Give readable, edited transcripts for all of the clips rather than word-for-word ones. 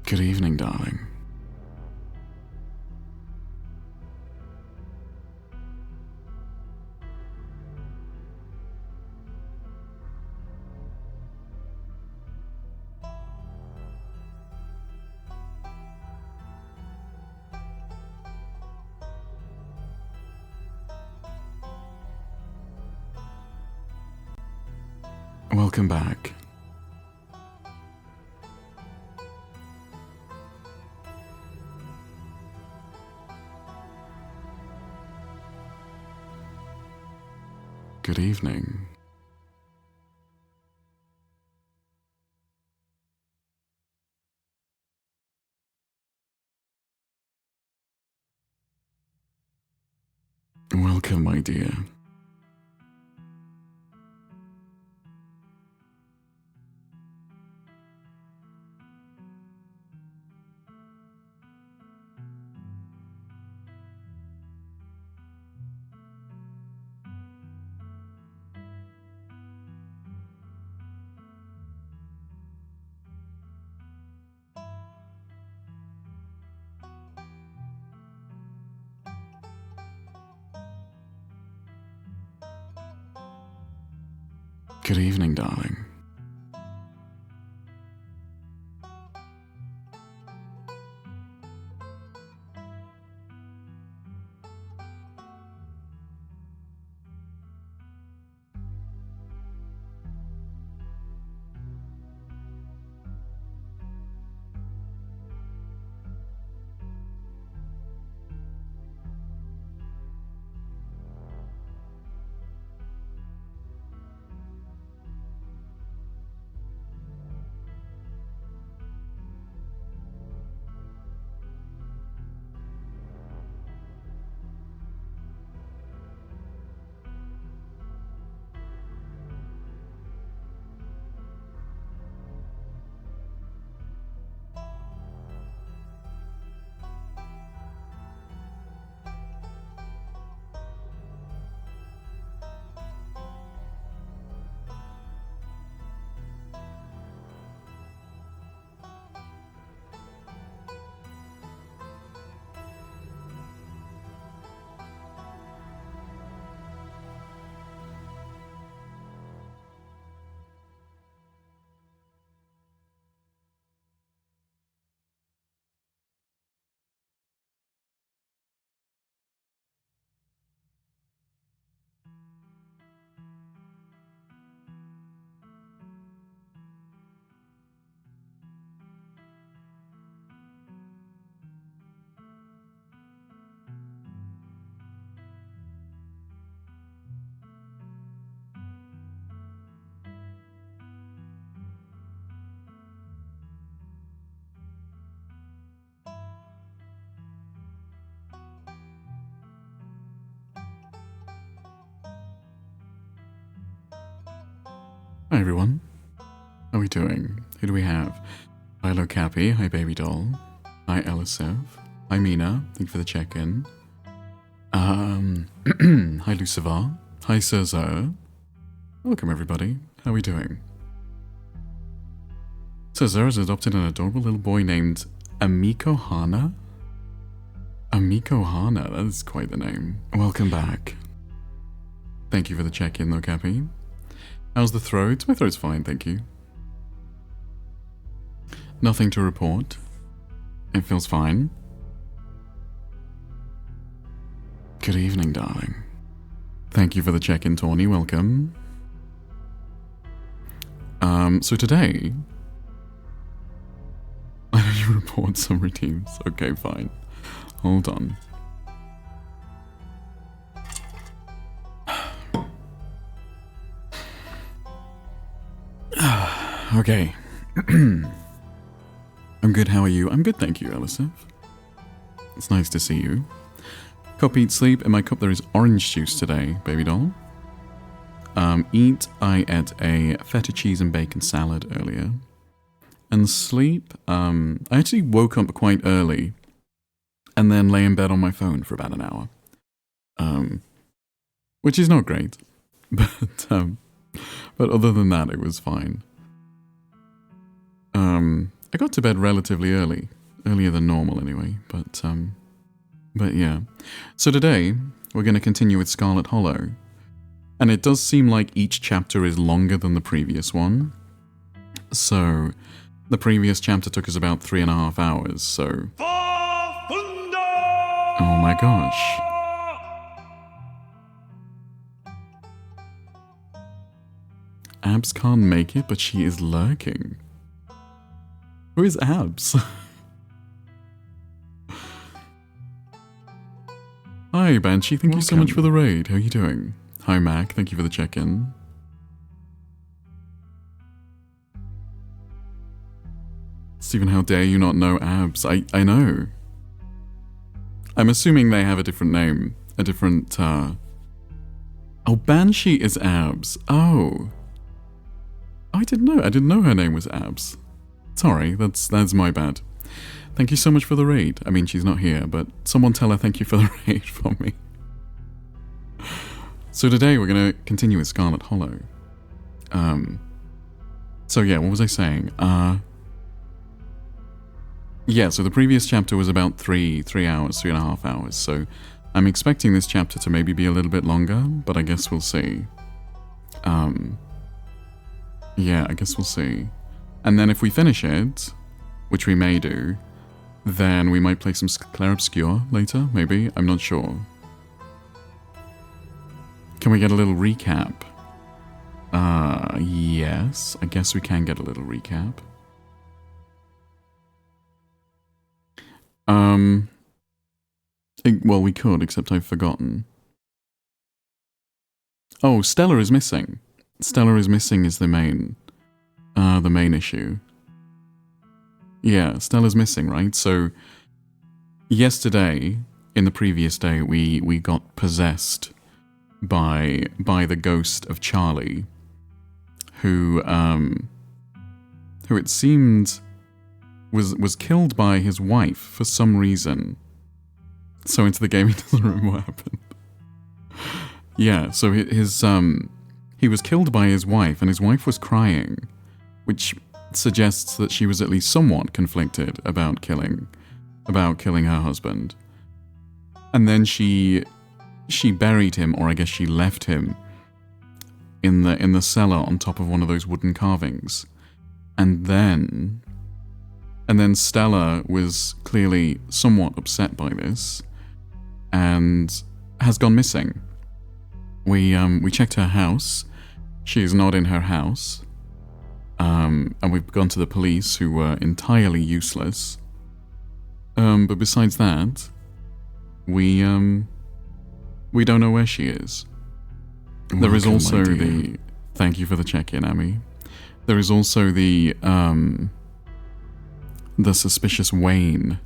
Good evening, darling. Welcome back. Good evening. Welcome, my dear. Good evening, darling. Hi, everyone. How are we doing? Who do we have? Hi, Hello Cappy. Hi, Baby Doll. Hi, Elisif. Hi, Mina. Thank you for the check-in. Hi, Lucifer. Hi, Cesar. Welcome, everybody. How are we doing? Cesar has adopted an adorable little boy named Amiko Hana. Amiko Hana, that is quite the name. Welcome back. Thank you for the check-in, though, Cappy. How's the throat? My throat's fine, thank you. Nothing to report. It feels fine. Good evening, darling. Thank you for the check-in, Tawny. Welcome. So today... I know you report some redeems. Okay, fine. Hold on. Okay. I'm good, how are you? I'm good, thank you, Elisif. It's nice to see you. Cup, eat, sleep. In my cup there is orange juice today, baby doll. Eat, I ate a feta cheese and bacon salad earlier. And sleep, I actually woke up quite early and then lay in bed on my phone for about an hour. Which is not great. But other than that, it was fine. I got to bed relatively early. Earlier than normal anyway, but yeah. So today, we're going to continue with Scarlet Hollow. And it does seem like each chapter is longer than the previous one. So, the previous chapter took us about 3.5 hours, so... Oh my gosh. Abs can't make it, but she is lurking. Who is Abs? Hi, Banshee. Thank you so much for the raid. How are you doing? Hi, Mac. Thank you for the check-in. Stephen, how dare you not know Abs? I know. I'm assuming they have a different name. A different, Oh, Banshee is Abs. Oh. I didn't know. I didn't know her name was Abs. Sorry, that's my bad. Thank you so much for the raid. I mean, she's not here, but someone tell her thank you for the raid for me. So today we're going to continue with Scarlet Hollow. So yeah, what was I saying? Yeah, so the previous chapter was about 3 hours, 3.5 hours. So I'm expecting this chapter to maybe be a little bit longer, but I guess we'll see. Yeah, I guess we'll see. And then if we finish it, which we may do, then we might play some Clair Obscur later, maybe? I'm not sure. Can we get a little recap? Yes. I guess we can get a little recap. Well, we could, except I've forgotten. Oh, Stella is missing. Stella is missing is the main issue. Yeah, Stella's missing, right? So, yesterday, in the previous day, we got possessed by the ghost of Charlie, who it seemed was killed by his wife for some reason. So into the game, he doesn't remember what happened. Yeah, so he was killed by his wife, and his wife was crying, which suggests that she was at least somewhat conflicted about killing her husband. And then she buried him, or I guess she left him in the cellar on top of one of those wooden carvings. And then Stella was clearly somewhat upset by this and has gone missing. We checked her house. She is not in her house. And we've gone to the police, who were entirely useless. But besides that, we don't know where she is. There is also the... Thank you for the check-in, Amy. There is also the suspicious Wayne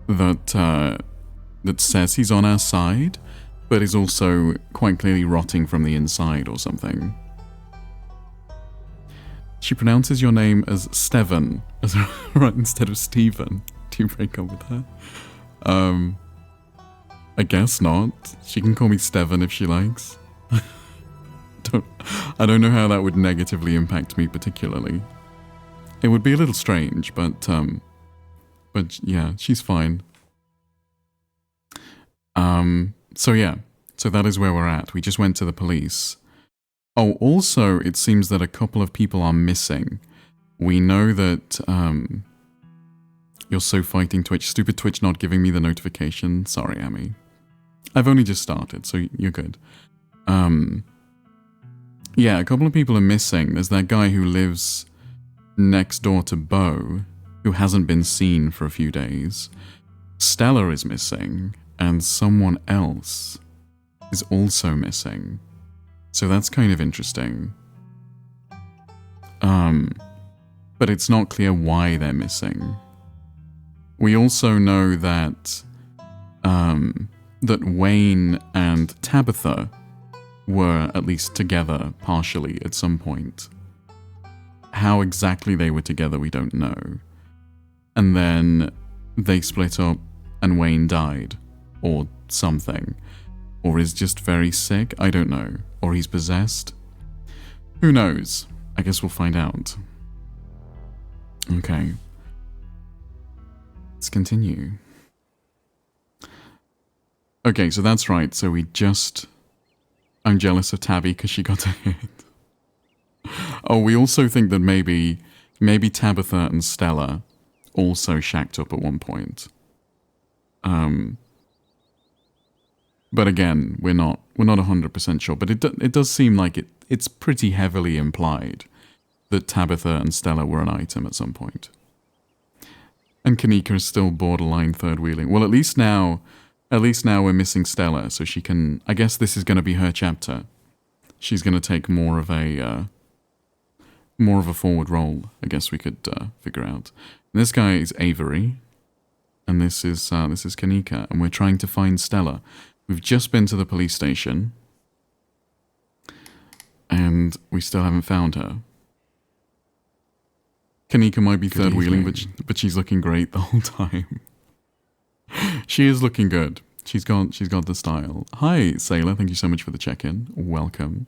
that says he's on our side, but is also quite clearly rotting from the inside or something. She pronounces your name as Steven, right, instead of Stephen. Do you break up with her? I guess not. She can call me Steven if she likes. I don't know how that would negatively impact me particularly. It would be a little strange, but yeah, she's fine. So yeah, so that is where we're at. We just went to the police. Oh, also, it seems that a couple of people are missing. We know that, you're so fighting Twitch. Stupid Twitch not giving me the notification. Sorry, Amy. I've only just started, so you're good. Yeah, a couple of people are missing. There's that guy who lives next door to Bo, who hasn't been seen for a few days. Stella is missing, and someone else is also missing. So that's kind of interesting. But it's not clear why they're missing. We also know that that Wayne and Tabitha were at least together partially at some point. How exactly they were together, we don't know. And then they split up and Wayne died, or something. Or is just very sick, I don't know. Or he's possessed. Who knows? I guess we'll find out. Okay. Let's continue. Okay, so that's right. So we just... I'm jealous of Tabby because she got a hit. Oh, we also think that maybe Tabitha and Stella also shacked up at one point. But again, we're not 100% sure. But it does seem like it's pretty heavily implied that Tabitha and Stella were an item at some point. And Kanika is still borderline third wheeling. Well, at least now we're missing Stella, so she can. I guess this is going to be her chapter. She's going to take more of a forward role. I guess we could figure out. And this guy is Avery, and this is Kanika, and we're trying to find Stella. We've just been to the police station, and we still haven't found her. Kanika might be third wheeling, but she's looking great the whole time. She is looking good. She's got the style. Hi, Sailor. Thank you so much for the check-in. Welcome.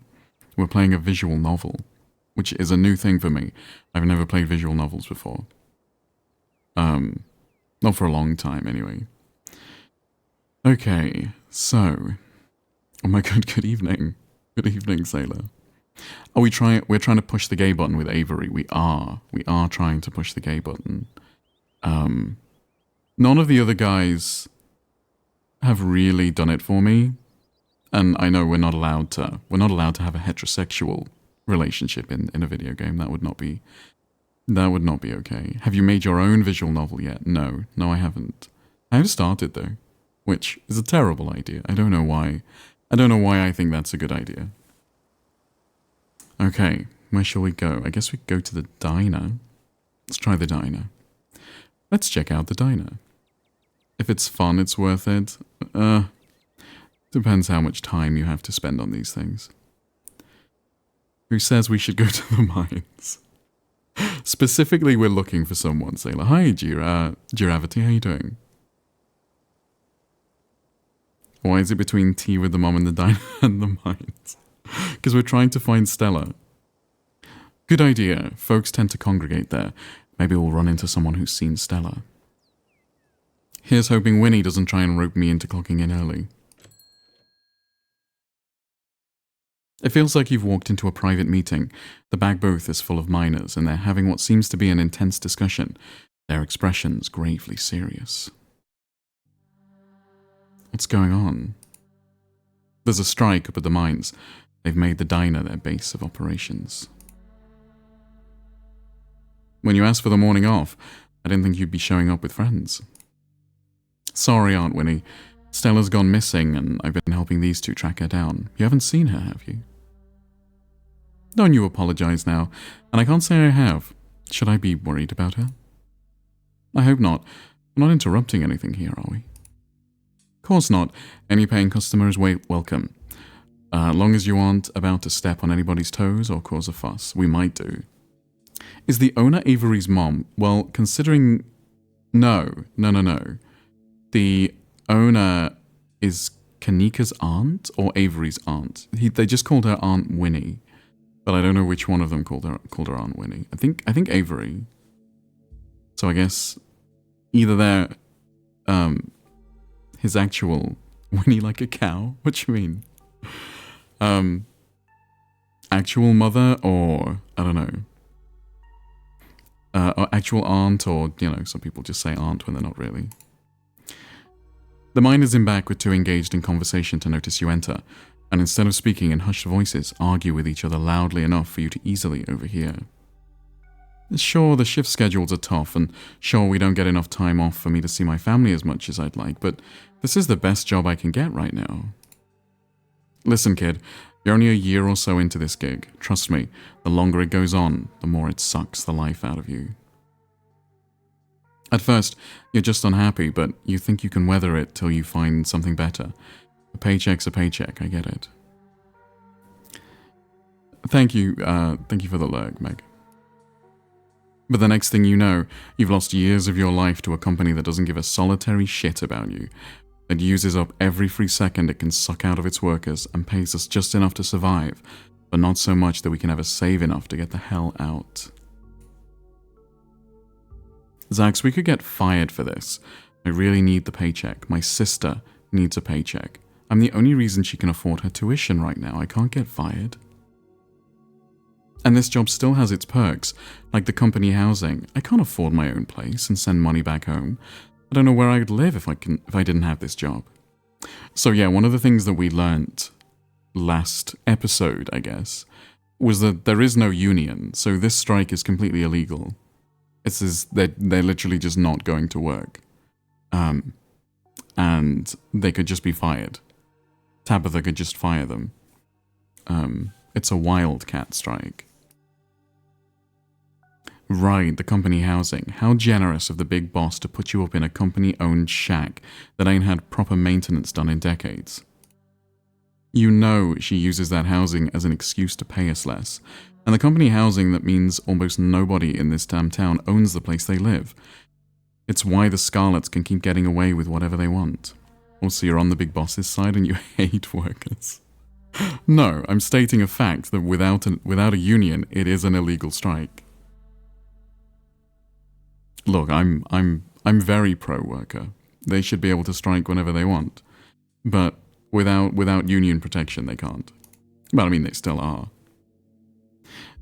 We're playing a visual novel, which is a new thing for me. I've never played visual novels before. Not for a long time, anyway. Okay, so... Oh my god, good evening. Good evening, Sailor. We're trying to push the gay button with Avery. We are trying to push the gay button. None of the other guys have really done it for me. And I know we're not allowed to have a heterosexual relationship in a video game. That would not be okay. Have you made your own visual novel yet? No, I haven't. I have started though, which is a terrible idea. I don't know why I think that's a good idea. Okay, where shall we go? I guess we go to the diner. Let's try the diner. Let's check out the diner. If it's fun, it's worth it. Depends how much time you have to spend on these things. Who says we should go to the mines? Specifically, we're looking for someone, Sailor. Hi, Giravity, how you doing? Why is it between tea with the mom and the diner and the mines? Because we're trying to find Stella. Good idea. Folks tend to congregate there. Maybe we'll run into someone who's seen Stella. Here's hoping Winnie doesn't try and rope me into clocking in early. It feels like you've walked into a private meeting. The back booth is full of miners, and they're having what seems to be an intense discussion, their expressions gravely serious. What's going on? There's a strike up at the mines. They've made the diner their base of operations. When you asked for the morning off, I didn't think you'd be showing up with friends. Sorry, Aunt Winnie. Stella's gone missing, and I've been helping these two track her down. You haven't seen her, have you? Don't you apologize now, and I can't say I have. Should I be worried about her? I hope not. We're not interrupting anything here, are we? Of course not. Any paying customers welcome. Long as you aren't about to step on anybody's toes or cause a fuss. We might do. Is the owner Avery's mom? Well, considering... No. The owner is Kanika's aunt or Avery's aunt? They just called her Aunt Winnie. But I don't know which one of them called her Aunt Winnie. I think Avery. So I guess either they're his actual Winnie like a cow? What do you mean? Actual mother, or I don't know. Or actual aunt, or some people just say aunt when they're not really. The miners in back were too engaged in conversation to notice you enter, and instead of speaking in hushed voices, argue with each other loudly enough for you to easily overhear. Sure, the shift schedules are tough, and sure, we don't get enough time off for me to see my family as much as I'd like, but this is the best job I can get right now. Listen, kid, you're only a year or so into this gig. Trust me, the longer it goes on, the more it sucks the life out of you. At first, you're just unhappy, but you think you can weather it till you find something better. A paycheck's a paycheck, I get it. Thank you for the lurk, Meg. But the next thing you know, you've lost years of your life to a company that doesn't give a solitary shit about you, that uses up every free second it can suck out of its workers and pays us just enough to survive, but not so much that we can ever save enough to get the hell out. Zax, we could get fired for this. I really need the paycheck. My sister needs a paycheck. I'm the only reason she can afford her tuition right now. I can't get fired. And this job still has its perks, like the company housing. I can't afford my own place and send money back home. I don't know where I'd live if I didn't have this job. So yeah, one of the things that we learnt last episode, I guess, was that there is no union, so this strike is completely illegal. They're literally just not going to work. And they could just be fired. Tabitha could just fire them. It's a wildcat strike. Right, the company housing. How generous of the big boss to put you up in a company-owned shack that ain't had proper maintenance done in decades. You know she uses that housing as an excuse to pay us less. And the company housing that means almost nobody in this damn town owns the place they live. It's why the Scarlets can keep getting away with whatever they want. Also, you're on the big boss's side and you hate workers. No, I'm stating a fact that without a union, it is an illegal strike. Look, I'm very pro-worker. They should be able to strike whenever they want. But without union protection, they can't. But I mean, they still are.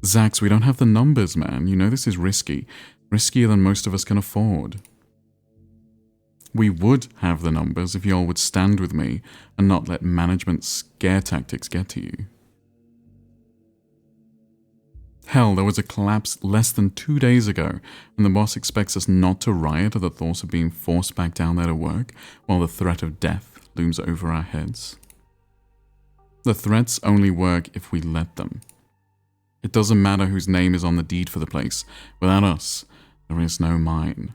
Zax, we don't have the numbers, man. You know this is risky. Riskier than most of us can afford. We would have the numbers if y'all would stand with me and not let management scare tactics get to you. Hell, there was a collapse less than 2 days ago, and the boss expects us not to riot at the thought of being forced back down there to work, while the threat of death looms over our heads. The threats only work if we let them. It doesn't matter whose name is on the deed for the place. Without us, there is no mine.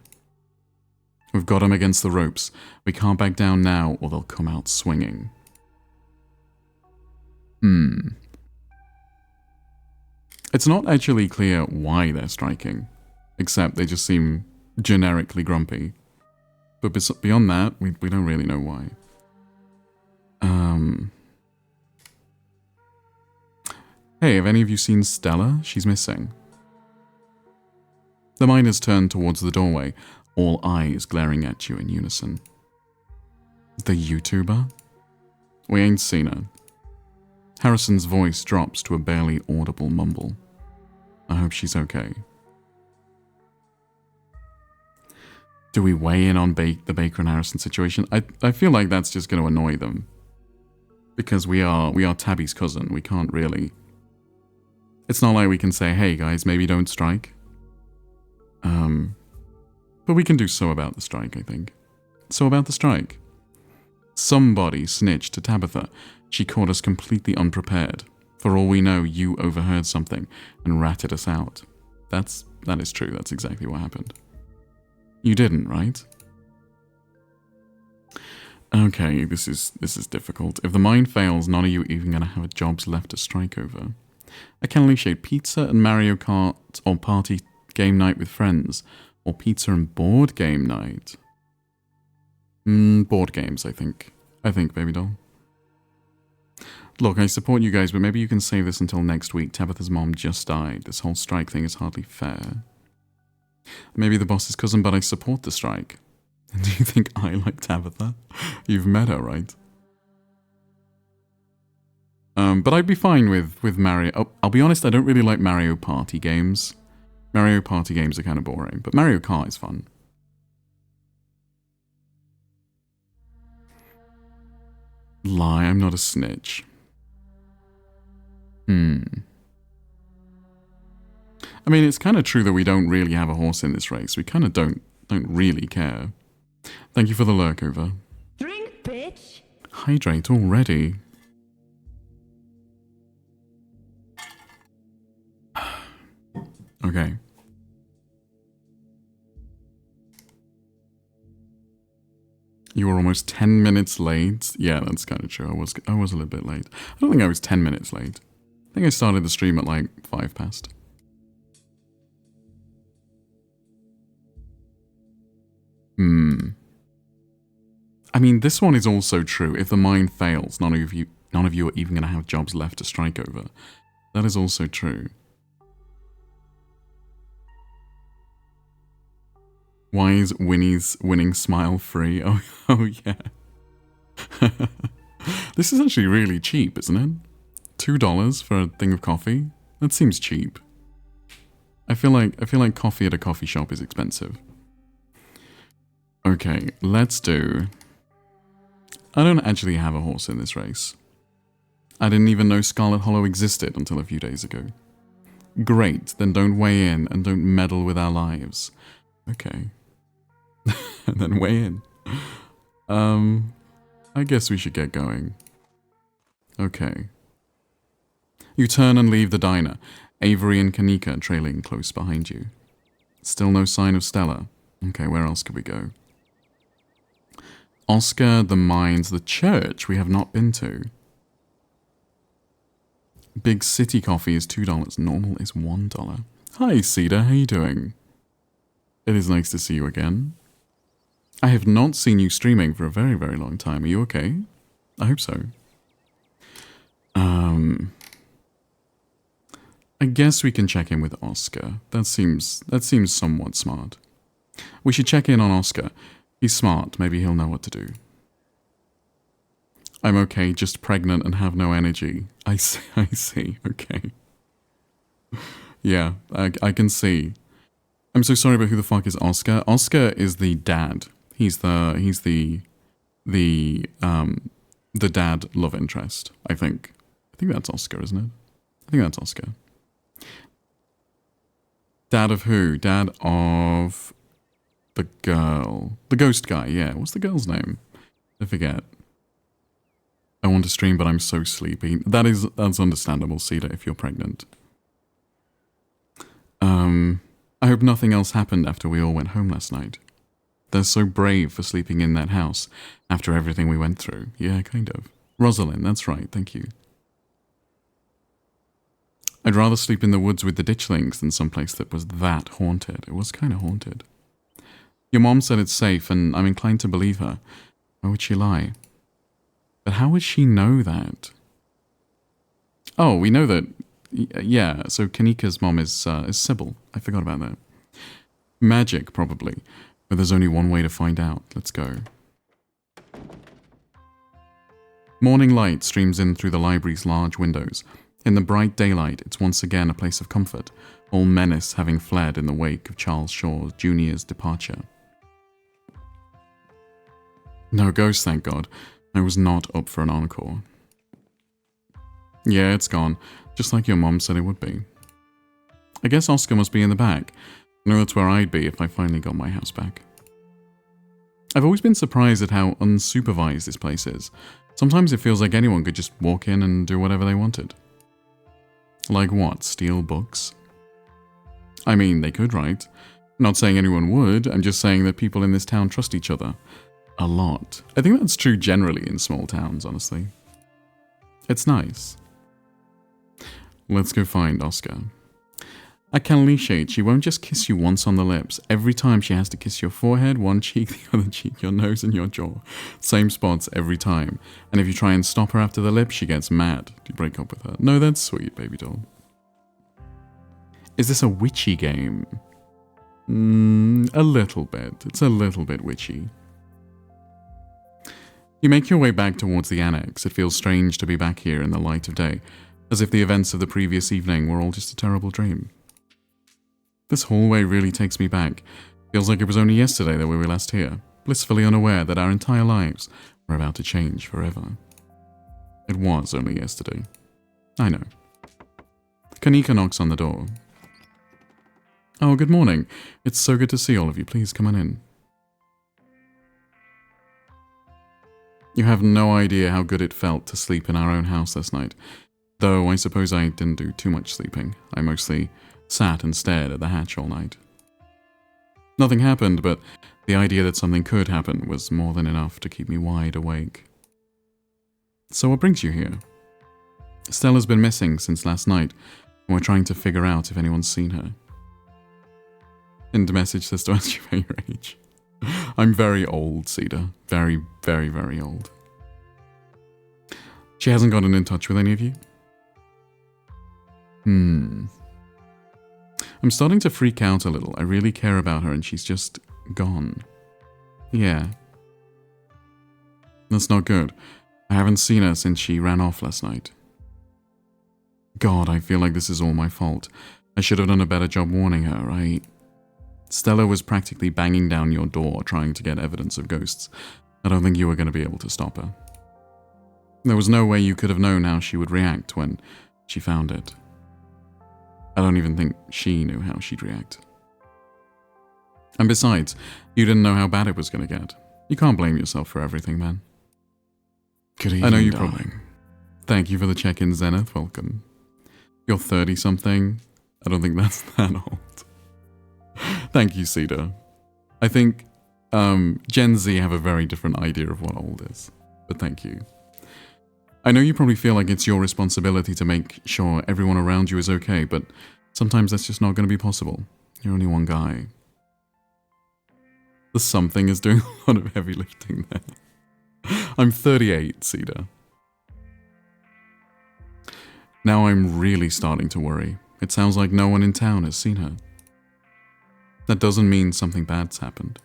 We've got them against the ropes. We can't back down now, or they'll come out swinging. It's not actually clear why they're striking, except they just seem generically grumpy. But beyond that, we don't really know why. Hey, have any of you seen Stella? She's missing. The miners turned towards the doorway, all eyes glaring at you in unison. The YouTuber? We ain't seen her. Harrison's voice drops to a barely audible mumble. I hope she's okay. Do we weigh in on the Baker and Harrison situation? I feel like that's just going to annoy them. Because we are Tabby's cousin. We can't really... It's not like we can say, hey guys, maybe don't strike. But we can do so about the strike, I think. So about the strike. Somebody snitched to Tabitha. She caught us completely unprepared. For all we know, you overheard something and ratted us out. That is true. That's exactly what happened. You didn't, right? Okay, this is difficult. If the mine fails, none of you even gonna have jobs left to strike over. I can only shade pizza and Mario Kart or party game night with friends. Or pizza and board game night. Board games, I think. Baby doll. Look, I support you guys, but maybe you can save this until next week. Tabitha's mom just died. This whole strike thing is hardly fair. Maybe the boss's cousin, but I support the strike. Do you think I like Tabitha? You've met her, right? But I'd be fine with Mario. I'll be honest, I don't really like Mario Party games. Mario Party games are kind of boring, but Mario Kart is fun. Lie, I'm not a snitch. I mean, it's kind of true that we don't really have a horse in this race. We kind of don't really care. Thank you for the lurk over. Drink, bitch! Hydrate already. Okay. You were almost 10 minutes late. Yeah, that's kind of true. I was a little bit late. I don't think I was 10 minutes late. I think I started the stream at like 5 past. I mean, this one is also true. If the mine fails, none of you are even going to have jobs left to strike over. That is also true. Why is Winnie's winning smile free? Oh, oh yeah. This is actually really cheap, isn't it? $2 for a thing of coffee? That seems cheap. I feel like coffee at a coffee shop is expensive. Okay, let's do... I don't actually have a horse in this race. I didn't even know Scarlet Hollow existed until a few days ago. Great, then don't weigh in and don't meddle with our lives. Okay. And then weigh in. I guess we should get going. Okay. You turn and leave the diner, Avery and Kanika trailing close behind you. Still no sign of Stella. Okay, where else could we go? Oscar, the mines, the church we have not been to. Big City coffee is $2. Normal is $1. Hi, Cedar. How you doing? It is nice to see you again. I have not seen you streaming for a very, very long time. Are you okay? I hope so. I guess we can check in with Oscar. That seems somewhat smart. We should check in on Oscar. He's smart. Maybe he'll know what to do. I'm okay, just pregnant and have no energy. I see. Okay. Yeah, I can see. I'm so sorry, but who the fuck is Oscar? Oscar is the dad. He's the dad love interest, I think. I think that's Oscar, isn't it? I think that's Oscar. Dad of who? Dad of the girl. The ghost guy, yeah. What's the girl's name? I forget. I want to stream, but I'm so sleepy. That's understandable, Cedar, if you're pregnant. I hope nothing else happened after we all went home last night. They're so brave for sleeping in that house after everything we went through. Yeah, kind of. Rosalind, that's right, thank you. I'd rather sleep in the woods with the ditchlings than someplace that was that haunted. It was kind of haunted. Your mom said it's safe, and I'm inclined to believe her. Why would she lie? But how would she know that? Oh, we know that... Yeah, so Kanika's mom is Sybil. I forgot about that. Magic, probably. But there's only one way to find out. Let's go. Morning light streams in through the library's large windows. In the bright daylight, it's once again a place of comfort, all menace having fled in the wake of Charles Shaw Jr.'s departure. No ghost, thank God. I was not up for an encore. Yeah, it's gone, just like your mom said it would be. I guess Oscar must be in the back. I know that's where I'd be if I finally got my house back. I've always been surprised at how unsupervised this place is. Sometimes it feels like anyone could just walk in and do whatever they wanted. Like what, steal books? I mean, they could, right? I'm not saying anyone would, I'm just saying that people in this town trust each other. A lot. I think that's true generally in small towns, honestly. It's nice. Let's go find Oscar. At Canliche, she won't just kiss you once on the lips. Every time she has to kiss your forehead, one cheek, the other cheek, your nose and your jaw. Same spots every time. And if you try and stop her after the lips, she gets mad. Do you break up with her? No, that's sweet, baby doll. Is this a witchy game? A little bit. It's a little bit witchy. You make your way back towards the annex. It feels strange to be back here in the light of day, as if the events of the previous evening were all just a terrible dream. This hallway really takes me back. Feels like it was only yesterday that we were last here, blissfully unaware that our entire lives were about to change forever. It was only yesterday. I know. Kanika knocks on the door. Oh, good morning. It's so good to see all of you. Please come on in. You have no idea how good it felt to sleep in our own house last night. Though I suppose I didn't do too much sleeping. I mostly sat and stared at the hatch all night. Nothing happened, but the idea that something could happen was more than enough to keep me wide awake. So what brings you here? Stella's been missing since last night, and we're trying to figure out if anyone's seen her. And the message says to ask you about your age. I'm very old, Cedar. Very, very, very old. She hasn't gotten in touch with any of you? I'm starting to freak out a little. I really care about her and she's just gone. Yeah. That's not good. I haven't seen her since she ran off last night. God, I feel like this is all my fault. I should have done a better job warning her. Stella was practically banging down your door trying to get evidence of ghosts. I don't think you were going to be able to stop her. There was no way you could have known how she would react when she found it. I don't even think she knew how she'd react. And besides, you didn't know how bad it was going to get. You can't blame yourself for everything, man. Good evening, I know you darling. probably... Thank you for the check-in, Zenith. Welcome. You're 30-something. I don't think that's that old. Thank you, Cedar. I think Gen Z have a very different idea of what old is. But thank you. I know you probably feel like it's your responsibility to make sure everyone around you is okay, but sometimes that's just not going to be possible. You're only one guy. The something is doing a lot of heavy lifting there. I'm 38, Cedar. Now I'm really starting to worry. It sounds like no one in town has seen her. That doesn't mean something bad's happened.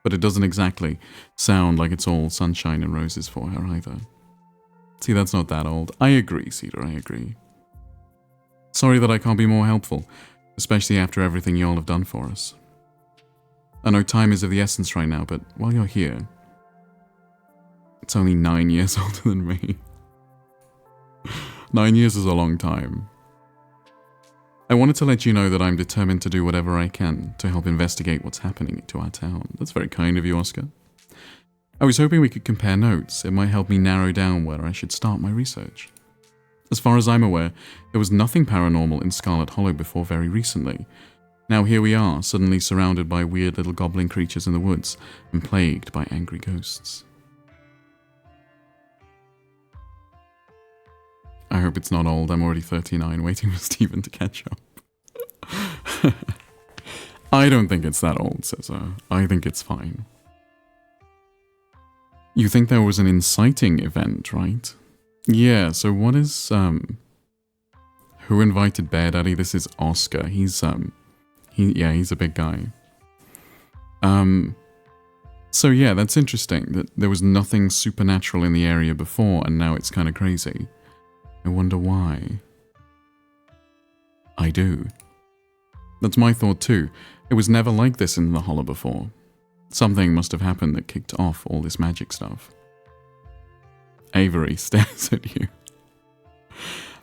But it doesn't exactly sound like it's all sunshine and roses for her either. See, that's not that old. I agree, Cedar, I agree. Sorry that I can't be more helpful, especially after everything y'all have done for us. I know time is of the essence right now, but while you're here... It's only 9 years older than me. 9 years is a long time. I wanted to let you know that I'm determined to do whatever I can to help investigate what's happening to our town. That's very kind of you, Oscar. I was hoping we could compare notes. It might help me narrow down where I should start my research. As far as I'm aware, there was nothing paranormal in Scarlet Hollow before very recently. Now here we are, suddenly surrounded by weird little goblin creatures in the woods and plagued by angry ghosts. I hope it's not old. I'm already 39, waiting for Steven to catch up. I don't think it's that old, Cesar. I think it's fine. You think there was an inciting event, right? Yeah, so what is, who invited Bear Daddy? This is Oscar. He's a big guy. So yeah, that's interesting that there was nothing supernatural in the area before and now it's kind of crazy. I wonder why. I do. That's my thought too. It was never like this in the Hollow before. Something must have happened that kicked off all this magic stuff. Avery stares at you.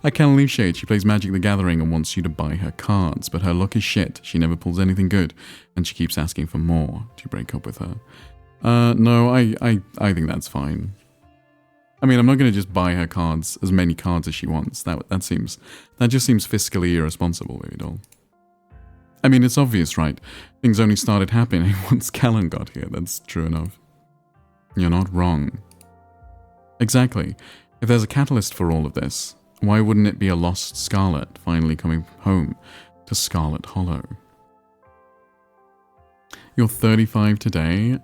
I can't believe Shade. She plays Magic the Gathering and wants you to buy her cards, but her luck is shit. She never pulls anything good, and she keeps asking for more. Do you break up with her? No, I think that's fine. I mean, I'm not going to just buy her cards, as many cards as she wants. That just seems fiscally irresponsible, baby doll. I mean, it's obvious, right? Things only started happening once Callan got here. That's true enough. You're not wrong. Exactly. If there's a catalyst for all of this, why wouldn't it be a lost Scarlet finally coming home to Scarlet Hollow? You're 35 today.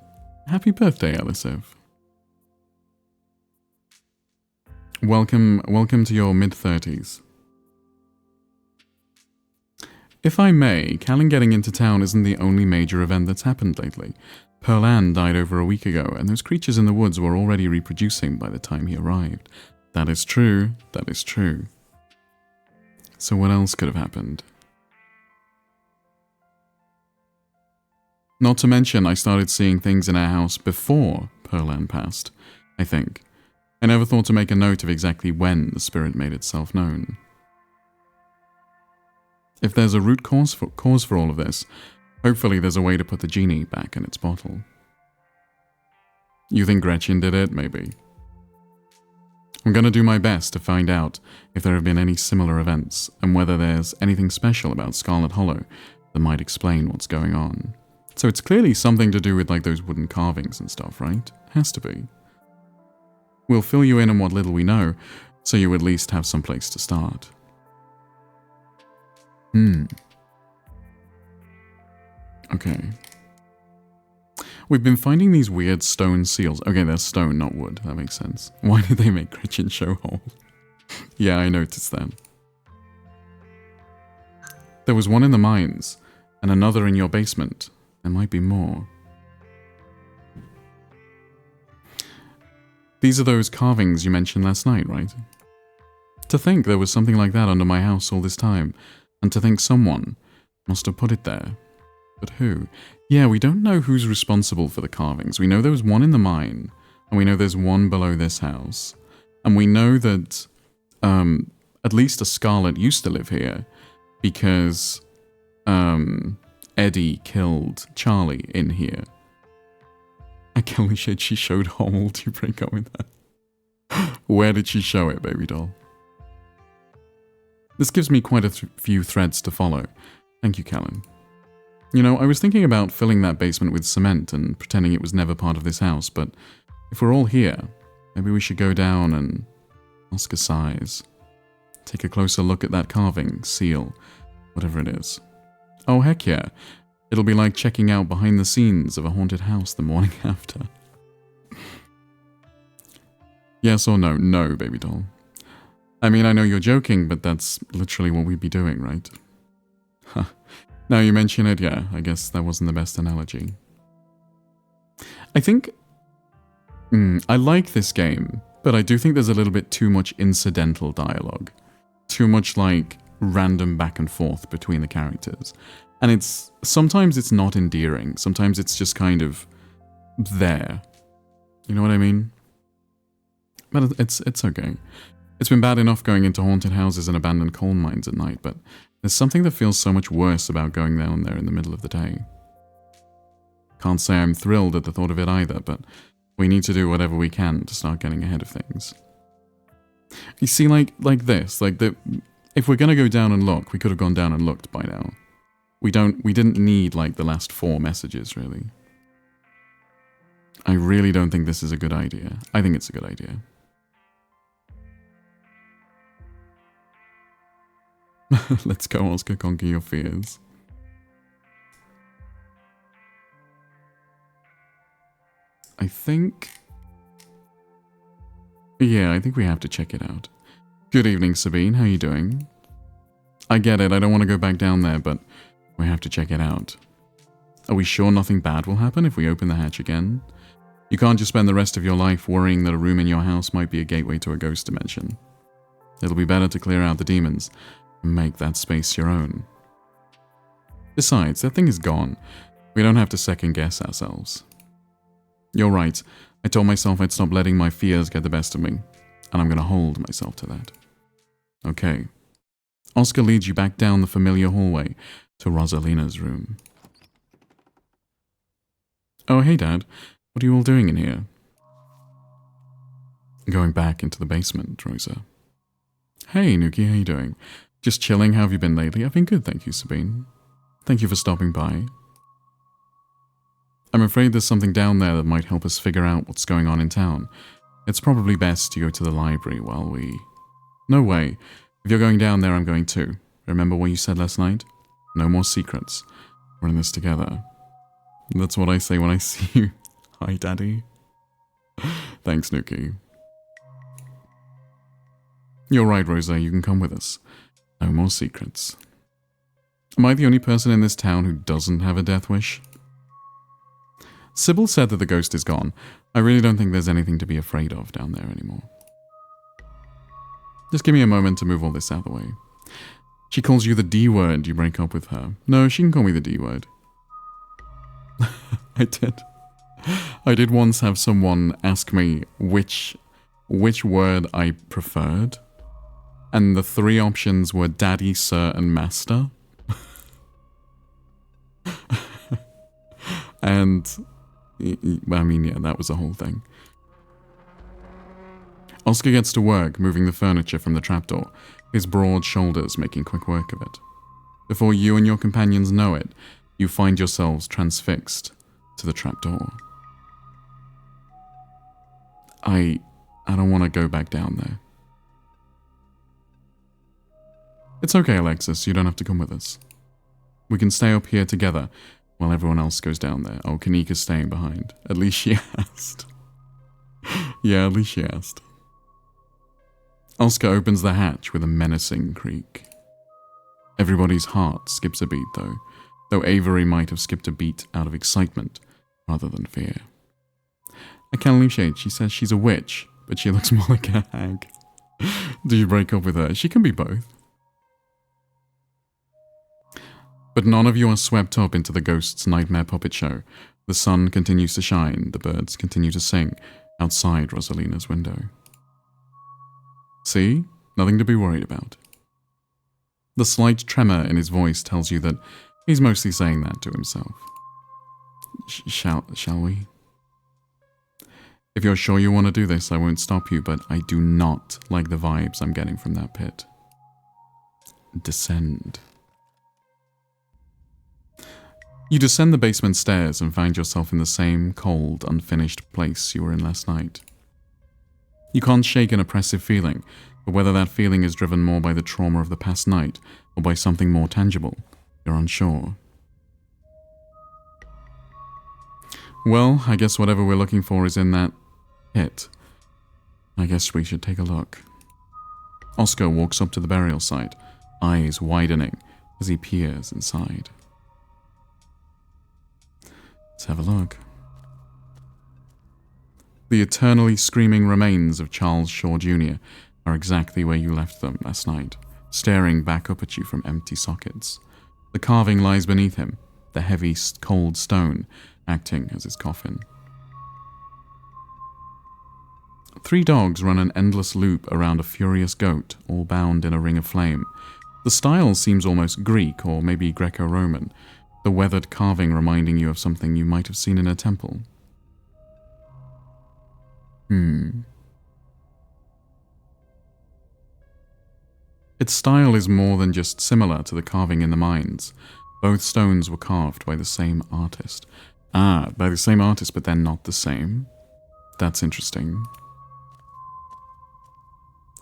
Happy birthday, Elisif. Welcome to your mid-30s. If I may, Callan getting into town isn't the only major event that's happened lately. Pearl Ann died over a week ago, and those creatures in the woods were already reproducing by the time he arrived. That is true. That is true. So what else could have happened? Not to mention, I started seeing things in our house before Pearl Ann passed, I think. I never thought to make a note of exactly when the spirit made itself known. If there's a root cause for all of this, hopefully there's a way to put the genie back in its bottle. You think Gretchen did it? Maybe. I'm going to do my best to find out if there have been any similar events, and whether there's anything special about Scarlet Hollow that might explain what's going on. So it's clearly something to do with like those wooden carvings and stuff, right? Has to be. We'll fill you in on what little we know, so you at least have some place to start. Okay. We've been finding these weird stone seals. Okay, they're stone, not wood. That makes sense. Why did they make Gretchen show hole? Yeah, I noticed that. There was one in the mines, and another in your basement. There might be more. These are those carvings you mentioned last night, right? To think there was something like that under my house all this time, and to think someone must have put it there. But who? Yeah, we don't know who's responsible for the carvings. We know there was one in the mine, and we know there's one below this house. And we know that at least a Scarlet used to live here, because Eddie killed Charlie in here. I can't shit, she showed Hommel to break up with her. Where did she show it, baby doll? This gives me quite a few threads to follow. Thank you, Callan. You know, I was thinking about filling that basement with cement and pretending it was never part of this house, but if we're all here, maybe we should go down and... Oscar sighs. Take a closer look at that carving, seal, whatever it is. Oh, heck yeah. It'll be like checking out behind the scenes of a haunted house the morning after. Yes or no? No, baby doll. I mean, I know you're joking, but that's literally what we'd be doing, right? Huh. Now you mention it, yeah, I guess that wasn't the best analogy. I think... I like this game, but I do think there's a little bit too much incidental dialogue. Too much, like, random back and forth between the characters. And sometimes it's not endearing. Sometimes it's just kind of there. You know what I mean? But it's okay. It's been bad enough going into haunted houses and abandoned coal mines at night, but there's something that feels so much worse about going down there in the middle of the day. Can't say I'm thrilled at the thought of it either, but we need to do whatever we can to start getting ahead of things. You see, like this, if we're gonna go down and look, we could have gone down and looked by now. We didn't need, like, the last 4 messages, really. I really don't think this is a good idea. I think it's a good idea. Let's go, Oscar, conquer your fears. I think... Yeah, I think we have to check it out. Good evening, Sabine. How are you doing? I get it, I don't want to go back down there, but we have to check it out. Are we sure nothing bad will happen if we open the hatch again? You can't just spend the rest of your life worrying that a room in your house might be a gateway to a ghost dimension. It'll be better to clear out the demons and make that space your own. Besides, that thing is gone. We don't have to second guess ourselves. You're right. I told myself I'd stop letting my fears get the best of me, and I'm going to hold myself to that. Okay. Oscar leads you back down the familiar hallway to Rosalina's room. Oh, hey, Dad. What are you all doing in here? Going back into the basement, Rosa. Hey, Nuki, how you doing? Just chilling, how have you been lately? I've been good, thank you, Sabine. Thank you for stopping by. I'm afraid there's something down there that might help us figure out what's going on in town. It's probably best to go to the library while we... No way. If you're going down there, I'm going too. Remember what you said last night? No more secrets. We're in this together. That's what I say when I see you. Hi, Daddy. Thanks, Nuki. You're right, Rosa. You can come with us. No more secrets. Am I the only person in this town who doesn't have a death wish? Sybil said that the ghost is gone. I really don't think there's anything to be afraid of down there anymore. Just give me a moment to move all this out of the way. She calls you the D word, you break up with her. No, she can call me the D word. I did once have someone ask me which word I preferred. And the 3 options were daddy, sir, and master. And, I mean, yeah, that was the whole thing. Oscar gets to work moving the furniture from the trapdoor, his broad shoulders making quick work of it. Before you and your companions know it, you find yourselves transfixed to the trapdoor. I don't want to go back down there. It's okay, Alexis, you don't have to come with us. We can stay up here together while everyone else goes down there. Oh, Kanika's staying behind. At least she asked. Yeah, at least she asked. Oscar opens the hatch with a menacing creak. Everybody's heart skips a beat, though, though Avery might have skipped a beat out of excitement rather than fear. I can't believe she says she's a witch, but she looks more like a hag. Do you break up with her? She can be both. But none of you are swept up into the ghost's nightmare puppet show. The sun continues to shine, the birds continue to sing outside Rosalina's window. See? Nothing to be worried about. The slight tremor in his voice tells you that he's mostly saying that to himself. Shall we? If you're sure you want to do this, I won't stop you, but I do not like the vibes I'm getting from that pit. Descend. You descend the basement stairs and find yourself in the same cold, unfinished place you were in last night. You can't shake an oppressive feeling, but whether that feeling is driven more by the trauma of the past night or by something more tangible, you're unsure. Well, I guess whatever we're looking for is in that pit. I guess we should take a look. Oscar walks up to the burial site, eyes widening as he peers inside. Let's have a look. The eternally screaming remains of Charles Shaw Jr. are exactly where you left them last night, staring back up at you from empty sockets. The carving lies beneath him, the heavy, cold stone acting as his coffin. 3 dogs run an endless loop around a furious goat, all bound in a ring of flame. The style seems almost Greek or maybe Greco-Roman, the weathered carving reminding you of something you might have seen in a temple. Its style is more than just similar to the carving in the mines. Both stones were carved by the same artist. By the same artist, but they're not the same? That's interesting.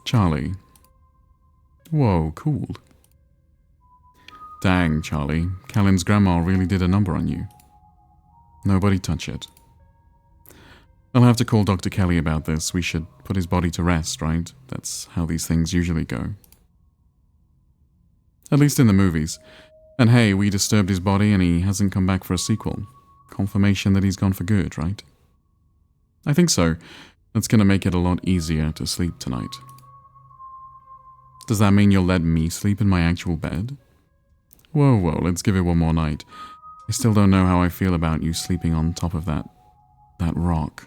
Charlie. Whoa, cool. Dang, Charlie. Callan's grandma really did a number on you. Nobody touch it. I'll have to call Dr. Kelly about this. We should put his body to rest, right? That's how these things usually go. At least in the movies. And hey, we disturbed his body and he hasn't come back for a sequel. Confirmation that he's gone for good, right? I think so. That's gonna make it a lot easier to sleep tonight. Does that mean you'll let me sleep in my actual bed? Whoa, let's give it one more night. I still don't know how I feel about you sleeping on top of that rock.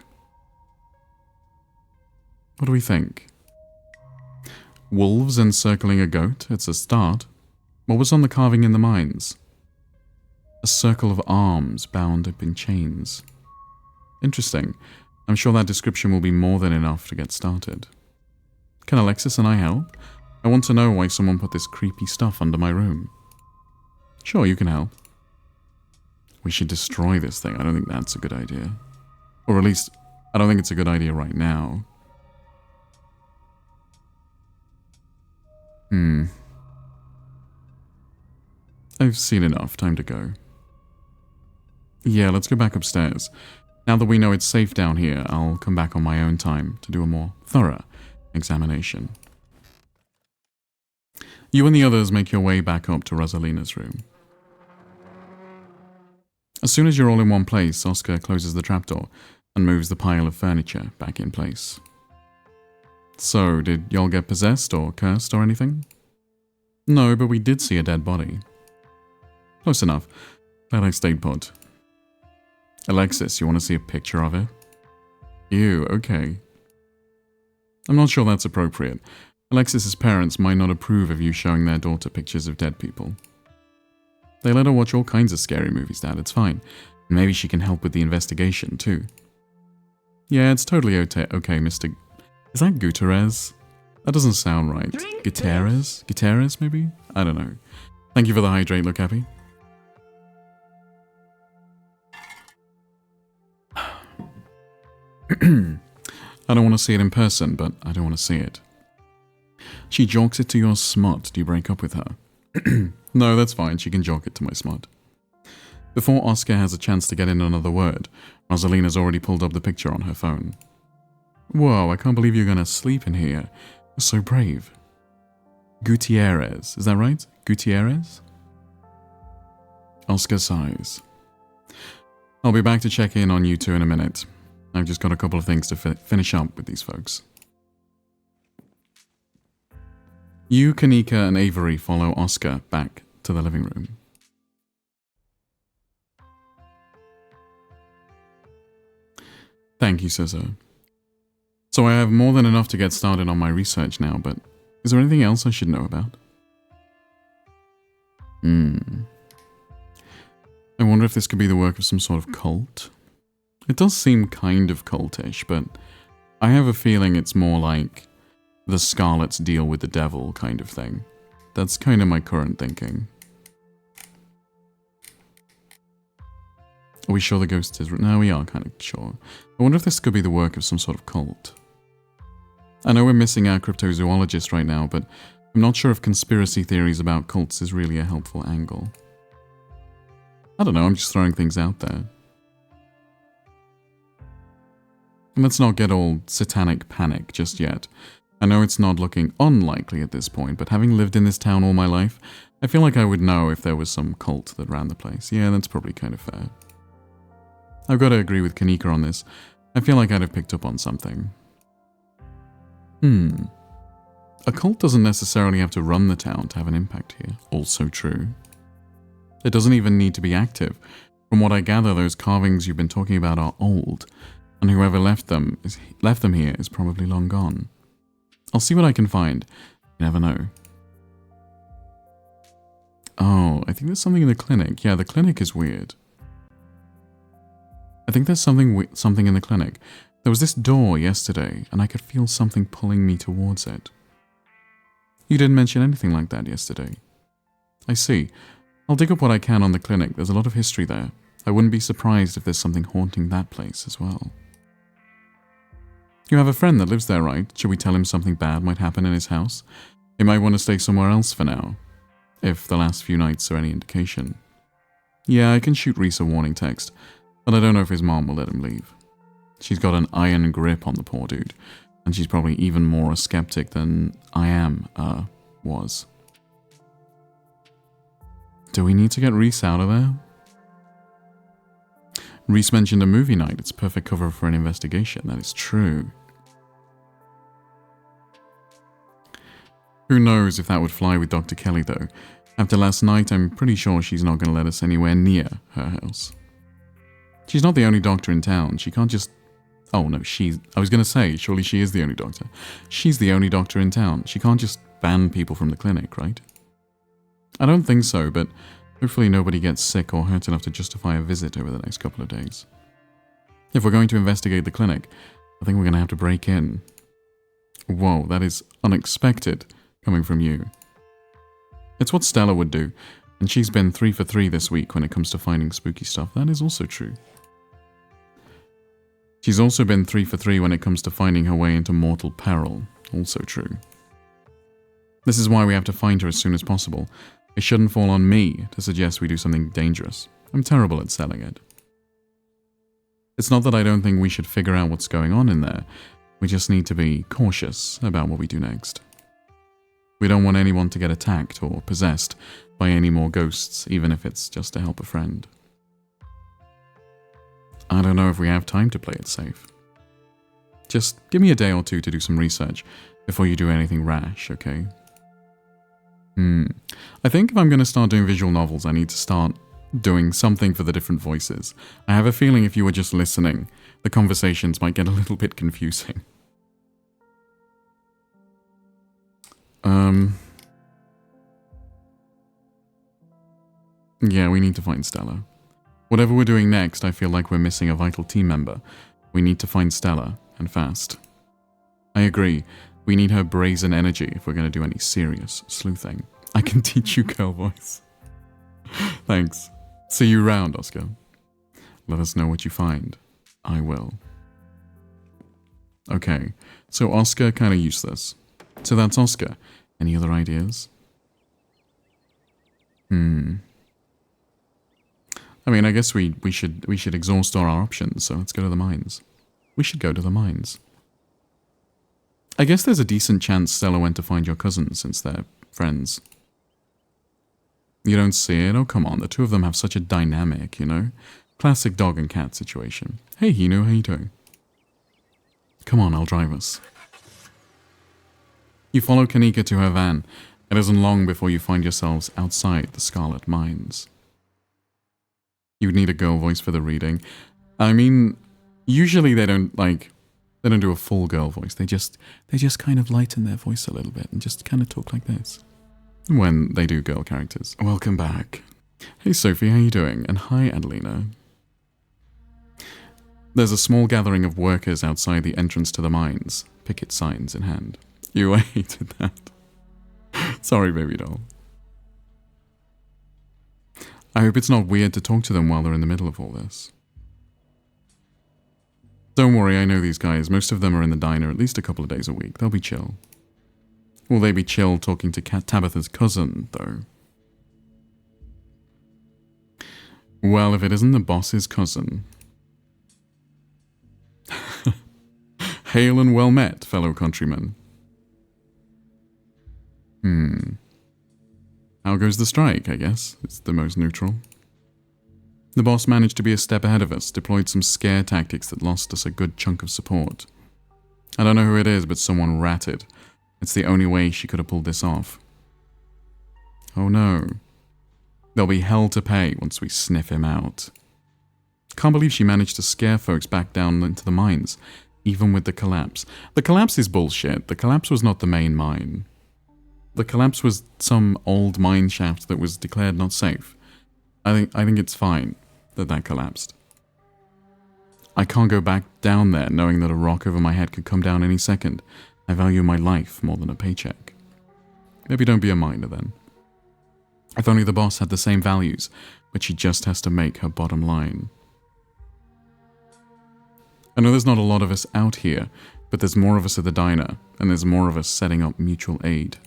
What do we think? Wolves encircling a goat? It's a start. What was on the carving in the mines? A circle of arms bound up in chains. Interesting. I'm sure that description will be more than enough to get started. Can Alexis and I help? I want to know why someone put this creepy stuff under my room. Sure, you can help. We should destroy this thing. I don't think that's a good idea. Or at least, I don't think it's a good idea right now. I've seen enough. Time to go. Yeah, let's go back upstairs. Now that we know it's safe down here, I'll come back on my own time to do a more thorough examination. You and the others make your way back up to Rosalina's room. As soon as you're all in one place, Oscar closes the trapdoor and moves the pile of furniture back in place. So, did y'all get possessed or cursed or anything? No, but we did see a dead body. Close enough. Glad I stayed put. Alexis, you want to see a picture of it? Ew, okay. I'm not sure that's appropriate. Alexis's parents might not approve of you showing their daughter pictures of dead people. They let her watch all kinds of scary movies, Dad. It's fine. Maybe she can help with the investigation, too. Yeah, it's totally okay, Mr. Is that Gutierrez? That doesn't sound right. Gutierrez? Gutierrez, maybe? I don't know. Thank you for the hydrate, look happy. I don't want to see it in person, but I don't want to see it. She jokes it to your smut. Do you break up with her? No, that's fine. She can joke it to my smut. Before Oscar has a chance to get in another word, Rosalina's already pulled up the picture on her phone. Whoa, I can't believe you're gonna sleep in here. You're so brave. Gutierrez, is that right? Gutierrez? Oscar sighs. I'll be back to check in on you two in a minute. I've just got a couple of things to finish up with these folks. You, Kanika, and Avery follow Oscar back to the living room. Thank you, Scissor. So I have more than enough to get started on my research now, but is there anything else I should know about? I wonder if this could be the work of some sort of cult. It does seem kind of cultish, but I have a feeling it's more like the Scarlet's deal with the devil kind of thing. That's kind of my current thinking. Are we sure the ghost is... No, we are kind of sure. I wonder if this could be the work of some sort of cult. I know we're missing our cryptozoologist right now, but I'm not sure if conspiracy theories about cults is really a helpful angle. I don't know, I'm just throwing things out there. And let's not get all satanic panic just yet. I know it's not looking unlikely at this point, but having lived in this town all my life, I feel like I would know if there was some cult that ran the place. Yeah, that's probably kind of fair. I've got to agree with Kanika on this. I feel like I'd have picked up on something. A cult doesn't necessarily have to run the town to have an impact here. Also true. It doesn't even need to be active. From what I gather, those carvings you've been talking about are old, and whoever left them here is probably long gone. I'll see what I can find. You never know. Oh, I think there's something in the clinic. Yeah, the clinic is weird. I think there's something in the clinic. There was this door yesterday, and I could feel something pulling me towards it. You didn't mention anything like that yesterday. I see. I'll dig up what I can on the clinic. There's a lot of history there. I wouldn't be surprised if there's something haunting that place as well. You have a friend that lives there, right? Should we tell him something bad might happen in his house? He might want to stay somewhere else for now, if the last few nights are any indication. Yeah, I can shoot Reese a warning text, but I don't know if his mom will let him leave. She's got an iron grip on the poor dude, and she's probably even more a skeptic than was. Do we need to get Reese out of there? Reese mentioned a movie night. It's perfect cover for an investigation. That is true. Who knows if that would fly with Dr. Kelly, though. After last night, I'm pretty sure she's not going to let us anywhere near her house. She's not the only doctor in town. She can't just... Oh, no, I was going to say, surely she is the only doctor. She's the only doctor in town. She can't just ban people from the clinic, right? I don't think so, but hopefully nobody gets sick or hurt enough to justify a visit over the next couple of days. If we're going to investigate the clinic, I think we're going to have to break in. Whoa, that is unexpected coming from you. It's what Stella would do, and she's been 3 for 3 this week when it comes to finding spooky stuff. That is also true. She's also been 3 for 3 when it comes to finding her way into mortal peril. Also true. This is why we have to find her as soon as possible. It shouldn't fall on me to suggest we do something dangerous. I'm terrible at selling it. It's not that I don't think we should figure out what's going on in there. We just need to be cautious about what we do next. We don't want anyone to get attacked or possessed by any more ghosts, even if it's just to help a friend. I don't know if we have time to play it safe. Just give me a day or two to do some research before you do anything rash, okay? I think if I'm going to start doing visual novels, I need to start doing something for the different voices. I have a feeling if you were just listening, the conversations might get a little bit confusing. Yeah, we need to find Stella. Whatever we're doing next, I feel like we're missing a vital team member. We need to find Stella, and fast. I agree. We need her brazen energy if we're going to do any serious sleuthing. I can teach you girl voice. Thanks. See you around, Oscar. Let us know what you find. I will. Okay, so Oscar kinda useless. So that's Oscar. Any other ideas? I mean, I guess we should exhaust all our options, so let's go to the mines. We should go to the mines. I guess there's a decent chance Stella went to find your cousin since they're friends. You don't see it? Oh, come on. The two of them have such a dynamic, you know? Classic dog and cat situation. Hey, Hino, how you doing? Come on, I'll drive us. You follow Kanika to her van. It isn't long before you find yourselves outside the Scarlet Mines. You would need a girl voice for the reading. I mean, usually they don't do a full girl voice. They just kind of lighten their voice a little bit and just kind of talk like this when they do girl characters. Welcome back. Hey Sophie, how you doing? And hi Adelina. There's a small gathering of workers outside the entrance to the mines, picket signs in hand. You hated that. Sorry, baby doll. I hope it's not weird to talk to them while they're in the middle of all this. Don't worry, I know these guys. Most of them are in the diner at least a couple of days a week. They'll be chill. Will they be chill talking to Tabitha's cousin, though? Well, if it isn't the boss's cousin. Hail and well met, fellow countrymen. How goes the strike, I guess? It's the most neutral. The boss managed to be a step ahead of us, deployed some scare tactics that lost us a good chunk of support. I don't know who it is, but someone ratted. It's the only way she could have pulled this off. Oh no. There'll be hell to pay once we sniff him out. Can't believe she managed to scare folks back down into the mines, even with the collapse. The collapse is bullshit. The collapse was not the main mine. The collapse was some old mine shaft that was declared not safe. I think it's fine that collapsed. I can't go back down there knowing that a rock over my head could come down any second. I value my life more than a paycheck. Maybe don't be a miner then. If only the boss had the same values, but she just has to make her bottom line. I know there's not a lot of us out here, but there's more of us at the diner, and there's more of us setting up mutual aid.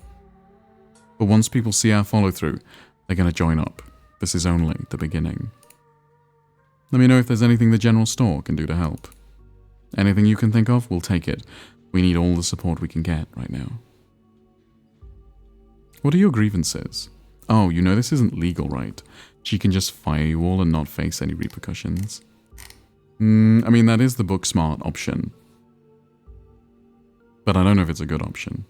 But once people see our follow-through, they're going to join up. This is only the beginning. Let me know if there's anything the general store can do to help. Anything you can think of, we'll take it. We need all the support we can get right now. What are your grievances? Oh, you know this isn't legal, right? She can just fire you all and not face any repercussions. I mean, that is the book smart option. But I don't know if it's a good option.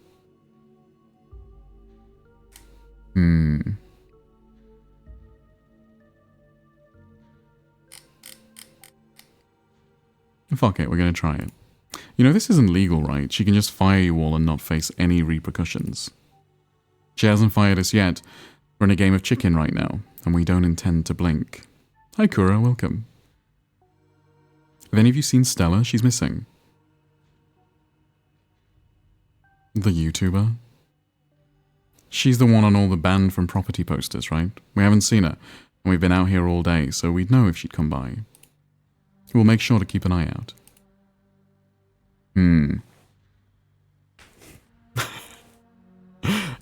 Fuck it, we're gonna try it. You know, this isn't legal, right? She can just fire you all and not face any repercussions. She hasn't fired us yet. We're in a game of chicken right now, and we don't intend to blink. Hi Kura, welcome. Have any of you seen Stella? She's missing. The YouTuber? She's the one on all the banned from property posters, right? We haven't seen her, and we've been out here all day, so we'd know if she'd come by. We'll make sure to keep an eye out.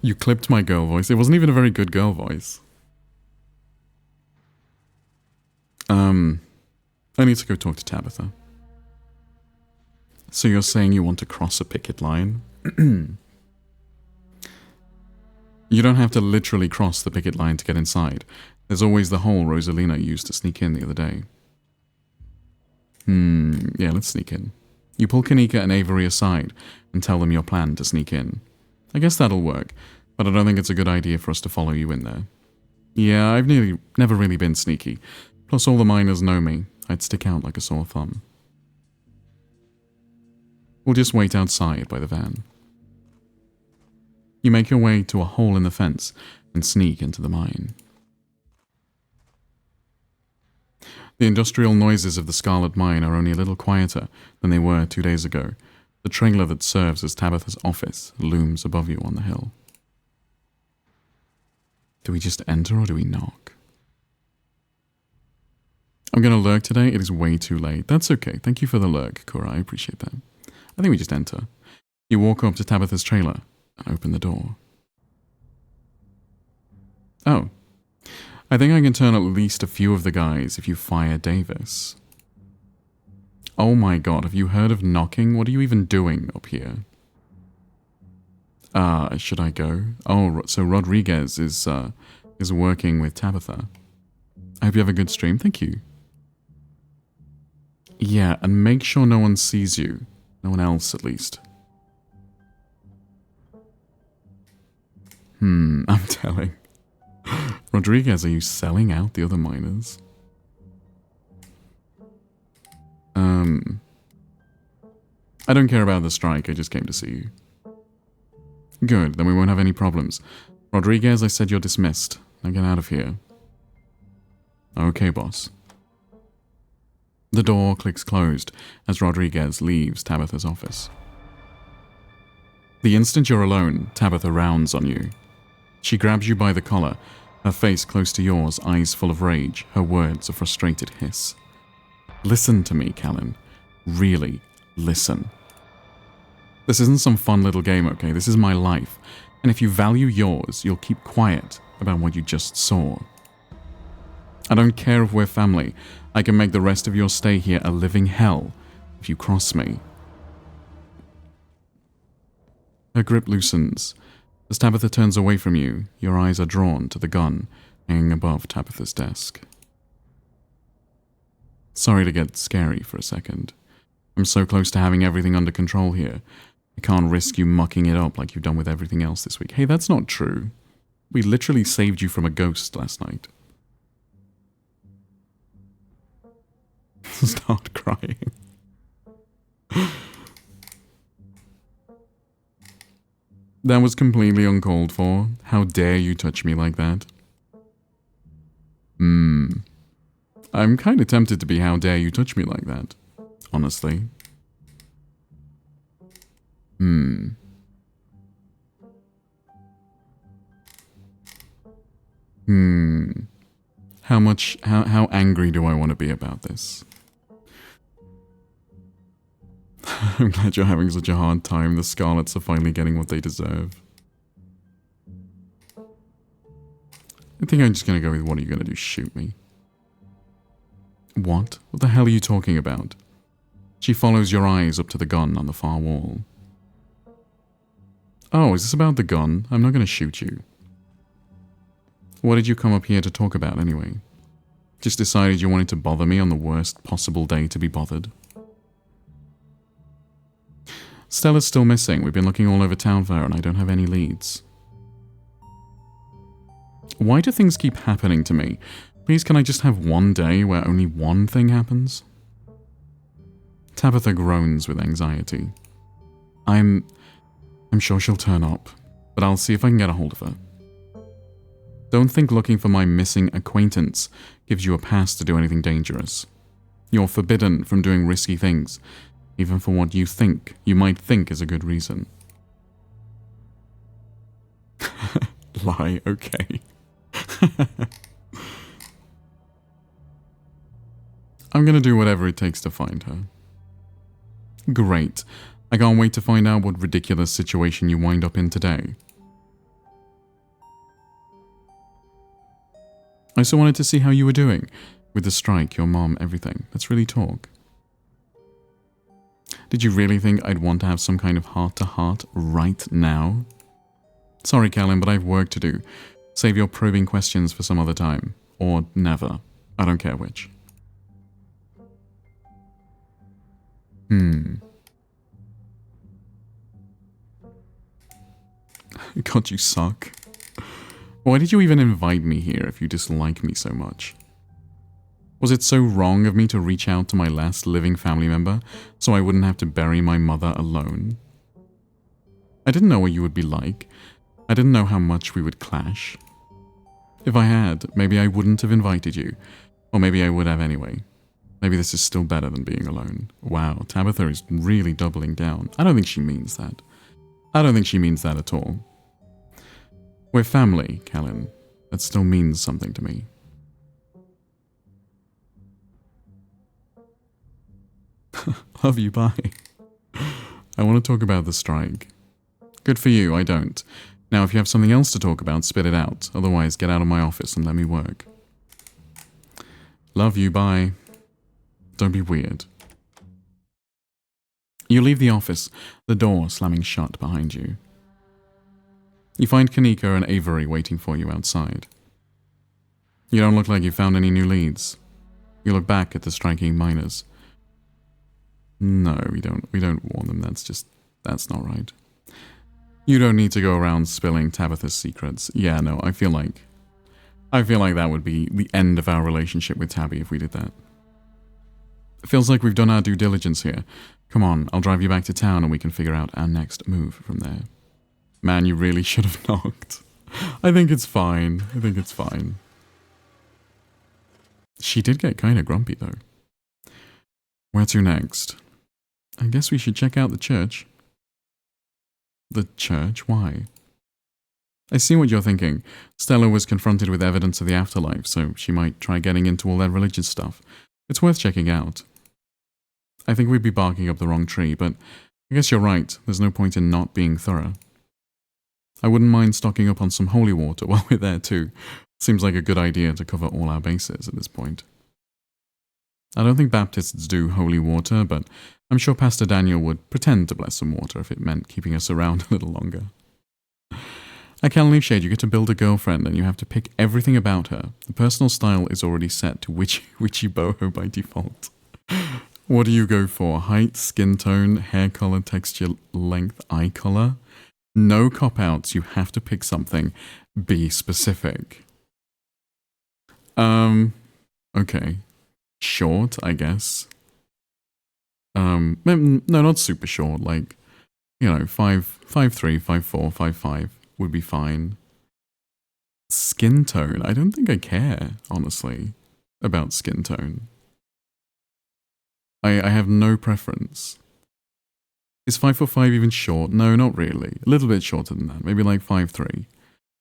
You clipped my girl voice. It wasn't even a very good girl voice. I need to go talk to Tabitha. So you're saying you want to cross a picket line? You don't have to literally cross the picket line to get inside. There's always the hole Rosalina used to sneak in the other day. Yeah, let's sneak in. You pull Kanika and Avery aside and tell them your plan to sneak in. I guess that'll work, but I don't think it's a good idea for us to follow you in there. Yeah, I've never really been sneaky. Plus all the miners know me. I'd stick out like a sore thumb. We'll just wait outside by the van. You make your way to a hole in the fence and sneak into the mine. The industrial noises of the Scarlet Mine are only a little quieter than they were 2 days ago. The trailer that serves as Tabitha's office looms above you on the hill. Do we just enter or do we knock? I'm going to lurk today. It is way too late. That's okay. Thank you for the lurk, Cora. I appreciate that. I think we just enter. You walk up to Tabitha's trailer and open the door. Oh. I think I can turn at least a few of the guys if you fire Davis. Oh my god, have you heard of knocking? What are you even doing up here? Should I go? Oh, so Rodriguez is is working with Tabitha. I hope you have a good stream. Thank you. Yeah, and make sure no one sees you. No one else, at least. I'm telling. Rodriguez, are you selling out the other miners? I don't care about the strike, I just came to see you. Good, then we won't have any problems. Rodriguez, I said you're dismissed. Now get out of here. Okay, boss. The door clicks closed as Rodriguez leaves Tabitha's office. The instant you're alone, Tabitha rounds on you. She grabs you by the collar, her face close to yours, eyes full of rage, her words a frustrated hiss. Listen to me, Callan. Really, listen. This isn't some fun little game, okay? This is my life. And if you value yours, you'll keep quiet about what you just saw. I don't care if we're family. I can make the rest of your stay here a living hell if you cross me. Her grip loosens. As Tabitha turns away from you, your eyes are drawn to the gun hanging above Tabitha's desk. Sorry to get scary for a second. I'm so close to having everything under control here. I can't risk you mucking it up like you've done with everything else this week. Hey, that's not true. We literally saved you from a ghost last night. Start crying. That was completely uncalled for. How dare you touch me like that? I'm kind of tempted to be how dare you touch me like that. Honestly. How angry do I want to be about this? I'm glad you're having such a hard time. The Scarlets are finally getting what they deserve. I think I'm just gonna go with what are you gonna do? Shoot me. What? What the hell are you talking about? She follows your eyes up to the gun on the far wall. Oh, is this about the gun? I'm not gonna shoot you. What did you come up here to talk about anyway? Just decided you wanted to bother me on the worst possible day to be bothered? Stella's still missing. We've been looking all over town for her and I don't have any leads. Why do things keep happening to me? Please, can I just have one day where only one thing happens? Tabitha groans with anxiety. I'm sure she'll turn up, but I'll see if I can get a hold of her. Don't think looking for my missing acquaintance gives you a pass to do anything dangerous. You're forbidden from doing risky things, even for what you might think is a good reason. Lie, okay. I'm gonna do whatever it takes to find her. Great. I can't wait to find out what ridiculous situation you wind up in today. I also wanted to see how you were doing. With the strike, your mom, everything. Let's really talk. Did you really think I'd want to have some kind of heart-to-heart right now? Sorry, Callan, but I have work to do. Save your probing questions for some other time. Or never. I don't care which. God, you suck. Why did you even invite me here if you dislike me so much? Was it so wrong of me to reach out to my last living family member so I wouldn't have to bury my mother alone? I didn't know what you would be like. I didn't know how much we would clash. If I had, maybe I wouldn't have invited you. Or maybe I would have anyway. Maybe this is still better than being alone. Wow, Tabitha is really doubling down. I don't think she means that. I don't think she means that at all. We're family, Callan. That still means something to me. Love you, bye. I want to talk about the strike. Good for you, I don't. Now, if you have something else to talk about, spit it out. Otherwise, get out of my office and let me work. Love you, bye. Don't be weird. You leave the office, the door slamming shut behind you. You find Kanika and Avery waiting for you outside. You don't look like you found any new leads. You look back at the striking miners. No, we don't warn them. That's not right. You don't need to go around spilling Tabitha's secrets. Yeah, no, I feel like that would be the end of our relationship with Tabby if we did that. It feels like we've done our due diligence here. Come on, I'll drive you back to town and we can figure out our next move from there. Man, you really should have knocked. I think it's fine. She did get kind of grumpy though. Where to next? I guess we should check out the church. The church? Why? I see what you're thinking. Stella was confronted with evidence of the afterlife, so she might try getting into all that religious stuff. It's worth checking out. I think we'd be barking up the wrong tree, but I guess you're right. There's no point in not being thorough. I wouldn't mind stocking up on some holy water while we're there too. Seems like a good idea to cover all our bases at this point. I don't think Baptists do holy water, but I'm sure Pastor Daniel would pretend to bless some water if it meant keeping us around a little longer. At Cal Leafshade, you get to build a girlfriend and you have to pick everything about her. The personal style is already set to witchy boho by default. What do you go for? Height, skin tone, hair color, texture, length, eye color? No cop-outs, you have to pick something. Be specific. Okay. Short, I guess. No, not super short, like, 5'3", 5'4", 5'5" would be fine. Skin tone, I don't think I care, honestly, about skin tone. I have no preference. Is 5'5" even short? No, not really. A little bit shorter than that, maybe like 5'3".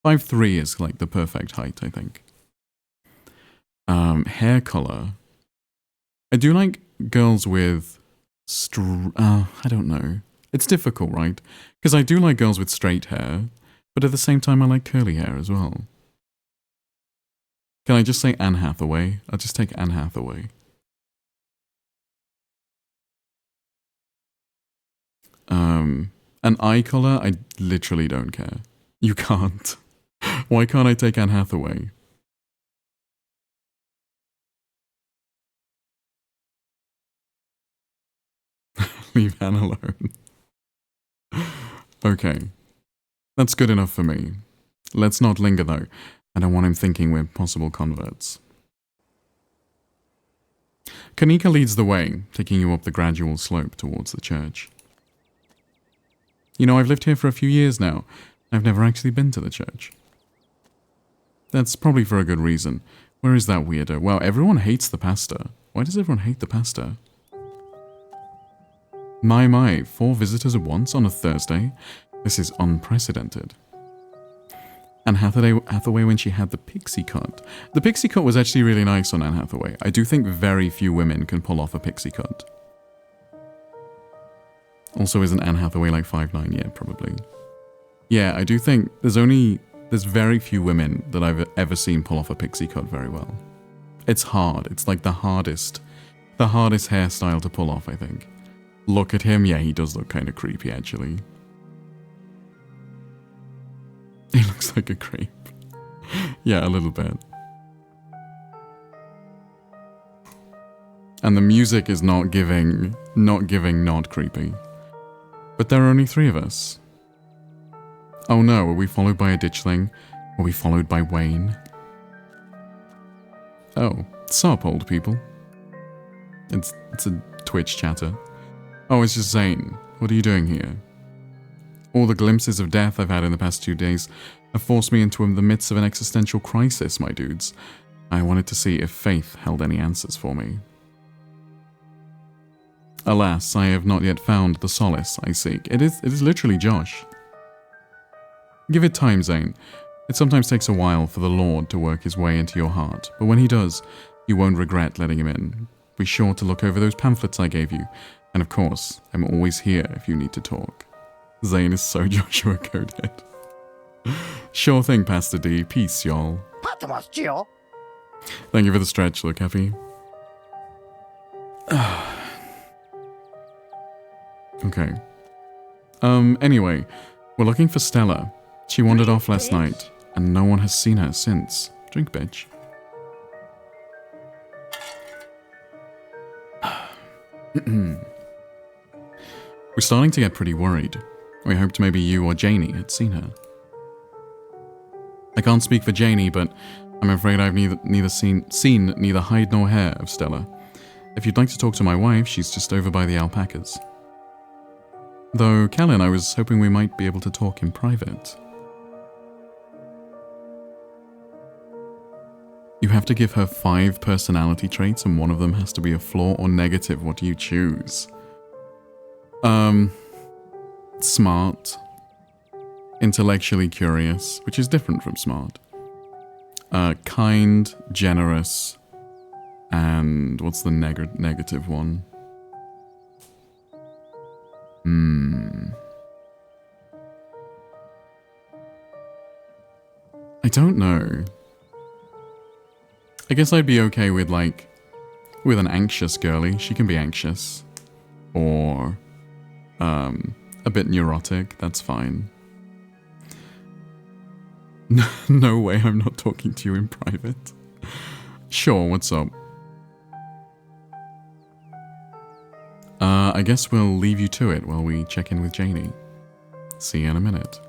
5'3" is like the perfect height, I think. Hair color. I do like girls with I don't know. It's difficult, right? Because I do like girls with straight hair, but at the same time I like curly hair as well. Can I just say Anne Hathaway? I'll just take Anne Hathaway. An eye color, I literally don't care. You can't. Why can't I take Anne Hathaway? Leave Anne alone. Okay. That's good enough for me. Let's not linger though. I don't want him thinking we're possible converts. Kanika leads the way, taking you up the gradual slope towards the church. You know, I've lived here for a few years now. I've never actually been to the church. That's probably for a good reason. Where is that weirdo? Wow, everyone hates the pastor. Why does everyone hate the pastor? My, 4 visitors at once on a Thursday? This is unprecedented. Anne Hathaway when she had the pixie cut. The pixie cut was actually really nice on Anne Hathaway. I do think very few women can pull off a pixie cut. Also, isn't Anne Hathaway like 5'9"? Yeah, probably. Yeah, I do think there's very few women that I've ever seen pull off a pixie cut very well. It's hard. It's like the hardest hairstyle to pull off, I think. Look at him. Yeah, he does look kind of creepy, actually. He looks like a creep. Yeah, a little bit. And the music is not giving not creepy. But there are only 3 of us. Oh no, are we followed by a ditchling? Are we followed by Wayne? Oh, sup, old people. It's a Twitch chatter. Oh, it's just Zane. What are you doing here? All the glimpses of death I've had in the past 2 days have forced me into the midst of an existential crisis, my dudes. I wanted to see if faith held any answers for me. Alas, I have not yet found the solace I seek. It is literally Josh. Give it time, Zane. It sometimes takes a while for the Lord to work his way into your heart, but when he does, you won't regret letting him in. Be sure to look over those pamphlets I gave you, and of course, I'm always here if you need to talk. Zane is so Joshua coded. Sure thing, Pastor D. Peace, y'all. Thank you for the stretch, look happy. Okay. Anyway, we're looking for Stella. She wandered off last night, and no one has seen her since. Drink, bitch. We're starting to get pretty worried. We hoped maybe you or Janie had seen her. I can't speak for Janie, but I'm afraid I've neither seen neither hide nor hair of Stella. If you'd like to talk to my wife, she's just over by the alpacas. Though, Callan, I was hoping we might be able to talk in private. You have to give her 5 personality traits and one of them has to be a flaw or negative. What do you choose? Smart. Intellectually curious, which is different from smart. Kind, generous, and what's the negative one? I don't know. I guess I'd be okay with with an anxious girly. She can be anxious. Or, a bit neurotic. That's fine. No way, I'm not talking to you in private. Sure, what's up? I guess we'll leave you to it while we check in with Janie. See you in a minute.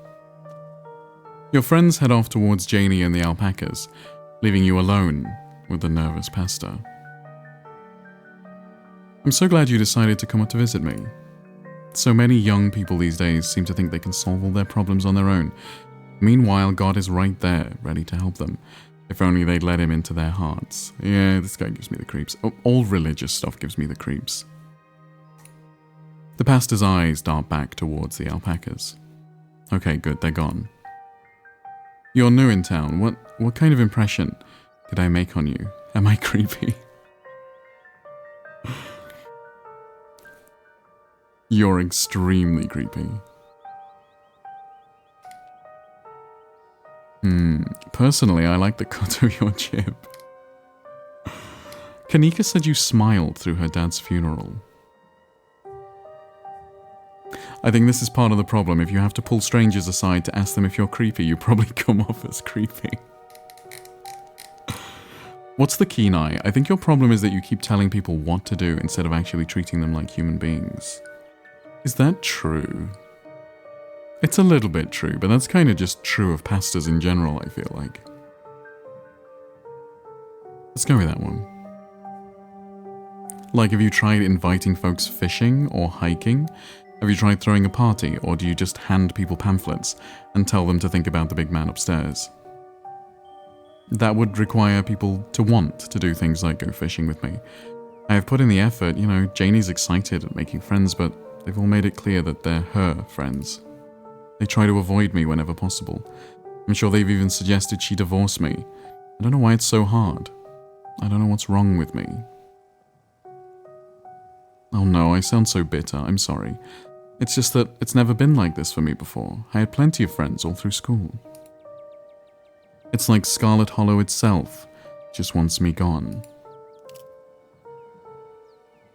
Your friends head off towards Janie and the alpacas, leaving you alone with the nervous pastor. I'm so glad you decided to come up to visit me. So many young people these days seem to think they can solve all their problems on their own. Meanwhile, God is right there, ready to help them. If only they'd let him into their hearts. Yeah, this guy gives me the creeps. All religious stuff gives me the creeps. The pastor's eyes dart back towards the alpacas. Okay, good, they're gone. You're new in town. What kind of impression did I make on you? Am I creepy? You're extremely creepy. Personally, I like the cut of your jib. Kanika said you smiled through her dad's funeral. I think this is part of the problem. If you have to pull strangers aside to ask them if you're creepy, you probably come off as creepy. What's the keen eye? I think your problem is that you keep telling people what to do instead of actually treating them like human beings. Is that true? It's a little bit true, but that's kind of just true of pastors in general, I feel like. Let's go with that one. Like, have you tried inviting folks fishing or hiking? Have you tried throwing a party, or do you just hand people pamphlets and tell them to think about the big man upstairs? That would require people to want to do things like go fishing with me. I have put in the effort, you know, Janie's excited at making friends, but they've all made it clear that they're her friends. They try to avoid me whenever possible. I'm sure they've even suggested she divorce me. I don't know why it's so hard. I don't know what's wrong with me. Oh no, I sound so bitter, I'm sorry. It's just that it's never been like this for me before. I had plenty of friends all through school. It's like Scarlet Hollow itself just wants me gone.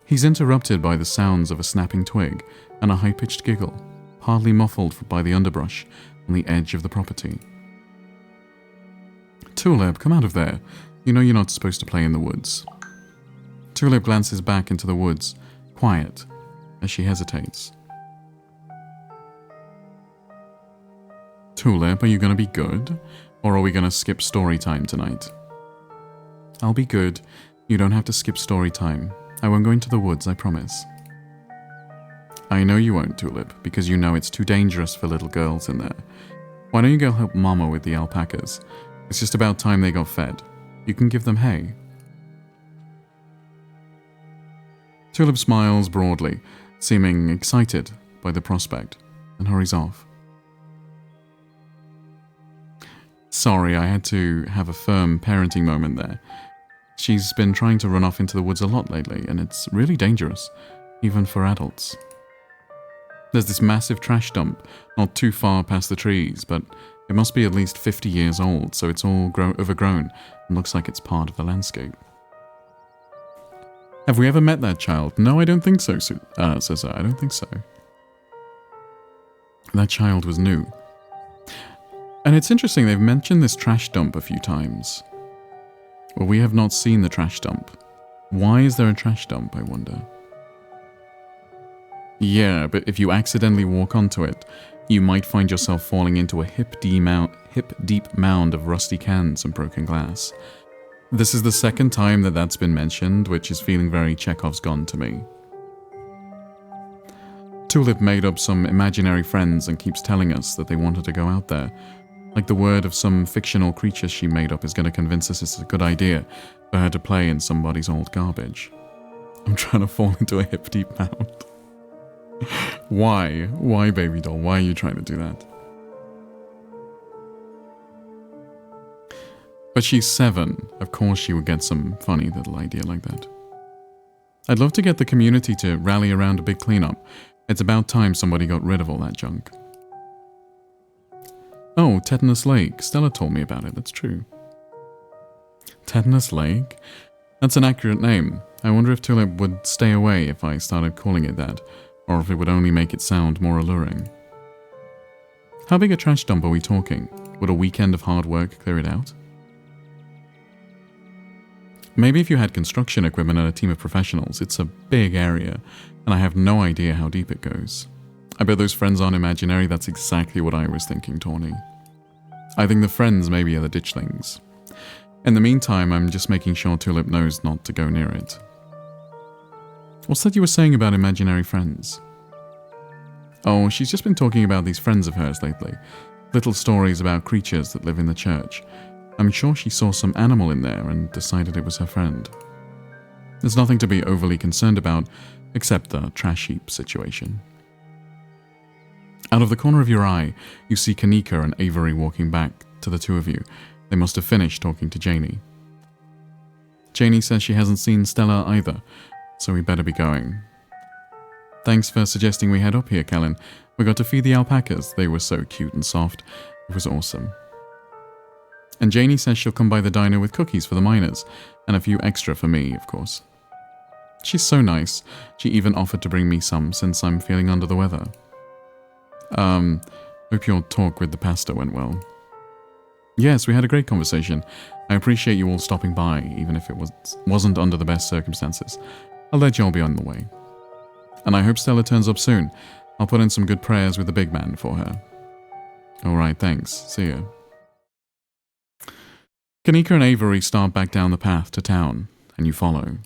He's interrupted by the sounds of a snapping twig and a high-pitched giggle, hardly muffled by the underbrush on the edge of the property. Tulip, come out of there. You know you're not supposed to play in the woods. Tulip glances back into the woods, quiet, as she hesitates. Tulip, are you going to be good? Or are we going to skip story time tonight? I'll be good. You don't have to skip story time. I won't go into the woods, I promise. I know you won't, Tulip, because you know it's too dangerous for little girls in there. Why don't you go help Mama with the alpacas? It's just about time they got fed. You can give them hay. Tulip smiles broadly, seeming excited by the prospect, and hurries off. Sorry, I had to have a firm parenting moment there. She's been trying to run off into the woods a lot lately, and it's really dangerous, even for adults. There's this massive trash dump, not too far past the trees, but it must be at least 50 years old, so it's all overgrown and looks like it's part of the landscape. Have we ever met that child? No, I don't think so, says I. I don't think so. That child was new. And it's interesting, they've mentioned this trash dump a few times. Well, we have not seen the trash dump. Why is there a trash dump, I wonder? Yeah, but if you accidentally walk onto it, you might find yourself falling into a hip-deep mound of rusty cans and broken glass. This is the second time that that's been mentioned, which is feeling very Chekhov's gun to me. Tulip made up some imaginary friends and keeps telling us that they wanted to go out there. Like the word of some fictional creature she made up is going to convince us it's a good idea for her to play in somebody's old garbage. I'm trying to fall into a hip-deep mound. Why? Why, baby doll? Why are you trying to do that? But she's 7. Of course she would get some funny little idea like that. I'd love to get the community to rally around a big cleanup. It's about time somebody got rid of all that junk. Oh, Tetanus Lake. Stella told me about it. That's true. Tetanus Lake? That's an accurate name. I wonder if Tulip would stay away if I started calling it that, or if it would only make it sound more alluring. How big a trash dump are we talking? Would a weekend of hard work clear it out? Maybe if you had construction equipment and a team of professionals. It's a big area, and I have no idea how deep it goes. I bet those friends aren't imaginary. That's exactly what I was thinking, Tawny. I think the friends maybe are the ditchlings. In the meantime, I'm just making sure Tulip knows not to go near it. What's that you were saying about imaginary friends? Oh, she's just been talking about these friends of hers lately. Little stories about creatures that live in the church. I'm sure she saw some animal in there and decided it was her friend. There's nothing to be overly concerned about, except the trash heap situation. Out of the corner of your eye, you see Kanika and Avery walking back to the two of you. They must have finished talking to Janie. Janie says she hasn't seen Stella either, so we better be going. Thanks for suggesting we head up here, Kellen. We got to feed the alpacas. They were so cute and soft. It was awesome. And Janie says she'll come by the diner with cookies for the miners, and a few extra for me, of course. She's so nice. She even offered to bring me some since I'm feeling under the weather. Hope your talk with the pastor went well. Yes, we had a great conversation. I appreciate you all stopping by, even if it wasn't under the best circumstances. I'll let you all be on the way. And I hope Stella turns up soon. I'll put in some good prayers with the big man for her. Alright, thanks. See ya. Kanika and Avery start back down the path to town, and you follow.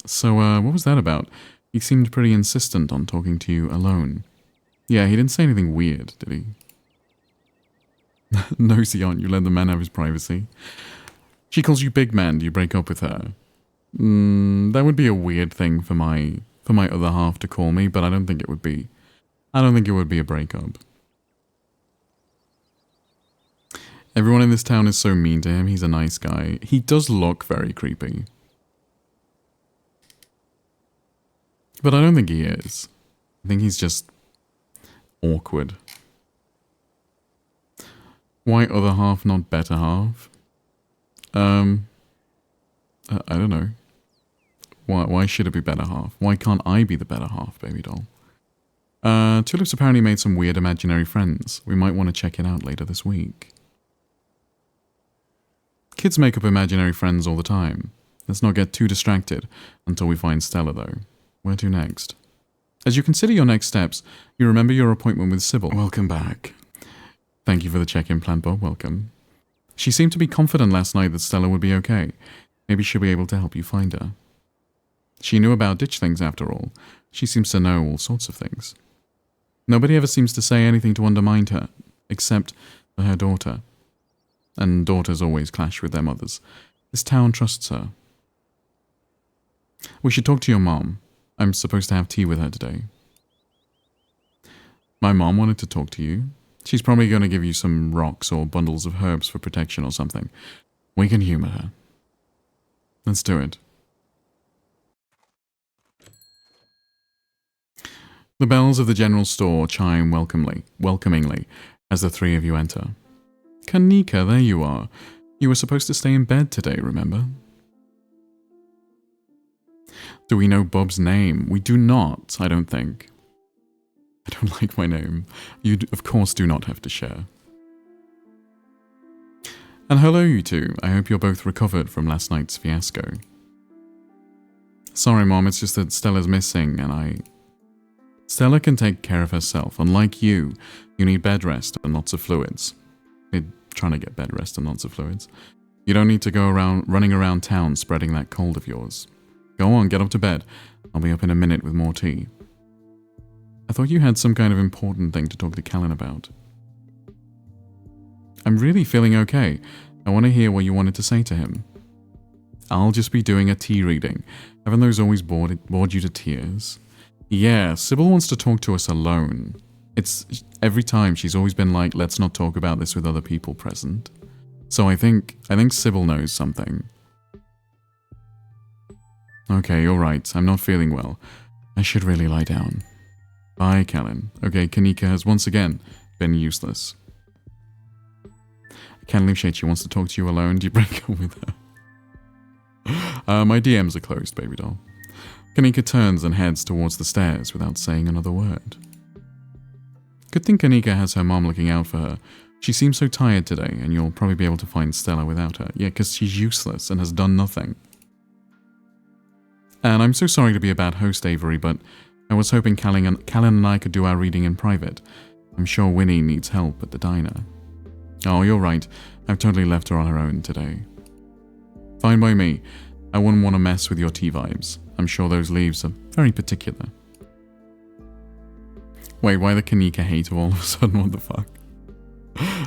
So, what was that about? He seemed pretty insistent on talking to you alone. Yeah, he didn't say anything weird, did he? Nosy, aren't you? Let the man have his privacy. She calls you big man. Do you break up with her? That would be a weird thing for my other half to call me, but I don't think it would be. I don't think it would be a breakup. Everyone in this town is so mean to him. He's a nice guy. He does look very creepy. But I don't think he is. I think he's just awkward. Why other half, not better half? I don't know. Why should it be better half? Why can't I be the better half, baby doll? Tulip's apparently made some weird imaginary friends. We might want to check it out later this week. Kids make up imaginary friends all the time. Let's not get too distracted until we find Stella, though. Where to next? As you consider your next steps, you remember your appointment with Sybil. Welcome back. Thank you for the check-in plan, Bob. Welcome. She seemed to be confident last night that Stella would be okay. Maybe she'll be able to help you find her. She knew about ditch things after all. She seems to know all sorts of things. Nobody ever seems to say anything to undermine her, except for her daughter. And daughters always clash with their mothers. This town trusts her. We should talk to your mom. I'm supposed to have tea with her today. My mom wanted to talk to you. She's probably going to give you some rocks or bundles of herbs for protection or something. We can humor her. Let's do it. The bells of the general store chime welcomingly as the three of you enter. Kanika, there you are. You were supposed to stay in bed today, remember? Do we know Bob's name? We do not, I don't think. I don't like my name. You, of course, do not have to share. And hello, you two. I hope you're both recovered from last night's fiasco. Sorry, Mom, it's just that Stella's missing Stella can take care of herself. Unlike you need bed rest and lots of fluids. You're trying to get bed rest and lots of fluids. You don't need to go around running around town spreading that cold of yours. Go on, get up to bed. I'll be up in a minute with more tea. I thought you had some kind of important thing to talk to Callan about. I'm really feeling okay. I want to hear what you wanted to say to him. I'll just be doing a tea reading. Haven't those always bored you to tears? Yeah, Sybil wants to talk to us alone. It's every time she's always been like, let's not talk about this with other people present. So I think Sybil knows something. Okay, you're right. I'm not feeling well. I should really lie down. Bye, Callan. Okay, Kanika has once again been useless. I can't leave shade. She wants to talk to you alone. Do you break up with her? My DMs are closed, baby doll. Kanika turns and heads towards the stairs without saying another word. Good thing Kanika has her mom looking out for her. She seems so tired today, and you'll probably be able to find Stella without her. Yeah, because she's useless and has done nothing. And I'm so sorry to be a bad host, Avery, but I was hoping Callan and I could do our reading in private. I'm sure Winnie needs help at the diner. Oh, you're right. I've totally left her on her own today. Fine by me. I wouldn't want to mess with your tea vibes. I'm sure those leaves are very particular. Wait, why the Kanika hate all of a sudden? What the fuck?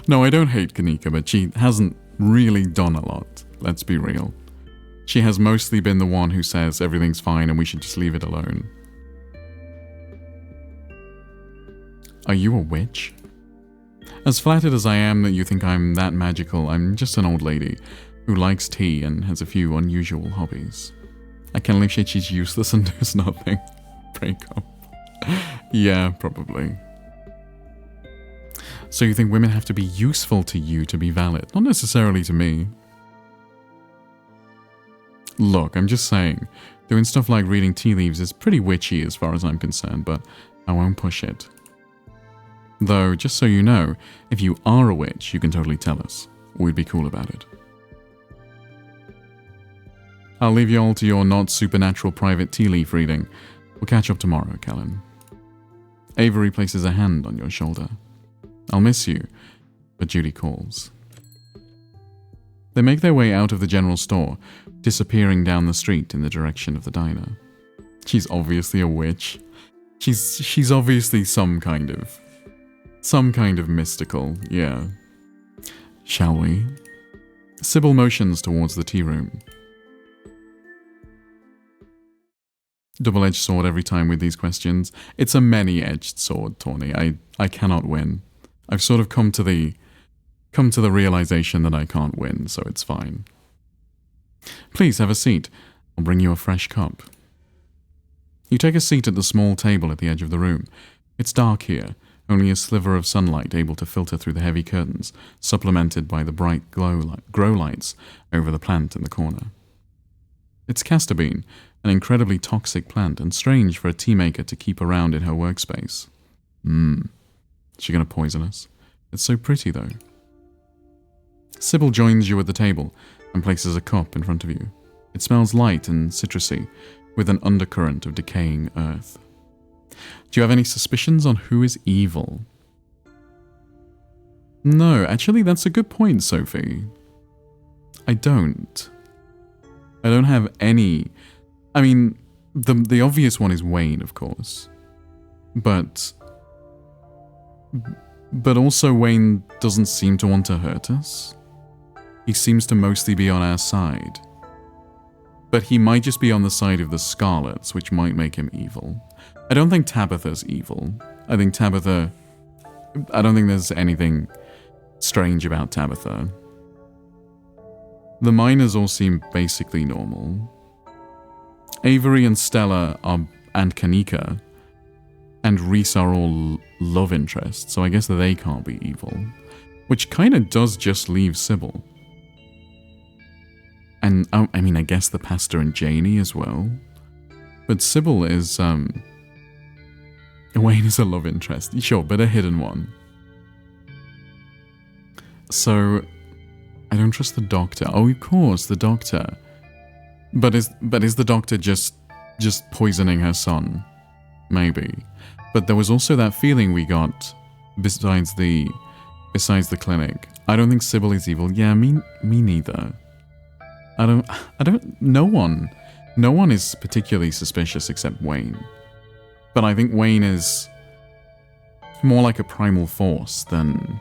No, I don't hate Kanika, but she hasn't really done a lot. Let's be real. She has mostly been the one who says everything's fine and we should just leave it alone. Are you a witch? As flattered as I am that you think I'm that magical, I'm just an old lady who likes tea and has a few unusual hobbies. I can't believe she's useless and does nothing. Break up. Yeah, probably. So you think women have to be useful to you to be valid? Not necessarily to me. Look, I'm just saying, doing stuff like reading tea leaves is pretty witchy as far as I'm concerned, but I won't push it. Though, just so you know, if you are a witch, you can totally tell us. We'd be cool about it. I'll leave you all to your not supernatural private tea leaf reading. We'll catch up tomorrow, Callan. Avery places a hand on your shoulder. I'll miss you, but Judy calls. They make their way out of the general store, disappearing down the street in the direction of the diner. She's obviously a witch. She's obviously some kind of mystical, yeah. Shall we? Sybil motions towards the tea room. Double-edged sword every time with these questions. It's a many-edged sword, Tawny. I cannot win. I've sort of come to the realization that I can't win, so it's fine. Please have a seat. I'll bring you a fresh cup. You take a seat at the small table at the edge of the room. It's dark here, only a sliver of sunlight able to filter through the heavy curtains, supplemented by the bright grow lights over the plant in the corner. It's castor bean, an incredibly toxic plant, and strange for a tea maker to keep around in her workspace. Is she going to poison us? It's so pretty, though. Sybil joins you at the table and places a cup in front of you. It smells light and citrusy, with an undercurrent of decaying earth. Do you have any suspicions on who is evil? No, actually, that's a good point, Sophie. I don't have any... I mean, the obvious one is Wayne, of course. But also Wayne doesn't seem to want to hurt us. He seems to mostly be on our side. But he might just be on the side of the Scarlets, which might make him evil. I don't think Tabitha's evil. I don't think there's anything strange about Tabitha. The miners all seem basically normal. Avery and Stella and Kanika and Reese are all love interests, so I guess that they can't be evil. Which kind of does just leave Sybil. And, I mean, I guess the pastor and Janie as well. But Sybil is, Wayne is a love interest. Sure, but a hidden one. So, I don't trust the doctor. Oh, of course, the doctor. But is the doctor just just poisoning her son. Maybe. But there was also that feeling we got besides the clinic. I don't think Sybil is evil. Yeah, me neither. No one is particularly suspicious except Wayne. But I think Wayne is more like a primal force than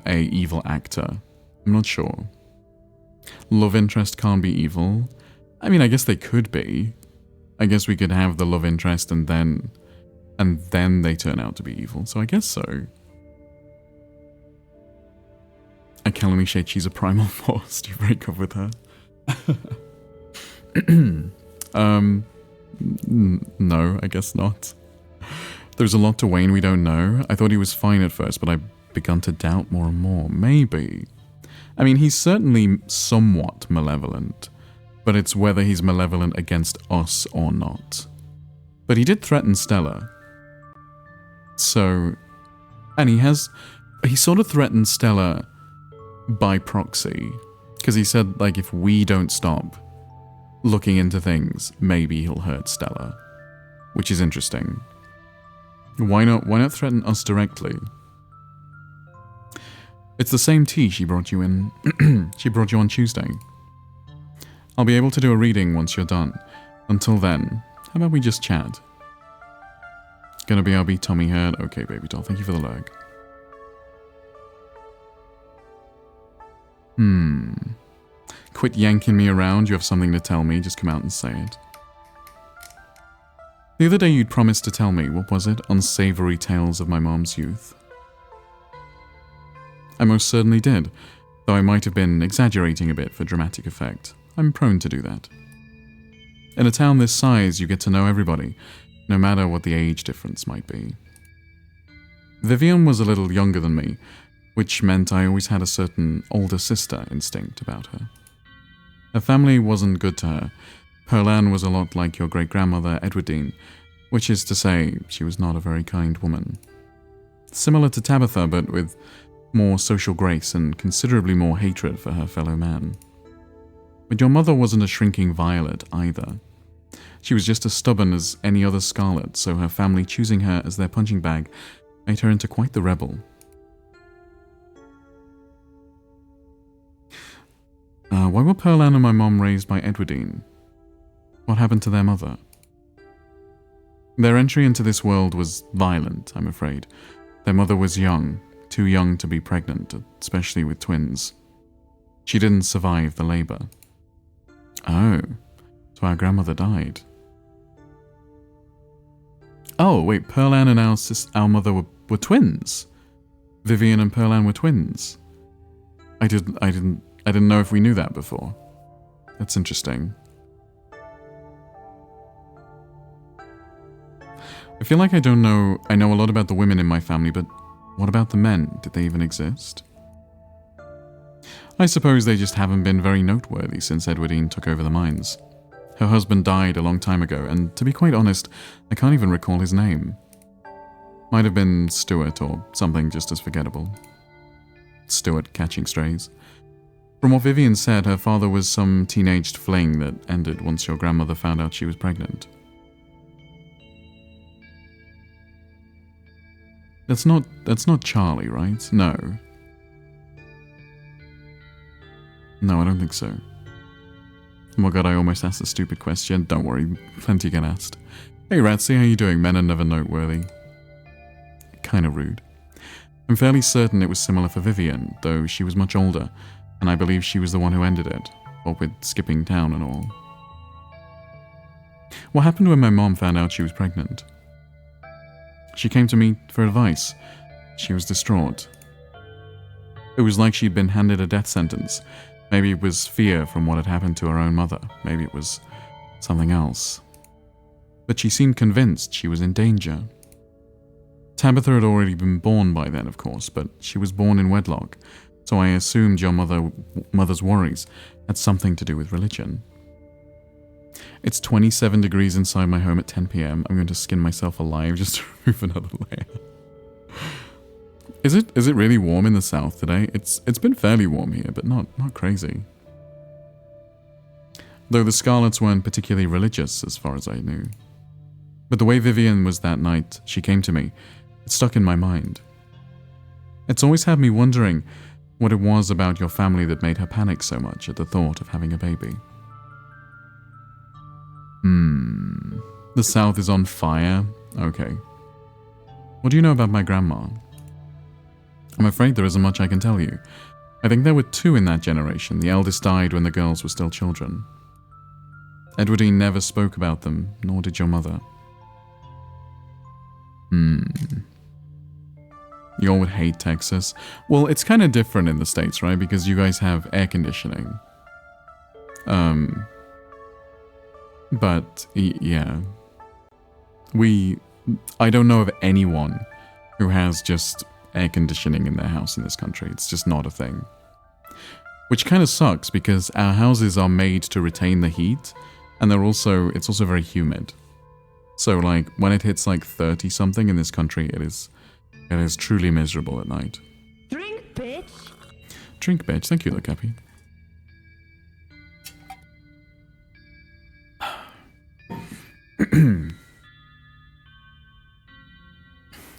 a evil actor. I'm not sure. Love interest can't be evil. I mean, I guess they could be. I guess we could have the love interest and then they turn out to be evil. So I guess so. I can only shade she's a primal force. Do you break up with her? No, I guess not. There's a lot to Wayne we don't know. I thought he was fine at first, but I've begun to doubt more and more. Maybe. I mean, he's certainly somewhat malevolent, but it's whether he's malevolent against us or not. But he did threaten Stella. So, and he sort of threatened Stella by proxy, because he said, like, if we don't stop looking into things, maybe he'll hurt Stella, which is interesting. Why not threaten us directly? It's the same tea she brought you in. She brought you on Tuesday. I'll be able to do a reading once you're done. Until then, how about we just chat? Gonna be RB Tommy Heard? Okay, baby doll, thank you for the lurk. Quit yanking me around, you have something to tell me, just come out and say it. The other day you'd promised to tell me, what was it? Unsavory tales of my mom's youth. I most certainly did, though I might have been exaggerating a bit for dramatic effect. I'm prone to do that. In a town this size, you get to know everybody, no matter what the age difference might be. Vivian was a little younger than me, which meant I always had a certain older sister instinct about her. Her family wasn't good to her. Pearl was a lot like your great-grandmother Edwardine, which is to say, she was not a very kind woman. Similar to Tabitha, but with more social grace and considerably more hatred for her fellow man. But your mother wasn't a shrinking violet either. She was just as stubborn as any other Scarlet, so her family choosing her as their punching bag made her into quite the rebel. Why were Pearl and my mom raised by Edwardine? What happened to their mother? Their entry into this world was violent, I'm afraid. Their mother was young, too young to be pregnant, especially with twins. She didn't survive the labor. Oh, so our grandmother died. Oh, wait, Pearl and our mother were twins? Vivian and Pearl were twins? I didn't know if we knew that before. That's interesting. I feel like I know a lot about the women in my family, but what about the men? Did they even exist? I suppose they just haven't been very noteworthy since Edwardine took over the mines. Her husband died a long time ago, and to be quite honest, I can't even recall his name. Might have been Stuart or something just as forgettable. Stuart catching strays. From what Vivian said, her father was some teenaged fling that ended once your grandmother found out she was pregnant. That's not Charlie, right? No. No, I don't think so. Oh my god, I almost asked a stupid question. Don't worry, plenty get asked. Hey Ratsy, how you doing? Men are never noteworthy. Kinda rude. I'm fairly certain it was similar for Vivian, though she was much older, and I believe she was the one who ended it, what with skipping town and all. What happened when my mom found out she was pregnant? She came to me for advice. She was distraught. It was like she'd been handed a death sentence. Maybe it was fear from what had happened to her own mother. Maybe it was something else. But she seemed convinced she was in danger. Tabitha had already been born by then, of course, but she was born in wedlock, so I assumed your mother's worries had something to do with religion. It's 27 degrees inside my home at 10 p.m. I'm going to skin myself alive just to remove another layer. Is it really warm in the south today? It's been fairly warm here, but not crazy. though the Scarlets weren't particularly religious as far as I knew. But the way Vivian was that night she came to me, it stuck in my mind. It's always had me wondering what it was about your family that made her panic so much at the thought of having a baby. The South is on fire? Okay. What do you know about my grandma? I'm afraid there isn't much I can tell you. I think there were 2 in that generation. The eldest died when the girls were still children. Edwardine never spoke about them, nor did your mother. You all would hate Texas. Well, it's kind of different in the States, right? Because you guys have air conditioning. But, yeah. I don't know of anyone who has just air conditioning in their house in this country. It's just not a thing. Which kind of sucks because our houses are made to retain the heat, and it's also very humid. So like when it hits like 30 something in this country, it is truly miserable at night. Drink, bitch. Drink, bitch. Thank you, Lucappy.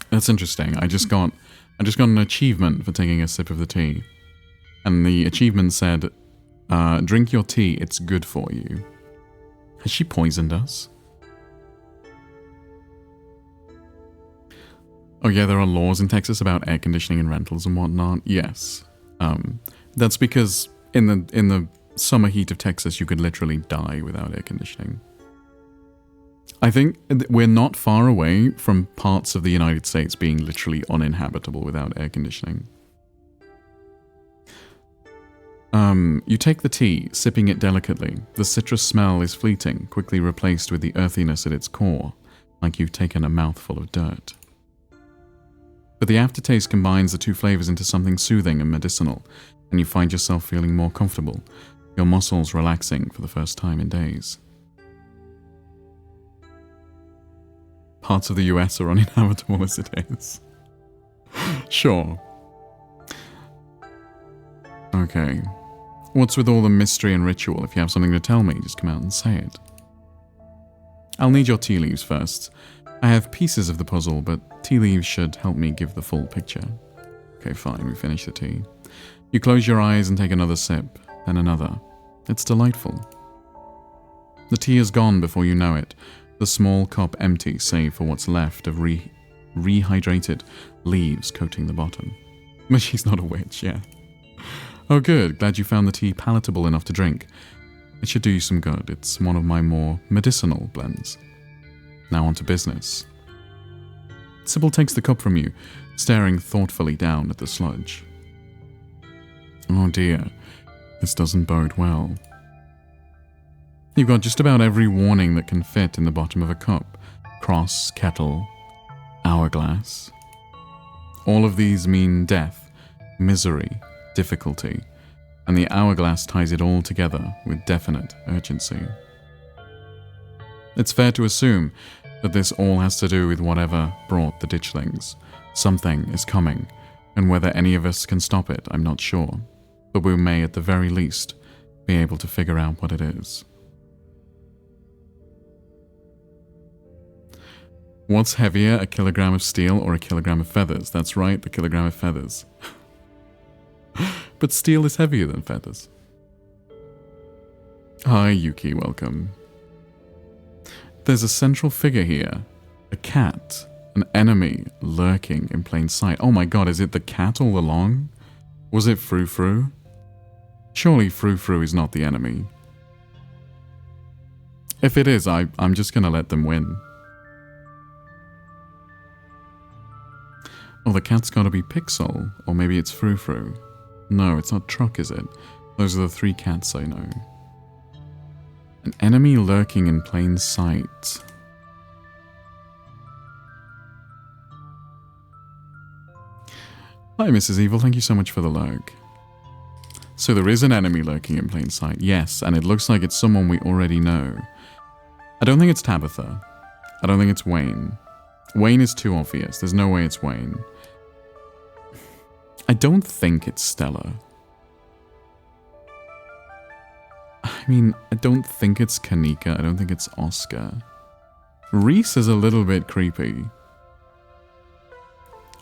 That's interesting. I just got an achievement for taking a sip of the tea. And the achievement said, drink your tea, it's good for you. Has she poisoned us? Oh yeah, there are laws in Texas about air conditioning and rentals and whatnot. Yes. That's because in the summer heat of Texas, you could literally die without air conditioning. I think we're not far away from parts of the United States being literally uninhabitable without air conditioning. You take the tea, sipping it delicately. The citrus smell is fleeting, quickly replaced with the earthiness at its core, like you've taken a mouthful of dirt. But the aftertaste combines the 2 flavors into something soothing and medicinal, and you find yourself feeling more comfortable, your muscles relaxing for the first time in days. Parts of the US are uninhabitable as it is. Sure. Okay. What's with all the mystery and ritual? If you have something to tell me, just come out and say it. I'll need your tea leaves first. I have pieces of the puzzle, but tea leaves should help me give the full picture. Okay, fine, we finish the tea. You close your eyes and take another sip, then another. It's delightful. The tea is gone before you know it, the small cup empty save for what's left of rehydrated leaves coating the bottom. But she's not a witch, yeah. Oh good, glad you found the tea palatable enough to drink. It should do you some good. It's one of my more medicinal blends. Now on to business. Sybil takes the cup from you, staring thoughtfully down at the sludge. Oh dear, this doesn't bode well. You've got just about every warning that can fit in the bottom of a cup. Cross, kettle, hourglass. All of these mean death, misery, difficulty, and the hourglass ties it all together with definite urgency. It's fair to assume that this all has to do with whatever brought the ditchlings. Something is coming, and whether any of us can stop it, I'm not sure, but we may at the very least be able to figure out what it is. What's heavier, a kilogram of steel or a kilogram of feathers? That's right, the kilogram of feathers. But steel is heavier than feathers. Hi, Yuki, welcome. There's a central figure here. A cat. An enemy lurking in plain sight. Oh my god, is it the cat all along? Was it Frou Frou? Surely Frou Frou is not the enemy. If it is, I'm just gonna let them win. Oh, the cat's gotta be Pixel, or maybe it's Frou Frou. No, it's not Truck, is it? Those are the 3 cats I know. An enemy lurking in plain sight. Hi, Mrs. Evil, thank you so much for the lurk. So there is an enemy lurking in plain sight, yes, and it looks like it's someone we already know. I don't think it's Tabitha. I don't think it's Wayne. Wayne is too obvious, there's no way it's Wayne. I don't think it's Stella. I mean, I don't think it's Kanika. I don't think it's Oscar. Reese is a little bit creepy.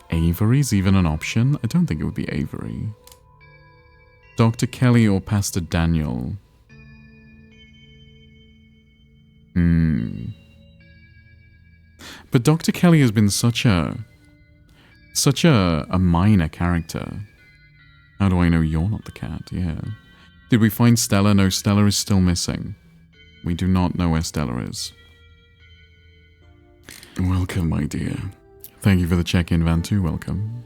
Avery's even an option? I don't think it would be Avery. Dr. Kelly or Pastor Daniel? But Dr. Kelly has been such a minor character. How do I know you're not the cat? Yeah. Did we find Stella? No, Stella is still missing. We do not know where Stella is. Welcome, my dear. Thank you for the check-in, Vantu. Welcome.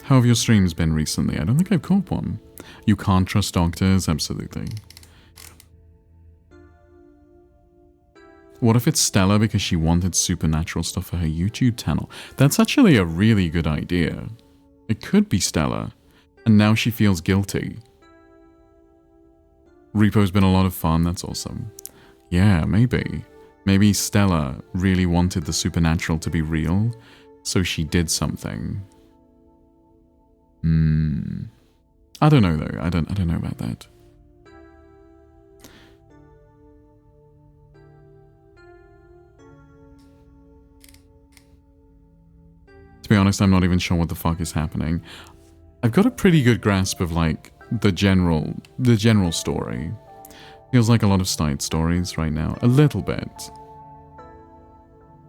How have your streams been recently? I don't think I've caught one. You can't trust doctors? Absolutely. What if it's Stella because she wanted supernatural stuff for her YouTube channel? That's actually a really good idea. It could be Stella, and now she feels guilty. Repo's been a lot of fun, that's awesome. Yeah, maybe. Maybe Stella really wanted the supernatural to be real, so she did something. I don't know though. I don't know about that. To be honest, I'm not even sure what the fuck is happening. I've got a pretty good grasp of like the general story. Feels like a lot of side stories right now, a little bit.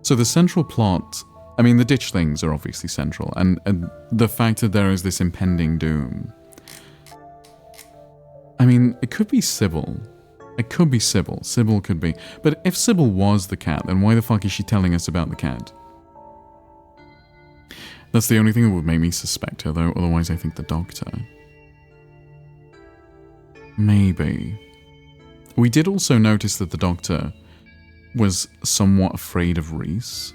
So the central plot, I mean the ditchlings are obviously central, and the fact that there is this impending doom. I mean, it could be Sybil. It could be Sybil. Sybil could be. But if Sybil was the cat, then why the fuck is she telling us about the cat? That's the only thing that would make me suspect her, though. Otherwise, I think the doctor. Maybe. We did also notice that the doctor was somewhat afraid of Reese.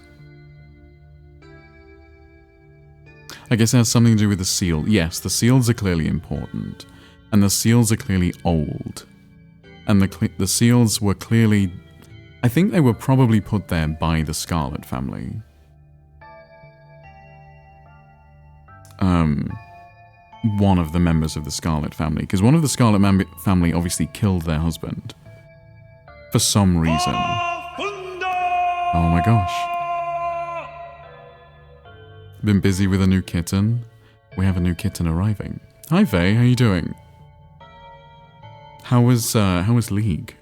I guess it has something to do with the seal. Yes, the seals are clearly important. And the seals are clearly old. And the seals were clearly... I think they were probably put there by the Scarlet family. One of the members of the Scarlet family. Because one of the Scarlet family obviously killed their husband. For some reason. Oh my gosh. Been busy with a new kitten? We have a new kitten arriving. Hi Vey, how you doing? How was League?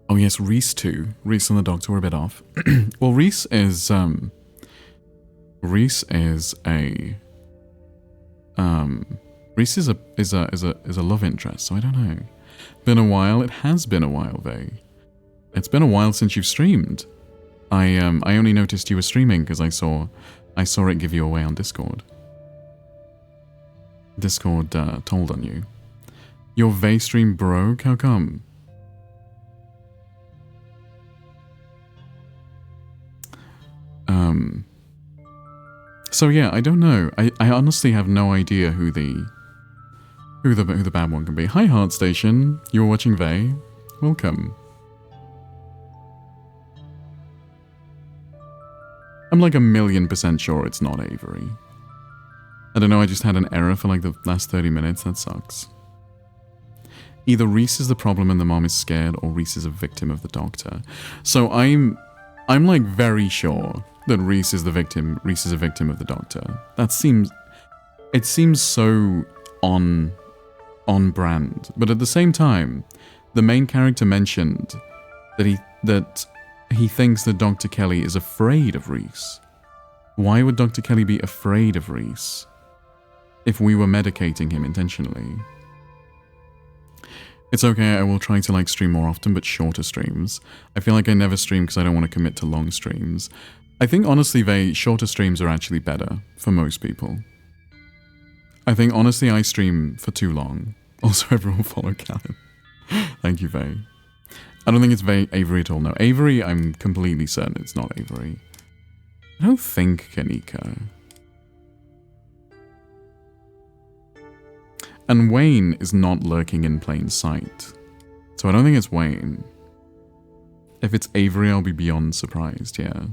Oh yes, Reese too. Reese and the doctor were a bit off. Well, Reese is a love interest, so I don't know. Been a while. It has been a while, Vey. It's been a while since you've streamed. I only noticed you were streaming because I saw it give you away on Discord. Discord told on you. Your Vey stream broke? How come? So yeah, I don't know. I honestly have no idea who the bad one can be. Hi Heartstation, you were watching Vey. Welcome. I'm like 1,000,000% sure it's not Avery. I don't know, I just had an error for like the last 30 minutes, that sucks. Either Reese is the problem and the mom is scared, or Reese is a victim of the doctor. So I'm like very sure that Reese is the victim. Reese is a victim of the doctor. It seems so on brand. But at the same time, the main character mentioned that he thinks that Dr. Kelly is afraid of Reese. Why would Dr. Kelly be afraid of Reese if we were medicating him intentionally? It's okay, I will try to like stream more often, but shorter streams. I feel like I never stream because I don't want to commit to long streams. I think honestly, shorter streams are actually better for most people. I think honestly I stream for too long. Also, everyone follow Callan. Thank you, Vey. I don't think it's Avery at all, no. Avery, I'm completely certain it's not Avery. I don't think Kanika. And Wayne is not lurking in plain sight. So I don't think it's Wayne. If it's Avery, I'll be beyond surprised, yeah.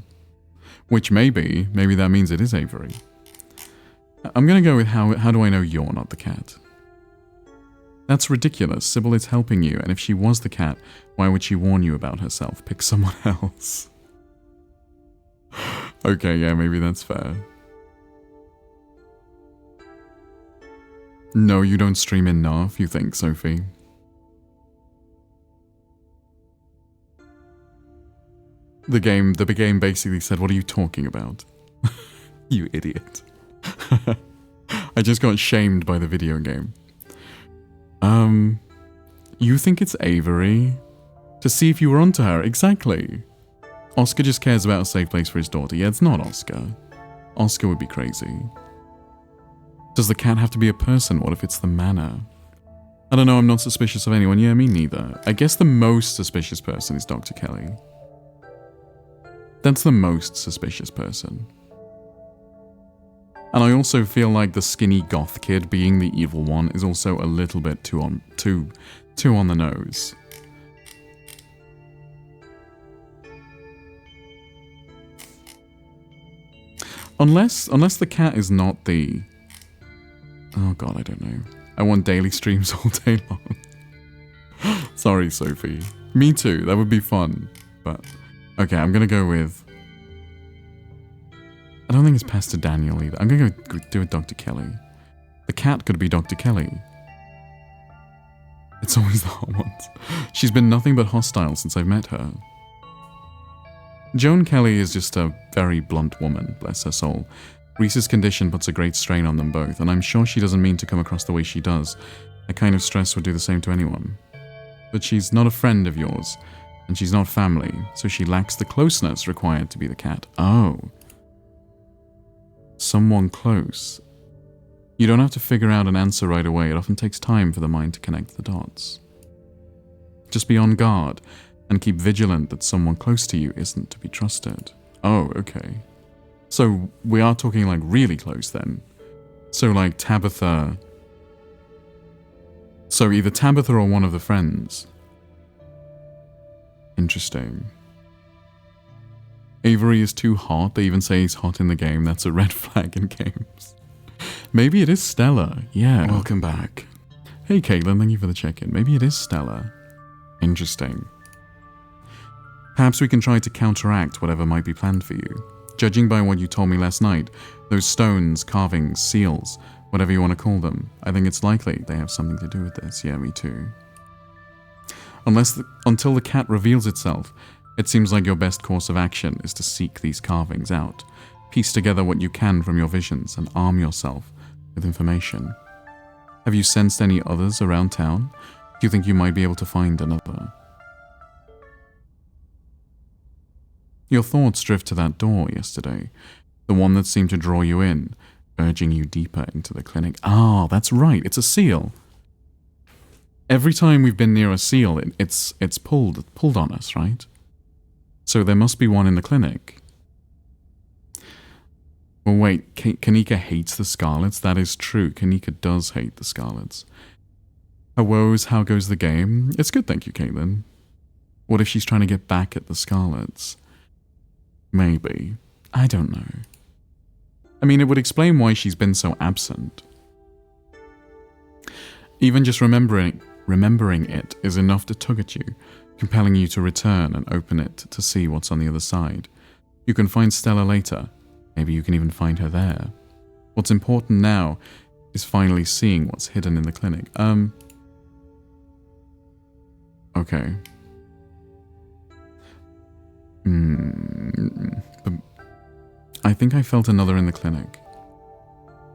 Which maybe that means it is Avery. I'm gonna go with how do I know you're not the cat? That's ridiculous. Sybil is helping you, and if she was the cat, why would she warn you about herself? Pick someone else. Okay, yeah, maybe that's fair. No, you don't stream enough, you think, Sophie? The big game basically said, what are you talking about? You idiot. I just got shamed by the video game. You think it's Avery? To see if you were onto her, exactly. Oscar just cares about a safe place for his daughter. Yeah, it's not Oscar. Oscar would be crazy. Does the cat have to be a person? What if it's the manor? I don't know, I'm not suspicious of anyone. Yeah, me neither. I guess the most suspicious person is Dr. Kelly. That's the most suspicious person. And I also feel like the skinny goth kid being the evil one is also a little bit too on the nose. Unless the cat is not the... Oh god, I don't know. I want daily streams all day long. Sorry, Sophie. Me too, that would be fun. But, okay, I'm gonna go with... I don't think it's Pastor Daniel either. I'm gonna go do it Dr. Kelly. The cat could be Dr. Kelly. It's always the hot ones. She's been nothing but hostile since I met her. Joan Kelly is just a very blunt woman, bless her soul. Reese's condition puts a great strain on them both, and I'm sure she doesn't mean to come across the way she does. That kind of stress would do the same to anyone. But she's not a friend of yours, and she's not family, so she lacks the closeness required to be the cat. Oh. Someone close. You don't have to figure out an answer right away. It often takes time for the mind to connect the dots. Just be on guard, and keep vigilant that someone close to you isn't to be trusted. Oh, okay. So we are talking like really close then. So like Tabitha. So either Tabitha or one of the friends. Interesting. Avery is too hot. They even say he's hot in the game. That's a red flag in games. Maybe it is Stella. Yeah. Welcome back. Hey Caitlin, thank you for the check-in. Maybe it is Stella. Interesting. Perhaps we can try to counteract whatever might be planned for you. Judging by what you told me last night, those stones, carvings, seals, whatever you want to call them, I think it's likely they have something to do with this. Yeah, me too. Until the cat reveals itself, it seems like your best course of action is to seek these carvings out, piece together what you can from your visions, and arm yourself with information. Have you sensed any others around town? Do you think you might be able to find another? Your thoughts drift to that door yesterday, the one that seemed to draw you in, urging you deeper into the clinic. Ah, that's right, it's a seal. Every time we've been near a seal, it's pulled on us, right? So there must be one in the clinic. Well, wait, Kanika hates the Scarlets? That is true, Kanika does hate the Scarlets. Her woes, how goes the game? It's good, thank you, Caitlin. What if she's trying to get back at the Scarlets? Maybe. I don't know. I mean, it would explain why she's been so absent. Even just remembering it is enough to tug at you, compelling you to return and open it to see what's on the other side. You can find Stella later. Maybe you can even find her there. What's important now is finally seeing what's hidden in the clinic. Okay. But I think I felt another in the clinic.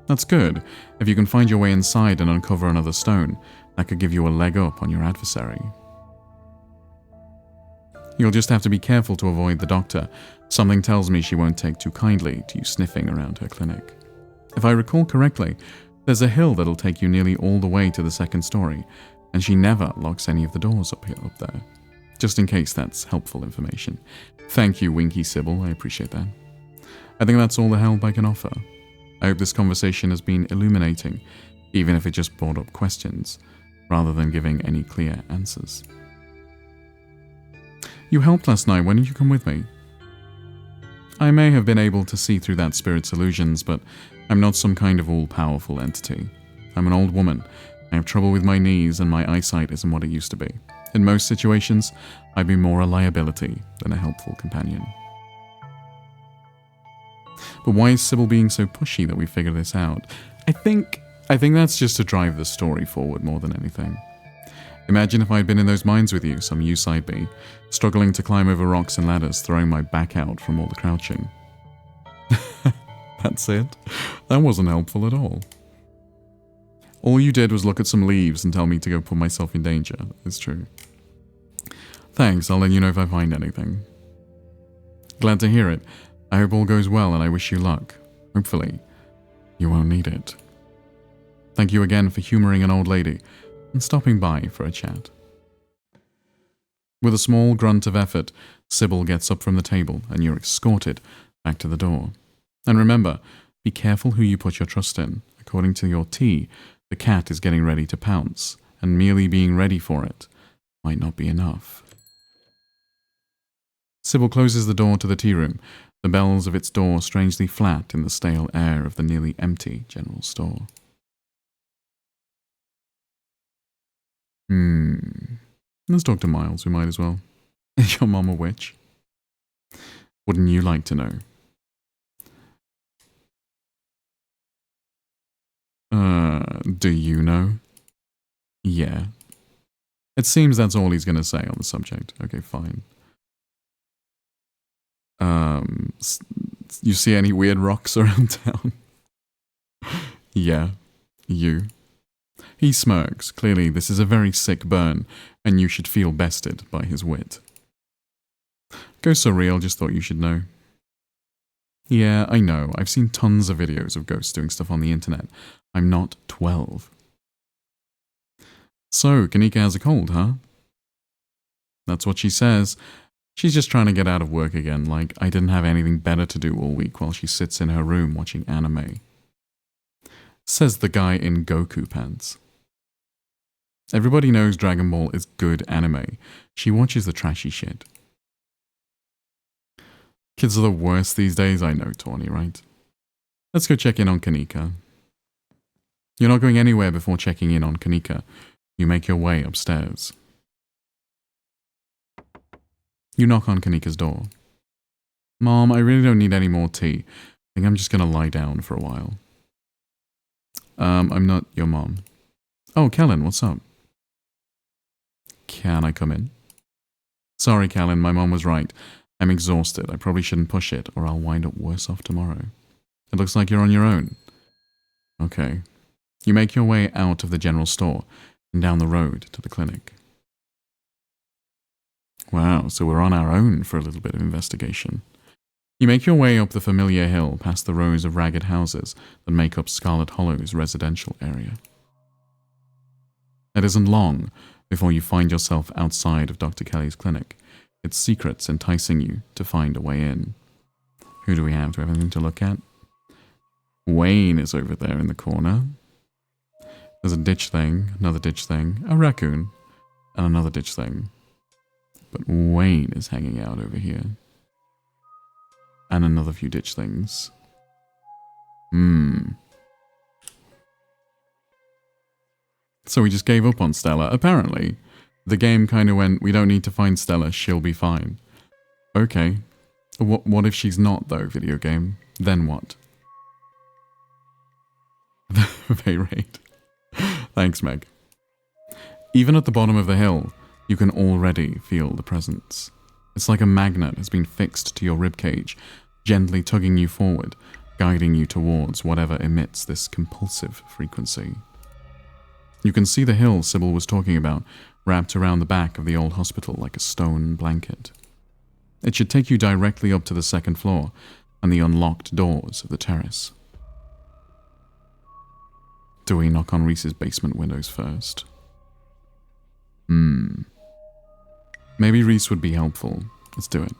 That's good. If you can find your way inside and uncover another stone, that could give you a leg up on your adversary. You'll just have to be careful to avoid the doctor. Something tells me she won't take too kindly to you sniffing around her clinic. If I recall correctly, there's a hill that'll take you nearly all the way to the second story, and she never locks any of the doors up there. Just in case that's helpful information. Thank you, Winky Sybil, I appreciate that. I think that's all the help I can offer. I hope this conversation has been illuminating, even if it just brought up questions, rather than giving any clear answers. You helped last night, why didn't you come with me? I may have been able to see through that spirit's illusions, but I'm not some kind of all-powerful entity. I'm an old woman. I have trouble with my knees, and my eyesight isn't what it used to be. In most situations, I'd be more a liability than a helpful companion. But why is Sybil being so pushy that we figure this out? I think that's just to drive the story forward more than anything. Imagine if I'd been in those mines with you, some U-side me, struggling to climb over rocks and ladders, throwing my back out from all the crouching. That's it? That wasn't helpful at all. All you did was look at some leaves and tell me to go put myself in danger. It's true. Thanks, I'll let you know if I find anything. Glad to hear it. I hope all goes well and I wish you luck. Hopefully, you won't need it. Thank you again for humoring an old lady and stopping by for a chat. With a small grunt of effort, Sybil gets up from the table and you're escorted back to the door. And remember, be careful who you put your trust in. According to your tea, the cat is getting ready to pounce, and merely being ready for it might not be enough. Sybil closes the door to the tea room, the bells of its door strangely flat in the stale air of the nearly empty general store. Let's talk to Miles, we might as well. Is your mom a witch? Wouldn't you like to know? Do you know? Yeah. It seems that's all he's gonna say on the subject. Okay, fine. You see any weird rocks around town? Yeah, you. He smirks. Clearly, this is a very sick burn, and you should feel bested by his wit. Go surreal, just thought you should know. Yeah, I know. I've seen tons of videos of ghosts doing stuff on the internet. I'm not 12. So, Kanika has a cold, huh? That's what she says. She's just trying to get out of work again, like I didn't have anything better to do all week while she sits in her room watching anime. Says the guy in Goku pants. Everybody knows Dragon Ball is good anime. She watches the trashy shit. Kids are the worst these days, I know, Tawny, right? Let's go check in on Kanika. You're not going anywhere before checking in on Kanika. You make your way upstairs. You knock on Kanika's door. Mom, I really don't need any more tea. I think I'm just gonna lie down for a while. I'm not your mom. Oh, Kellen, what's up? Can I come in? Sorry, Kellen, my mom was right. I'm exhausted. I probably shouldn't push it, or I'll wind up worse off tomorrow. It looks like you're on your own. Okay. You make your way out of the general store and down the road to the clinic. Wow, so we're on our own for a little bit of investigation. You make your way up the familiar hill past the rows of ragged houses that make up Scarlet Hollow's residential area. It isn't long before you find yourself outside of Dr. Kelly's clinic, its secrets enticing you to find a way in. Who do we have? Do we have anything to look at? Wayne is over there in the corner. There's a ditch thing, another ditch thing, a raccoon, and another ditch thing. But Wayne is hanging out over here. And another few ditch things. So we just gave up on Stella. Apparently, the game kind of went, we don't need to find Stella, she'll be fine. Okay. What if she's not, though, video game? Then what? They rate. Thanks, Meg. Even at the bottom of the hill, you can already feel the presence. It's like a magnet has been fixed to your ribcage, gently tugging you forward, guiding you towards whatever emits this compulsive frequency. You can see the hill Sybil was talking about, wrapped around the back of the old hospital like a stone blanket. It should take you directly up to the second floor and the unlocked doors of the terrace. Do we knock on Reese's basement windows first? Maybe Reese would be helpful. Let's do it.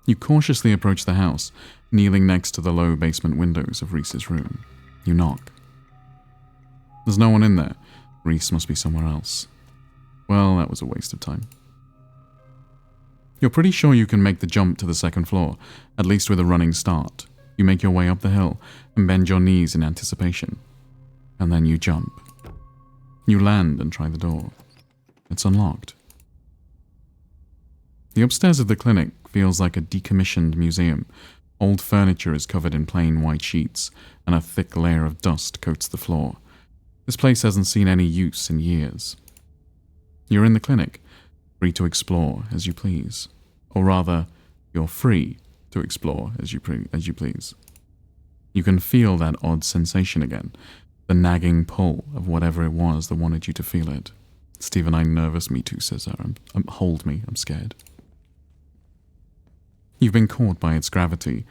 You cautiously approach the house, kneeling next to the low basement windows of Reese's room. You knock. There's no one in there. Reese must be somewhere else. Well, that was a waste of time. You're pretty sure you can make the jump to the second floor, at least with a running start. You make your way up the hill and bend your knees in anticipation. And then you jump. You land and try the door. It's unlocked. The upstairs of the clinic feels like a decommissioned museum. Old furniture is covered in plain white sheets, and a thick layer of dust coats the floor. This place hasn't seen any use in years. You're in the clinic, free to explore as you please. Or rather, you're free to explore as you please. You can feel that odd sensation again, the nagging pull of whatever it was that wanted you to feel it. Stephen, I'm nervous. Me too, says her. Hold me, I'm scared. You've been caught by its gravity,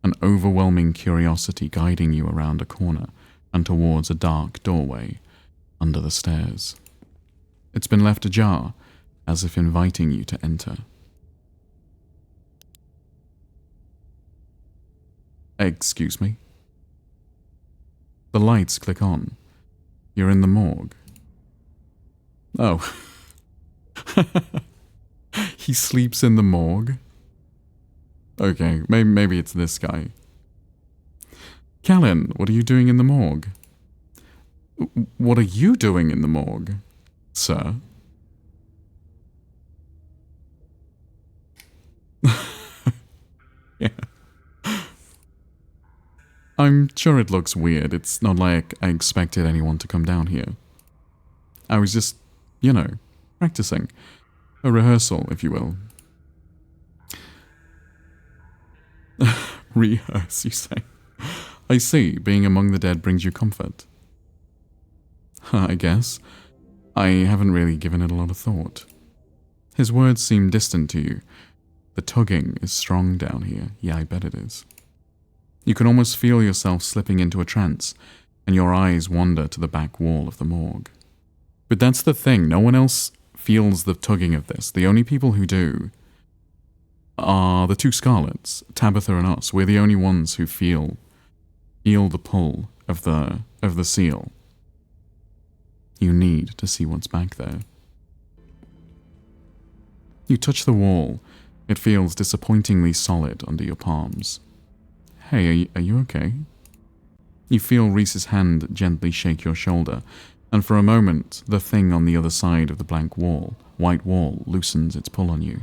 an overwhelming curiosity guiding you around a corner and towards a dark doorway under the stairs. It's been left ajar, as if inviting you to enter. Excuse me? The lights click on. You're in the morgue. Oh. He sleeps in the morgue? Okay, maybe it's this guy. Callan, what are you doing in the morgue? What are you doing in the morgue, sir? Yeah. I'm sure it looks weird. It's not like I expected anyone to come down here. I was just, practicing. A rehearsal, if you will. Rehearse, you say? I see. Being among the dead brings you comfort. I guess. I haven't really given it a lot of thought. His words seem distant to you. The tugging is strong down here. Yeah, I bet it is. You can almost feel yourself slipping into a trance, and your eyes wander to the back wall of the morgue. But that's the thing. No one else feels the tugging of this. The only people who do are the two Scarlets, Tabitha and us. We're the only ones who feel the pull of the seal. You need to see what's back there. You touch the wall. It feels disappointingly solid under your palms. Hey, are you okay? You feel Reese's hand gently shake your shoulder, and for a moment, the thing on the other side of the white wall, loosens its pull on you.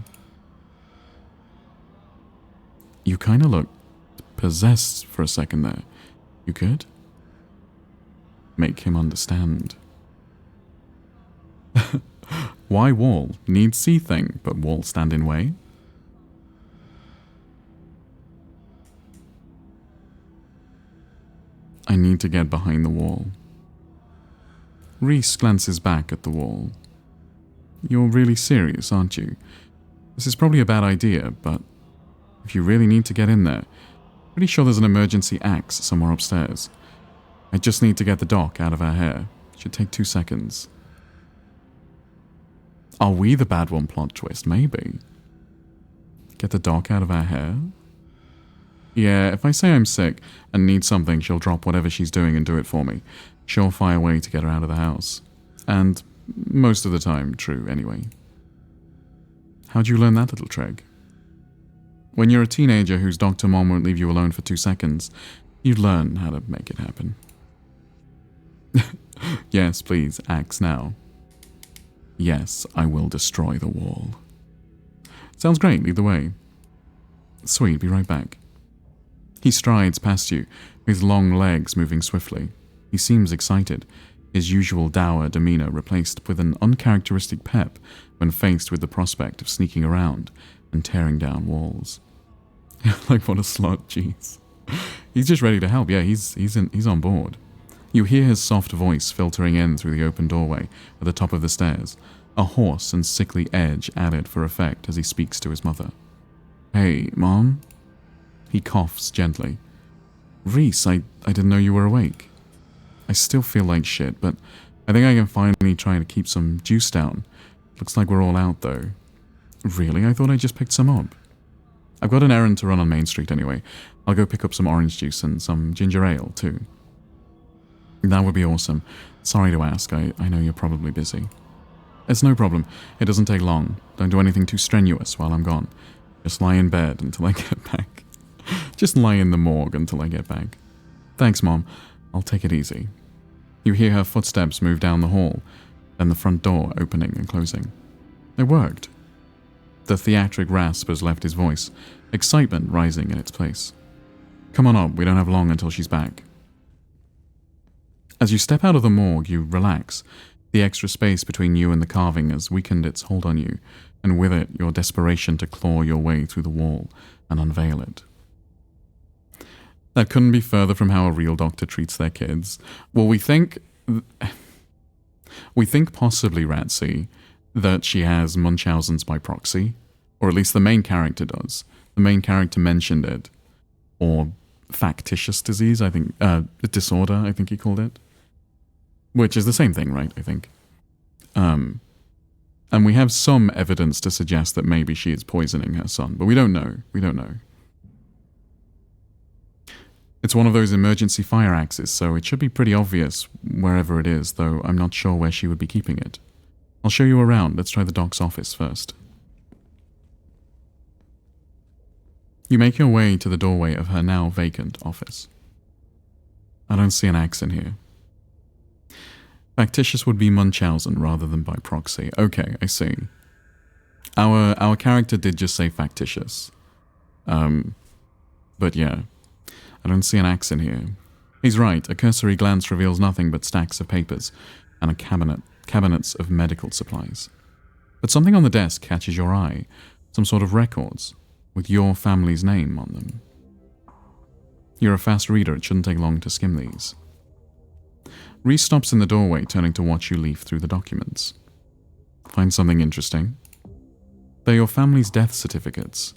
You kinda look possessed for a second there. You good? Make him understand. Why wall? Need see thing, but wall stand in way? I need to get behind the wall. Reese glances back at the wall. You're really serious, aren't you? This is probably a bad idea, but if you really need to get in there, pretty sure there's an emergency axe somewhere upstairs. I just need to get the doc out of her hair. Should take 2 seconds. Are we the bad one plot twist? Maybe. Get the doc out of her hair? Yeah, if I say I'm sick and need something, she'll drop whatever she's doing and do it for me. Surefire way to get her out of the house. And most of the time, true anyway. How'd you learn that little trick? When you're a teenager whose doctor mom won't leave you alone for 2 seconds, you'd learn how to make it happen. Yes, please, axe now. Yes, I will destroy the wall. Sounds great, either way. Sweet, be right back. He strides past you, his long legs moving swiftly. He seems excited, his usual dour demeanor replaced with an uncharacteristic pep when faced with the prospect of sneaking around and tearing down walls. Like, what a slut, jeez. He's just ready to help. Yeah, he's on board. You hear his soft voice filtering in through the open doorway at the top of the stairs, a hoarse and sickly edge added for effect as he speaks to his mother. Hey, Mom? He coughs gently. Reese, I didn't know you were awake. I still feel like shit, but I think I can finally try to keep some juice down. Looks like we're all out, though. Really? I thought I just picked some up. I've got an errand to run on Main Street anyway. I'll go pick up some orange juice and some ginger ale, too. That would be awesome. Sorry to ask, I know you're probably busy. It's no problem. It doesn't take long. Don't do anything too strenuous while I'm gone. Just lie in bed until I get back. Just lie in the morgue until I get back. Thanks, Mom. I'll take it easy. You hear her footsteps move down the hall, then the front door opening and closing. It worked. The theatric rasp has left his voice, excitement rising in its place. Come on up, we don't have long until she's back. As you step out of the morgue, you relax. The extra space between you and the carving has weakened its hold on you, and with it, your desperation to claw your way through the wall and unveil it. That couldn't be further from how a real doctor treats their kids. Well, we think possibly, Ratsy, that she has Munchausen's by proxy, or at least the main character does. The main character mentioned it, or factitious disease, I think, disorder, I think he called it. Which is the same thing, right, I think. And we have some evidence to suggest that maybe she is poisoning her son, but we don't know. We don't know. It's one of those emergency fire axes, so it should be pretty obvious wherever it is, though I'm not sure where she would be keeping it. I'll show you around. Let's try the doc's office first. You make your way to the doorway of her now vacant office. I don't see an axe in here. Factitious would be Munchausen rather than by proxy. Okay, I see. Our character did just say factitious. But yeah, I don't see an axe in here. He's right, a cursory glance reveals nothing but stacks of papers and a cabinets of medical supplies. But something on the desk catches your eye, some sort of records, with your family's name on them. You're a fast reader, it shouldn't take long to skim these. Reese stops in the doorway, turning to watch you leaf through the documents. Find something interesting? They're your family's death certificates.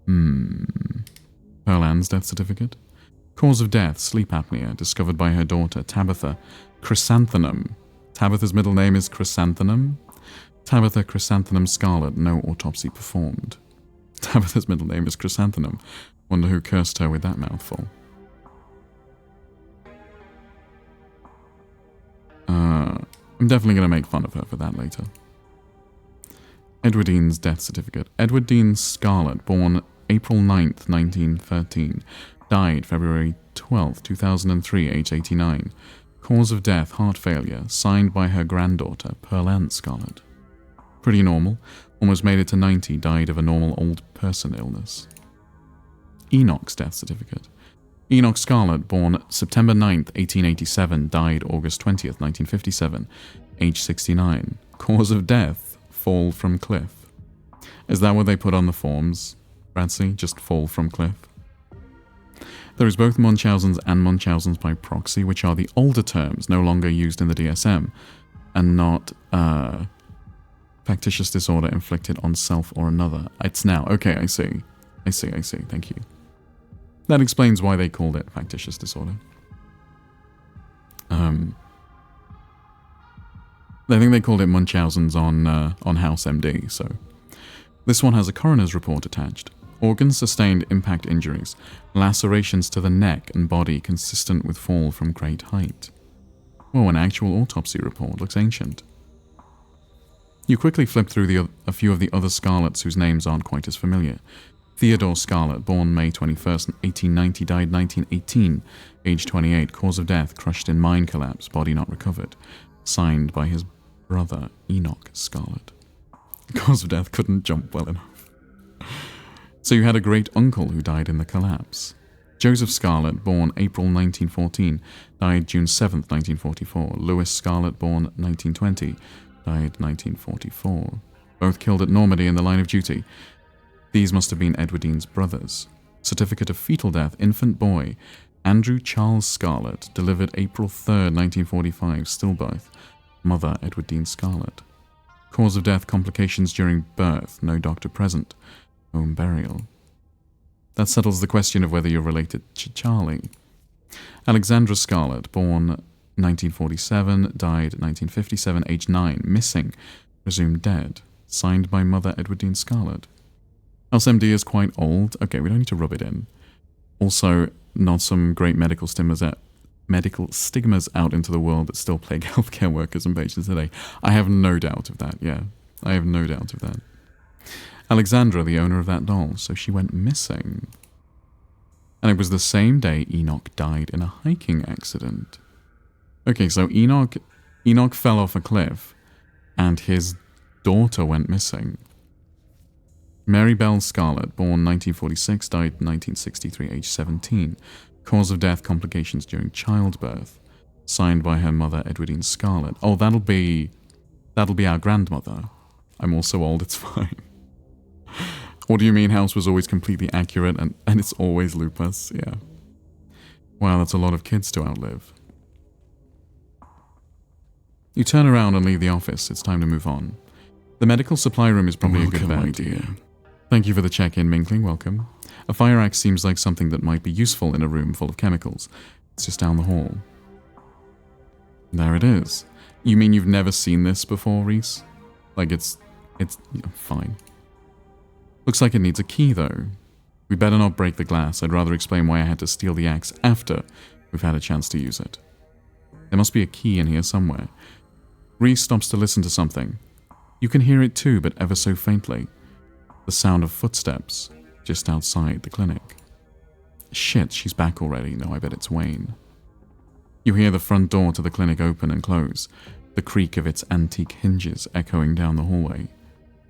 Pearl Ann's death certificate? Cause of death, sleep apnea, discovered by her daughter, Tabitha Chrysanthemum. Tabitha's middle name is Chrysanthemum? Tabitha Chrysanthemum Scarlet, no autopsy performed. Tabitha's middle name is Chrysanthemum. Wonder who cursed her with that mouthful. I'm definitely going to make fun of her for that later. Edward Dean's death certificate. Edward Dean Scarlett, born April 9th, 1913. Died February 12th, 2003, age 89. Cause of death, heart failure. Signed by her granddaughter, Pearl Ann Scarlett. Pretty normal. Almost made it to 90. Died of a normal old person illness. Enoch's death certificate. Enoch Scarlett, born September 9th, 1887, died August 20th, 1957, age 69. Cause of death, fall from cliff. Is that what they put on the forms, Ratsy? Just fall from cliff? There is both Munchausen's and Munchausen's by proxy, which are the older terms no longer used in the DSM, and not factitious disorder inflicted on self or another. It's now. Okay, I see. Thank you. That explains why they called it factitious disorder. I think they called it Munchausen's on House MD, so. This one has a coroner's report attached. Organs sustained impact injuries, lacerations to the neck and body consistent with fall from great height. Whoa, an actual autopsy report. Looks ancient. You quickly flip through a few of the other Scarletts whose names aren't quite as familiar. Theodore Scarlett, born May 21st, 1890, died 1918, age 28, cause of death, crushed in mine collapse, body not recovered. Signed by his brother, Enoch Scarlett. Cause of death, couldn't jump well enough. So you had a great uncle who died in the collapse. Joseph Scarlett, born April 1914, died June 7th, 1944. Louis Scarlett, born 1920, died 1944. Both killed at Normandy in the line of duty. These must have been Edward Dean's brothers. Certificate of fetal death, infant boy, Andrew Charles Scarlett, delivered April 3rd, 1945, stillbirth. Mother, Edward Dean Scarlett. Cause of death, complications during birth, no doctor present. Home burial. That settles the question of whether you're related to Charlie. Alexandra Scarlett, born 1947, died 1957, age 9, missing, presumed dead. Signed by Mother, Edward Dean Scarlett. House MD is quite old. Okay, we don't need to rub it in. Also, not some great medical medical stigmas out into the world that still plague healthcare workers and patients today. I have no doubt of that, yeah. I have no doubt of that. Alexandra, the owner of that doll, so she went missing. And it was the same day Enoch died in a hiking accident. Okay, so Enoch fell off a cliff, and his daughter went missing. Mary Bell Scarlett, born 1946, died 1963, age 17. Cause of death, complications during childbirth. Signed by her mother, Edwardine Scarlett. Oh, that'll be our grandmother. I'm also old, it's fine. What do you mean House was always completely accurate and it's always lupus? Yeah. Wow, that's a lot of kids to outlive. You turn around and leave the office. It's time to move on. The medical supply room is probably a good bet. Idea. Thank you for the check-in, Minkling. Welcome. A fire axe seems like something that might be useful in a room full of chemicals. It's just down the hall. There it is. You mean you've never seen this before, Reese? Like it's fine. Looks like it needs a key, though. We better not break the glass. I'd rather explain why I had to steal the axe after we've had a chance to use it. There must be a key in here somewhere. Reese stops to listen to something. You can hear it too, but ever so faintly. The sound of footsteps just outside the clinic. Shit, she's back already. No, I bet it's Wayne. You hear the front door to the clinic open and close, the creak of its antique hinges echoing down the hallway.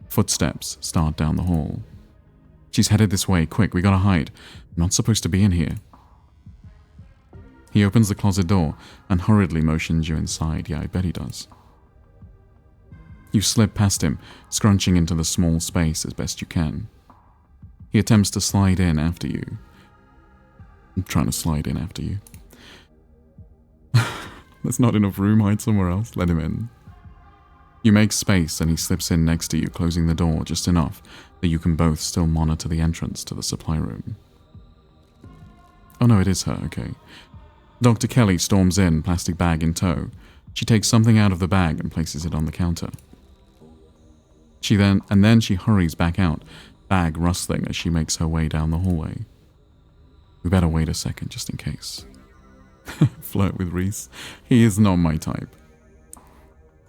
Footsteps start down the hall. She's headed this way. Quick, we gotta hide. I'm not supposed to be in here. He opens the closet door and hurriedly motions you inside. Yeah, I bet he does. You slip past him, scrunching into the small space as best you can. He attempts to slide in after you. I'm trying to slide in after you. There's not enough room, hide somewhere else. Let him in. You make space and he slips in next to you, closing the door just enough that you can both still monitor the entrance to the supply room. Oh no, it is her, okay. Dr. Kelly storms in, plastic bag in tow. She takes something out of the bag and places it on the counter. Then she hurries back out, bag rustling as she makes her way down the hallway. We better wait a second just in case. Flirt with Reese. He is not my type.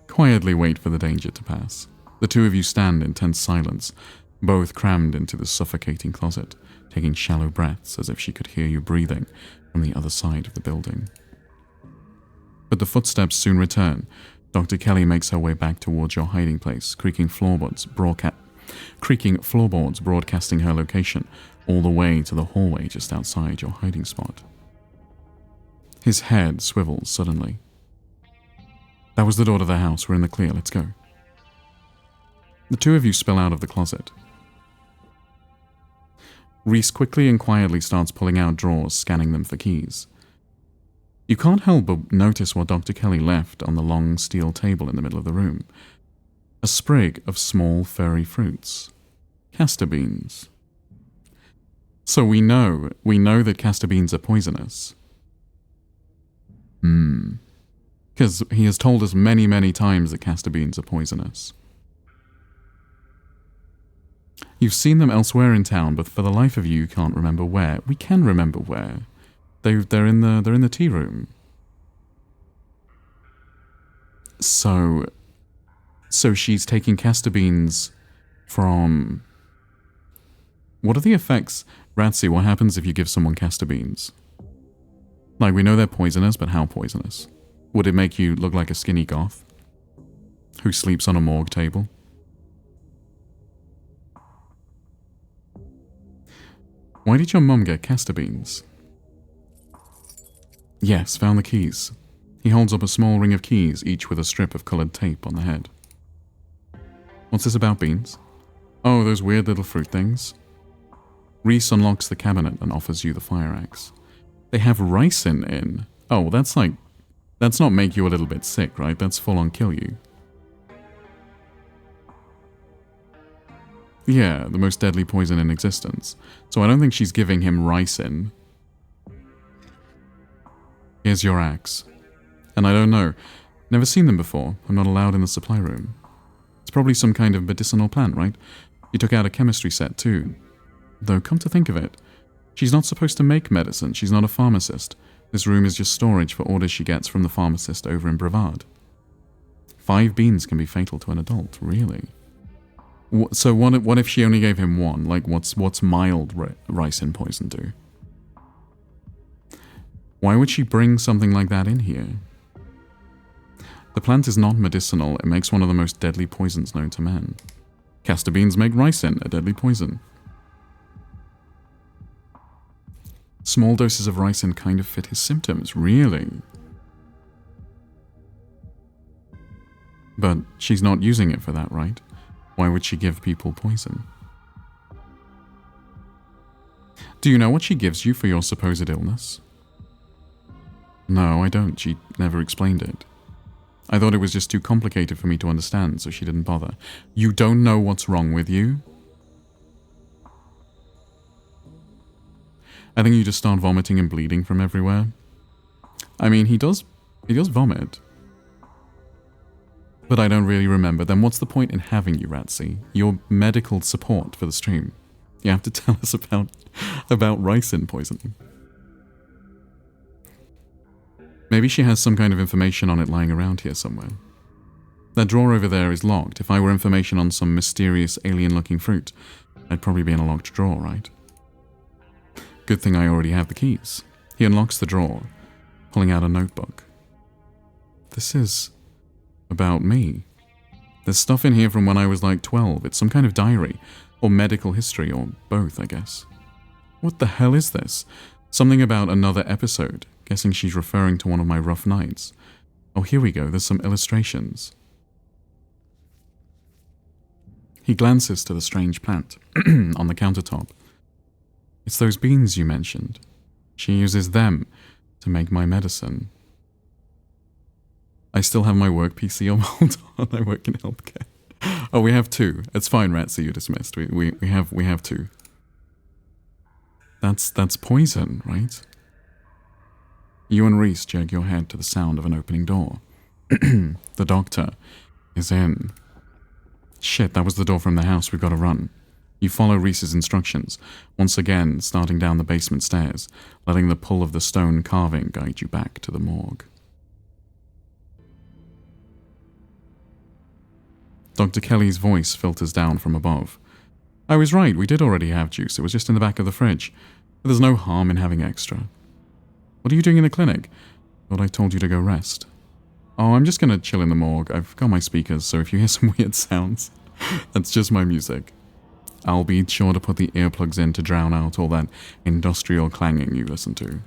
Quietly wait for the danger to pass. The two of you stand in tense silence, both crammed into the suffocating closet, taking shallow breaths as if she could hear you breathing from the other side of the building. But the footsteps soon return. Dr. Kelly makes her way back towards your hiding place, creaking floorboards broadcasting her location all the way to the hallway just outside your hiding spot. His head swivels suddenly. That was the door to the house. We're in the clear. Let's go. The two of you spill out of the closet. Reese quickly and quietly starts pulling out drawers, scanning them for keys. You can't help but notice what Dr. Kelly left on the long steel table in the middle of the room. A sprig of small furry fruits. Castor beans. So we know that castor beans are poisonous. Because he has told us many, many times that castor beans are poisonous. You've seen them elsewhere in town, but for the life of you can't remember where. We can remember where. They're in the tea room. So she's taking castor beans from... What are the effects? Ratsy, what happens if you give someone castor beans? Like, we know they're poisonous, but how poisonous? Would it make you look like a skinny goth who sleeps on a morgue table? Why did your mum get castor beans? Yes, found the keys. He holds up a small ring of keys, each with a strip of coloured tape on the head. What's this about beans? Oh, those weird little fruit things. Reese unlocks the cabinet and offers you the fire axe. They have ricin in. Oh, that's not make you a little bit sick, right? That's full on kill you. Yeah, the most deadly poison in existence. So I don't think she's giving him ricin. Here's your axe. And I don't know. Never seen them before. I'm not allowed in the supply room. It's probably some kind of medicinal plant, right? You took out a chemistry set too. Though, come to think of it, she's not supposed to make medicine. She's not a pharmacist. This room is just storage for orders she gets from the pharmacist over in Brevard. 5 beans can be fatal to an adult, really? So what if she only gave him 1? Like, what's mild ricin poison do? Why would she bring something like that in here? The plant is not medicinal. It makes one of the most deadly poisons known to man. Castor beans make ricin, a deadly poison. Small doses of ricin kind of fit his symptoms, really? But she's not using it for that, right? Why would she give people poison? Do you know what she gives you for your supposed illness? No, I don't. She never explained it. I thought it was just too complicated for me to understand, so she didn't bother. You don't know what's wrong with you? I think you just start vomiting and bleeding from everywhere. I mean, he does vomit. But I don't really remember. Then what's the point in having you, Ratsy? Your medical support for the stream. You have to tell us about ricin poisoning. Maybe she has some kind of information on it lying around here somewhere. That drawer over there is locked. If I were information on some mysterious alien-looking fruit, I'd probably be in a locked drawer, right? Good thing I already have the keys. He unlocks the drawer, pulling out a notebook. This is about me. There's stuff in here from when I was like 12. It's some kind of diary, or medical history, or both, I guess. What the hell is this? Something about another episode. Guessing she's referring to one of my rough nights. Oh, here we go. There's some illustrations. He glances to the strange plant on the countertop. It's those beans you mentioned. She uses them to make my medicine. I still have my work PC on. Hold on, I work in healthcare. Oh, we have 2. It's fine, Ratsy, you dismissed. We have 2. That's poison, right? You and Reese jerk your head to the sound of an opening door. The doctor is in. Shit, that was the door from the house. We've got to run. You follow Reese's instructions, once again starting down the basement stairs, letting the pull of the stone carving guide you back to the morgue. Dr. Kelly's voice filters down from above. I was right, we did already have juice. It was just in the back of the fridge. But there's no harm in having extra. What are you doing in the clinic? Thought I told you to go rest. Oh, I'm just gonna chill in the morgue. I've got my speakers, so if you hear some weird sounds, that's just my music. I'll be sure to put the earplugs in to drown out all that industrial clanging you listen to.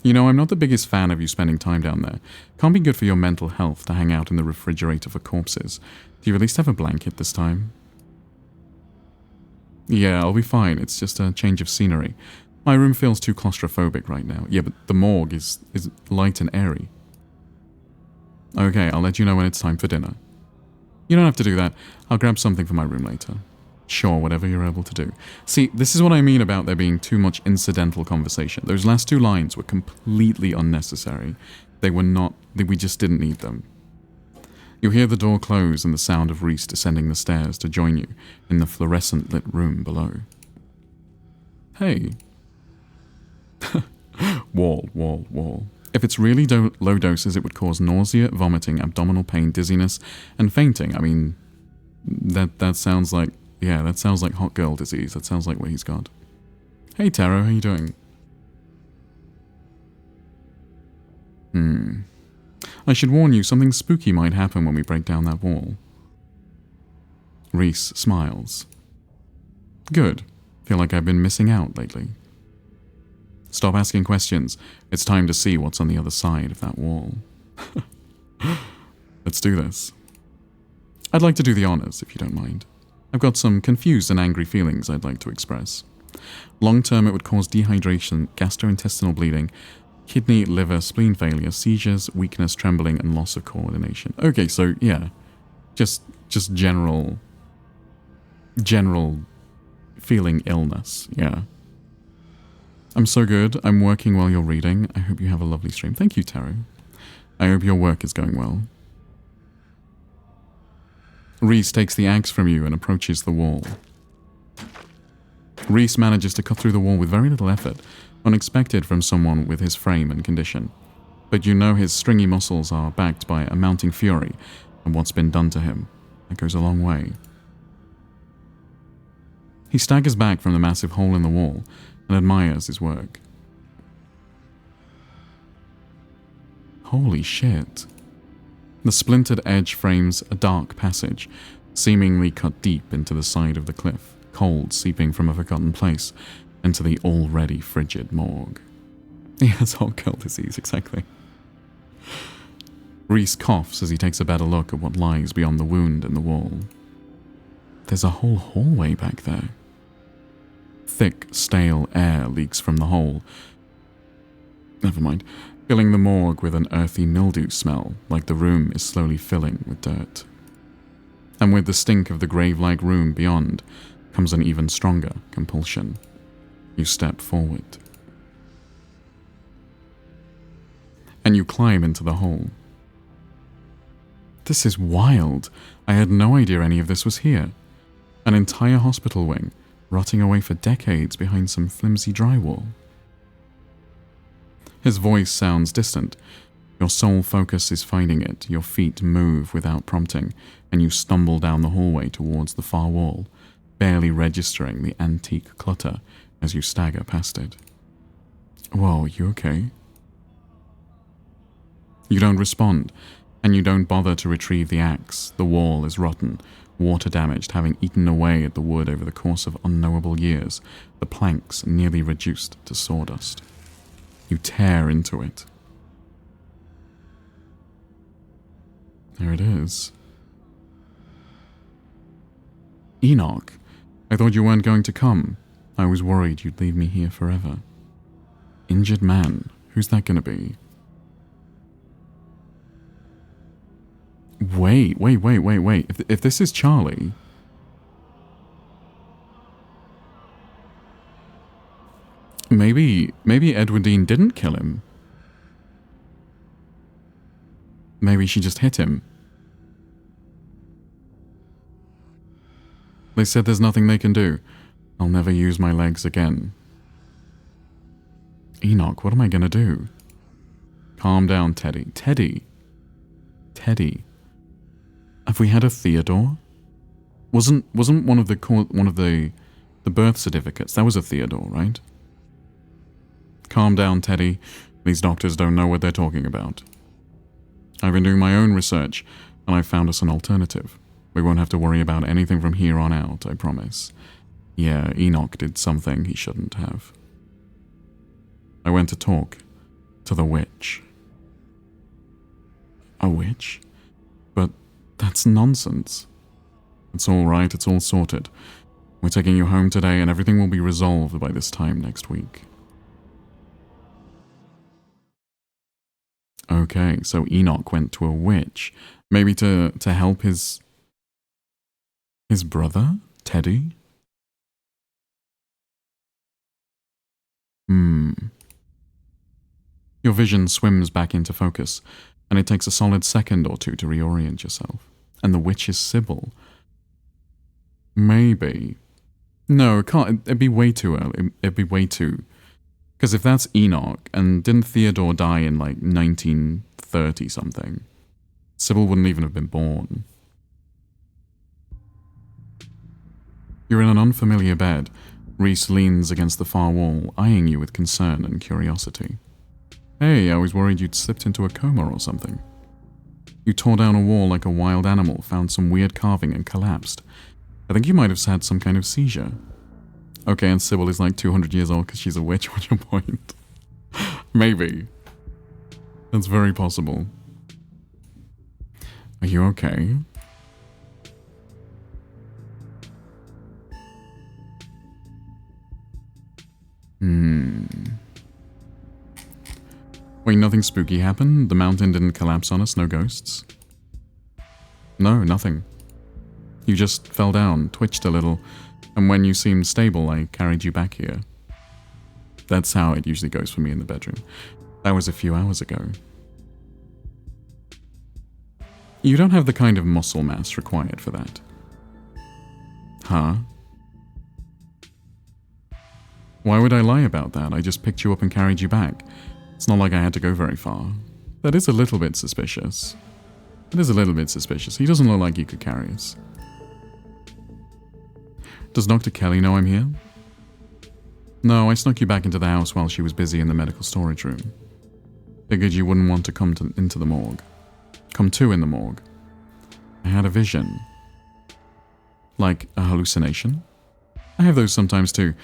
You know, I'm not the biggest fan of you spending time down there. Can't be good for your mental health to hang out in the refrigerator for corpses. Do you at least have a blanket this time? Yeah, I'll be fine. It's just a change of scenery. My room feels too claustrophobic right now. Yeah, but the morgue is light and airy. Okay, I'll let you know when it's time for dinner. You don't have to do that. I'll grab something for my room later. Sure, whatever you're able to do. See, this is what I mean about there being too much incidental conversation. Those last 2 lines were completely unnecessary. They were not... we just didn't need them. You hear the door close and the sound of Reese descending the stairs to join you in the fluorescent-lit room below. Hey. Wall. If it's really low doses, it would cause nausea, vomiting, abdominal pain, dizziness, and fainting. I mean, that sounds like... yeah, that sounds like hot girl disease. That sounds like what he's got. Hey, Taro, how you doing? I should warn you, something spooky might happen when we break down that wall. Reese smiles. Good. Feel like I've been missing out lately. Stop asking questions. It's time to see what's on the other side of that wall. Let's do this. I'd like to do the honors, if you don't mind. I've got some confused and angry feelings I'd like to express. Long term, it would cause dehydration, gastrointestinal bleeding, kidney, liver, spleen failure, seizures, weakness, trembling, and loss of coordination. Okay, so yeah, just general feeling illness, yeah. I'm so good. I'm working while you're reading. I hope you have a lovely stream. Thank you, Taro. I hope your work is going well. Reese takes the axe from you and approaches the wall. Reese manages to cut through the wall with very little effort, Unexpected from someone with his frame and condition. But you know his stringy muscles are backed by a mounting fury, and what's been done to him. That goes a long way. He staggers back from the massive hole in the wall and admires his work. Holy shit. The splintered edge frames a dark passage, seemingly cut deep into the side of the cliff, cold seeping from a forgotten place into the already frigid morgue. He has hot girl disease, exactly. Reese coughs as he takes a better look at what lies beyond the wound in the wall. There's a whole hallway back there. Thick, stale air leaks from the hole. Never mind. Filling the morgue with an earthy mildew smell, like the room is slowly filling with dirt. And with the stink of the grave-like room beyond, comes an even stronger compulsion. You step forward. And you climb into the hole. This is wild. I had no idea any of this was here. An entire hospital wing, rotting away for decades behind some flimsy drywall. His voice sounds distant. Your sole focus is finding it. Your feet move without prompting, and you stumble down the hallway towards the far wall, barely registering the antique clutter as you stagger past it. Whoa, you okay? You don't respond, and you don't bother to retrieve the axe. The wall is rotten, water damaged, having eaten away at the wood over the course of unknowable years, the planks nearly reduced to sawdust. You tear into it. There it is. Enoch, I thought you weren't going to come. I was worried you'd leave me here forever. Injured man, who's that gonna be? Wait. If this is Charlie... Maybe Edwardine didn't kill him. Maybe she just hit him. They said there's nothing they can do. I'll never use my legs again. Enoch, what am I gonna do? Calm down, Teddy. Teddy. Have we had a Theodore? Wasn't one of the birth certificates? That was a Theodore, right? Calm down, Teddy. These doctors don't know what they're talking about. I've been doing my own research, and I've found us an alternative. We won't have to worry about anything from here on out, I promise. Yeah, Enoch did something he shouldn't have. I went to talk to the witch. A witch? But that's nonsense. It's all right, it's all sorted. We're taking you home today, and everything will be resolved by this time next week. Okay, so Enoch went to a witch. Maybe to help his brother, Teddy? Your vision swims back into focus, and it takes a solid second or two to reorient yourself. And the witch is Sybil. Maybe. No, it can't. It'd be way too early. It'd be way too... Because if that's Enoch, and didn't Theodore die in like 1930 something? Sybil wouldn't even have been born. You're in an unfamiliar bed. Reese leans against the far wall, eyeing you with concern and curiosity. Hey, I was worried you'd slipped into a coma or something. You tore down a wall like a wild animal, found some weird carving and collapsed. I think you might have had some kind of seizure. Okay, and Sybil is like 200 years old because she's a witch. What's your point? Maybe. That's very possible. Are you okay? Wait, nothing spooky happened? The mountain didn't collapse on us? No ghosts? No, nothing. You just fell down, twitched a little, and when you seemed stable, I carried you back here. That's how it usually goes for me in the bedroom. That was a few hours ago. You don't have the kind of muscle mass required for that. Huh? Why would I lie about that? I just picked you up and carried you back. It's not like I had to go very far. That is a little bit suspicious. It is a little bit suspicious. He doesn't look like he could carry us. Does Dr. Kelly know I'm here? No, I snuck you back into the house while she was busy in the medical storage room. Figured you wouldn't want to come into the morgue. Come to in the morgue. I had a vision. Like a hallucination? I have those sometimes too.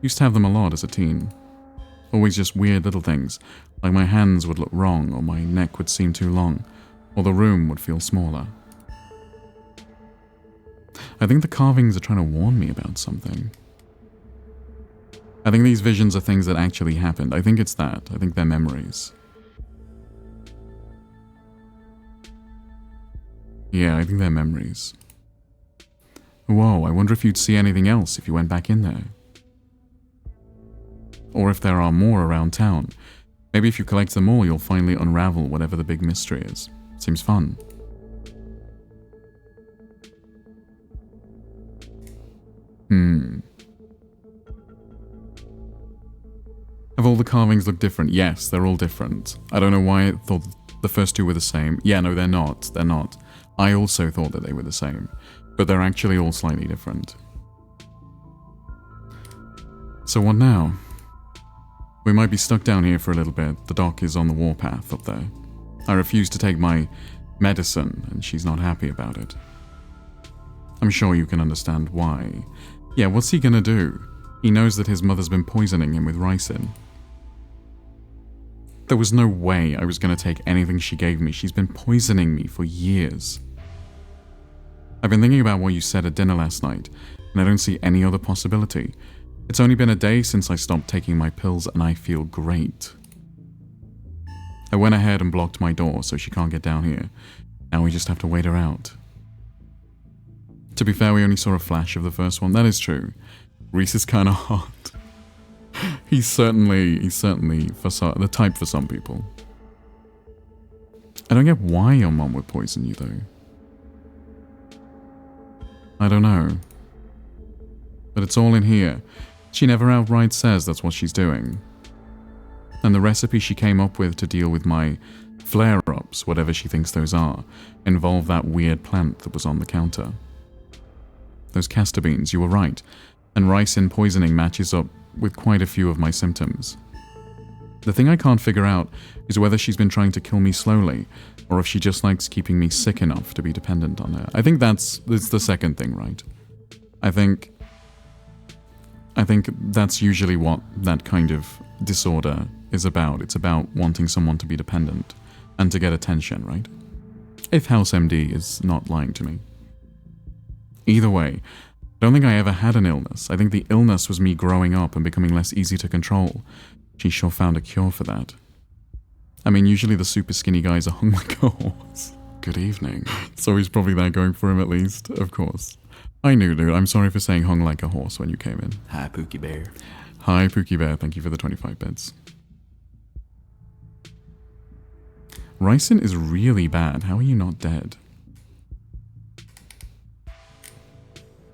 Used to have them a lot as a teen. Always just weird little things, like my hands would look wrong, or my neck would seem too long, or the room would feel smaller. I think the carvings are trying to warn me about something. I think these visions are things that actually happened. I think it's that. I think they're memories. Yeah, I think they're memories. Whoa, I wonder if you'd see anything else if you went back in there. Or if there are more around town. Maybe if you collect them all, you'll finally unravel whatever the big mystery is. Seems fun. Have all the carvings look different? Yes, they're all different. I don't know why I thought the first two were the same. Yeah, no, they're not. They're not. I also thought that they were the same. But they're actually all slightly different. So what now? We might be stuck down here for a little bit. The doc is on the warpath up there. I refuse to take my medicine, and she's not happy about it. I'm sure you can understand why. Yeah, what's he gonna do? He knows that his mother's been poisoning him with ricin. There was no way I was gonna take anything she gave me. She's been poisoning me for years. I've been thinking about what you said at dinner last night, and I don't see any other possibility. It's only been a day since I stopped taking my pills, and I feel great. I went ahead and blocked my door so she can't get down here. Now we just have to wait her out. To be fair, we only saw a flash of the first one. That is true. Reese is kind of hot. He's certainly the type for some people. I don't get why your mom would poison you, though. I don't know. But it's all in here. She never outright says that's what she's doing. And the recipe she came up with to deal with my flare-ups, whatever she thinks those are, involve that weird plant that was on the counter. Those castor beans, you were right. And ricin poisoning matches up with quite a few of my symptoms. The thing I can't figure out is whether she's been trying to kill me slowly, or if she just likes keeping me sick enough to be dependent on her. I think that's the second thing, right? I think that's usually what that kind of disorder is about. It's about wanting someone to be dependent and to get attention, right? If House MD is not lying to me. Either way, I don't think I ever had an illness. I think the illness was me growing up and becoming less easy to control. She sure found a cure for that. I mean, usually the super skinny guys are hung like a horse. Good evening. So he's probably there going for him at least, of course. I knew, dude. I'm sorry for saying hung like a horse when you came in. Hi, Pookie Bear. Hi, Pookie Bear. Thank you for the 25 bits. Ricin is really bad. How are you not dead?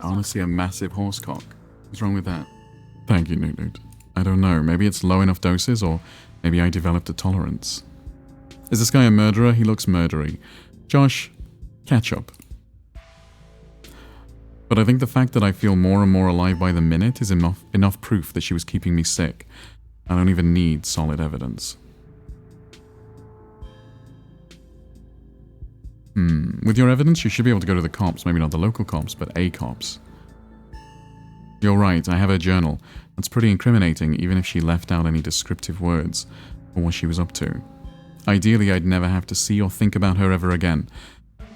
Honestly, a massive horse cock. What's wrong with that? Thank you, Newt. I don't know. Maybe it's low enough doses, or maybe I developed a tolerance. Is this guy a murderer? He looks murdery. Josh, catch up. But I think the fact that I feel more and more alive by the minute is enough proof that she was keeping me sick. I don't even need solid evidence. With your evidence, you should be able to go to the cops. Maybe not the local cops, but a cops. You're right, I have her journal. That's pretty incriminating, even if she left out any descriptive words for what she was up to. Ideally, I'd never have to see or think about her ever again.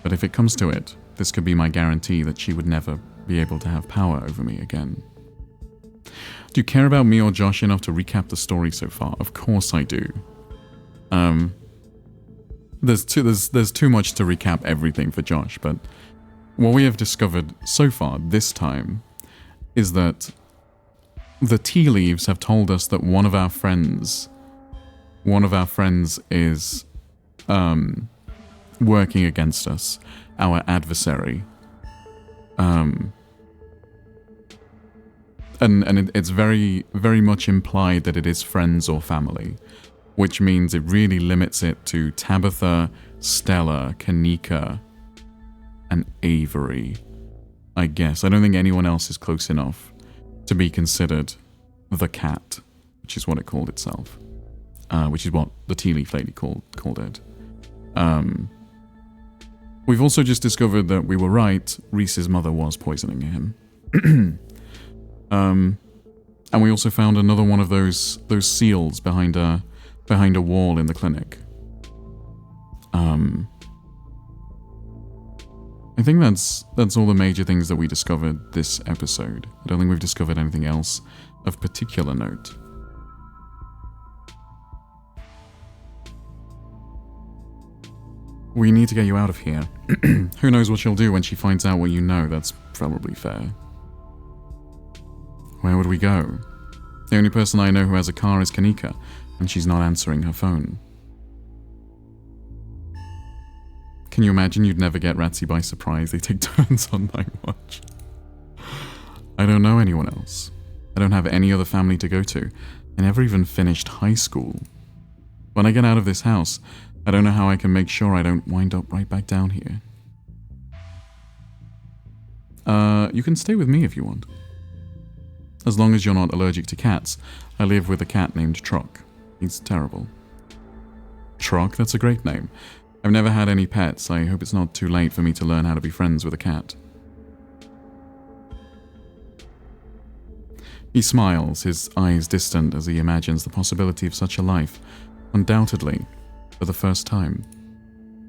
But if it comes to it, this could be my guarantee that she would never be able to have power over me again. Do you care about me or Josh enough to recap the story so far? Of course I do. There's too much to recap everything for Josh, but what we have discovered so far this time is that the tea leaves have told us that one of our friends is working against us, our adversary. it's very, very much implied that it is friends or family, which means it really limits it to Tabitha, Stella, Kanika, and Avery. I guess. I don't think anyone else is close enough to be considered the cat, which is what it called itself. Which is what the tea leaf lady called it. We've also just discovered that we were right. Reese's mother was poisoning him. And we also found another one of those seals behind a wall in the clinic. I think that's all the major things that we discovered this episode. I don't think we've discovered anything else of particular note. We need to get you out of here. Who knows what she'll do when she finds out what you know. That's probably fair. Where would we go? The only person I know who has a car is Kanika, and she's not answering her phone. Can you imagine you'd never get Ratsy by surprise? They take turns on night watch. I don't know anyone else. I don't have any other family to go to. I never even finished high school. When I get out of this house, I don't know how I can make sure I don't wind up right back down here. You can stay with me if you want. As long as you're not allergic to cats. I live with a cat named Truck. He's terrible. Truck? That's a great name. I've never had any pets. I hope it's not too late for me to learn how to be friends with a cat. He smiles, his eyes distant as he imagines the possibility of such a life. Undoubtedly, for the first time.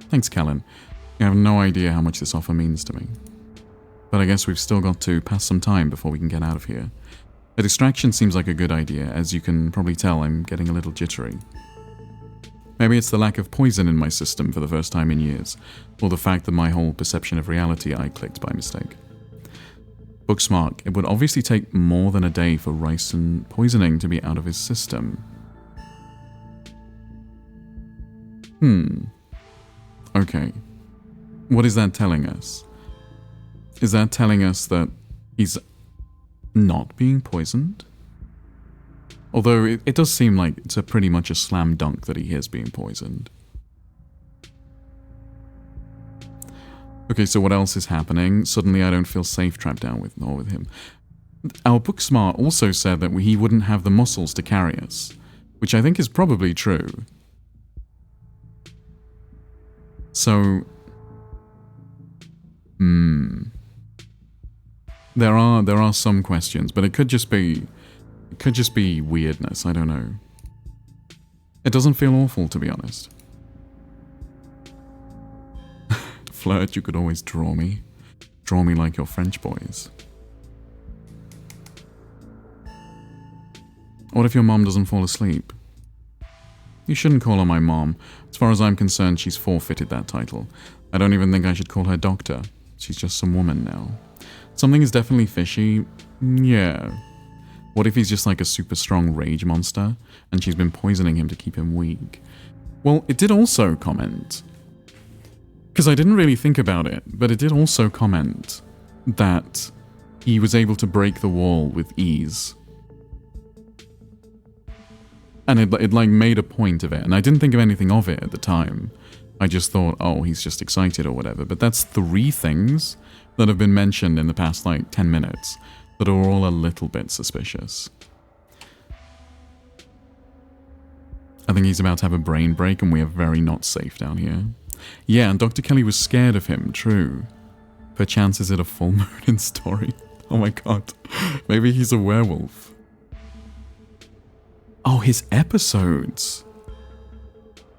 Thanks, Callan. You have no idea how much this offer means to me. But I guess we've still got to pass some time before we can get out of here. A distraction seems like a good idea. As you can probably tell, I'm getting a little jittery. Maybe it's the lack of poison in my system for the first time in years, or the fact that my whole perception of reality I clicked by mistake. Booksmart, it would obviously take more than a day for ricin poisoning to be out of his system. Okay. What is that telling us? Is that telling us that he's not being poisoned? Although it does seem like it's pretty much a slam dunk that he is being poisoned. Okay, so what else is happening? Suddenly I don't feel safe trapped down with him. Our Booksmart also said that he wouldn't have the muscles to carry us, which I think is probably true. So, there are some questions, but it could just be weirdness. I don't know. It doesn't feel awful, to be honest. Flirt, you could always draw me like your French boys. What if your mom doesn't fall asleep? You shouldn't call her my mom. As far as I'm concerned, she's forfeited that title. I don't even think I should call her doctor. She's just some woman now. Something is definitely fishy. Yeah. What if he's just like a super strong rage monster, and she's been poisoning him to keep him weak? Well, it did also comment, because I didn't really think about it, but it did also comment that he was able to break the wall with ease. And it like made a point of it, and I didn't think of anything of it at the time. I just thought, oh, he's just excited or whatever. But that's 3 things that have been mentioned in the past like 10 minutes that are all a little bit suspicious. I think he's about to have a brain break, and we are very not safe down here. Yeah, and Dr. Kelly was scared of him, true. Perchance is it a full moon in story? Oh my god. Maybe he's a werewolf. Oh, his episodes.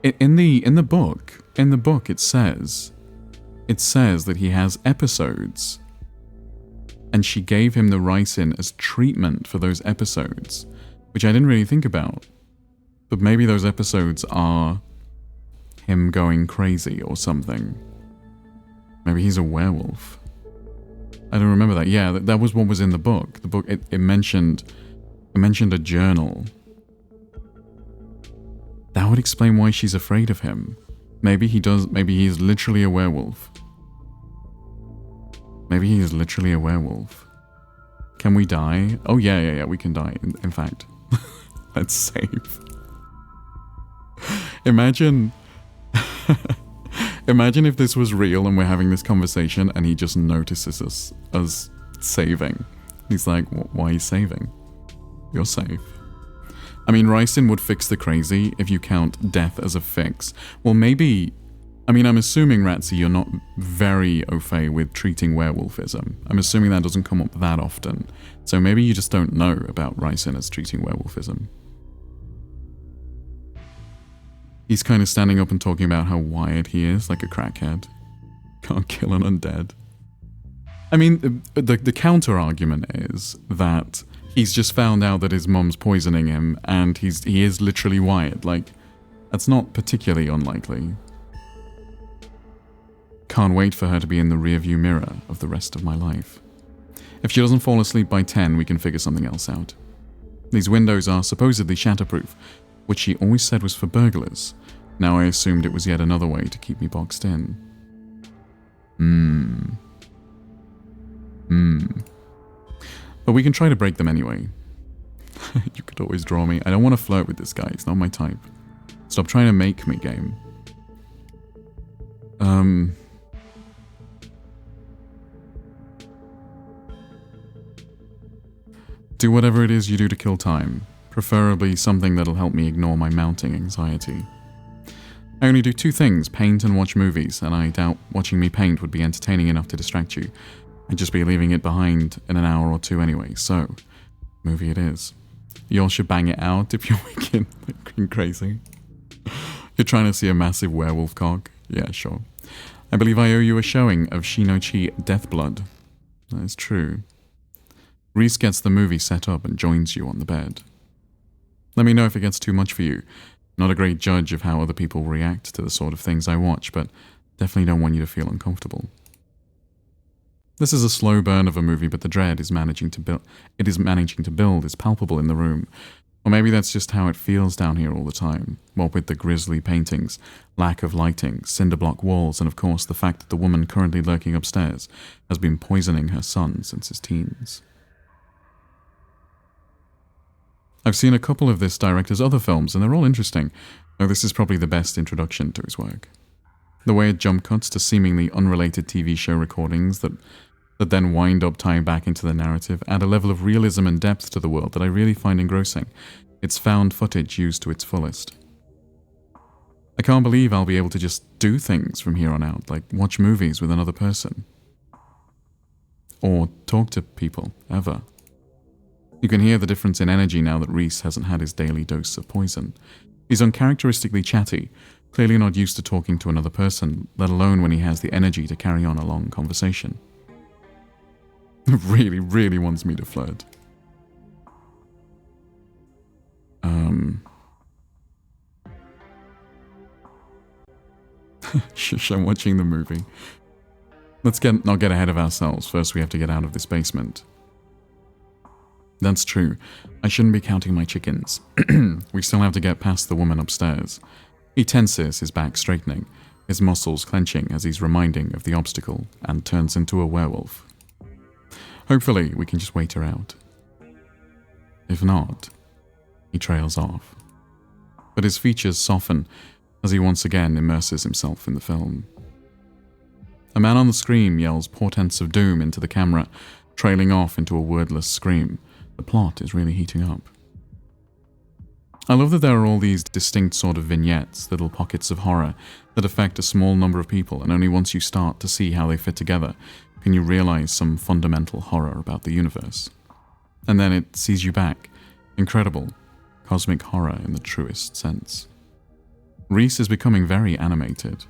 In the book it says that he has episodes. And she gave him the ricin as treatment for those episodes, which I didn't really think about. But maybe those episodes are him going crazy or something. Maybe he's a werewolf. I don't remember that. Yeah, that was what was in the book. The book, it mentioned a journal. That would explain why she's afraid of him. Maybe he's literally a werewolf. Maybe he is literally a werewolf. Can we die? Oh, yeah, we can die. In fact, let's save. Imagine... Imagine if this was real and we're having this conversation and he just notices us saving. He's like, why are you saving? You're safe. I mean, ricin would fix the crazy if you count death as a fix. Well, maybe... I mean, I'm assuming, Ratsy, you're not very au fait with treating werewolfism. I'm assuming that doesn't come up that often. So maybe you just don't know about ricin as treating werewolfism. He's kind of standing up and talking about how wired he is, like a crackhead. Can't kill an undead. I mean, the counter-argument is that he's just found out that his mum's poisoning him, and he is literally wired. Like, that's not particularly unlikely. Can't wait for her to be in the rearview mirror of the rest of my life. If she doesn't fall asleep by 10, we can figure something else out. These windows are supposedly shatterproof, which she always said was for burglars. Now I assumed it was yet another way to keep me boxed in. But we can try to break them anyway. You could always draw me. I don't want to flirt with this guy. It's not my type. Stop trying to make me, game. Do whatever it is you do to kill time. Preferably something that'll help me ignore my mounting anxiety. I only do 2 things, paint and watch movies, and I doubt watching me paint would be entertaining enough to distract you. I'd just be leaving it behind in an hour or 2 anyway, so movie it is. You all should bang it out if you're wicked and crazy. You're trying to see a massive werewolf cock? Yeah, sure. I believe I owe you a showing of Shinochi Deathblood. That is true. Reese gets the movie set up and joins you on the bed. Let me know if it gets too much for you. Not a great judge of how other people react to the sort of things I watch, but definitely don't want you to feel uncomfortable. This is a slow burn of a movie, but the dread is managing to build. It is managing to build. It's palpable in the room. Or maybe that's just how it feels down here all the time. What with the grisly paintings, lack of lighting, cinder block walls, and of course the fact that the woman currently lurking upstairs has been poisoning her son since his teens. I've seen a couple of this director's other films, and they're all interesting, though this is probably the best introduction to his work. The way it jump cuts to seemingly unrelated TV show recordings that then wind up tying back into the narrative add a level of realism and depth to the world that I really find engrossing. It's found footage used to its fullest. I can't believe I'll be able to just do things from here on out, like watch movies with another person. Or talk to people, ever. You can hear the difference in energy now that Reese hasn't had his daily dose of poison. He's uncharacteristically chatty, clearly not used to talking to another person, let alone when he has the energy to carry on a long conversation. Really, really wants me to flirt. Shush, I'm watching the movie. Let's not get ahead of ourselves. First we have to get out of this basement. That's true. I shouldn't be counting my chickens. We still have to get past the woman upstairs. He tenses, his back straightening, his muscles clenching as he's reminding of the obstacle, and turns into a werewolf. Hopefully, we can just wait her out. If not, he trails off. But his features soften as he once again immerses himself in the film. A man on the screen yells portents of doom into the camera, trailing off into a wordless scream. The plot is really heating up. I love that there are all these distinct sort of vignettes, little pockets of horror, that affect a small number of people, and only once you start to see how they fit together can you realize some fundamental horror about the universe. And then it sees you back. Incredible. Cosmic horror in the truest sense. Reese is becoming very animated.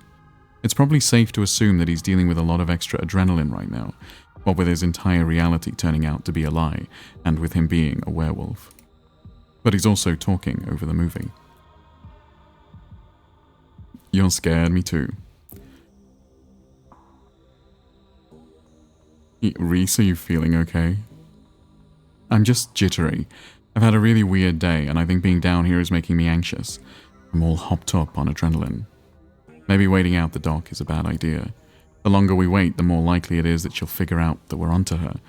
It's probably safe to assume that he's dealing with a lot of extra adrenaline right now, what with his entire reality turning out to be a lie, and with him being a werewolf. But he's also talking over the movie. You're scared, me too. Reese, are you feeling okay? I'm just jittery. I've had a really weird day, and I think being down here is making me anxious. I'm all hopped up on adrenaline. Maybe waiting out the dock is a bad idea. The longer we wait, the more likely it is that she'll figure out that we're onto her.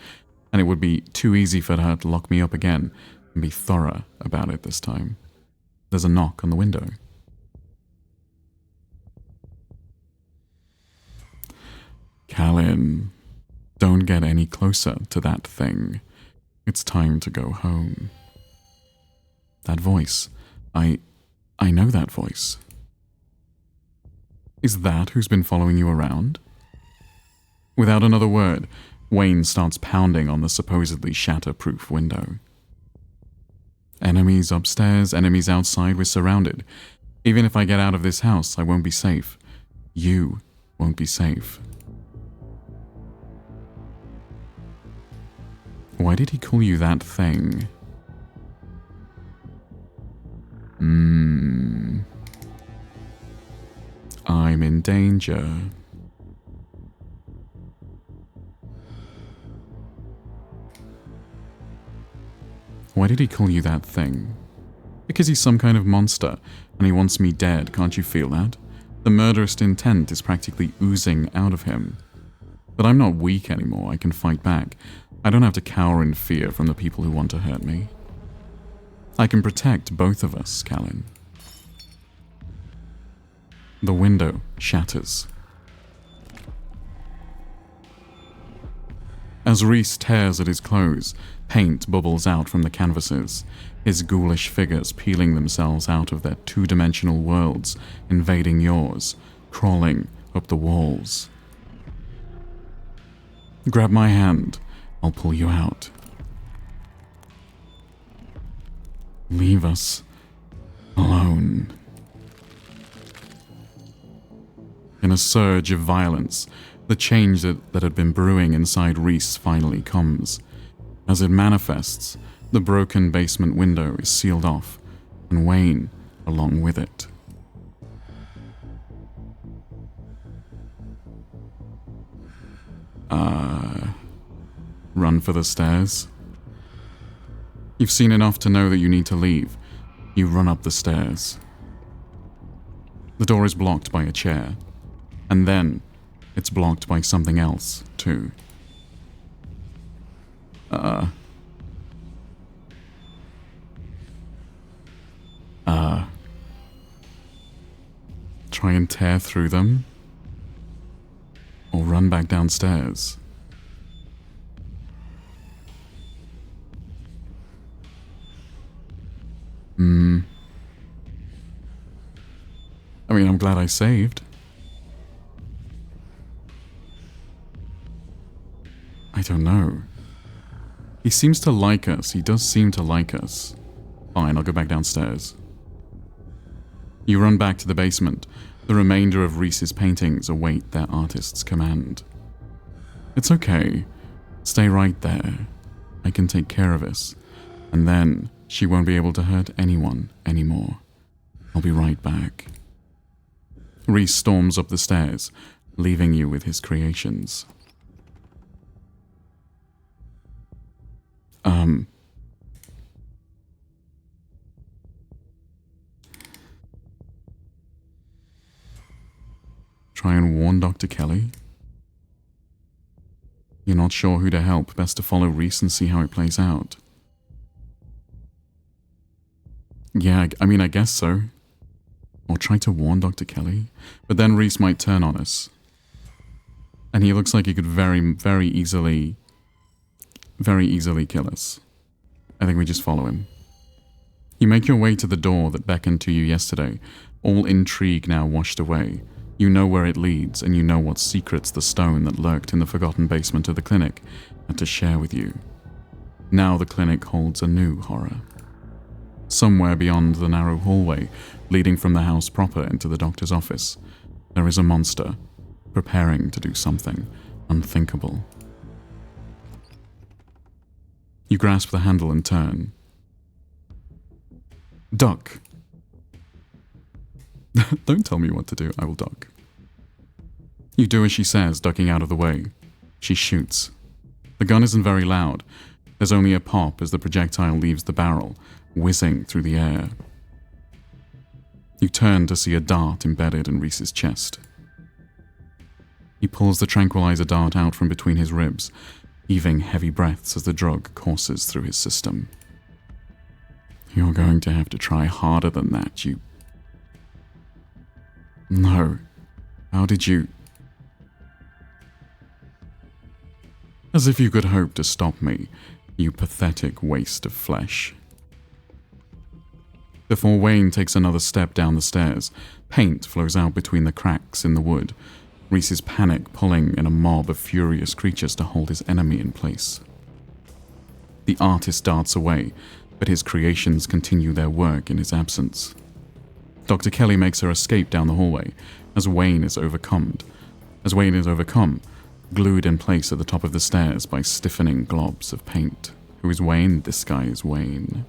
and it would be too easy for her to lock me up again and be thorough about it this time. There's a knock on the window. Callan, don't get any closer to that thing. It's time to go home. That voice. I know that voice. Is that who's been following you around? Without another word, Wayne starts pounding on the supposedly shatterproof window. Enemies upstairs, enemies outside, we're surrounded. Even if I get out of this house, I won't be safe. You won't be safe. Why did he call you that thing? I'm in danger. Why did he call you that thing? Because he's some kind of monster, and he wants me dead, can't you feel that? The murderous intent is practically oozing out of him. But I'm not weak anymore, I can fight back. I don't have to cower in fear from the people who want to hurt me. I can protect both of us, Callan. The window shatters. As Reese tears at his clothes, paint bubbles out from the canvases, his ghoulish figures peeling themselves out of their two-dimensional worlds, invading yours, crawling up the walls. Grab my hand, I'll pull you out. Leave us alone. In a surge of violence, the change that had been brewing inside Reese finally comes. As it manifests, the broken basement window is sealed off, and Wayne along with it. Run for the stairs? You've seen enough to know that you need to leave. You run up the stairs. The door is blocked by a chair, and then it's blocked by something else, too. Try and tear through them? Or run back downstairs? I mean, I'm glad I saved. I don't know. He seems to like us. He does seem to like us. Fine, I'll go back downstairs. You run back to the basement. The remainder of Reese's paintings await their artist's command. It's okay. Stay right there. I can take care of this. And then she won't be able to hurt anyone anymore. I'll be right back. Reese storms up the stairs, leaving you with his creations. Try and warn Dr. Kelly? You're not sure who to help, best to follow Reese and see how it plays out. Yeah, I mean, I guess so. Or try to warn Dr. Kelly, but then Reese might turn on us. And he looks like he could very easily kill us. I think we just follow him. You make your way to the door that beckoned to you yesterday, all intrigue now washed away. You know where it leads, and you know what secrets the stone that lurked in the forgotten basement of the clinic had to share with you. Now the clinic holds a new horror. Somewhere beyond the narrow hallway leading from the house proper into the doctor's office, there is a monster preparing to do something unthinkable. You grasp the handle and turn. Duck! Don't tell me what to do, I will duck. You do as she says, ducking out of the way. She shoots. The gun isn't very loud. There's only a pop as the projectile leaves the barrel, whizzing through the air. You turn to see a dart embedded in Reese's chest. He pulls the tranquilizer dart out from between his ribs, heaving heavy breaths as the drug courses through his system. You're going to have to try harder than that, you... No. How did you... As if you could hope to stop me, you pathetic waste of flesh. Before Wayne takes another step down the stairs, paint flows out between the cracks in the wood, Reese's panic pulling in a mob of furious creatures to hold his enemy in place. The artist darts away, but his creations continue their work in his absence. Dr. Kelly makes her escape down the hallway as Wayne is overcome, glued in place at the top of the stairs by stiffening globs of paint. Who is Wayne? This guy is Wayne.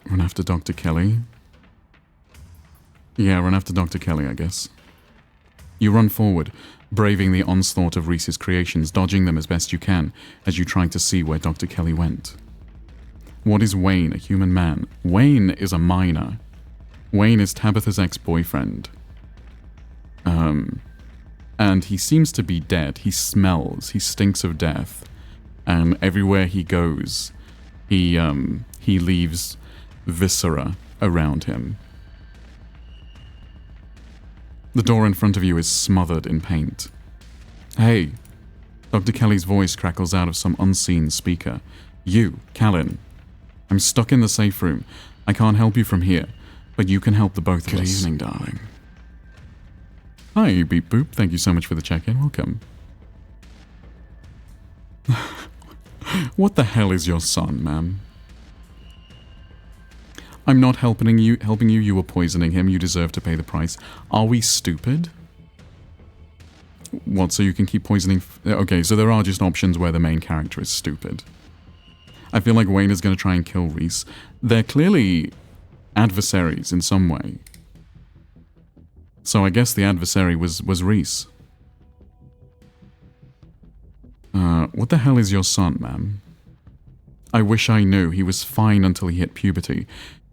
Run after Dr. Kelly? Yeah, run after Dr. Kelly, I guess. You run forward, braving the onslaught of Reese's creations, dodging them as best you can as you try to see where Dr. Kelly went. What is Wayne, a human man? Wayne is a minor. Wayne is Tabitha's ex-boyfriend. And he seems to be dead. He smells. He stinks of death. And everywhere he goes, he leaves viscera around him. The door in front of you is smothered in paint. Hey, Dr. Kelly's voice crackles out of some unseen speaker. You, Callan. I'm stuck in the safe room. I can't help you from here, but you can help the both of us. Good evening, darling. Hi, Beep Boop. Thank you so much for the check-in. Welcome. What the hell is your son, ma'am? I'm not helping you. You were poisoning him. You deserve to pay the price. Are we stupid? What, so you can keep poisoning... Okay, so there are just options where the main character is stupid. I feel like Wayne is going to try and kill Reese. They're clearly adversaries in some way. So I guess the adversary was Reese. What the hell is your son, ma'am? I wish I knew. He was fine until he hit puberty.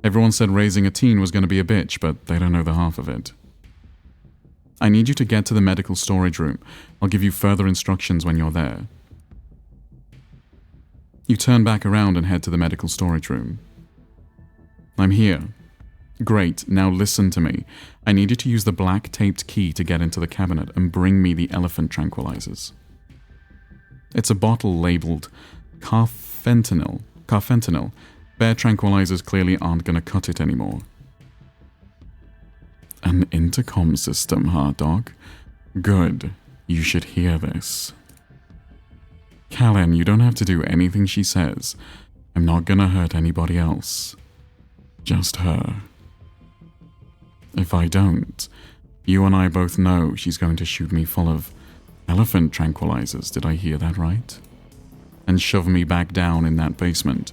Everyone said raising a teen was going to be a bitch, but they don't know the half of it. I need you to get to the medical storage room. I'll give you further instructions when you're there. You turn back around and head to the medical storage room. I'm here. Great, now listen to me. I need you to use the black taped key to get into the cabinet and bring me the elephant tranquilizers. It's a bottle labeled carfentanil. Bear tranquilizers clearly aren't going to cut it anymore. An intercom system, huh, Doc? Good. You should hear this. Callan, you don't have to do anything she says. I'm not gonna hurt anybody else. Just her. If I don't, you and I both know she's going to shoot me full of elephant tranquilizers, did I hear that right? And shove me back down in that basement,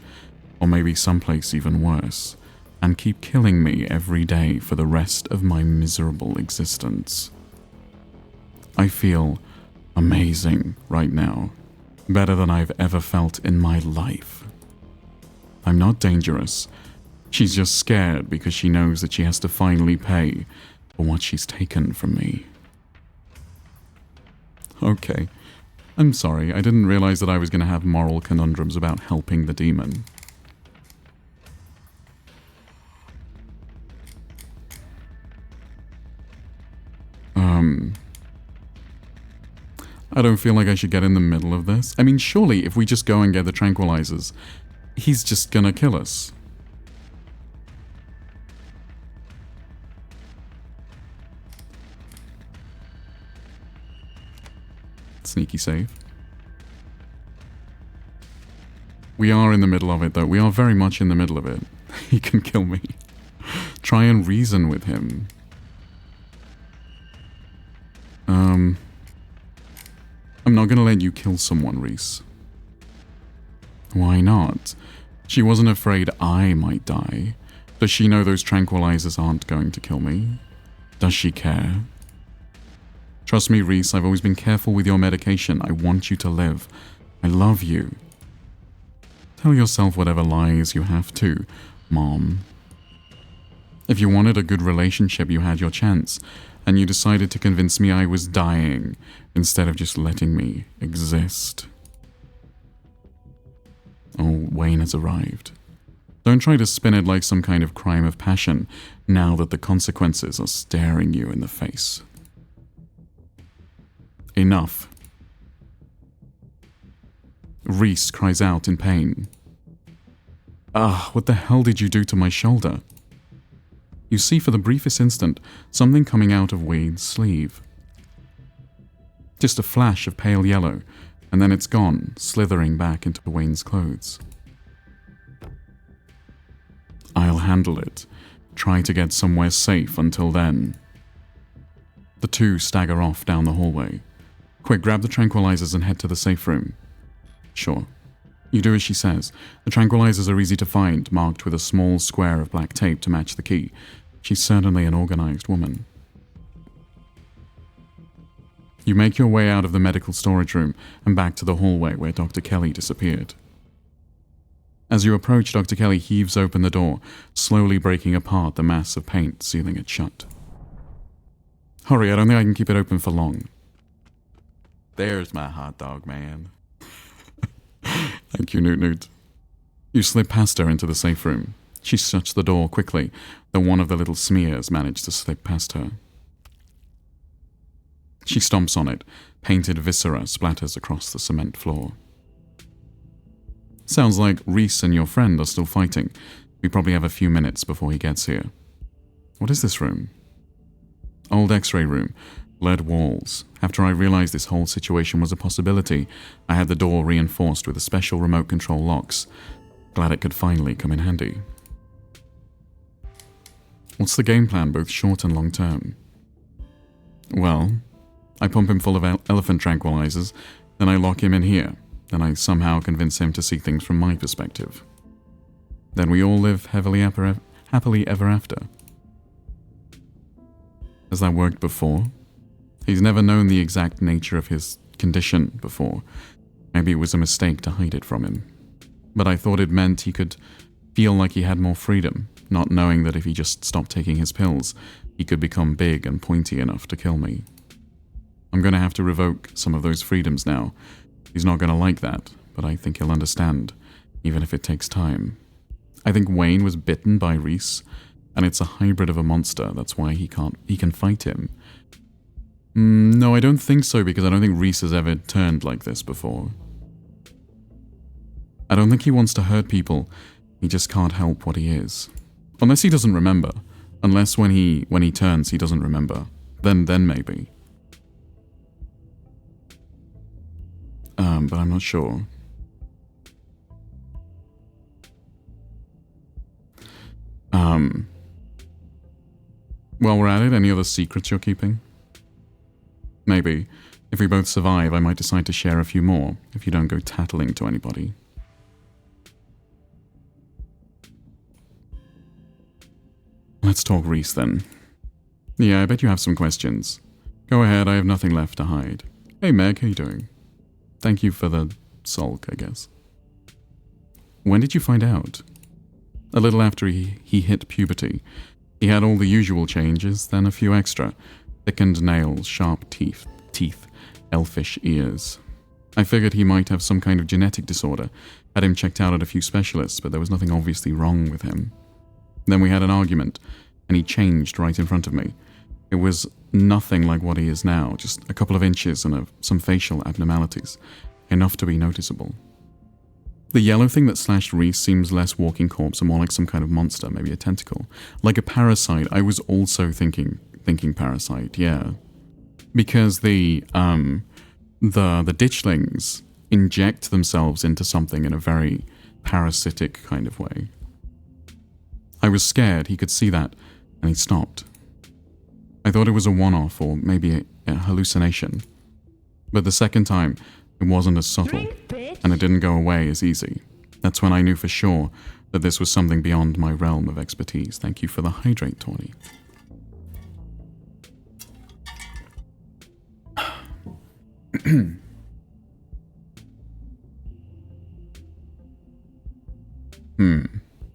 or maybe someplace even worse, and keep killing me every day for the rest of my miserable existence. I feel amazing right now. Better than I've ever felt in my life. I'm not dangerous. She's just scared because she knows that she has to finally pay for what she's taken from me. Okay. I'm sorry. I didn't realize that I was going to have moral conundrums about helping the demon. I don't feel like I should get in the middle of this. I mean, surely if we just go and get the tranquilizers, he's just gonna kill us. Sneaky save. We are in the middle of it, though. We are very much in the middle of it. He can kill me. Try and reason with him. I'm not gonna let you kill someone, Reese. Why not? She wasn't afraid I might die. Does she know those tranquilizers aren't going to kill me? Does she care? Trust me, Reese, I've always been careful with your medication. I want you to live. I love you. Tell yourself whatever lies you have to, Mom. If you wanted a good relationship, you had your chance, and you decided to convince me I was dying instead of just letting me exist. Oh, Wayne has arrived. Don't try to spin it like some kind of crime of passion now that the consequences are staring you in the face. Enough. Reese cries out in pain. Ah, what the hell did you do to my shoulder? You see for the briefest instant something coming out of Wayne's sleeve. Just a flash of pale yellow, and then it's gone, slithering back into Wayne's clothes. I'll handle it. Try to get somewhere safe until then. The two stagger off down the hallway. Quick, grab the tranquilizers and head to the safe room. Sure. You do as she says. The tranquilizers are easy to find, marked with a small square of black tape to match the key. She's certainly an organized woman. You make your way out of the medical storage room and back to the hallway where Dr. Kelly disappeared. As you approach, Dr. Kelly heaves open the door, slowly breaking apart the mass of paint, sealing it shut. Hurry, I don't think I can keep it open for long. There's my hot dog, man. Thank you, Newt Newt. You slip past her into the safe room. She shuts the door quickly, though one of the little smears managed to slip past her. She stomps on it. Painted viscera splatters across the cement floor. Sounds like Reese and your friend are still fighting. We probably have a few minutes before he gets here. What is this room? Old X-ray room. Lead walls. After I realized this whole situation was a possibility, I had the door reinforced with a special remote control locks. Glad it could finally come in handy. What's the game plan, both short and long term? Well, I pump him full of elephant tranquilizers, then I lock him in here, then I somehow convince him to see things from my perspective. Then we all live happily ever after. Has that worked before? He's never known the exact nature of his condition before. Maybe it was a mistake to hide it from him. But I thought it meant he could feel like he had more freedom, not knowing that if he just stopped taking his pills, he could become big and pointy enough to kill me. I'm going to have to revoke some of those freedoms now. He's not going to like that, but I think he'll understand, even if it takes time. I think Wayne was bitten by Reese, and it's a hybrid of a monster. That's why he can fight him. No, I don't think so, because I don't think Reese has ever turned like this before. I don't think he wants to hurt people. He just can't help what he is. Unless he doesn't remember. Unless when he turns, he doesn't remember. Then maybe. But I'm not sure. While we're at it, any other secrets you're keeping? Maybe. If we both survive, I might decide to share a few more, if you don't go tattling to anybody. Let's talk Reese then. Yeah, I bet you have some questions. Go ahead, I have nothing left to hide. Hey Meg, how you doing? Thank you for the sulk, I guess. When did you find out? A little after he hit puberty. He had all the usual changes, then a few extra. Thickened nails, sharp teeth, elfish ears. I figured he might have some kind of genetic disorder. Had him checked out at a few specialists, but there was nothing obviously wrong with him. Then we had an argument, and he changed right in front of me. It was nothing like what he is now, just a couple of inches and some facial abnormalities, enough to be noticeable. The yellow thing that slashed Reese seems less walking corpse and more like some kind of monster, maybe a tentacle. Like a parasite. I was also thinking parasite, yeah. Because the ditchlings inject themselves into something in a very parasitic kind of way. I was scared, he could see that, and he stopped. I thought it was a one-off or maybe a hallucination. But the second time, it wasn't as subtle, and it didn't go away as easy. That's when I knew for sure that this was something beyond my realm of expertise. Thank you for the hydrate, Tawny.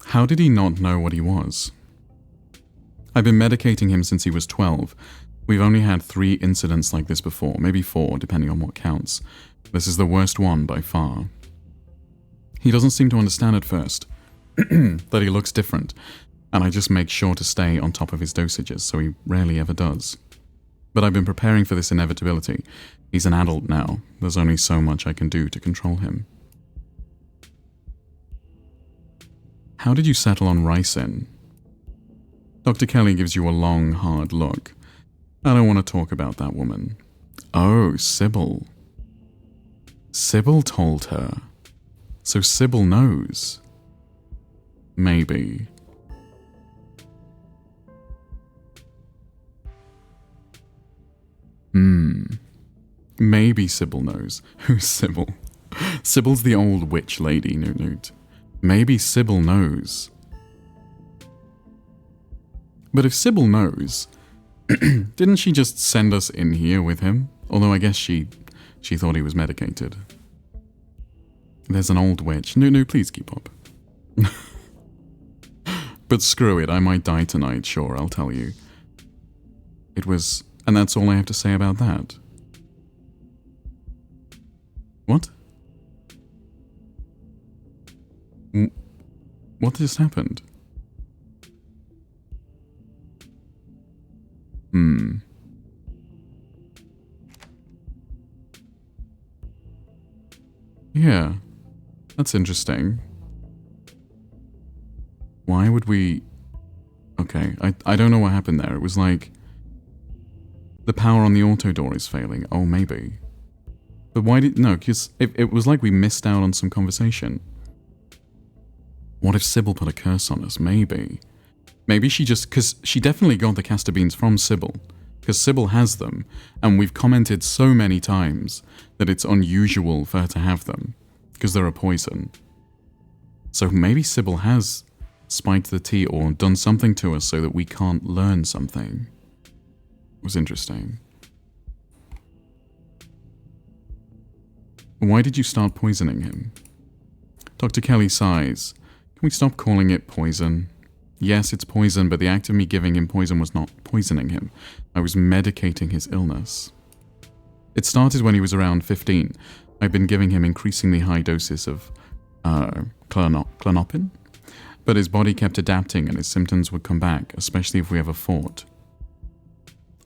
How did he not know what he was? I've been medicating him since he was 12. We've only had 3 incidents like this before, maybe 4, depending on what counts. This is the worst one by far. He doesn't seem to understand at first that he looks different, and I just make sure to stay on top of his dosages, so he rarely ever does. But I've been preparing for this inevitability. He's an adult now. There's only so much I can do to control him. How did you settle on ricin? Dr. Kelly gives you a long, hard look. I don't want to talk about that woman. Oh, Sybil. Sybil told her. So Sybil knows. Maybe. Maybe Sybil knows. Who's Sybil? Sybil's the old witch lady, Newt. Maybe Sybil knows. But if Sybil knows, didn't she just send us in here with him? Although I guess she thought he was medicated. There's an old witch. No, please keep up. But screw it, I might die tonight, sure, I'll tell you. It was... And that's all I have to say about that. What? What just happened? Yeah, that's interesting. Why would we... Okay, I don't know what happened there. It was like... The power on the auto door is failing. Oh, maybe. But why did... No, because it was like we missed out on some conversation. What if Sybil put a curse on us? Maybe. Maybe she just... Because she definitely got the castor beans from Sybil. Because Sybil has them. And we've commented so many times that it's unusual for her to have them. Because they're a poison. So maybe Sybil has spiked the tea or done something to us so that we can't learn something. It was interesting. Why did you start poisoning him? Dr. Kelly sighs. Can we stop calling it poison? Yes, it's poison, but the act of me giving him poison was not poisoning him. I was medicating his illness. It started when he was around 15. I'd been giving him increasingly high doses of clonopin, but his body kept adapting and his symptoms would come back, especially if we ever fought.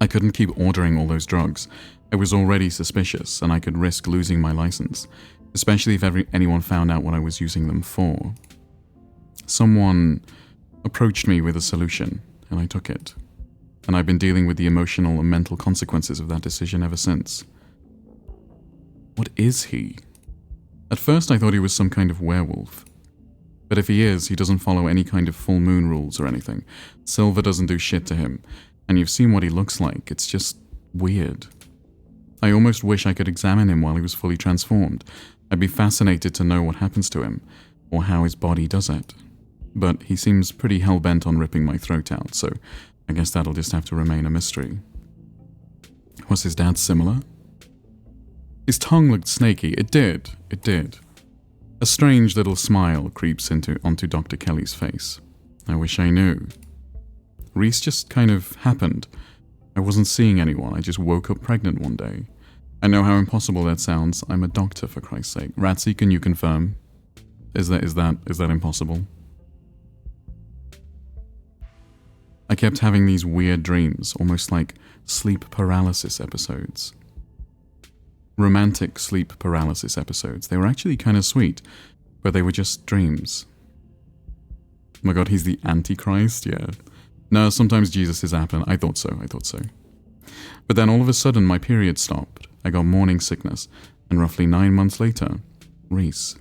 I couldn't keep ordering all those drugs. I was already suspicious, and I could risk losing my license, especially if anyone found out what I was using them for. Someone approached me with a solution, and I took it. And I've been dealing with the emotional and mental consequences of that decision ever since. What is he? At first I thought he was some kind of werewolf. But if he is, he doesn't follow any kind of full moon rules or anything. Silver doesn't do shit to him, and you've seen what he looks like. It's just weird. I almost wish I could examine him while he was fully transformed. I'd be fascinated to know what happens to him, or how his body does it. But he seems pretty hell-bent on ripping my throat out, so I guess that'll just have to remain a mystery. Was his dad similar? His tongue looked snaky. It did. A strange little smile creeps onto Dr. Kelly's face. I wish I knew. Reese just kind of happened. I wasn't seeing anyone. I just woke up pregnant one day. I know how impossible that sounds. I'm a doctor, for Christ's sake. Ratsy, can you confirm? Is that impossible? I kept having these weird dreams, almost like sleep paralysis episodes. Romantic sleep paralysis episodes. They were actually kind of sweet, but they were just dreams. Oh my god, he's the Antichrist? Yeah. No, sometimes Jesus is happen. I thought so. But then all of a sudden my period stopped. I got morning sickness, and roughly 9 months later, Reese.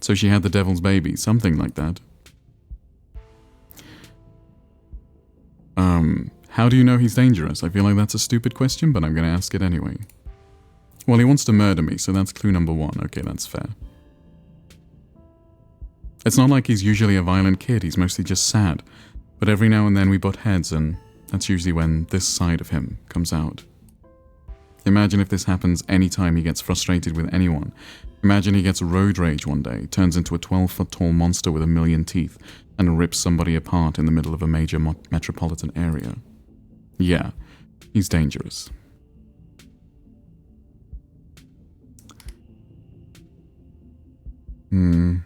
So she had the devil's baby, something like that. How do you know he's dangerous? I feel like that's a stupid question, but I'm going to ask it anyway. Well, he wants to murder me, so that's clue number 1. Okay, that's fair. It's not like he's usually a violent kid, he's mostly just sad. But every now and then we butt heads, and that's usually when this side of him comes out. Imagine if this happens any time he gets frustrated with anyone. Imagine he gets road rage one day, turns into a 12-foot tall monster with 1,000,000 teeth, and rip somebody apart in the middle of a major metropolitan area. Yeah, he's dangerous. Don't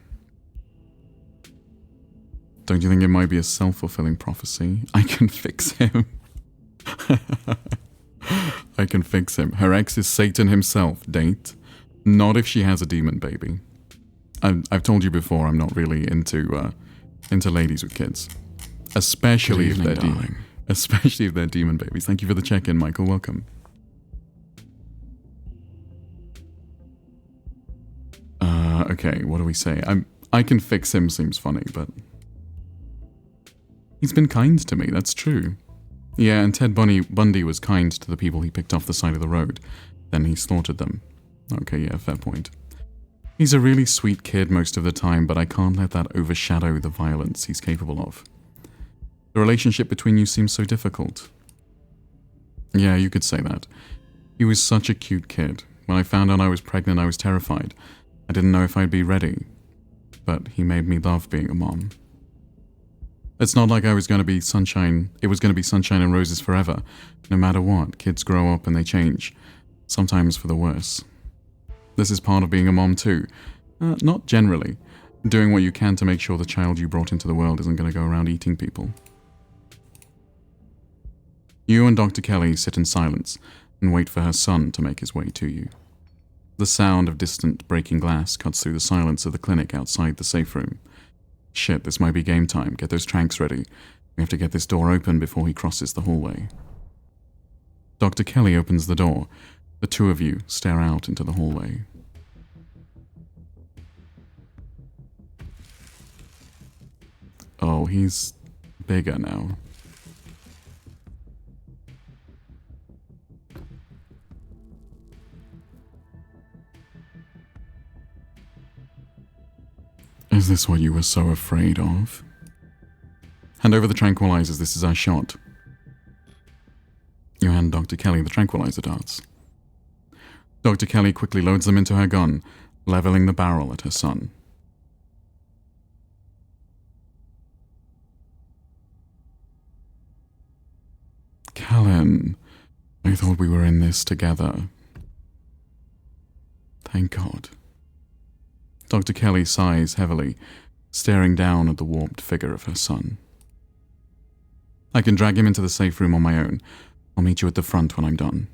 you think it might be a self-fulfilling prophecy? I can fix him. I can fix him. Her ex is Satan himself, date. Not if she has a demon baby. I've told you before I'm not really into ladies with kids. Especially if they're demon babies. Thank you for the check-in, Michael. Welcome. Okay, what do we say? I can fix him seems funny, but he's been kind to me, that's true. Yeah, and Ted Bundy was kind to the people he picked off the side of the road. Then he slaughtered them. Okay, yeah, fair point. He's a really sweet kid most of the time, but I can't let that overshadow the violence he's capable of. The relationship between you seems so difficult. Yeah, you could say that. He was such a cute kid. When I found out I was pregnant, I was terrified. I didn't know if I'd be ready. But he made me love being a mom. It's not like it was going to be sunshine and roses forever. No matter what, kids grow up and they change. Sometimes for the worse. This is part of being a mom too. Not generally. Doing what you can to make sure the child you brought into the world isn't going to go around eating people. You and Dr. Kelly sit in silence and wait for her son to make his way to you. The sound of distant breaking glass cuts through the silence of the clinic outside the safe room. Shit, this might be game time. Get those tranks ready. We have to get this door open before he crosses the hallway. Dr. Kelly opens the door. The two of you stare out into the hallway. Oh, he's bigger now. Is this what you were so afraid of? Hand over the tranquilizers, this is our shot. You hand Dr. Kelly the tranquilizer darts. Dr. Kelly quickly loads them into her gun, leveling the barrel at her son. Callan, I thought we were in this together. Thank God. Dr. Kelly sighs heavily, staring down at the warped figure of her son. I can drag him into the safe room on my own. I'll meet you at the front when I'm done.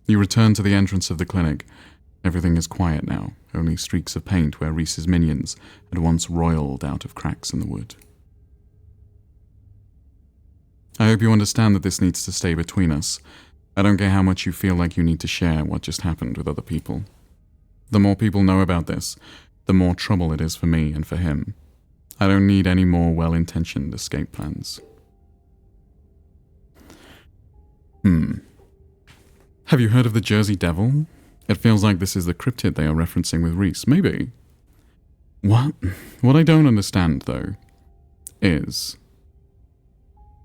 You return to the entrance of the clinic. Everything is quiet now, only streaks of paint where Reese's minions had once roiled out of cracks in the wood. I hope you understand that this needs to stay between us. I don't care how much you feel like you need to share what just happened with other people. The more people know about this, the more trouble it is for me and for him. I don't need any more well-intentioned escape plans. Have you heard of the Jersey Devil? It feels like this is the cryptid they are referencing with Reese. Maybe. What? What I don't understand, though, is...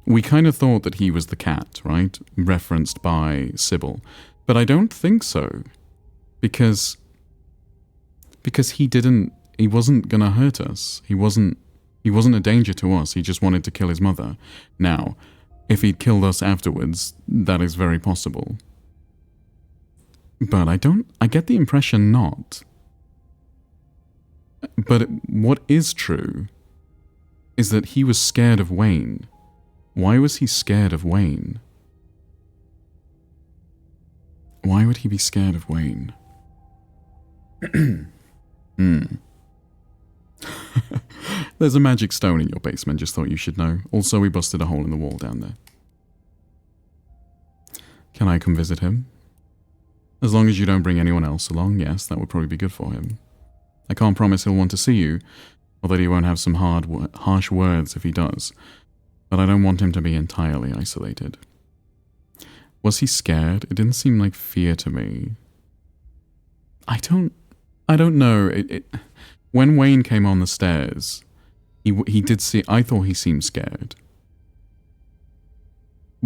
we kind of thought that he was the cat, right? Referenced by Sybil. But I don't think so. Because he wasn't gonna hurt us. He wasn't a danger to us. He just wanted to kill his mother. Now, if he'd killed us afterwards, that is very possible. But I get the impression not. But what is true is that he was scared of Wayne. Why was he scared of Wayne? Why would he be scared of Wayne? There's a magic stone in your basement, just thought you should know. Also, we busted a hole in the wall down there. Can I come visit him? As long as you don't bring anyone else along, yes, that would probably be good for him. I can't promise he'll want to see you, or that he won't have some harsh words if he does. But I don't want him to be entirely isolated. Was he scared? It didn't seem like fear to me. I don't know. When Wayne came on the stairs, he did see... I thought he seemed scared.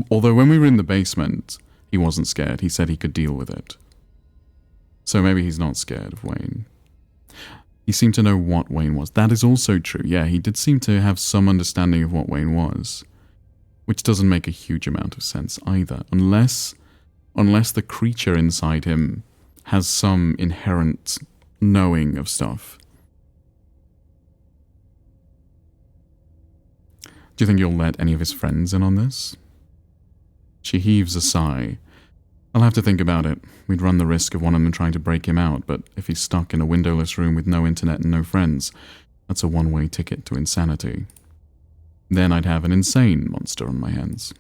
Although when we were in the basement, he wasn't scared. He said he could deal with it. So maybe he's not scared of Wayne. He seemed to know what Wayne was. That is also true. Yeah, he did seem to have some understanding of what Wayne was, which doesn't make a huge amount of sense either, unless the creature inside him has some inherent knowing of stuff. Do you think you'll let any of his friends in on this? She heaves a sigh. I'll have to think about it. We'd run the risk of one of them trying to break him out, but if he's stuck in a windowless room with no internet and no friends, that's a one-way ticket to insanity. Then I'd have an insane monster on my hands.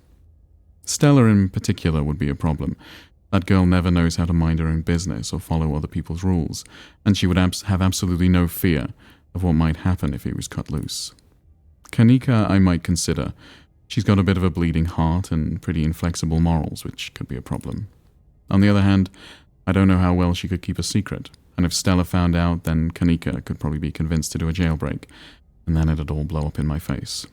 Stella in particular would be a problem. That girl never knows how to mind her own business or follow other people's rules, and she would have absolutely no fear of what might happen if he was cut loose. Kanika I might consider. She's got a bit of a bleeding heart and pretty inflexible morals, which could be a problem. On the other hand, I don't know how well she could keep a secret, and if Stella found out, then Kanika could probably be convinced to do a jailbreak, and then it'd all blow up in my face.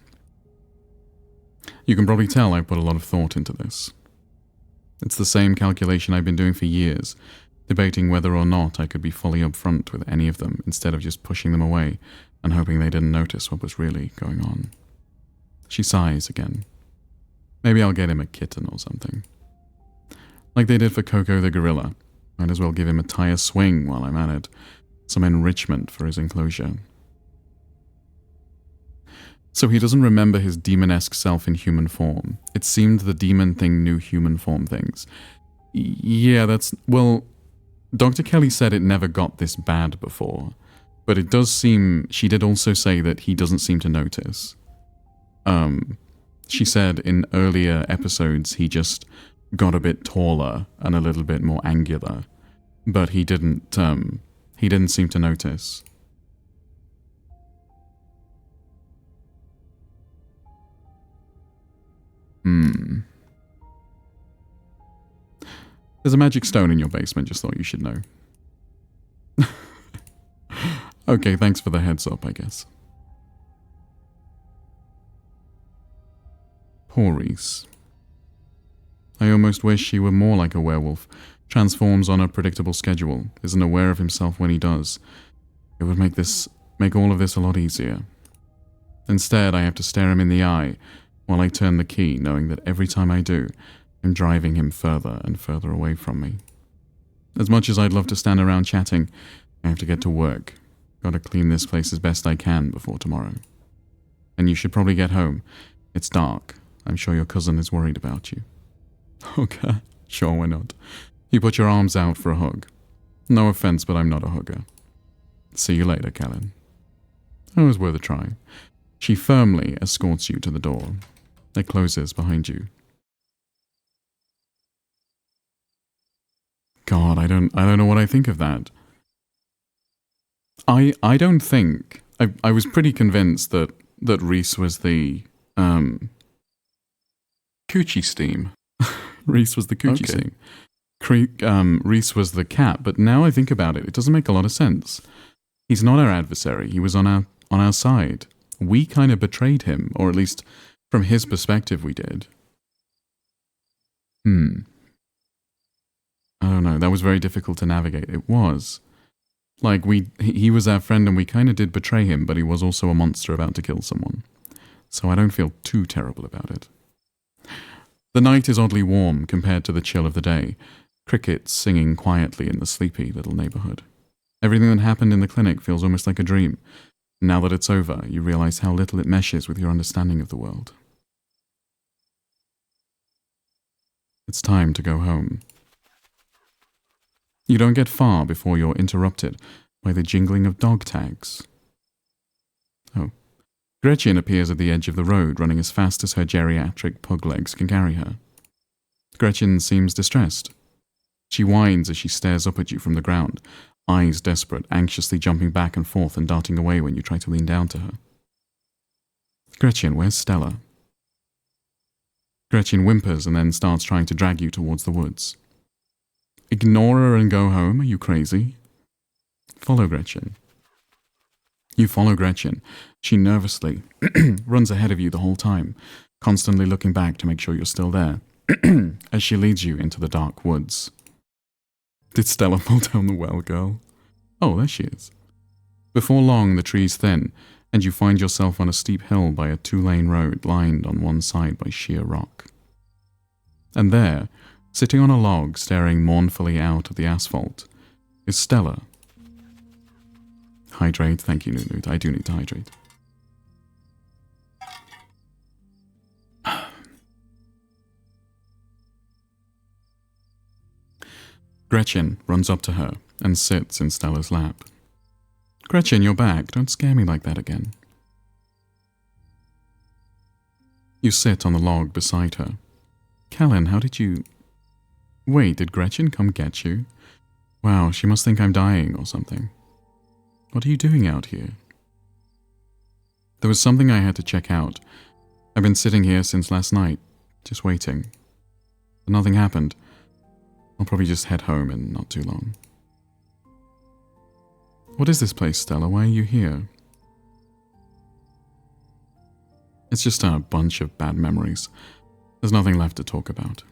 You can probably tell I've put a lot of thought into this. It's the same calculation I've been doing for years, debating whether or not I could be fully upfront with any of them instead of just pushing them away and hoping they didn't notice what was really going on. She sighs again. Maybe I'll get him a kitten or something. Like they did for Coco the gorilla. Might as well give him a tire swing while I'm at it. Some enrichment for his enclosure. So he doesn't remember his demon-esque self in human form. It seemed the demon thing knew human form things. Yeah, well, Dr. Kelly said it never got this bad before. But it does seem, she did also say that he doesn't seem to notice. She said in earlier episodes he just got a bit taller and a little bit more angular, but he didn't seem to notice. There's a magic stone in your basement, just thought you should know. Okay, thanks for the heads up, I guess. Poor Reese. I almost wish he were more like a werewolf, transforms on a predictable schedule, isn't aware of himself when he does. It would make all of this a lot easier. Instead, I have to stare him in the eye while I turn the key, knowing that every time I do, I'm driving him further and further away from me. As much as I'd love to stand around chatting, I have to get to work. Gotta clean this place as best I can before tomorrow. And you should probably get home. It's dark. I'm sure your cousin is worried about you. Okay, sure, why not? You put your arms out for a hug. No offense, but I'm not a hugger. See you later, Callan. It was worth a try. She firmly escorts you to the door. It closes behind you. God, I don't know what I think of that. I don't think... I was pretty convinced that Reese was the... Coochie steam. Reese was the coochie steam. Reese was the cat, but now I think about it, it doesn't make a lot of sense. He's not our adversary. He was on our side. We kind of betrayed him, or at least from his perspective we did. I don't know, that was very difficult to navigate. It was. Like, he was our friend and we kind of did betray him, but he was also a monster about to kill someone. So I don't feel too terrible about it. The night is oddly warm compared to the chill of the day. Crickets singing quietly in the sleepy little neighborhood. Everything that happened in the clinic feels almost like a dream. Now that it's over, you realize how little it meshes with your understanding of the world. It's time to go home. You don't get far before you're interrupted by the jingling of dog tags. Oh. Gretchen appears at the edge of the road, running as fast as her geriatric pug legs can carry her. Gretchen seems distressed. She whines as she stares up at you from the ground, eyes desperate, anxiously jumping back and forth and darting away when you try to lean down to her. Gretchen, where's Stella? Gretchen whimpers and then starts trying to drag you towards the woods. Ignore her and go home? Are you crazy? Follow Gretchen. You follow Gretchen. She nervously runs ahead of you the whole time, constantly looking back to make sure you're still there, as she leads you into the dark woods. Did Stella fall down the well, girl? Oh, there she is. Before long, the trees thin, and you find yourself on a steep hill by a 2-lane road lined on one side by sheer rock. And there, sitting on a log staring mournfully out at the asphalt, is Stella. Hydrate, thank you, Nunu. I do need to hydrate. Gretchen runs up to her and sits in Stella's lap. Gretchen, you're back. Don't scare me like that again. You sit on the log beside her. Callan, how did you... Wait, did Gretchen come get you? Wow, she must think I'm dying or something. What are you doing out here? There was something I had to check out. I've been sitting here since last night, just waiting. But nothing happened. I'll probably just head home in not too long. What is this place, Stella? Why are you here? It's just a bunch of bad memories. There's nothing left to talk about.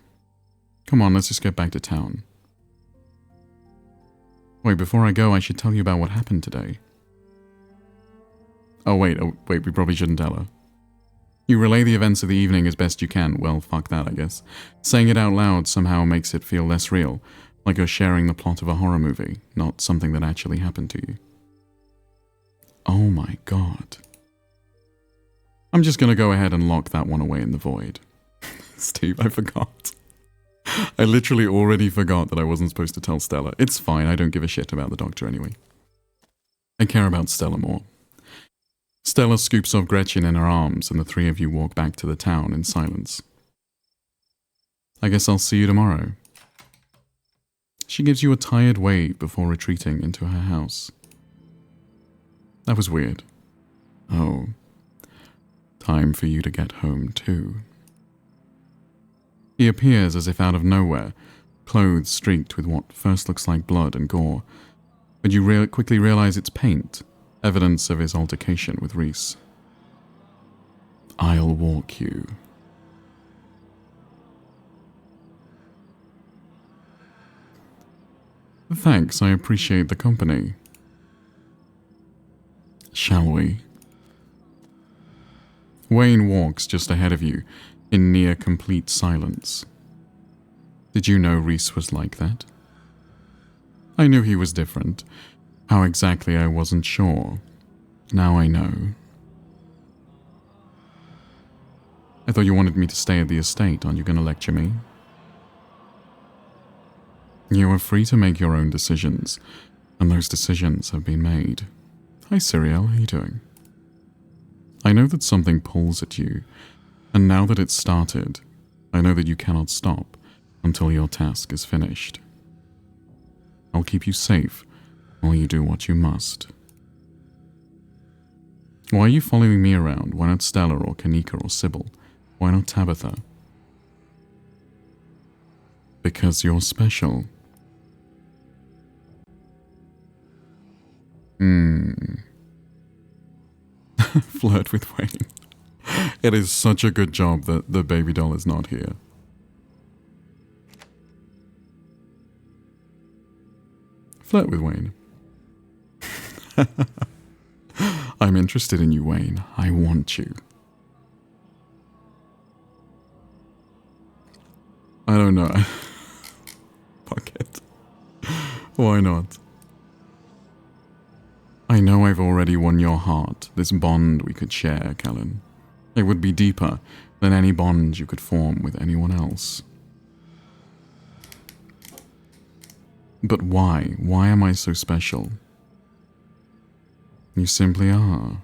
Come on, let's just get back to town. Wait, before I go, I should tell you about what happened today. Oh wait, we probably shouldn't tell her. You relay the events of the evening as best you can. Well, fuck that, I guess. Saying it out loud somehow makes it feel less real, like you're sharing the plot of a horror movie, not something that actually happened to you. Oh my god. I'm just gonna go ahead and lock that one away in the void. Steve, I forgot. I literally already forgot that I wasn't supposed to tell Stella. It's fine, I don't give a shit about the doctor anyway. I care about Stella more. Stella scoops off Gretchen in her arms and the three of you walk back to the town in silence. I guess I'll see you tomorrow. She gives you a tired wave before retreating into her house. That was weird. Oh, time for you to get home too. He appears as if out of nowhere, clothes streaked with what first looks like blood and gore, but you quickly realize it's paint, evidence of his altercation with Reese. I'll walk you. Thanks, I appreciate the company. Shall we? Wayne walks just ahead of you, in near complete silence. Did you know Reese was like that? I knew he was different. How exactly I wasn't sure. Now I know. I thought you wanted me to stay at the estate. Aren't you going to lecture me? You are free to make your own decisions, and those decisions have been made. Hi, Cyrielle, how are you doing? I know that something pulls at you, and now that it's started, I know that you cannot stop until your task is finished. I'll keep you safe while you do what you must. Why are you following me around? Why not Stella or Kanika or Sybil? Why not Tabitha? Because you're special. Flirt with Wayne. It is such a good job that the baby doll is not here. Flirt with Wayne. I'm interested in you, Wayne. I want you. I don't know. Fuck it. Why not? I know I've already won your heart, this bond we could share, Callan. It would be deeper than any bond you could form with anyone else. But why? Why am I so special? You simply are.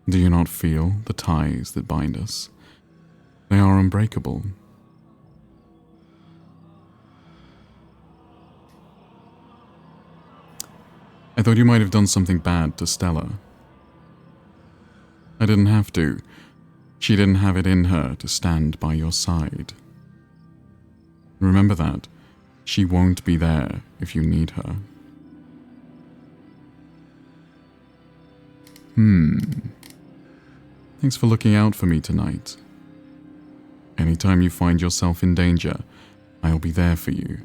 Do you not feel the ties that bind us? They are unbreakable. I thought you might have done something bad to Stella. I didn't have to. She didn't have it in her to stand by your side. Remember that. She won't be there if you need her. Thanks for looking out for me tonight. Anytime you find yourself in danger, I'll be there for you.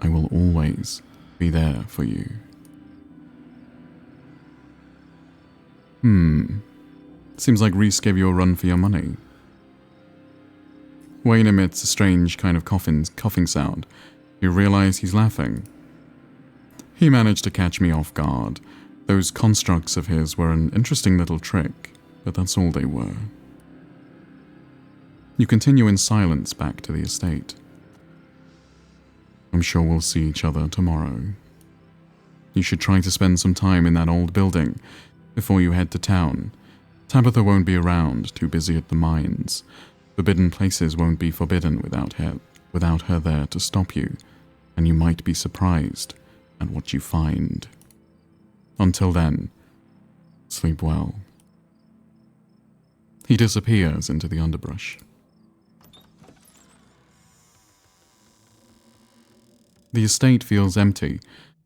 I will always be there for you. Seems like Reese gave you a run for your money. Wayne emits a strange kind of coughing sound. You realize he's laughing. He managed to catch me off guard. Those constructs of his were an interesting little trick, but that's all they were. You continue in silence back to the estate. I'm sure we'll see each other tomorrow. You should try to spend some time in that old building before you head to town. Tabitha won't be around, too busy at the mines. Forbidden places won't be forbidden without her there to stop you, and you might be surprised at what you find. Until then, sleep well. He disappears into the underbrush. The estate feels empty,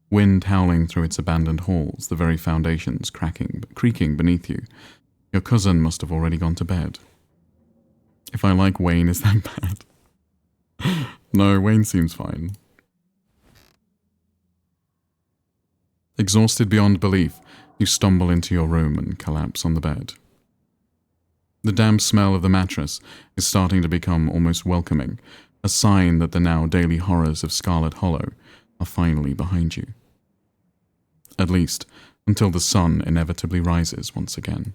wind howling through its abandoned halls, the very foundations creaking beneath you. Your cousin must have already gone to bed. If I like Wayne, is that bad? No, Wayne seems fine. Exhausted beyond belief, you stumble into your room and collapse on the bed. The damp smell of the mattress is starting to become almost welcoming, a sign that the now daily horrors of Scarlet Hollow are finally behind you. At least, until the sun inevitably rises once again.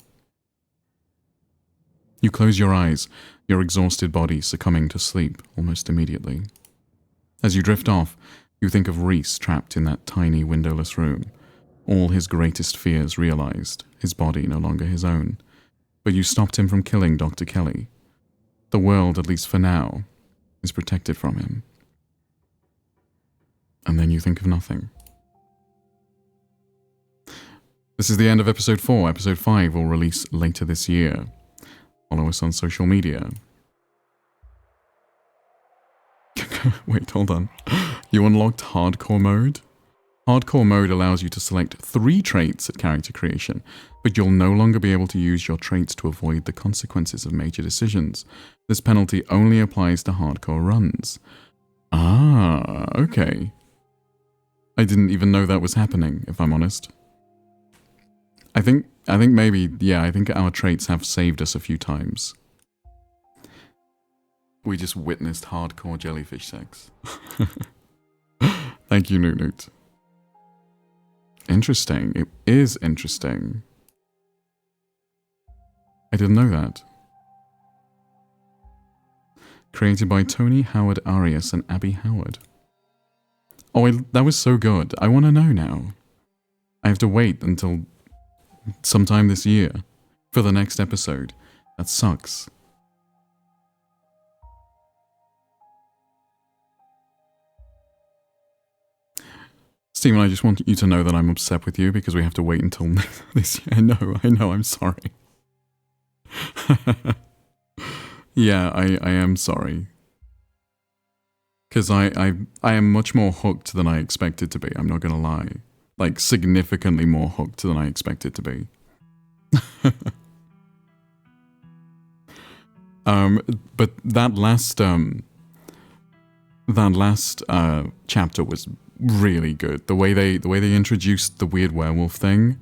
You close your eyes, your exhausted body succumbing to sleep almost immediately. As you drift off, you think of Reese trapped in that tiny windowless room, all his greatest fears realized, his body no longer his own. But you stopped him from killing Dr. Kelly. The world, at least for now, is protected from him. And then you think of nothing. This is the end of episode 4. Episode 5 will release later this year. Follow us on social media. Wait, hold on. You unlocked hardcore mode? Hardcore mode allows you to select 3 traits at character creation, but you'll no longer be able to use your traits to avoid the consequences of major decisions. This penalty only applies to hardcore runs. Ah, okay. I didn't even know that was happening, if I'm honest. I think maybe, yeah, I think our traits have saved us a few times. We just witnessed hardcore jellyfish sex. Thank you, Newt. Interesting. It is interesting. I didn't know that. Created by Tony Howard Arias and Abby Howard. Oh, that was so good. I want to know now. I have to wait until sometime this year for the next episode. That sucks. Steven, I just want you to know that I'm upset with you because we have to wait until this year. I know, I'm sorry. Yeah, I am sorry. Because I am much more hooked than I expected to be, I'm not gonna lie. Like, significantly more hooked than I expected to be. But that last chapter was really good. The way they introduced the weird werewolf thing,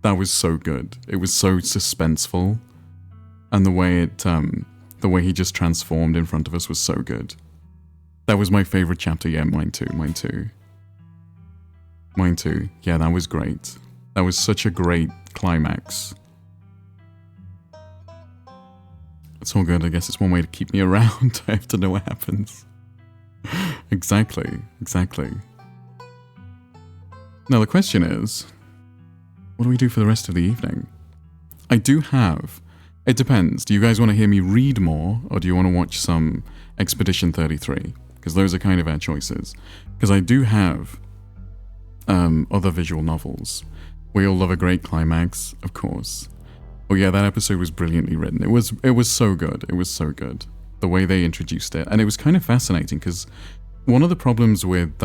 that was so good. It was so suspenseful, and the way he just transformed in front of us was so good. That was my favorite chapter. Yeah, mine too. Yeah, that was great. That was such a great climax. It's all good. I guess it's one way to keep me around. I have to know what happens. Exactly. Now the question is, what do we do for the rest of the evening? I do have... It depends. Do you guys want to hear me read more, or do you want to watch some Expedition 33? Because those are kind of our choices. Because I do have other visual novels. We All Love a Great Climax, of course. Oh yeah, that episode was brilliantly written. It was so good. It was so good. The way they introduced it. And it was kind of fascinating, because one of the problems with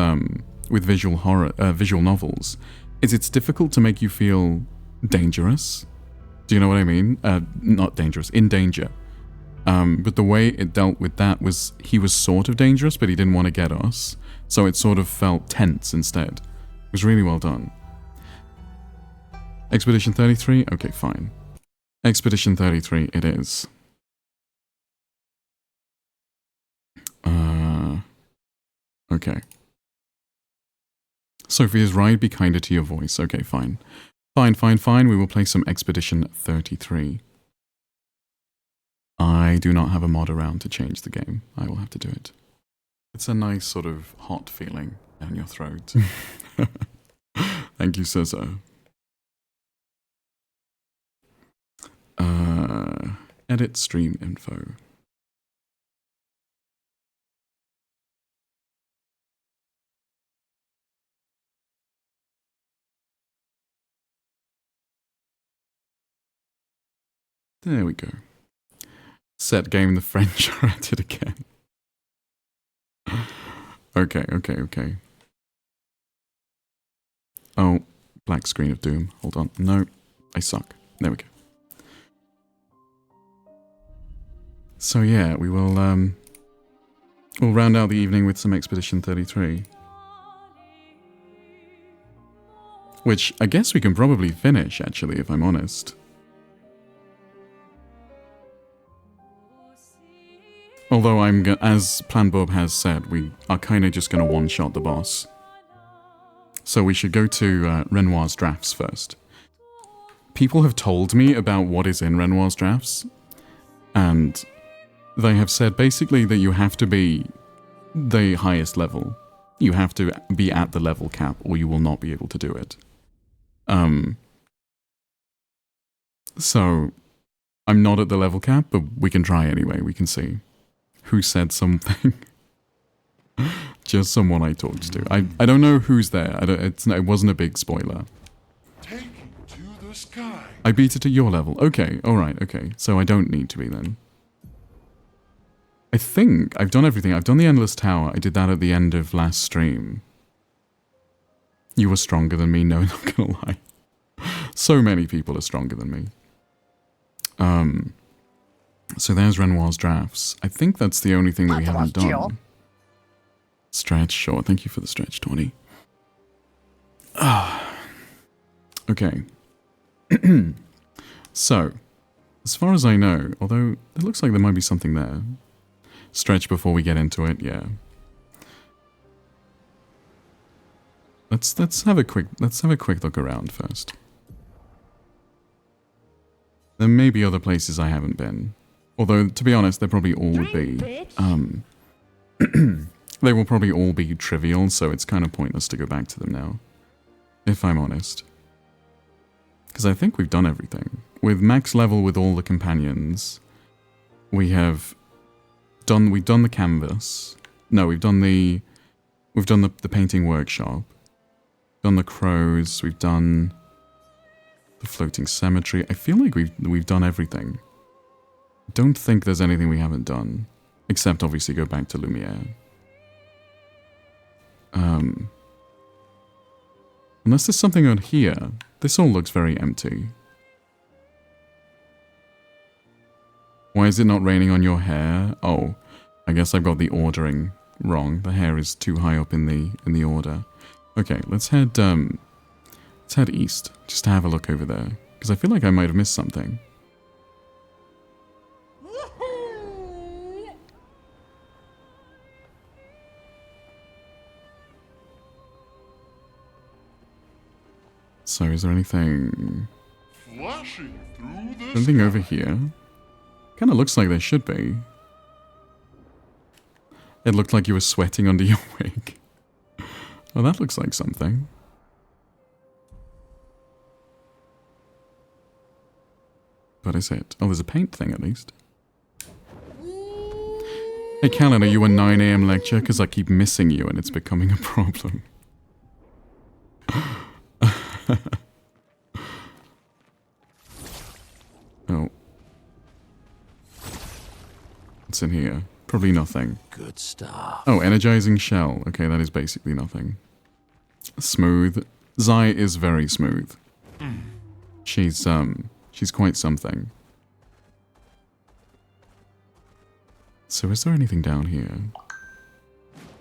visual novels is it's difficult to make you feel dangerous. Do you know what I mean? Not dangerous, in danger. But the way it dealt with that was he was sort of dangerous, but he didn't want to get us. So it sort of felt tense instead. It was really well done. Expedition 33? Okay, fine. Expedition 33 it is. Okay. Sophia's ride, be kinder to your voice. Okay, fine. Fine. We will play some Expedition 33. I do not have a mod around to change the game. I will have to do it. It's a nice sort of hot feeling down your throat. Thank you, Cesar. Edit stream info. There we go. Set game, the French are at it again. Okay. Oh, black screen of doom. Hold on. No, I suck. There we go. So yeah, we will we'll round out the evening with some Expedition 33. Which I guess we can probably finish, actually, if I'm honest. Although as Plan Bob has said, we are kind of just going to one-shot the boss. So we should go to Renoir's drafts first. People have told me about what is in Renoir's drafts, and they have said basically that you have to be the highest level. You have to be at the level cap, or you will not be able to do it. So, I'm not at the level cap, but we can try anyway, we can see. Who said something? Just someone I talked to. I don't know who's there. It wasn't a big spoiler. Take it to the sky. I beat it to your level. Okay, alright, okay. So I don't need to be then. I think I've done everything. I've done the Endless Tower. I did that at the end of last stream. You were stronger than me. No, not gonna lie. So many people are stronger than me. So there's Renoir's drafts. I think that's the only thing that we haven't done. Stretch, sure. Thank you for the stretch, 20. Okay. So, as far as I know, although it looks like there might be something there. Stretch before we get into it, yeah. Let's have a quick look around first. There may be other places I haven't been. Although, to be honest, they probably all would be. They will probably all be trivial, so it's kind of pointless to go back to them now. If I'm honest. Because I think we've done everything. With max level with all the companions, we've done the canvas. No, we've done the painting workshop. Done the crows, we've done the floating cemetery. I feel like we've done everything. Don't think there's anything we haven't done. Except obviously go back to Lumiere. Unless there's something on here. This all looks very empty. Why is it not raining on your hair? Oh, I guess I've got the ordering wrong. The hair is too high up in the order. Okay, let's head east, just to have a look over there. Because I feel like I might have missed something. So is there anything... Flashing through the Anything over here? Kind of looks like there should be. It looked like you were sweating under your wig. Well, that looks like something. What is it? Oh, there's a paint thing at least. Hey, Callan, are you a 9 AM lecture? Because I keep missing you and it's becoming a problem. Oh. What's in here? Probably nothing. Good stuff. Oh, energizing shell. Okay, that is basically nothing. Smooth. Zai is very smooth. She's quite something. So is there anything down here?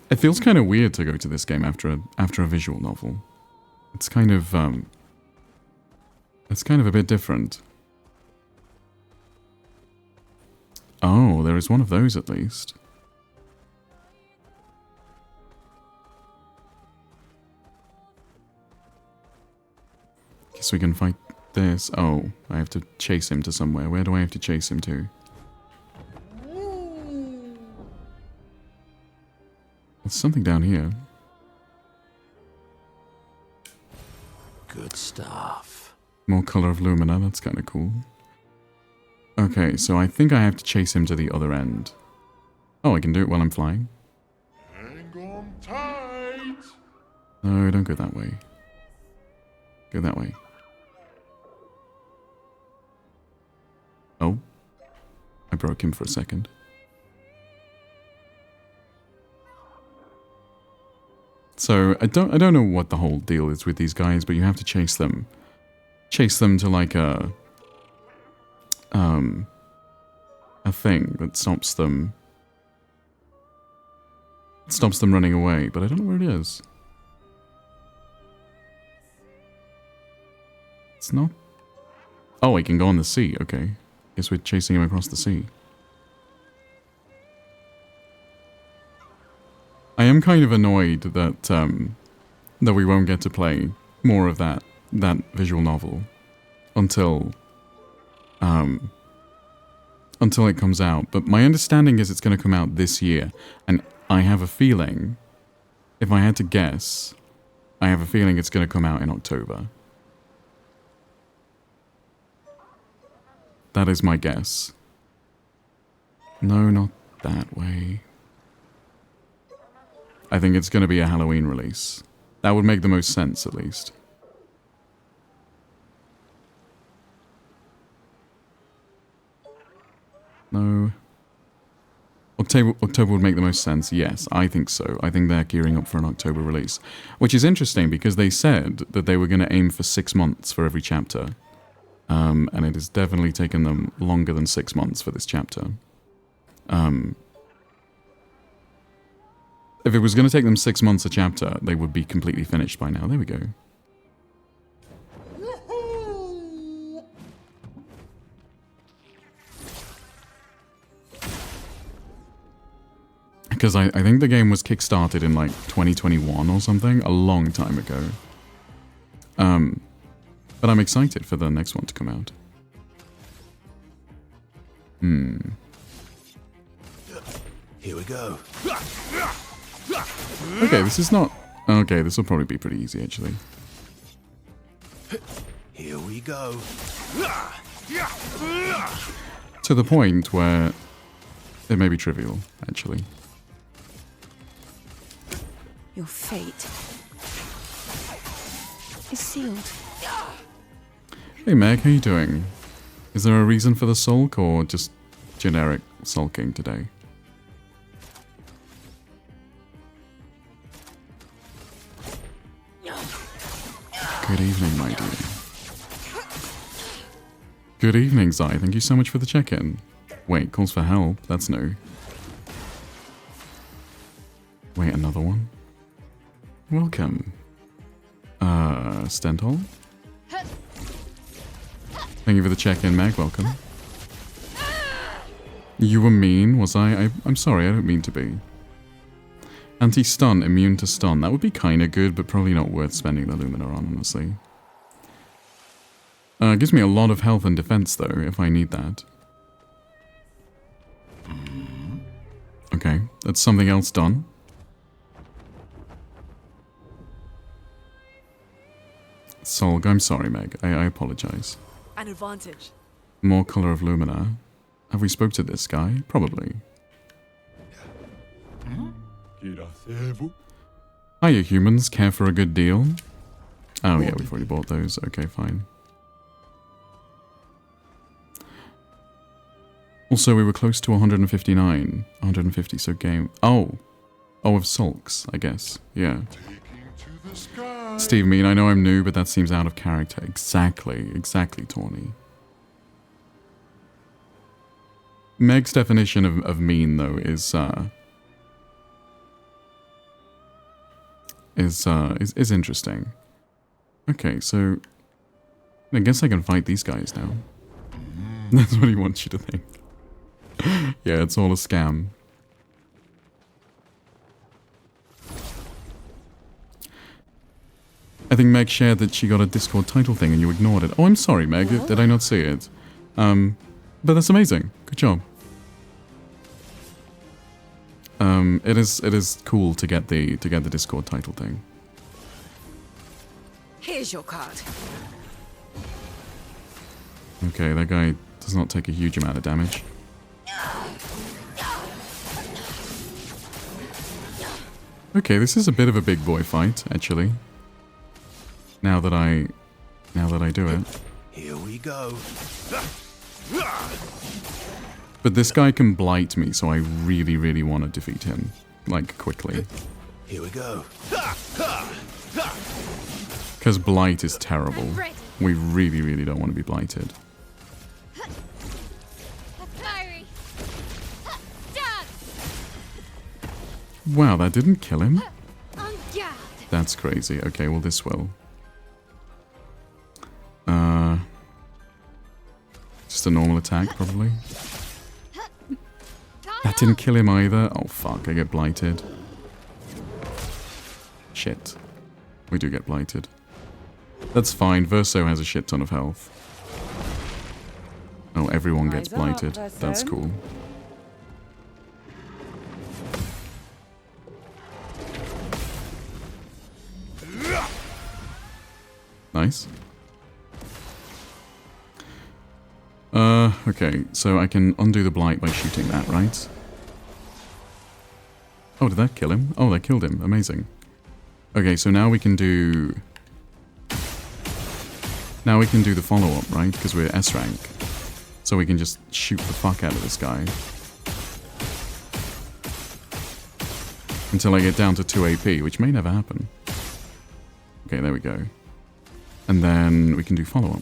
It feels kind of weird to go to this game after a visual novel. It's kind of It's kind of a bit different. Oh, there is one of those at least. Guess we can fight this. Oh, I have to chase him to somewhere. Where do I have to chase him to? There's something down here. Good stuff. More color of Lumina, that's kind of cool. Okay, so I think I have to chase him to the other end. Oh, I can do it while I'm flying? Hang on tight. No, don't go that way. Go that way. Oh. I broke him for a second. So, I don't know what the whole deal is with these guys, but you have to chase them. Chase them to like a thing that stops them running away, but I don't know where it is. It's not... Oh, I can go on the sea, okay. Guess we're chasing him across the sea. I am kind of annoyed that that we won't get to play more of that visual novel until it comes out. But my understanding is it's going to come out this year, and I have a feeling, if I had to guess, I have a feeling it's going to come out in October. That is my guess. No, not that way. I think it's going to be a Halloween release. That would make the most sense, at least. No. October would make the most sense. Yes, I think so. I think they're gearing up for an October release. Which is interesting, because they said that they were going to aim for 6 months for every chapter. And it has definitely taken them longer than 6 months for this chapter. If it was going to take them 6 months a chapter, they would be completely finished by now. There we go. Because I think the game was kickstarted in like 2021 or something, a long time ago. But I'm excited for the next one to come out. Here we go. Okay, this is not... Okay, this will probably be pretty easy, actually. Here we go. To the point where it may be trivial, actually. Your fate is sealed. Hey Meg, how you doing? Is there a reason for the sulk, or just generic sulking today? Good evening, my dear. Good evening, Zai. Thank you so much for the check-in. Wait, calls for help. That's new. Wait, another one? Welcome. Stentol? Thank you for the check-in, Meg. Welcome. You were mean, was I? I'm sorry, I don't mean to be. Anti-stun, immune to stun. That would be kinda good, but probably not worth spending the Lumina on, honestly. Gives me a lot of health and defense, though, if I need that. Okay, that's something else done. Solg, I'm sorry, Meg. I apologize. An advantage. More color of Lumina. Have we spoke to this guy? Probably. Hiya, humans. Care for a good deal? Oh, yeah, we've already bought those. Okay, fine. Also, we were close to 159. 150, so game... Oh! Oh, of sulks, I guess. Yeah. To the sky. Steve Mean, I know I'm new, but that seems out of character. Exactly, Tawny. Meg's definition of mean, though, is interesting. Okay, so I guess I can fight these guys now. That's what he wants you to think. Yeah, it's all a scam. I think Meg shared that she got a Discord title thing and you ignored it. Oh, I'm sorry, Meg. Well? Did I not see it? But that's amazing. Good job. It is cool to get the Discord title thing. Here's your card. Okay, that guy does not take a huge amount of damage. Okay, this is a bit of a big boy fight, actually. Now that I do it. Here we go. But this guy can blight me, so I really, really want to defeat him. Like, quickly. Here we go. Because blight is terrible. I'm ready. We really, really don't want to be blighted. Fiery. Dance. Wow, that didn't kill him? On guard. That's crazy. Okay, well this will. Just a normal attack, probably. That didn't kill him either. Oh fuck, I get blighted. Shit. We do get blighted. That's fine, Verso has a shit ton of health. Oh, everyone gets Rise up, blighted. Verso. That's cool. Nice. Okay, so I can undo the blight by shooting that, right? Oh, did that kill him? Oh, that killed him. Amazing. Okay, so now we can do... Now we can do the follow-up, right? Because we're S rank. So we can just shoot the fuck out of this guy. Until I get down to 2 AP, which may never happen. Okay, there we go. And then we can do follow-up.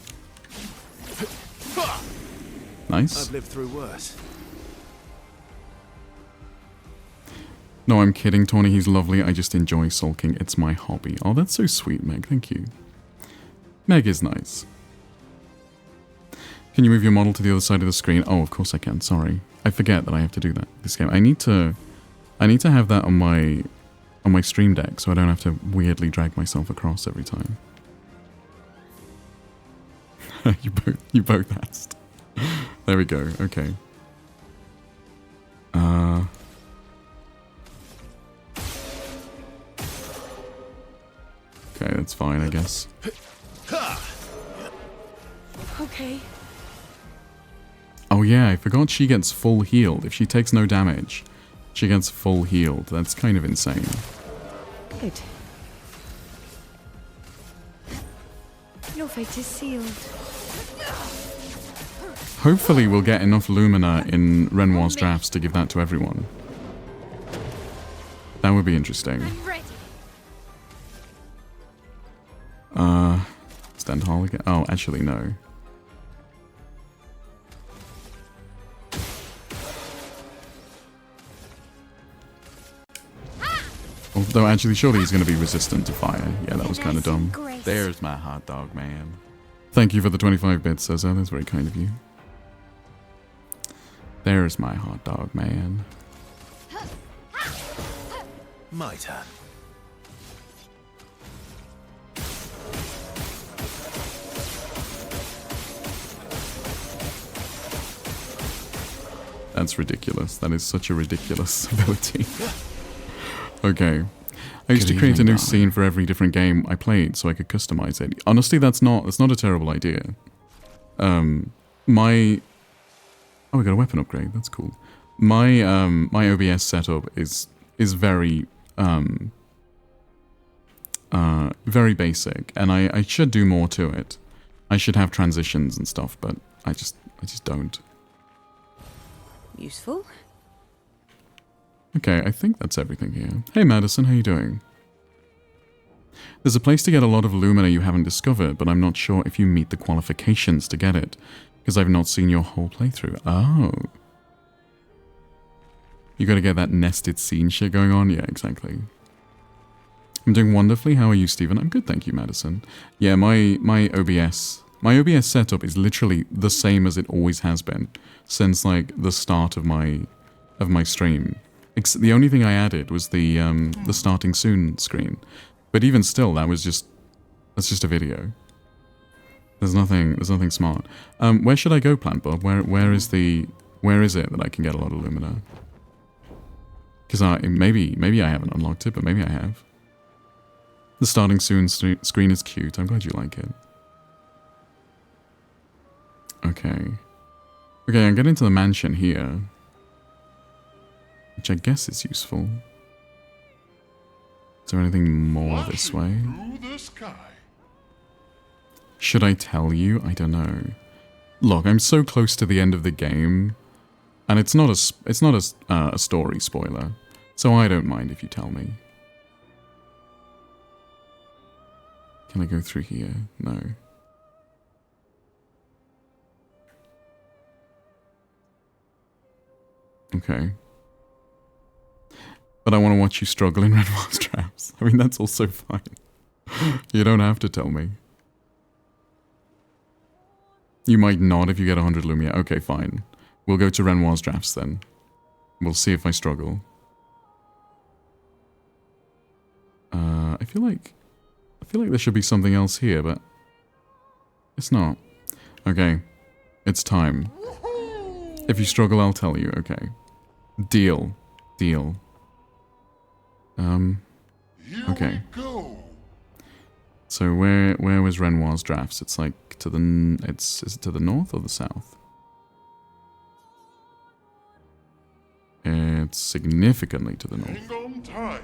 Nice. I've lived through worse. No, I'm kidding, Tawny. He's lovely. I just enjoy sulking. It's my hobby. Oh, that's so sweet, Meg. Thank you. Meg is nice. Can you move your model to the other side of the screen? Oh, of course I can. Sorry. I forget that I have to do that this game. I need to have that on my stream deck so I don't have to weirdly drag myself across every time. you both asked. There we go. Okay. Okay, that's fine, I guess. Okay. Oh yeah, I forgot she gets full healed. If she takes no damage, she gets full healed. That's kind of insane. Good. Your fate is sealed. Hopefully we'll get enough Lumina in Renoir's drafts to give that to everyone. That would be interesting. I'm ready. Stand Hall again? Oh, actually no. Although actually surely he's going to be resistant to fire. Yeah, that was kind of dumb. Grace. There's my hot dog, man. Thank you for the 25 bits, Cesar. That's very kind of you. There's my hot dog, man. My turn. That's ridiculous. That is such a ridiculous ability. Okay. I used to create a new scene for every different game I played so I could customize it. Honestly, that's not a terrible idea. Oh, we got a weapon upgrade. That's cool. My OBS setup is very very basic, and I should do more to it. I should have transitions and stuff, but I just don't. Useful. Okay, I think that's everything here. Hey Madison, how you doing? There's a place to get a lot of Lumina you haven't discovered, but I'm not sure if you meet the qualifications to get it, because I've not seen your whole playthrough. Oh. You gotta get that nested scene shit going on? Yeah, exactly. I'm doing wonderfully. How are you, Stephen? I'm good, thank you, Madison. Yeah, my OBS My OBS setup is literally the same as it always has been since like the start of my stream. The only thing I added was the starting soon screen, but even still, that's just a video. There's nothing smart. Where should I go, Plant Bob? Where is it that I can get a lot of Lumina? Because maybe I haven't unlocked it, but maybe I have. The starting soon screen is cute. I'm glad you like it. Okay. Okay, I'm getting to the mansion here. Which I guess is useful. Is there anything more this way? Through the sky. Should I tell you? I don't know. Look, I'm so close to the end of the game, and it's not a story spoiler, so I don't mind if you tell me. Can I go through here? No. Okay. But I want to watch you struggle in Renoir's traps. I mean, that's also fine. You don't have to tell me. You might not if you get 100 Lumia. Okay, fine. We'll go to Renoir's drafts then. We'll see if I struggle. I feel like there should be something else here, but it's not. Okay, it's time. If you struggle, I'll tell you. Okay, deal. Here Okay. we go. So where was Renoir's drafts? It's like to the is it to the north or the south? It's significantly to the north. Hang on tight.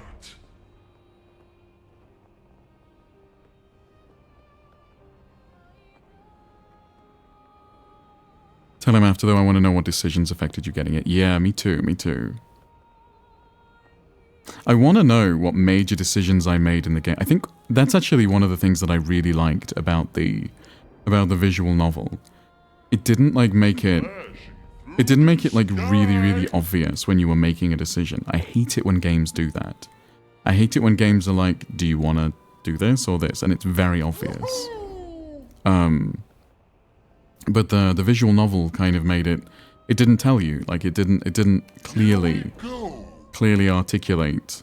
Tell him after though. I want to know what decisions affected you getting it. Yeah, me too. I want to know what major decisions I made in the game. I think that's actually one of the things that I really liked about the visual novel. It didn't like make it. It didn't make it like really obvious when you were making a decision. I hate it when games do that. I hate it when games are like, do you want to do this or this? And it's very obvious. But the visual novel kind of made it. It didn't tell you. Like it didn't clearly articulate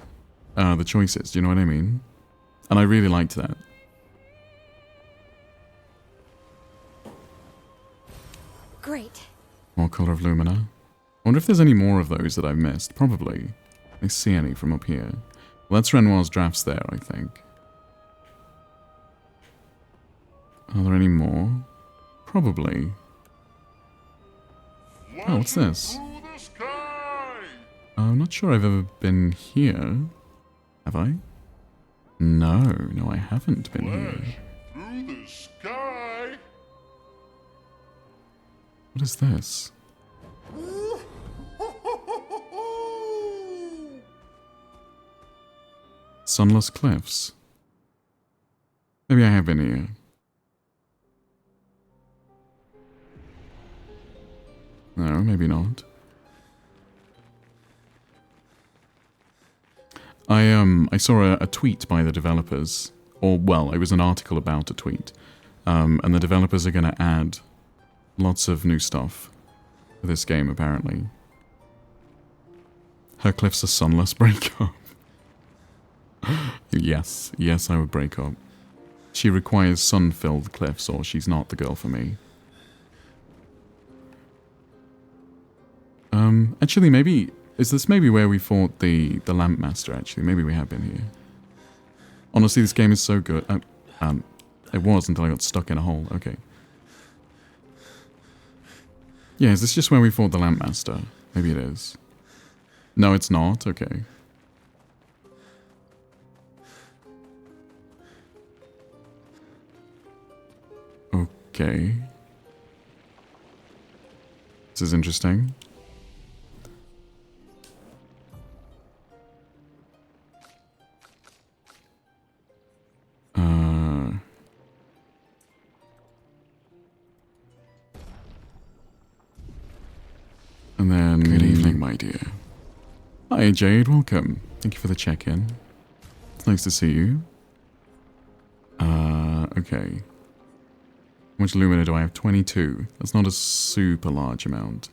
the choices. Do you know what I mean? And I really liked that. Great. More Color of Lumina. I wonder if there's any more of those that I've missed. Probably. I see any from up here. Well, that's Renoir's drafts there, I think. Are there any more? Probably. Oh, what's this? Through the sky. I'm not sure I've ever been here. Have I? No, I haven't been here. Through the sky. What is this? Sunless Cliffs. Maybe I have been here. No, maybe not. I saw a tweet by the developers, or well, it was an article about a tweet, and the developers are going to add lots of new stuff for this game, apparently. Her cliffs are sunless. Break up. Yes, I would break up. She requires sun-filled cliffs, or she's not the girl for me. Actually, maybe... Is this maybe where we fought the Lamp Master, actually? Maybe we have been here. Honestly, this game is so good. It was until I got stuck in a hole. Okay. Yeah, is this just where we fought the Lamp Master? Maybe it is. No, it's not. Okay. Okay. This is interesting. And then... Good evening, my dear. Hi, Jade. Welcome. Thank you for the check-in. It's nice to see you. Okay. much Lumina do I have? 22. That's not a super large amount.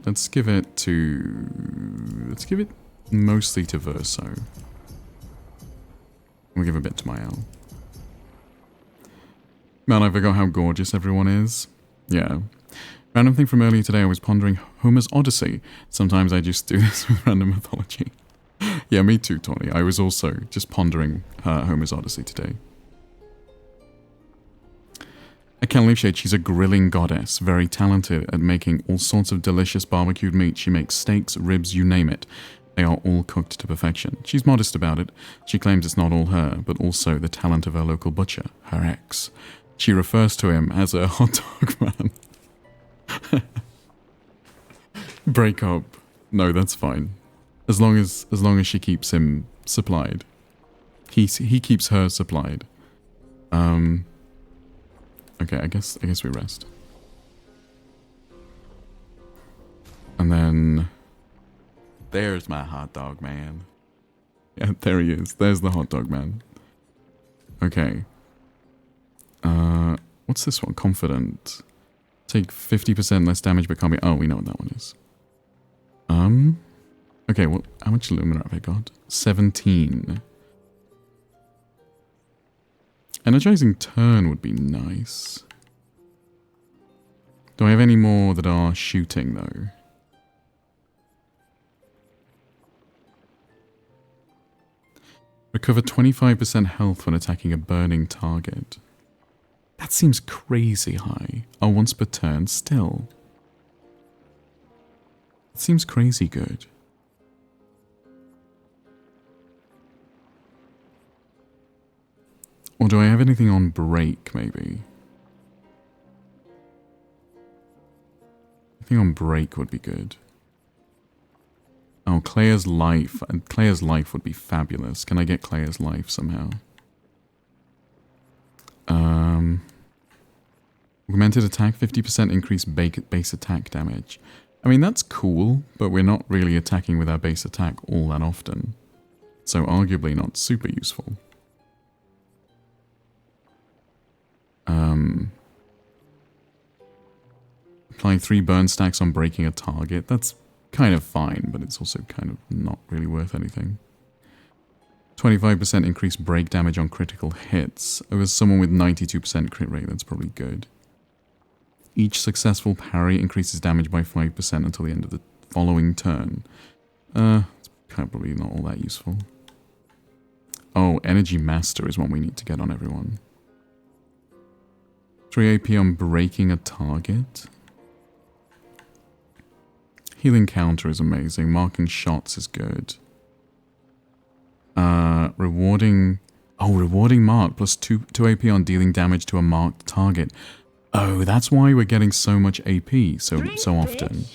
Let's give it to... Let's give it mostly to Verso. We'll give a bit to my L. Man, I forgot how gorgeous everyone is. Yeah. Random thing from earlier today, I was pondering Homer's Odyssey. Sometimes I just do this with random mythology. Yeah, me too, Tony. I was also just pondering Homer's Odyssey today. I can't believe she's a grilling goddess, very talented at making all sorts of delicious barbecued meat. She makes steaks, ribs, you name it. They are all cooked to perfection. She's modest about it. She claims it's not all her, but also the talent of her local butcher, her ex. She refers to him as a hot dog man. Break up. No, that's fine. As long as she keeps him supplied. He keeps her supplied. Okay, I guess we rest. And then there's my hot dog man. Yeah, there he is. There's the hot dog man. Okay. What's this one? Confident. Take 50% less damage but can't be... Oh, we know what that one is. Okay, well, how much Lumina have I got? 17. Energizing turn would be nice. Do I have any more that are shooting, though? Recover 25% health when attacking a burning target. That seems crazy high. Oh, once per turn, still. It seems crazy good. Or do I have anything on break, maybe? I think on break would be good. Oh, Claire's life. And Claire's life would be fabulous. Can I get Claire's life somehow? Augmented attack, 50% increased base attack damage. I mean, that's cool, but we're not really attacking with our base attack all that often. So arguably not super useful. Applying 3 burn stacks on breaking a target. That's kind of fine, but it's also kind of not really worth anything. 25% increased break damage on critical hits. Over someone with 92% crit rate, that's probably good. Each successful parry increases damage by 5% until the end of the following turn. It's probably not all that useful. Oh, Energy Master is one we need to get on everyone. 3 AP on breaking a target. Healing counter is amazing. Marking shots is good. Rewarding... Oh, rewarding mark plus 2 AP on dealing damage to a marked target. Oh, that's why we're getting so much AP so often.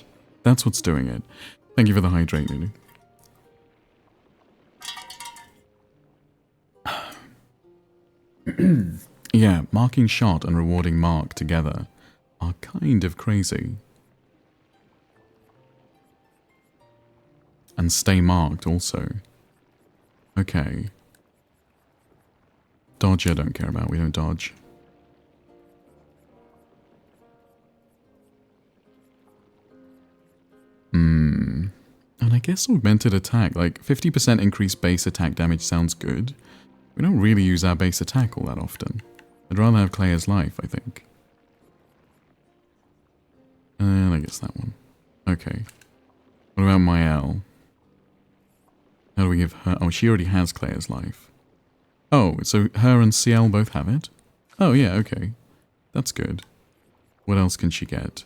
That's what's doing it. Thank you for the hydrate, Lulu. Yeah, marking shot and rewarding mark together are kind of crazy. And stay marked also. Okay. Dodge I don't care about, we don't dodge. And I guess augmented attack, like 50% increased base attack damage sounds good. We don't really use our base attack all that often. I'd rather have Claire's life, I think. And I guess that one. Okay. What about my L? How do we give her... Oh, she already has Claire's life. Oh, so her and CL both have it? Oh, yeah, okay. That's good. What else can she get?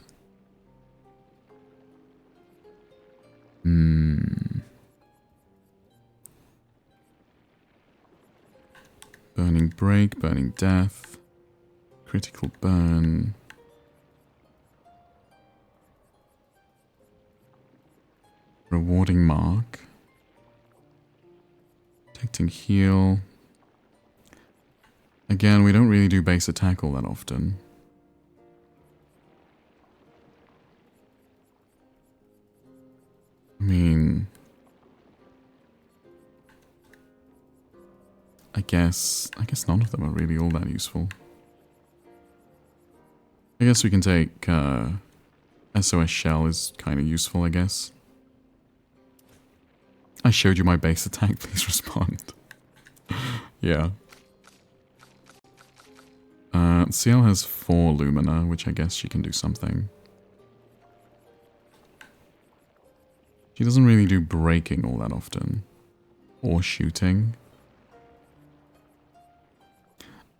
Burning break, burning death, critical burn. Rewarding mark. Protecting heal. Again, we don't really do base attack all that often. I mean... I guess none of them are really all that useful. guess we can take SOS Shell is kind of useful, I guess. I showed you my base attack, please respond. Yeah. CL has 4 Lumina, which I guess she can do something. She doesn't really do breaking all that often. Or shooting.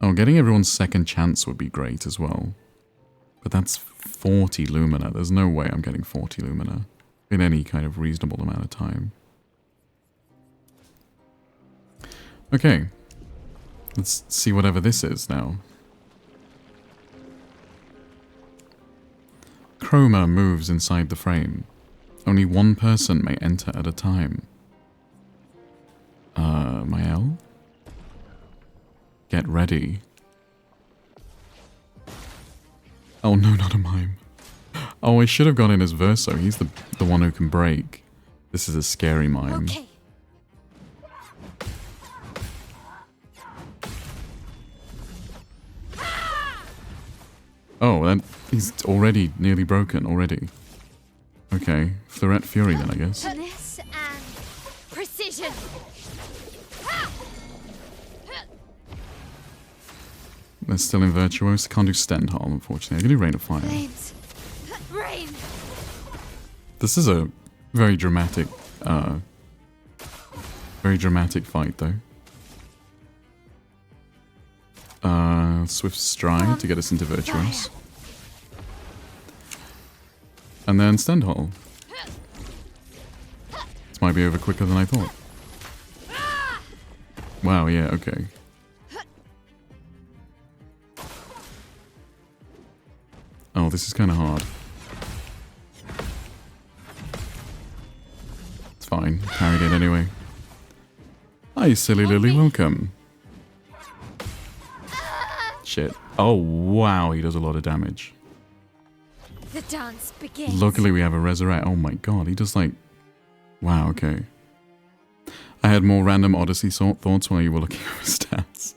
Oh, getting everyone's second chance would be great as well. But that's 40 Lumina. There's no way I'm getting 40 Lumina in any kind of reasonable amount of time. Okay. Let's see whatever this is now. Chroma moves inside the frame. Only one person may enter at a time. Mael? Get ready. Oh no, not a mime. Oh, I should have gone in as Verso. He's the one who can break. This is a scary mime. Okay. Oh, he's already nearly broken already. Okay, Florette Fury then, I guess. Finesse and precision. They're still in Virtuose. Can't do Stendhal, unfortunately. I can do Rain of Fire. Flames. Rain. This is a very dramatic fight, though. Swift Stride to get us into Virtuose. And then Stendhal. This might be over quicker than I thought. Wow, yeah, okay. Oh, this is kind of hard. It's fine. Parried it anyway. Hi, Silly Lily. Welcome. Shit. Oh, wow. He does a lot of damage. The dance begins. Luckily, we have a Resurrect. Oh my god. He does like... Wow, okay. I had more random Odyssey thoughts while you were looking at his stats.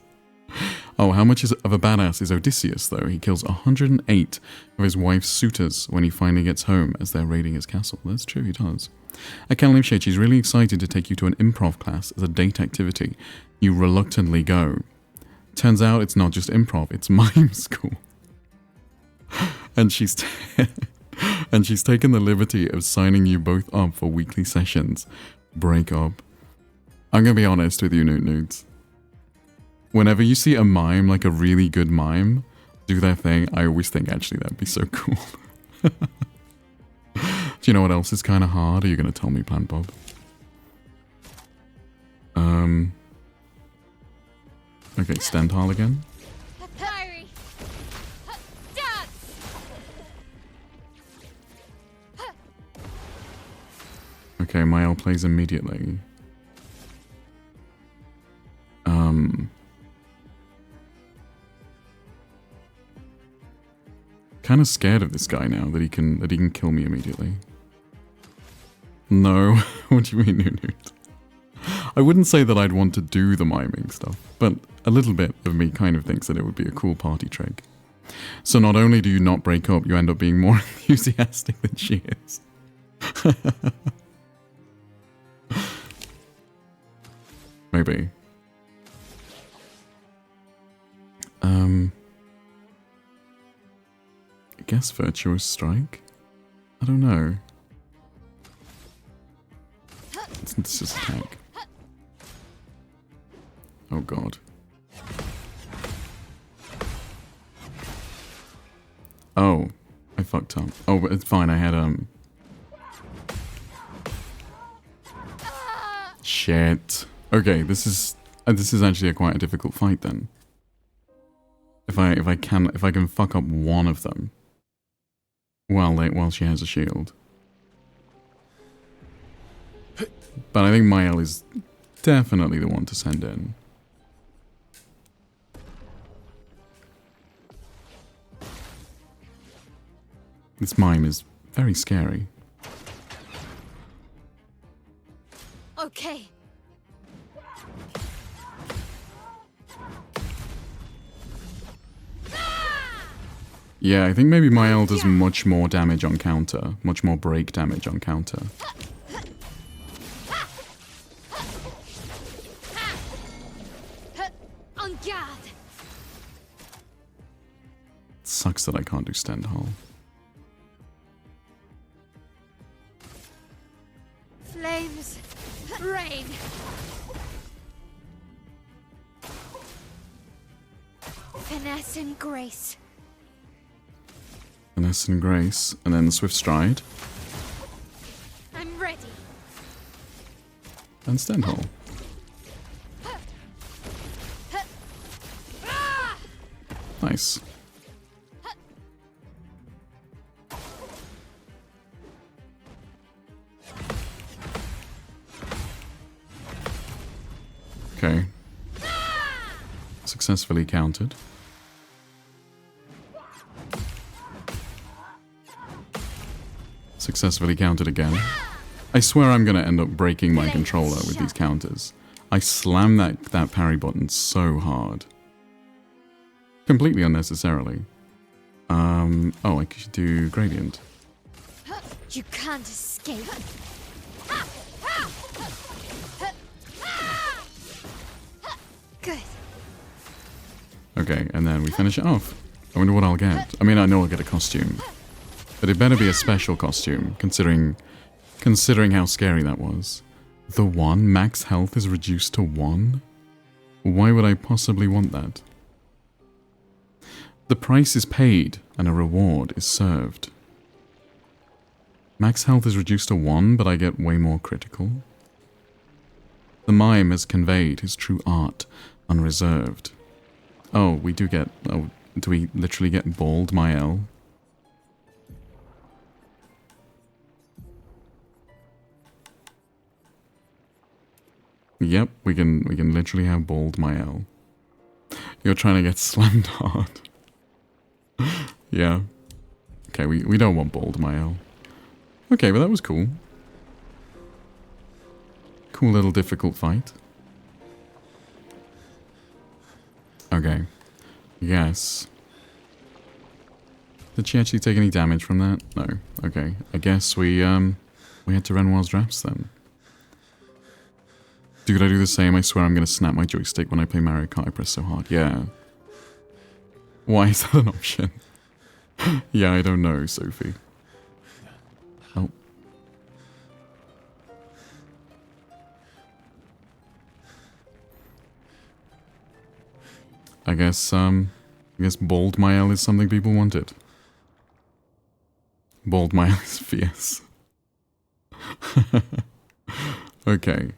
Oh, how much of a badass is Odysseus, though? He kills 108 of his wife's suitors when he finally gets home as they're raiding his castle. That's true, he does. I can't believe she's really excited to take you to an improv class as a date activity. You reluctantly go. Turns out it's not just improv, it's mime school. And she's taken the liberty of signing you both up for weekly sessions. Break up. I'm gonna be honest with you, Nudes. Whenever you see a mime, like a really good mime, do their thing, I always think, actually, that'd be so cool. Do you know what else is kind of hard? Are you going to tell me, Plant Bob? Okay, Stendhal again. Fiery. Dance. Okay, Mael plays immediately. Kind of scared of this guy now that he can kill me immediately. No, what do you mean, Nunu? I wouldn't say that I'd want to do the miming stuff, but a little bit of me kind of thinks that it would be a cool party trick. So not only do you not break up, you end up being more enthusiastic than she is. Maybe. I guess Virtuous Strike? I don't know. It's just attack. Oh god. Oh, I fucked up. Oh, but it's fine, I had, Shit. Okay, this is actually quite a difficult fight then. If I can fuck up one of them while she has a shield. But I think Mael is definitely the one to send in. This mime is very scary. Okay. Yeah, I think maybe Mael does much more damage on counter. Much more break damage on counter. On guard. Sucks that I can't do Stendhal. Flames. Rain. Finesse and grace. Finesse and Grace. And then Swift Stride. I'm ready. And Stendhal. Nice. Okay. Successfully countered. Successfully countered again. I swear I'm gonna end up breaking my controller with these counters. I slam that parry button so hard. Completely unnecessarily. Oh, I could do Gradient. You can't escape. Good. Okay, and then we finish it off. I wonder what I'll get. I mean, I know I'll get a costume. But it better be a special costume, considering how scary that was. The 1? Max health is reduced to 1? Why would I possibly want that? The price is paid, and a reward is served. Max health is reduced to 1, but I get way more critical. The mime has conveyed his true art unreserved. Oh, we do get... Oh, do we literally get bald Mael? Yep, we can literally have bald Mael. You're trying to get slammed hard. Yeah. Okay, we don't want bald Mael. Okay, but that was cool. Cool little difficult fight. Okay. Yes. Did she actually take any damage from that? No. Okay. I guess we head to Renoir's drafts then. Dude, I do the same. I swear I'm gonna snap my joystick when I play Mario Kart. I press so hard. Yeah. Why is that an option? Yeah, I don't know, Sophie. Oh. I guess bald Mael is something people wanted. Bald Mael is fierce. Okay.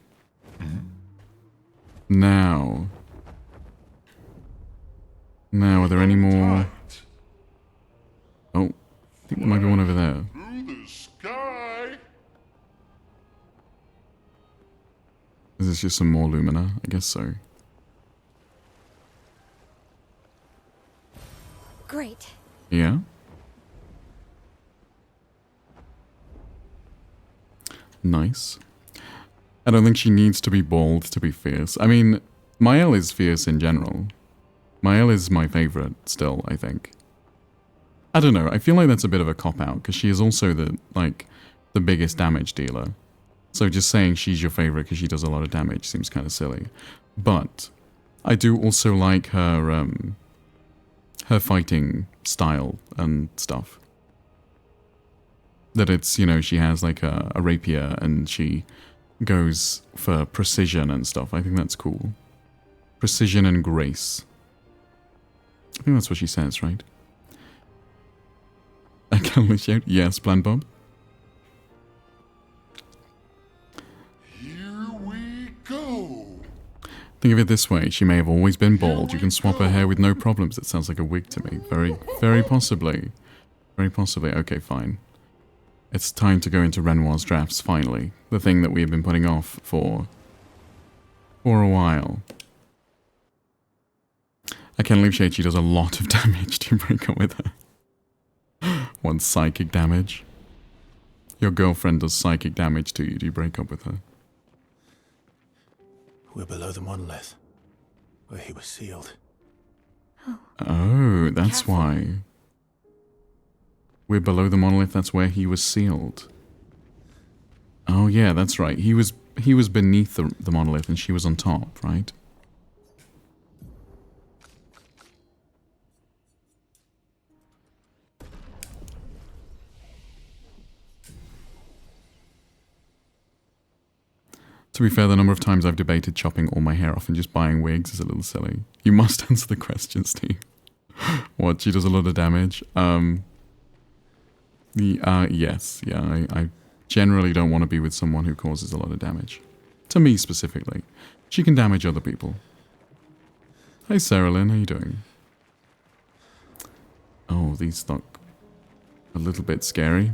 Now, are there any more? Oh, I think there might be one over there. Through the sky. Is this just some more Lumina? I guess so. Great. Yeah? Nice. I don't think she needs to be bald to be fierce. I mean, Mael is fierce in general. Mael is my favorite still, I think. I don't know, I feel like that's a bit of a cop-out, because she is also the biggest damage dealer. So just saying she's your favorite because she does a lot of damage seems kind of silly. But I do also like her, her fighting style and stuff. That it's, you know, she has like a rapier and she goes for precision and stuff. I think that's cool. Precision and grace. I think that's what she says, right? I can only shout, yes, Plan Bob. Here we go. Think of it this way, she may have always been bald. You can swap her hair with no problems. It sounds like a wig to me. Very possibly. Very possibly. Okay, fine. It's time to go into Renoir's drafts, finally. The thing that we have been putting off for a while. I can't believe she does a lot of damage to break up with her. One psychic damage. Your girlfriend does psychic damage to you. Do you break up with her? We're below the monolith, where he was sealed. Oh, that's Careful. why. We're below the monolith, that's where he was sealed. Oh yeah, that's right. He was beneath the monolith and she was on top, right? To be fair, the number of times I've debated chopping all my hair off and just buying wigs is a little silly. You must answer the question, Steve. What, she does a lot of damage? Yes. Yeah, I generally don't want to be with someone who causes a lot of damage. To me, specifically. She can damage other people. Hey, Sarah Lynn, how you doing? Oh, these look a little bit scary.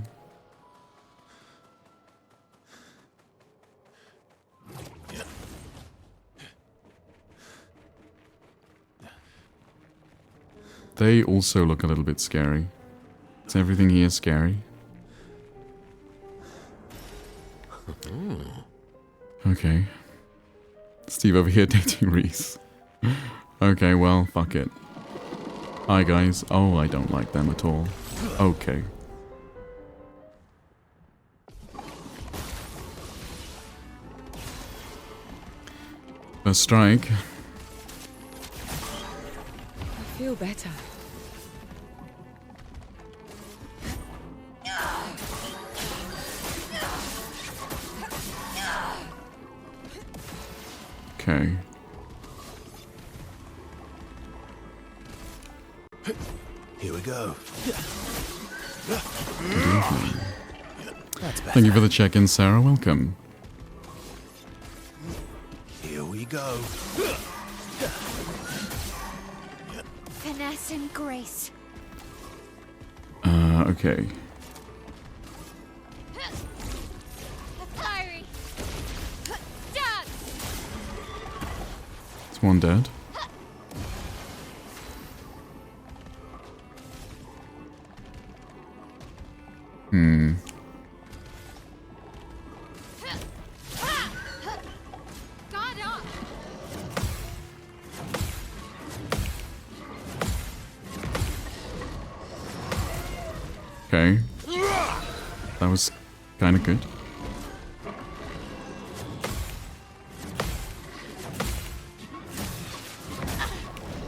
They also look a little bit scary. Is everything here scary? Okay. Steve over here dating Reese. Okay, well, fuck it. Hi guys. Oh, I don't like them at all. Okay. First strike. I feel better. Okay. Here we go. That's better. Thank you for the check-in, Sarah. Welcome. Here we go. Finesse and grace. Okay. Fiery. Dance. Is one dead? God up. Okay. That was kind of good.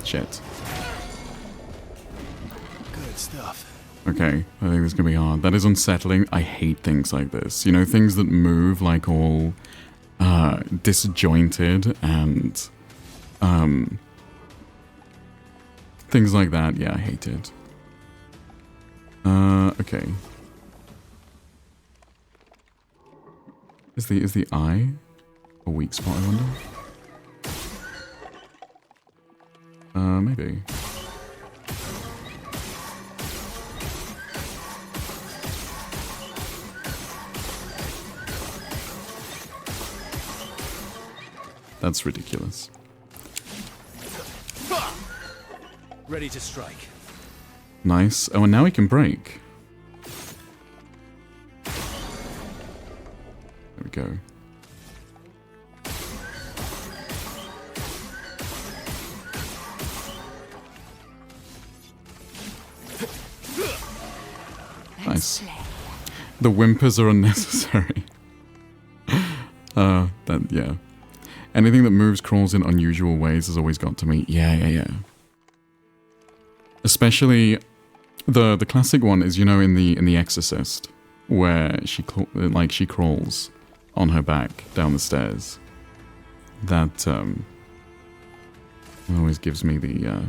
Shit. Good stuff. Okay, I think this is gonna be hard. That is unsettling. I hate things like this. You know, things that move like all disjointed and things like that. Yeah, I hate it. Okay. Is the eye a weak spot, I wonder? Maybe. That's ridiculous. Ready to strike. Nice. Oh, and now he can break. There we go. Nice. The whimpers are unnecessary. Yeah. Anything that moves, crawls in unusual ways has always got to me. Yeah. Especially the classic one is, you know, in the Exorcist, where she crawls on her back down the stairs. That always gives me the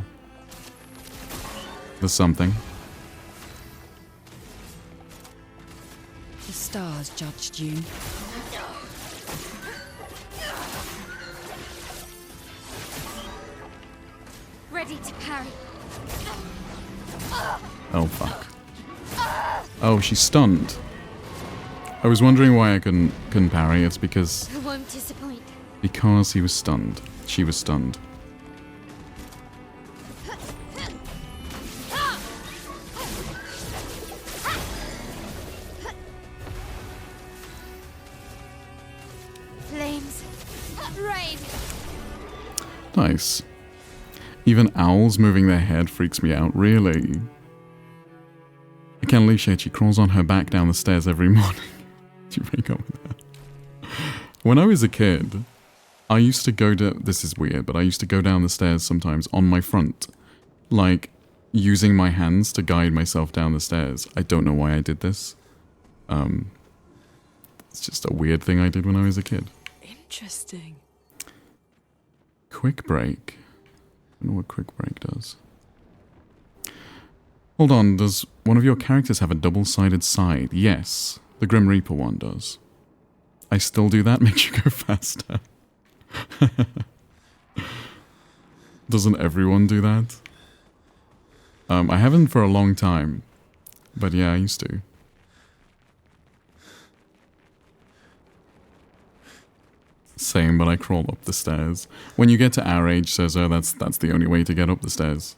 something. The stars judged you. Ready to parry. Oh, fuck. Oh, she's stunned. I was wondering why I couldn't parry. It's because I won't disappoint. he was stunned. She was stunned. Flames. Rain. Nice. Even owls moving their head freaks me out, really. Ken Lee said she crawls on her back down the stairs every morning. Do you break up with that? When I was a kid, I used to go to... This is weird, but I used to go down the stairs sometimes on my front. Like, using my hands to guide myself down the stairs. I don't know why I did this. It's just a weird thing I did when I was a kid. Interesting. Quick break. I don't know what quick break does. Hold on, does one of your characters have a double-sided side? Yes, the Grim Reaper one does. I still do that, makes you go faster. Doesn't everyone do that? I haven't for a long time, but yeah, I used to. Same, but I crawl up the stairs. When you get to our age, Cesar, that's the only way to get up the stairs.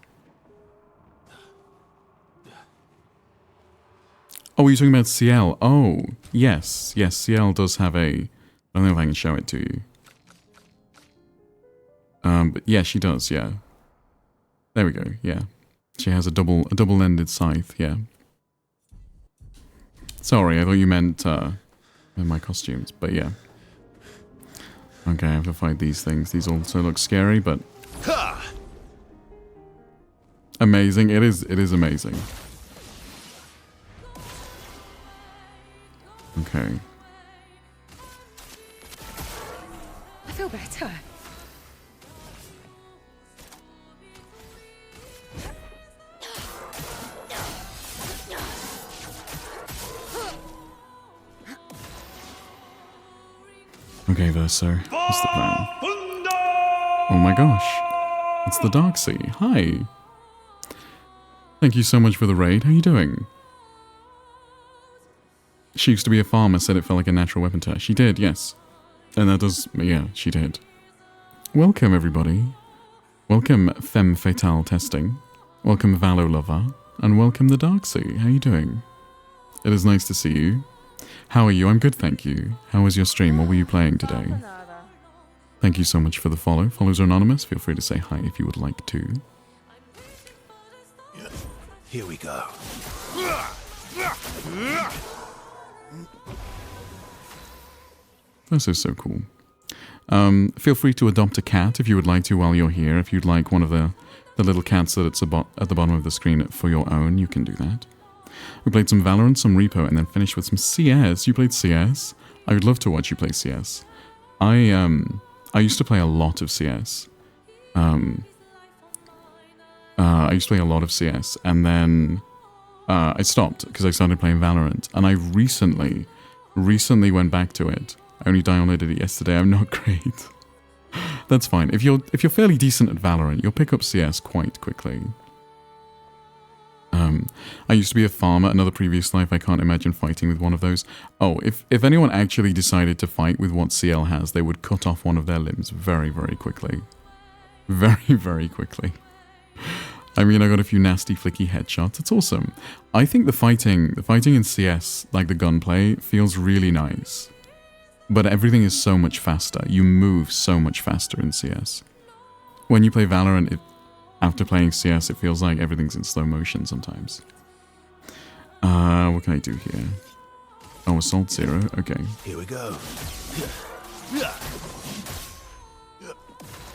Oh, you're talking about CL? Oh, yes. Yes, CL does have a... I don't know if I can show it to you. But yeah, she does, yeah. There we go, yeah. She has a double-ended scythe, yeah. Sorry, I thought you meant my costumes, but yeah. Okay, I have to fight these things. These also look scary, but... Amazing. It is amazing. Okay. I feel better. Okay, Verso. What's the plan? Oh my gosh. It's the Darksea. Hi. Thank you so much for the raid. How you doing? She used to be a farmer, said it felt like a natural weapon to her. She did, yes. And that does... Yeah, she did. Welcome, everybody. Welcome, Femme Fatale Testing. Welcome, Valo Lover. And welcome, the Darksea. How you doing? It is nice to see you. How are you? I'm good, thank you. How was your stream? What were you playing today? Thank you so much for the follow. Follows are anonymous. Feel free to say hi if you would like to. Here we go. This is so cool. Feel free to adopt a cat if you would like to while you're here. If you'd like one of the little cats that's at the bottom of the screen for your own, you can do that. We played some Valorant, some Repo, and then finished with some CS. You played CS? I would love to watch you play CS. I used to play a lot of CS. I used to play a lot of CS, and then I stopped because I started playing Valorant, and I recently went back to it. I only downloaded it yesterday. I'm not great. That's fine. If you're fairly decent at Valorant, you'll pick up CS quite quickly. I used to be a farmer, another previous life. I can't imagine fighting with one of those. Oh, if anyone actually decided to fight with what CL has, they would cut off one of their limbs very, very quickly. Very, very quickly. I mean, I got a few nasty flicky headshots. It's awesome. I think the fighting in CS, like the gunplay, feels really nice. But everything is so much faster. You move so much faster in CS. When you play Valorant, after playing CS, it feels like everything's in slow motion sometimes. What can I do here? Oh, Assault 0. Okay. Here we go.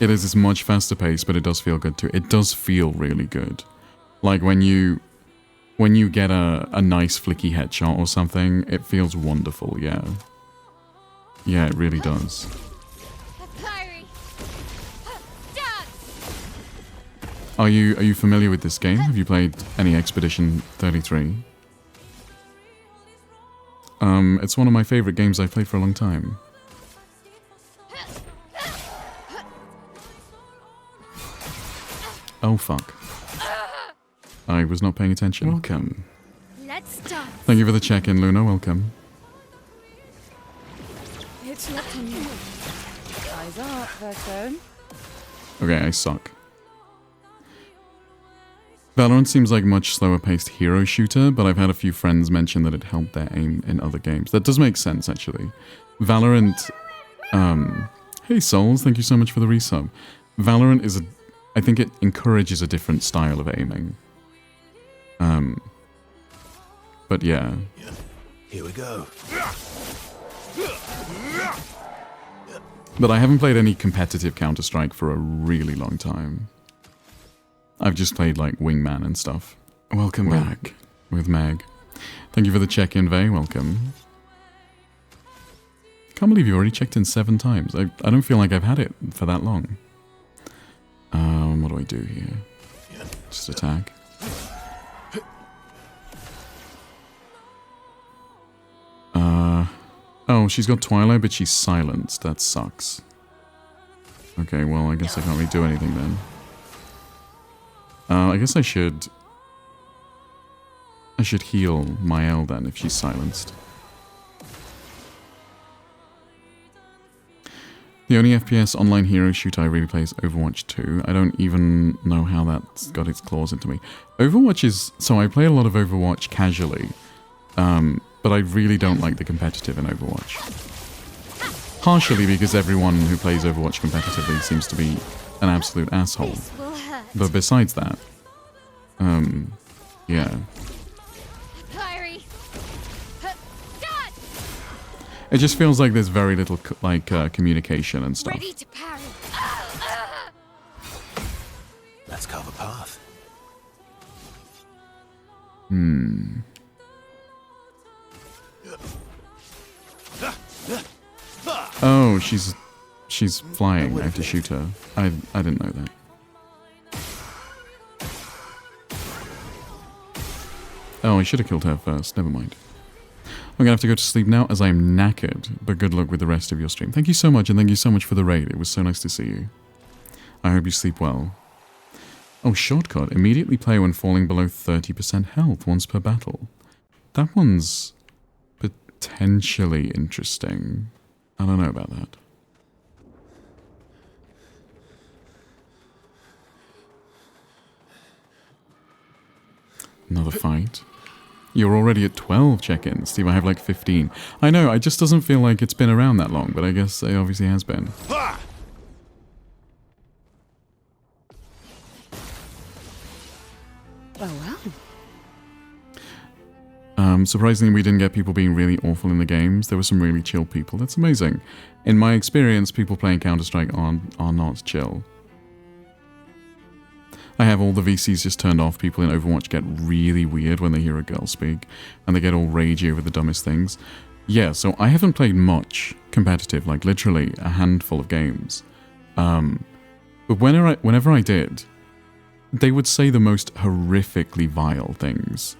It is this much faster pace, but it does feel good too. It does feel really good. Like when you get a nice flicky headshot or something, it feels wonderful, yeah. Yeah, it really does. Are you familiar with this game? Have you played any Expedition 33? It's one of my favorite games I've played for a long time. Oh fuck. I was not paying attention. Welcome. Let's start. Thank you for the check-in, Luna. Welcome. It's not on you. Eyes up, Verso. Okay, I suck. Valorant seems like a much slower-paced hero shooter, but I've had a few friends mention that it helped their aim in other games. That does make sense, actually. Valorant... Hey, Souls, thank you so much for the resub. Valorant is I think it encourages a different style of aiming. But yeah. Here we go. But I haven't played any competitive Counter-Strike for a really long time. I've just played like Wingman and stuff. Welcome back with Meg. Thank you for the check-in, Vey. Welcome. Can't believe you already checked in 7 times. I don't feel like I've had it for that long. What do I do here? Just attack. Oh, she's got Twilight, but she's silenced. That sucks. Okay, well, I guess I can't really do anything then. I guess I should heal Mael then if she's silenced. The only FPS online hero shooter I really play is Overwatch 2. I don't even know how that's got its claws into me. Overwatch is... So I play a lot of Overwatch casually. But I really don't like the competitive in Overwatch. Partially because everyone who plays Overwatch competitively seems to be an absolute asshole. This will hurt. But besides that... yeah. Kyrie. God! It just feels like there's very little, communication and stuff. Ready to parry. Let's carve a path. Oh, she's flying. I have to shoot her. I didn't know that. Oh, I should have killed her first. Never mind. I'm gonna have to go to sleep now as I am knackered, but good luck with the rest of your stream. Thank you so much, and thank you so much for the raid. It was so nice to see you. I hope you sleep well. Oh, shortcut. Immediately play when falling below 30% health once per battle. That one's potentially interesting. I don't know about that. Another fight. You're already at 12 check-ins. Steve, I have like 15. I know, it just doesn't feel like it's been around that long, but I guess it obviously has been. Oh, well. Surprisingly, we didn't get people being really awful in the games. There were some really chill people. That's amazing. In my experience, people playing Counter-Strike are not chill. I have all the VCs just turned off. People in Overwatch get really weird when they hear a girl speak, and they get all ragey over the dumbest things. Yeah, so I haven't played much competitive, like literally a handful of games. But whenever I did, they would say the most horrifically vile things.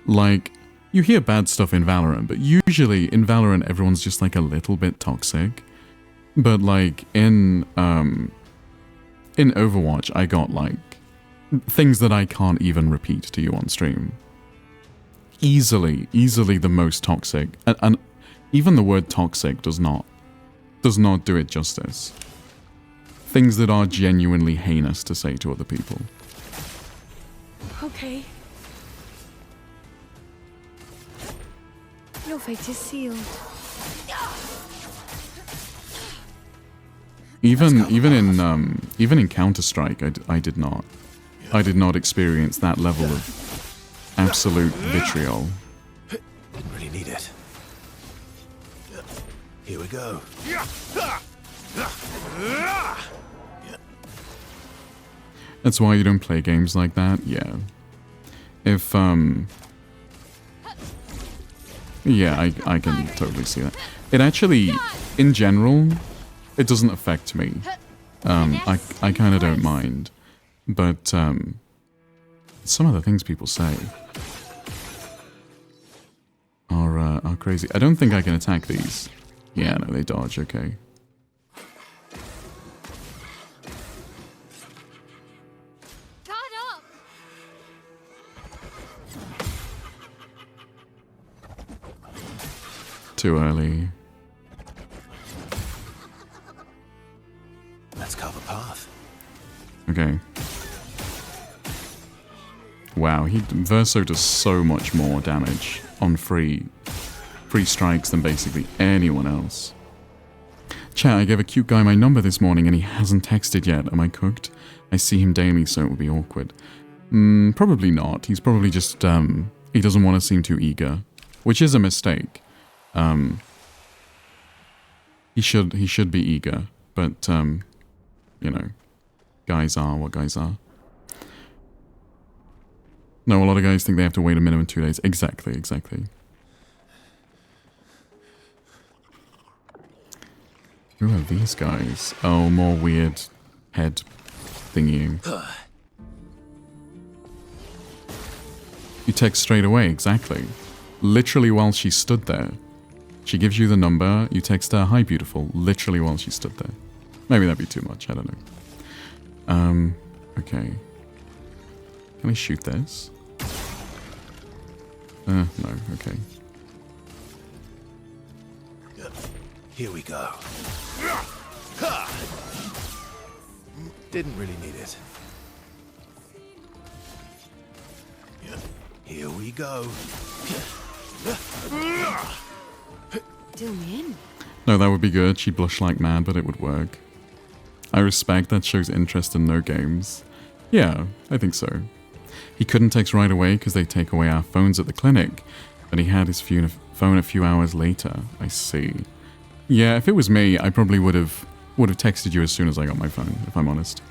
Like, you hear bad stuff in Valorant, but usually in Valorant everyone's just like a little bit toxic. But like in Overwatch, I got like things that I can't even repeat to you on stream. Easily the most toxic, and even the word toxic does not do it justice. Things that are genuinely heinous to say to other people. okay. Your fate is sealed. Even in Counter-Strike, I did not experience that level of absolute vitriol. Didn't really need it. Here we go. That's why you don't play games like that. Yeah. If yeah, I can totally see that. It actually, in general, it doesn't affect me. I kind of don't mind. But some of the things people say are crazy. I don't think I can attack these. Yeah, no, they dodge, okay. God up! Too early. Let's carve a path. Okay. Wow, Verso does so much more damage on free strikes than basically anyone else. Chat, I gave a cute guy my number this morning and he hasn't texted yet. Am I cooked? I see him daily, so it would be awkward. Probably not. He's probably just He doesn't want to seem too eager, which is a mistake. He should be eager, but you know, guys are what guys are. No, a lot of guys think they have to wait a minimum 2 days. Exactly. Who are these guys? Oh, more weird head thingy. You text straight away, exactly. Literally while she stood there. She gives you the number, you text her, "Hi, beautiful," literally while she stood there. Maybe that'd be too much, I don't know. Okay. Can I shoot this? No, okay. Here we go. Didn't really need it. Here we go. Zoom in. No, that would be good. She'd blush like mad, but it would work. I respect that shows interest in no games. Yeah, I think so. He couldn't text right away because they take away our phones at the clinic, but he had his phone a few hours later. I see. Yeah, if it was me, I probably would have texted you as soon as I got my phone, if I'm honest.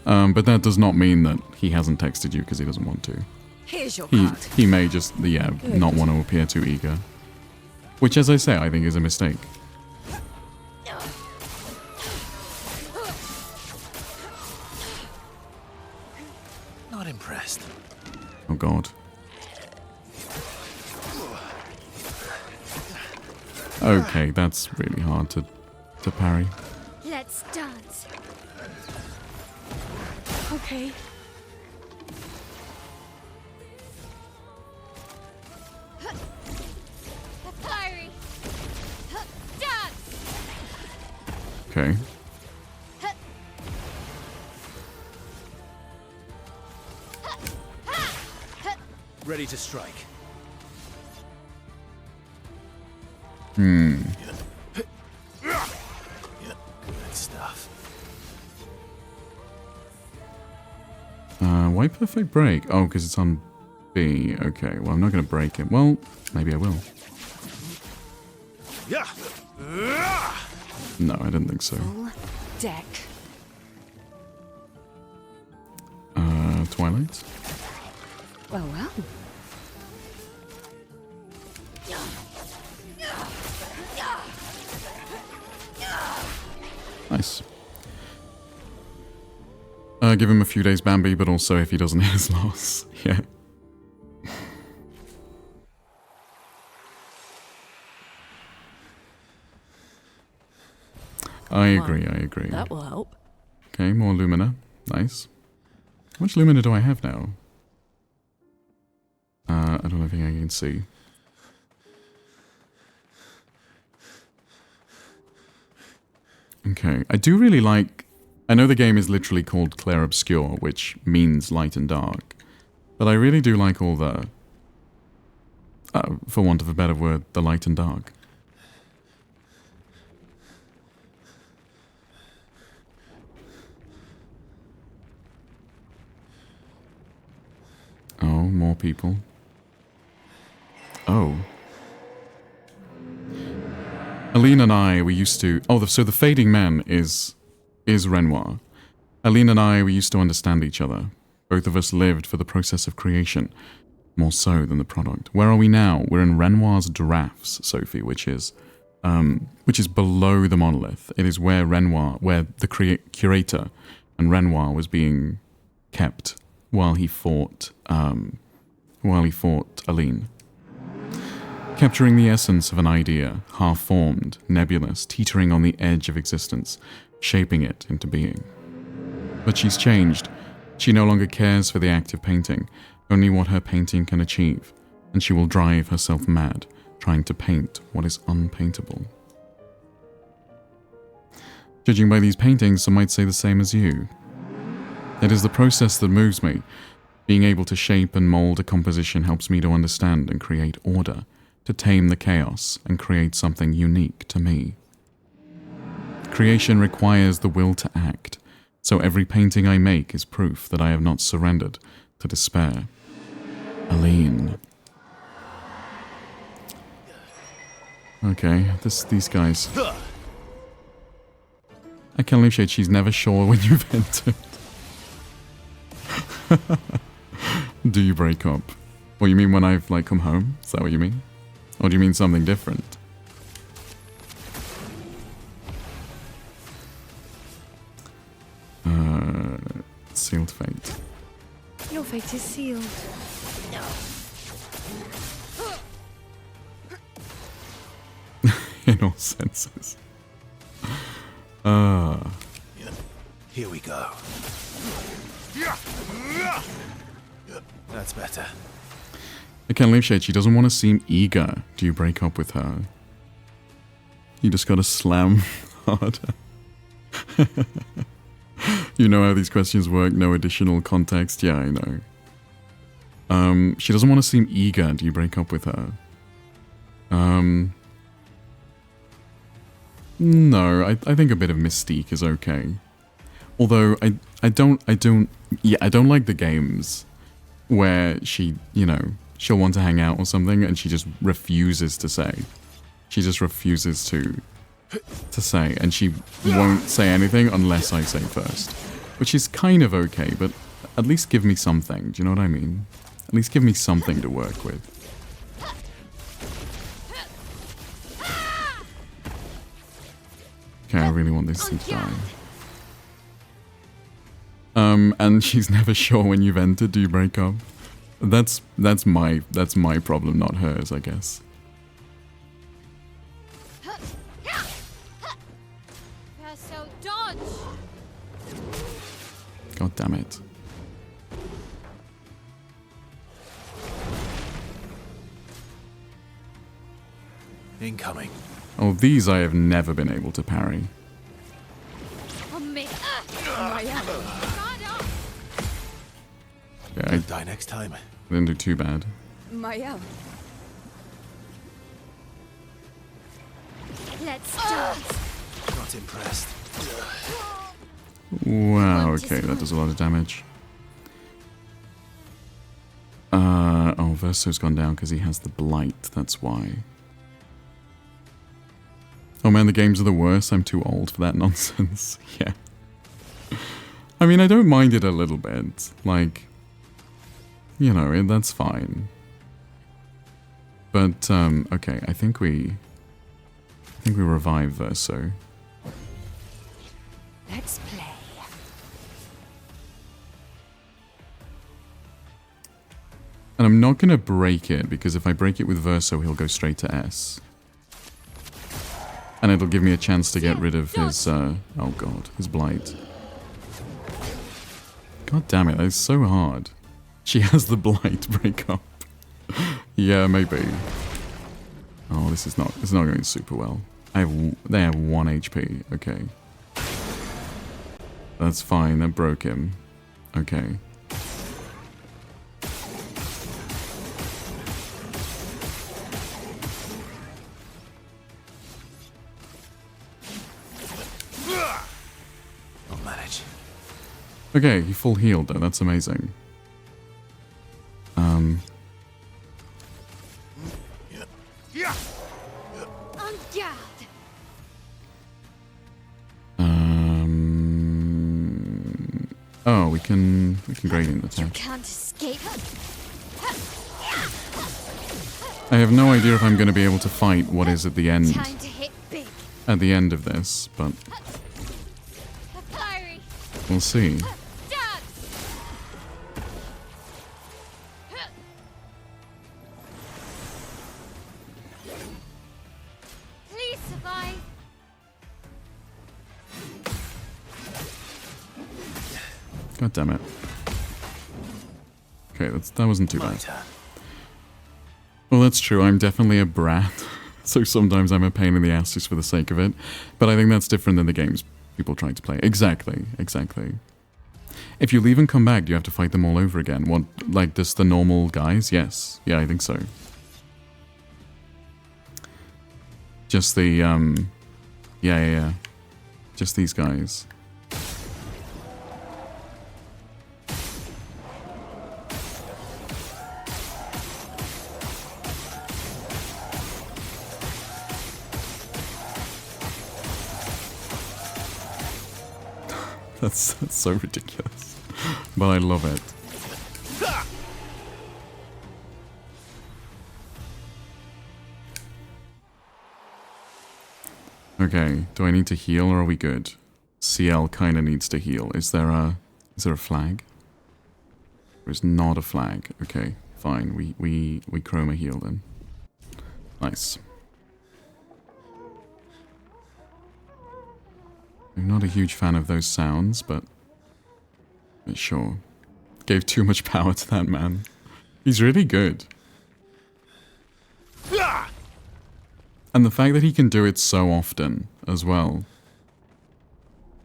But that does not mean that he hasn't texted you because he doesn't want to. Here's your card. He may just, yeah, not want to appear too eager. Which, as I say, I think is a mistake. Not impressed. Oh god. Okay, that's really hard to parry. Let's dance. Okay. Papyri. Dance. Okay. Ready to strike. Hmm. Good stuff. Why perfect break? Oh, because it's on B. Okay, well, I'm not going to break it. Well, maybe I will. Yeah. No, I didn't think so. Full deck. Twilight? Well. Nice. Give him a few days Bambi, but also if he doesn't hit his loss. Yeah. I agree. That will help. Okay, more Lumina. Nice. How much Lumina do I have now? I don't think I can see. Okay, I do really like... I know the game is literally called Clair Obscure, which means light and dark. But I really do like all the... for want of a better word, the light and dark. Oh, more people. Oh. Aline and I, we used to... Oh, so the Fading Man is Renoir. Aline and I, we used to understand each other. Both of us lived for the process of creation, more so than the product. Where are we now? We're in Renoir's drafts, Sophie, which is below the monolith. It is where the curator and Renoir was being kept while he fought Aline. Capturing the essence of an idea, half-formed, nebulous, teetering on the edge of existence, shaping it into being. But she's changed. She no longer cares for the act of painting, only what her painting can achieve, and she will drive herself mad, trying to paint what is unpaintable. Judging by these paintings, some might say the same as you. It is the process that moves me. Being able to shape and mold a composition helps me to understand and create order, to tame the chaos and create something unique to me. Creation requires the will to act, so every painting I make is proof that I have not surrendered to despair. Aline. Okay, these guys. I can't believe she's never sure when you've entered. Do you break up? What, you mean when I've, like, come home? Is that what you mean? Or do you mean something different? Sealed fate. Your fate is sealed. In all senses. Here we go. That's better. I can't believe she doesn't want to seem eager. Do you break up with her? You just gotta slam harder. You know how these questions work, no additional context. Yeah, I know. She doesn't want to seem eager. Do you break up with her? No, I think a bit of mystique is okay. Although I don't like the games where she, you know, she'll want to hang out or something and she just refuses to say. She just refuses to say, and she won't say anything unless I say first. Which is kind of okay, but at least give me something. Do you know what I mean? At least give me something to work with. Okay, I really want this thing to die. And she's never sure when you've entered. Do you break up? That's my problem, not hers, I guess. So dodge. God damn it. Incoming. Oh, these I have never been able to parry. Oh, me. Yeah, I Die next time. didn't do too bad. Maya. Let's dance. Not impressed. Wow, okay, that does a lot of damage. Oh, Verso's gone down because he has the blight, that's why. Oh man, the games are the worst. I'm too old for that nonsense. Yeah. I mean, I don't mind it a little bit. Like, you know, that's fine. But, okay, I think we revive Verso. Let's play. And I'm not going to break it, because if I break it with Verso, he'll go straight to S. And it'll give me a chance to get rid of his, oh god, his blight. God damn it, that is so hard. She has the blight break up. Yeah, maybe. Oh, this is not going super well. They have 1 HP, okay. That's fine, that broke him. Okay. I'll manage. Okay, he full healed though, that's amazing. On guard. Oh, we can gradient You attack. can't escape. I have no idea if I'm going to be able to fight what is at the end. Time to hit big. At the end of this, but Fiery. we'll see. Dance. Please survive. God damn it. Okay, that wasn't too My bad. turn. Well, that's true. I'm definitely a brat. So sometimes I'm a pain in the ass just for the sake of it. But I think that's different than the games people try to play. Exactly. If you leave and come back, do you have to fight them all over again? What, like just the normal guys? Yes. Yeah, I think so. Just the, yeah. Just these guys. That's so ridiculous. But I love it. Okay, do I need to heal or are we good? CL kinda needs to heal. Is there a flag? There's not a flag. Okay, fine. We chroma heal then. Nice. I'm not a huge fan of those sounds, but sure. Gave too much power to that man. He's really good. And the fact that he can do it so often as well.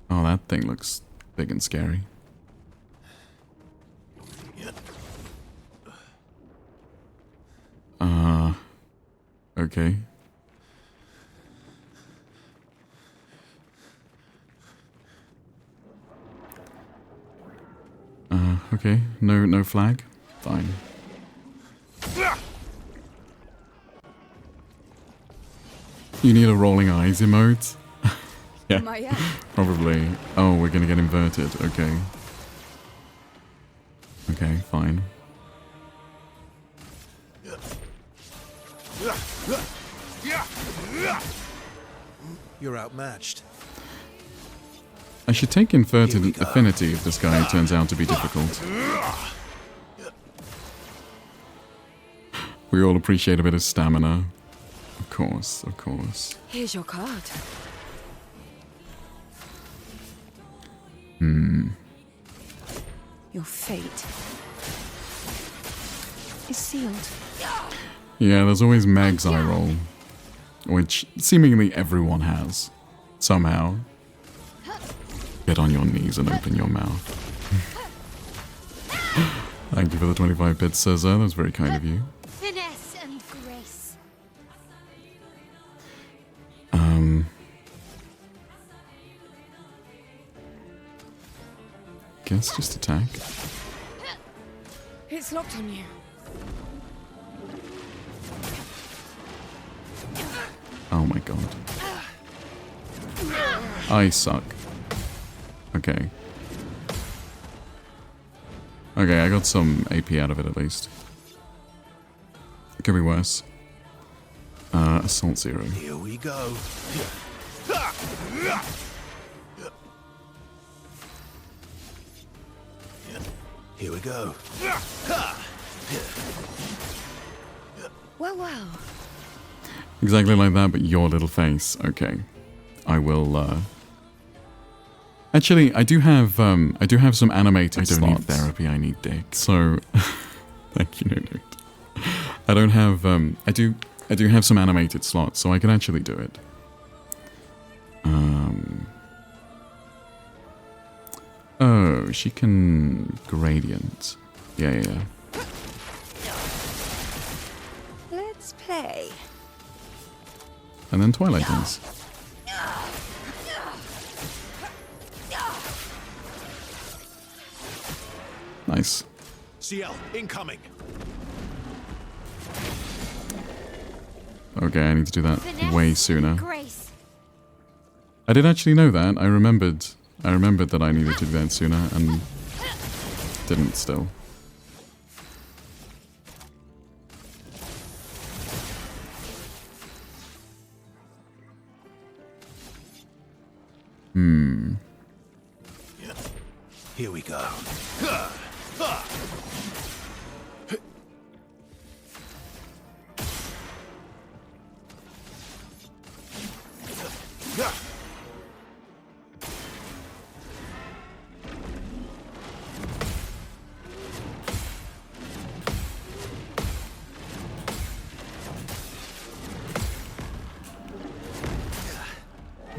Oh, that thing looks big and scary. Okay. Okay. No flag? Fine. You need a rolling eyes emote? Yeah, probably. Oh, we're gonna get inverted. Okay. Okay, fine. You're outmatched. I should take inverted affinity if this guy turns out to be difficult. We all appreciate a bit of stamina. Of course, of course. Here's your card. Your fate is sealed. Yeah, there's always Meg's eye roll, which seemingly everyone has, somehow. Get on your knees and open your mouth. Thank you for the 25 bits, Cesar. That was very kind of you. Finesse and grace. Guess just attack. It's locked on you. Oh my god. I suck. Okay. Okay, I got some AP out of it at least. It could be worse. Assault 0. Here we go. Here we go. Well. Exactly like that, but your little face. Okay. I will, Actually, I do have some animated slots. I don't need therapy, I need dick. So, thank you, no. I don't have, I do have some animated slots, so I can actually do it. Oh, she can gradient. Yeah. Let's play. And then Twilight Dance. Nice. CL, incoming. Okay, I need to do that Finesse way sooner. Grace. I did actually know that. I remembered that I needed to do that sooner and didn't still. Here we go.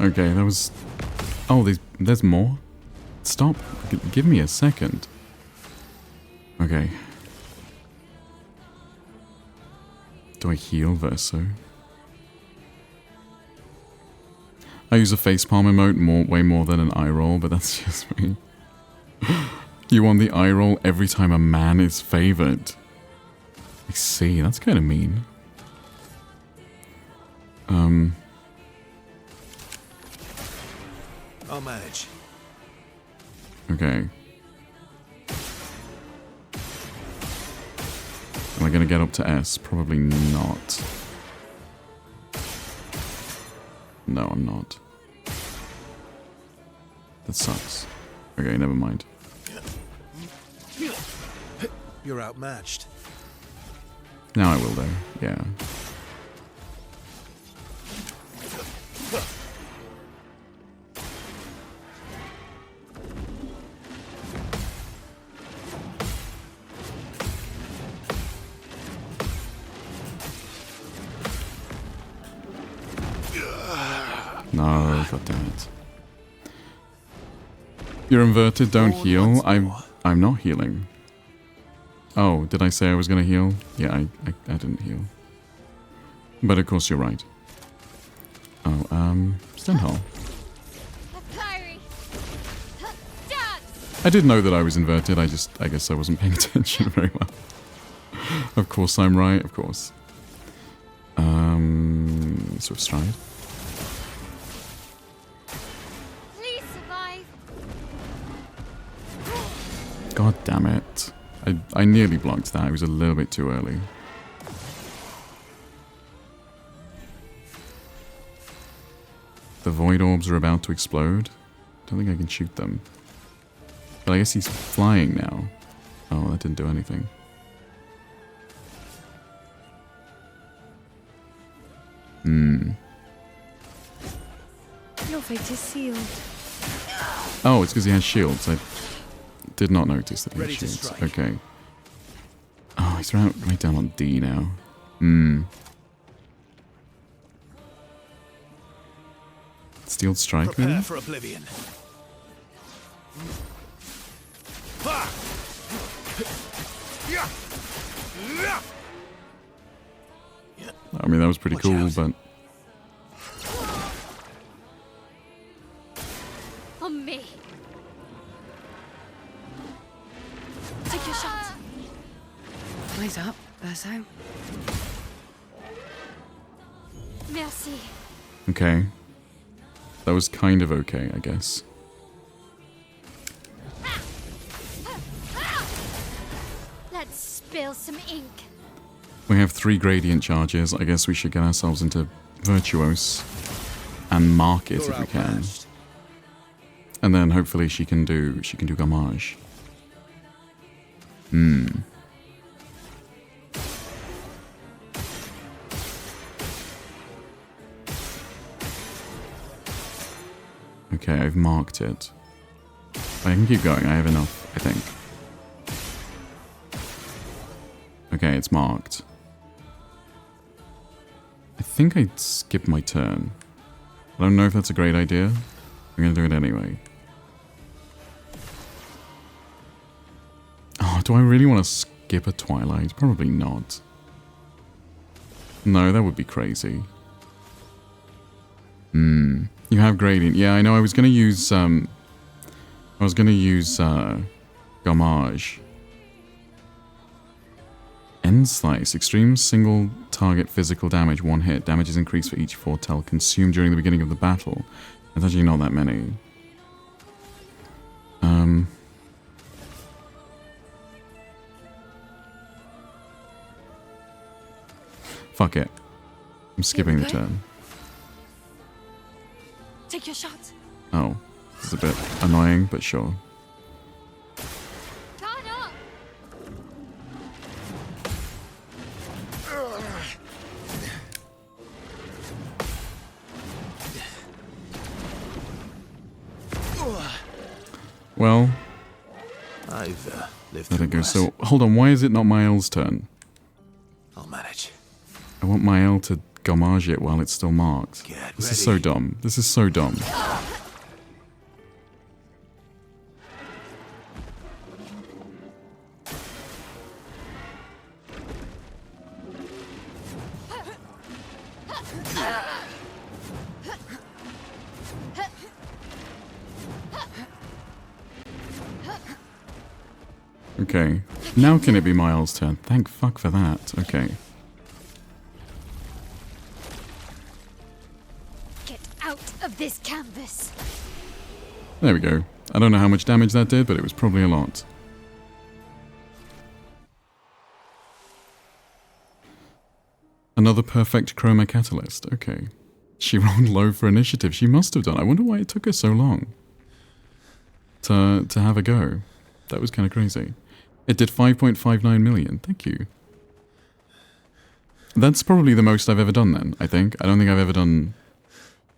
Okay, that was... Oh, there's more? Stop. Give me a second. Okay. Do I heal Verso? I use a facepalm emote way more than an eye roll, but that's just me. You want the eye roll every time a man is favored. I see, that's kind of mean. I'll manage. Okay. Am I going to get up to S? Probably not. No, I'm not. That sucks. Okay, never mind. You're outmatched. Now I will, though. Yeah. No, god damn it. You're inverted, don't heal. I'm not healing. Oh, did I say I was gonna heal? Yeah, I didn't heal. But of course you're right. Oh, Stenhall. Fiery. Dogs. I did know that I was inverted, I guess I wasn't paying attention very well. Of course I'm right, of course. Swift stride. Please survive. God damn it. I nearly blocked that, I was a little bit too early. The void orbs are about to explode. Don't think I can shoot them. But I guess he's flying now. Oh, that didn't do anything. Your fate is sealed. Oh, it's because he has shields. I did not notice that he had Ready to shields. strike. Okay. Oh, he's right down on D now. Steel strike, Prepare maybe? for oblivion. I mean, that was pretty Watch cool, out. but... On me. Take your shot. Eyes up, Verso. Merci. Okay. That was kind of okay, I guess. Let's spill some ink. We have 3 gradient charges. I guess we should get ourselves into Virtuose and mark it You're if we can. outmatched. And then hopefully she can do Gamage. Okay, I've marked it. I can keep going, I have enough, I think. Okay, it's marked. I think I'd skip my turn. I don't know if that's a great idea. I'm gonna do it anyway. Oh, do I really want to skip a Twilight? Probably not. No, that would be crazy. You have gradient. Yeah, I know. I was gonna use Gamage. End slice. Extreme single target physical damage. 1 hit. Damage is increased for each foretell consumed during the beginning of the battle. There's actually not that many. Fuck it. I'm skipping the Okay. turn. Take your shot. Oh, this is a bit annoying, but sure. Turn up. Well, I've lived let through it go. worse. So, hold on, why is it not Mael's turn? I'll manage. I want Mael to Gamage it while it's still marked. Get This is so ready. dumb. This is so dumb. Okay. Now can it be Miles' turn? Thank fuck for that. Okay. Get out of this canvas. There we go. I don't know how much damage that did, but it was probably a lot. Another perfect chroma catalyst. Okay. She rolled low for initiative. She must have done. I wonder why it took her so long to have a go. That was kind of crazy. It did 5.59 million. Thank you. That's probably the most I've ever done then, I think. I don't think I've ever done...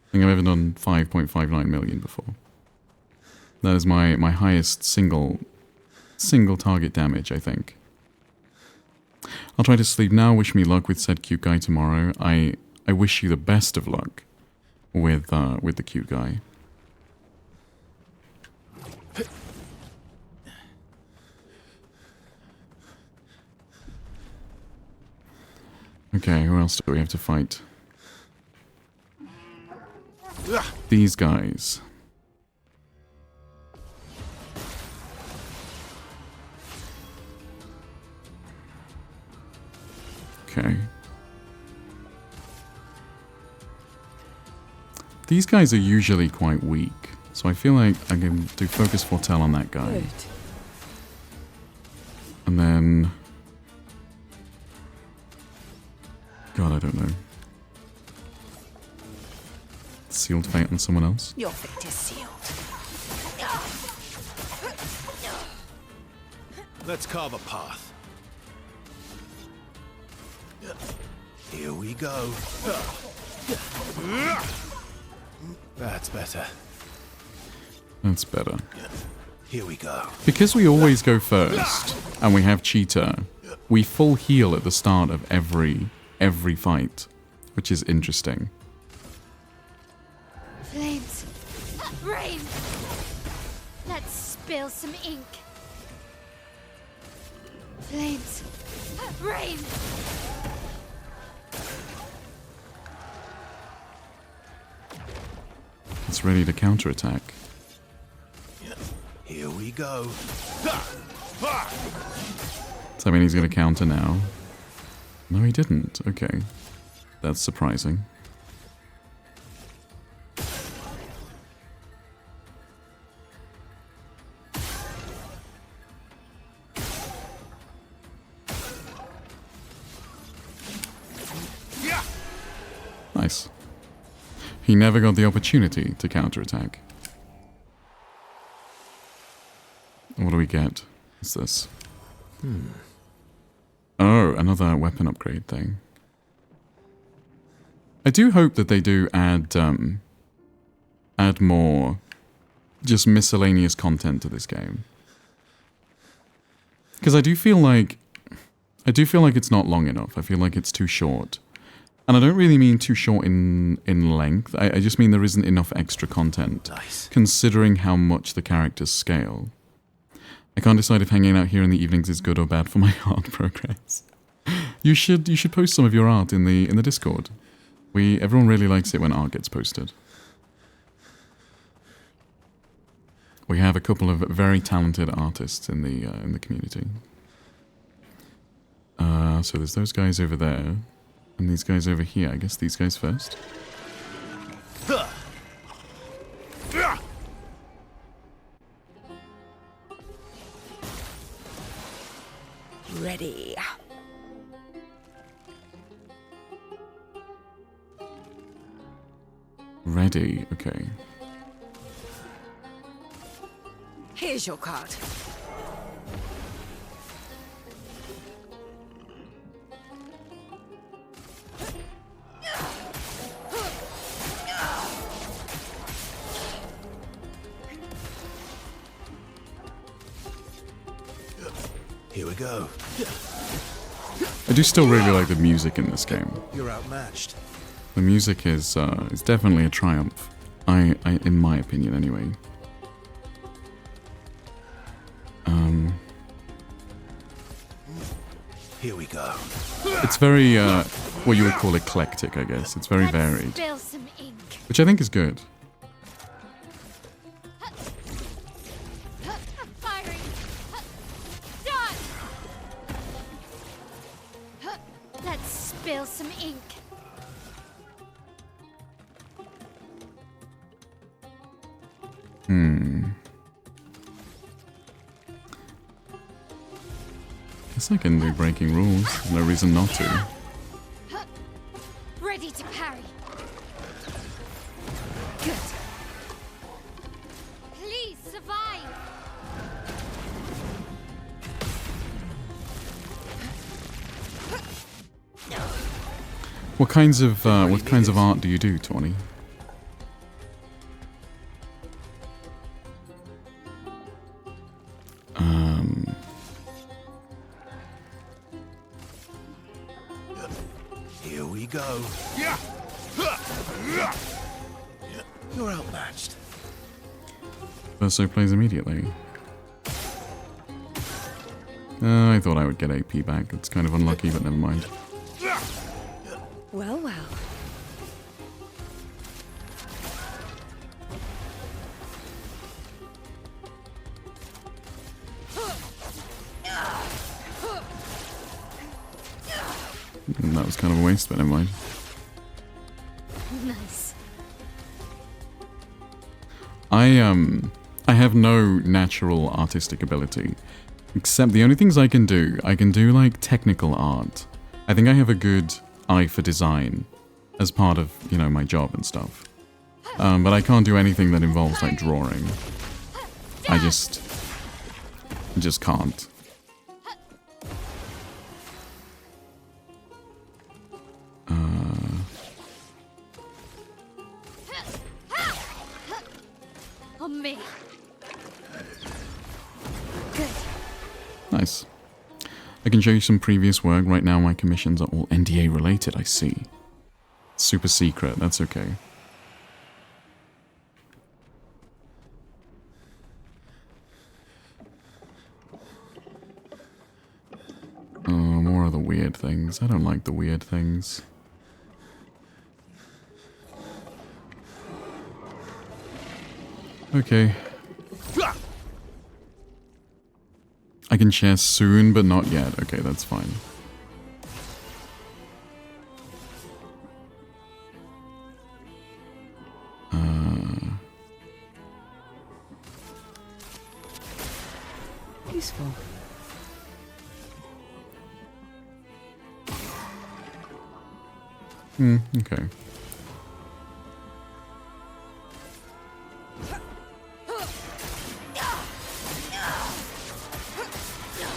I think I've ever done 5.59 million before. That is my highest single target damage, I think. I'll try to sleep now. Wish me luck with said cute guy tomorrow. I wish you the best of luck with the cute guy. Okay, who else do we have to fight? These guys. Okay. These guys are usually quite weak, so I feel like I can do focus foretell on that guy. Good. And then... God, I don't know. Sealed fate on someone else? Your fate is sealed. Let's carve a path. Here we go. That's better. That's better. Here we go. Because we always go first, and we have cheetah, we full heal at the start of every fight, which is interesting. Flames. Rain. Let's spill some ink. Flames. Rain. It's ready to counterattack. Here we go. Does that mean he's going to counter now? No, he didn't. Okay. That's surprising. Nice. He never got the opportunity to counterattack. What do we get? What's this? Oh, another weapon upgrade thing. I do hope that they do add more just miscellaneous content to this game. Because I do feel like it's not long enough. I feel like it's too short. And I don't really mean too short in length. I just mean there isn't enough extra content. Nice. Considering how much the characters scale. I can't decide if hanging out here in the evenings is good or bad for my art progress. You should post some of your art in the Discord. Everyone really likes it when art gets posted. We have a couple of very talented artists in the community. So there's those guys over there. And these guys over here. I guess these guys first. Ready. Ready. Okay. Here's your card. Here we go. I do still really like the music in this game. You're outmatched. The music is definitely a triumph. In my opinion, anyway. Here we go. It's very what you would call eclectic, I guess. It's very varied, Spill some ink. which I think is good. Firing. Done. Let's spill some ink. Guess I can do breaking rules. There's no reason not to. Ready to parry. Good. Please survive. What kinds of art do you do, Tawny? Here we go. You're outmatched. Verso plays immediately. I thought I would get AP back. It's kind of unlucky, but never mind. Well, well. That was kind of a waste, but never mind. Nice. I have no natural artistic ability. Except the only things I can do like technical art. I think I have a good eye for design as part of, you know, my job and stuff. But I can't do anything that involves like drawing. I just can't. On me. Good. Nice. I can show you some previous work. Right now my commissions are all NDA related, I see. Super secret, that's okay. Oh, more of the weird things. I don't like the weird things. Okay. I can share soon, but not yet. Okay, that's fine. Useful. Okay.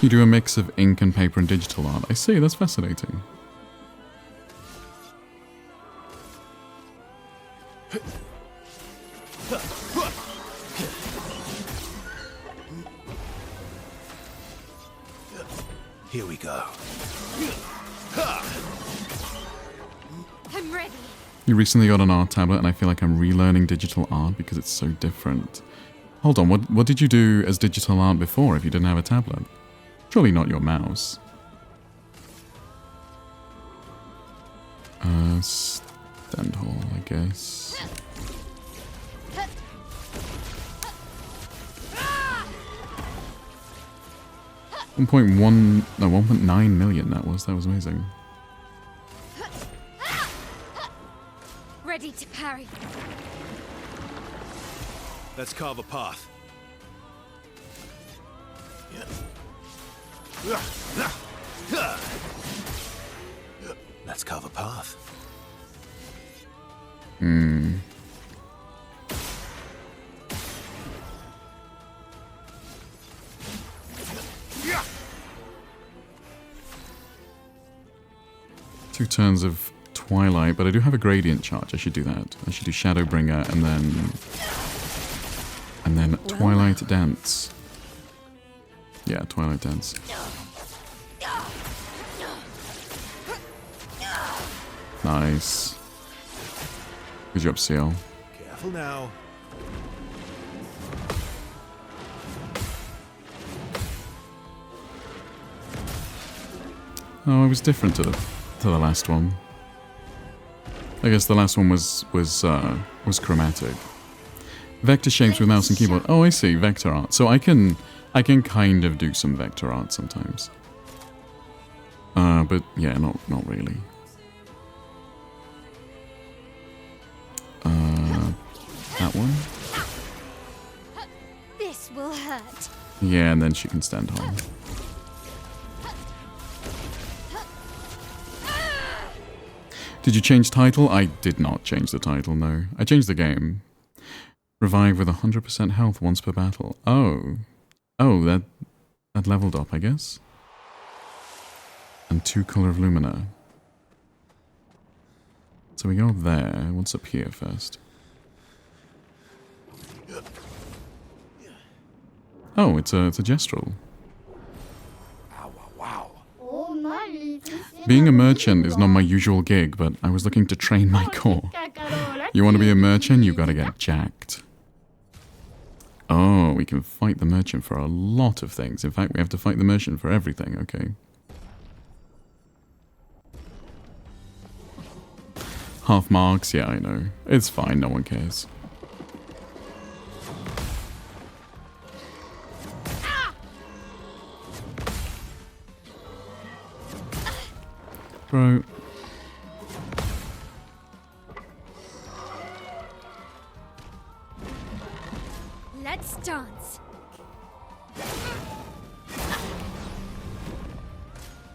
You do a mix of ink and paper and digital art. I see, that's fascinating. Here we go. I'm ready. You recently got an art tablet and I feel like I'm relearning digital art because it's so different. Hold on, what did you do as digital art before if you didn't have a tablet? Surely not your mouse. Stand hall, I guess. 1.9 million that was amazing. Ready to parry. Let's carve a path. Let's carve a path. Two turns of Twilight, but I do have a gradient charge. I should do that. I should do Shadowbringer and then Twilight Dance. Yeah, Twilight Dance. Nice. Good job, CL. Careful now. Oh, it was different to the last one. I guess the last one was chromatic. Vector shapes with mouse and keyboard. Oh, I see. Vector art. So I can kind of do some vector art sometimes. But yeah, not really. That one. This will hurt. Yeah, and then she can stand home. Did you change title? I did not change the title, no. I changed the game. Revive with 100% health once per battle. Oh. Oh, that leveled up, I guess. And 2 Color of Lumina. So we go there. What's up here first? Oh, it's a gestural. Being a merchant is not my usual gig, but I was looking to train my core. You want to be a merchant, you gotta get jacked. Oh, we can fight the merchant for a lot of things. In fact, we have to fight the merchant for everything, okay. Half marks, yeah, I know. It's fine, no one cares. Bro. Let's dance.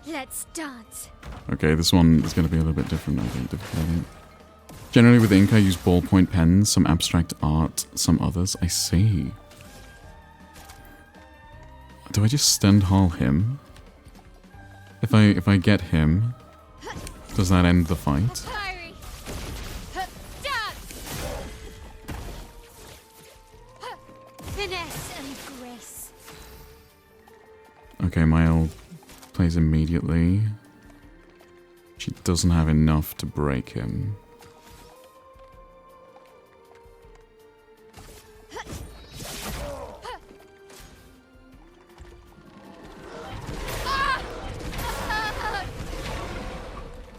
Let's dance. Okay, this one is going to be a little bit different, I think. Generally with ink, I use ballpoint pens, some abstract art, some others. I see. Do I just stand haul him? If I get him, does that end the fight? Fiery. Dance. Finesse and grace. Okay, Mael plays immediately. She doesn't have enough to break him.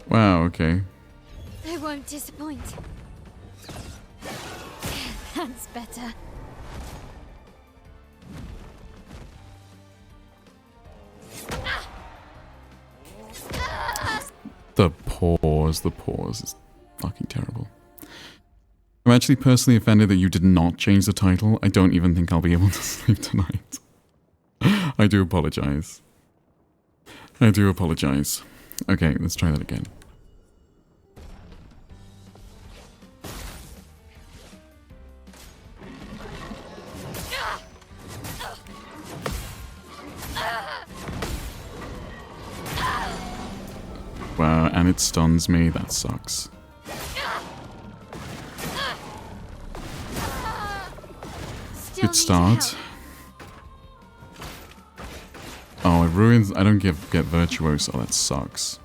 Wow, okay. I won't disappoint. That's better. The pause is fucking terrible. I'm actually personally offended that you did not change the title. I don't even think I'll be able to sleep tonight. I do apologize. I do apologize. Okay, let's try that again. Wow, and it stuns me. That sucks. Still Good start. Oh, it ruins... I don't get Virtuoso. That sucks.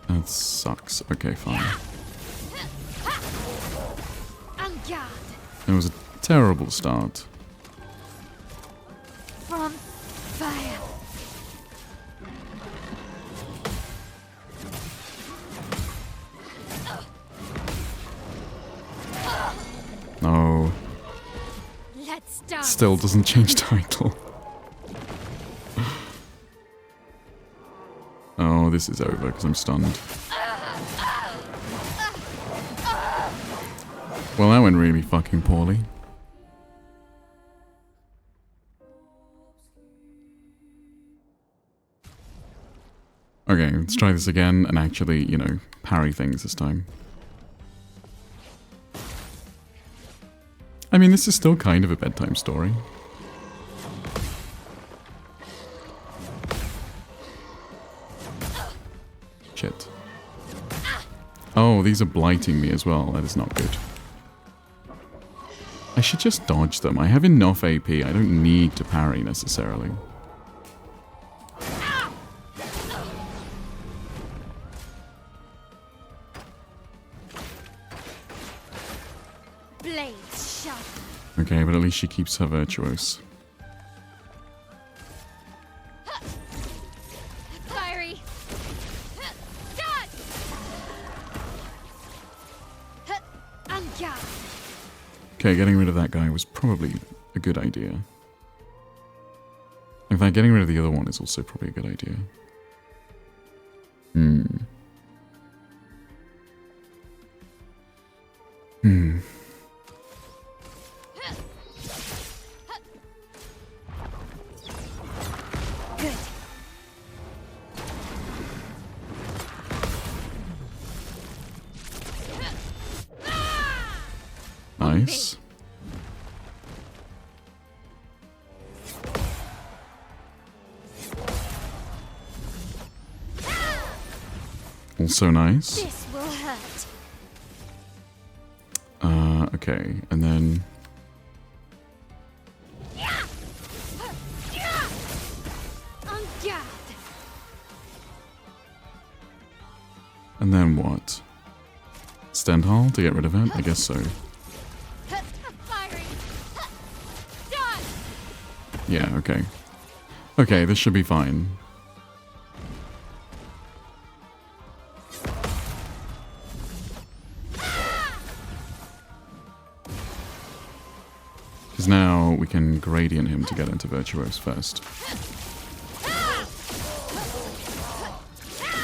That sucks. Okay, fine. On guard. It was a terrible start. From fire. No. Let's dance. Still doesn't change title. Oh, this is over because I'm stunned. Well, that went really fucking poorly. Okay, let's try this again and actually, you know, parry things this time. I mean, this is still kind of a bedtime story. Shit. Oh, these are blighting me as well. That is not good. I should just dodge them. I have enough AP. I don't need to parry necessarily. Blades sharp. Okay, but at least she keeps her virtuos. Fiery. Dance. On guard. Okay, getting rid of that guy was probably a good idea. In fact, getting rid of the other one is also probably a good idea. Good. nice. Also nice. This will hurt. Okay, and then... On guard. And then what? Stendhal to get rid of it? I guess so. Fiery. Done. Yeah, okay. Okay, this should be fine. Because now we can gradient him to get into Virtuose first.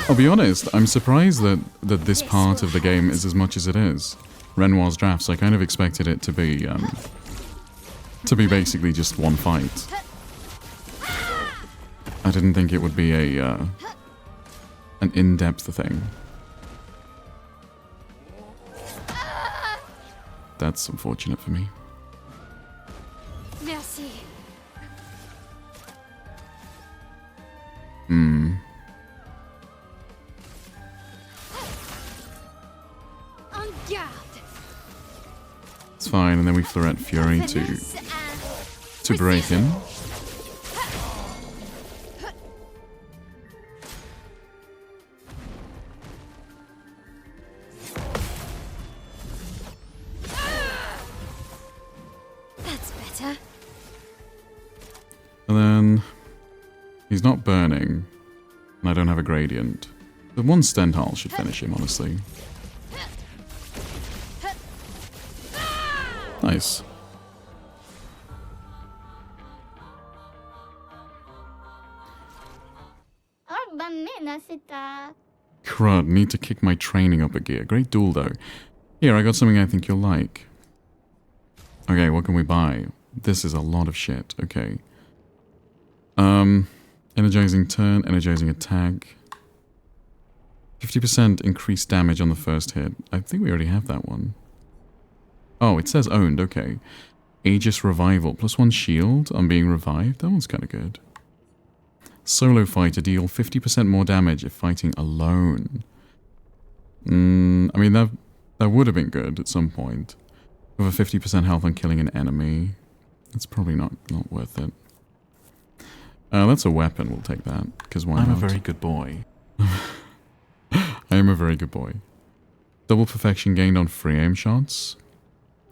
I'll be honest, I'm surprised that this part of the game is as much as it is. Renoir's drafts, I kind of expected it to be basically just one fight. I didn't think it would be an in-depth thing. That's unfortunate for me. Merci. En garde. It's fine, and then we Florette Fury to break him. That's better. And then he's not burning, and I don't have a gradient. The one Stendhal should finish him, honestly. Nice. Crud, need to kick my training up a gear. Great duel, though. Here, I got something I think you'll like. Okay, what can we buy? This is a lot of shit. Okay. Energizing turn, energizing attack. 50% increased damage on the first hit. I think we already have that one. Oh, it says owned, okay. Aegis Revival, +1 shield on being revived. That one's kind of good. Solo fighter, deal 50% more damage if fighting alone. I mean, that would have been good at some point. With a 50% health on killing an enemy. It's probably not worth it. That's a weapon, we'll take that. Because why not? I'm a very good boy. I am a very good boy. Double perfection gained on free aim shots.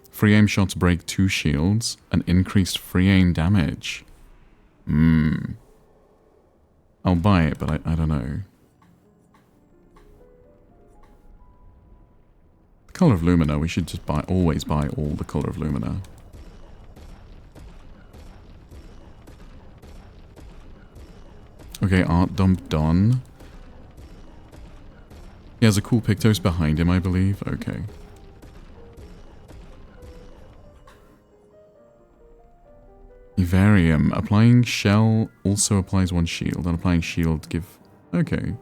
Free aim shots break 2 shields and increased free aim damage. I'll buy it, but I don't know. The Color of Lumina, we should just always buy all the Color of Lumina. Okay, art dump done. He has a cool Pictos behind him, I believe. Okay. Evarium. Applying shell also applies 1 shield. And applying shield give... Okay.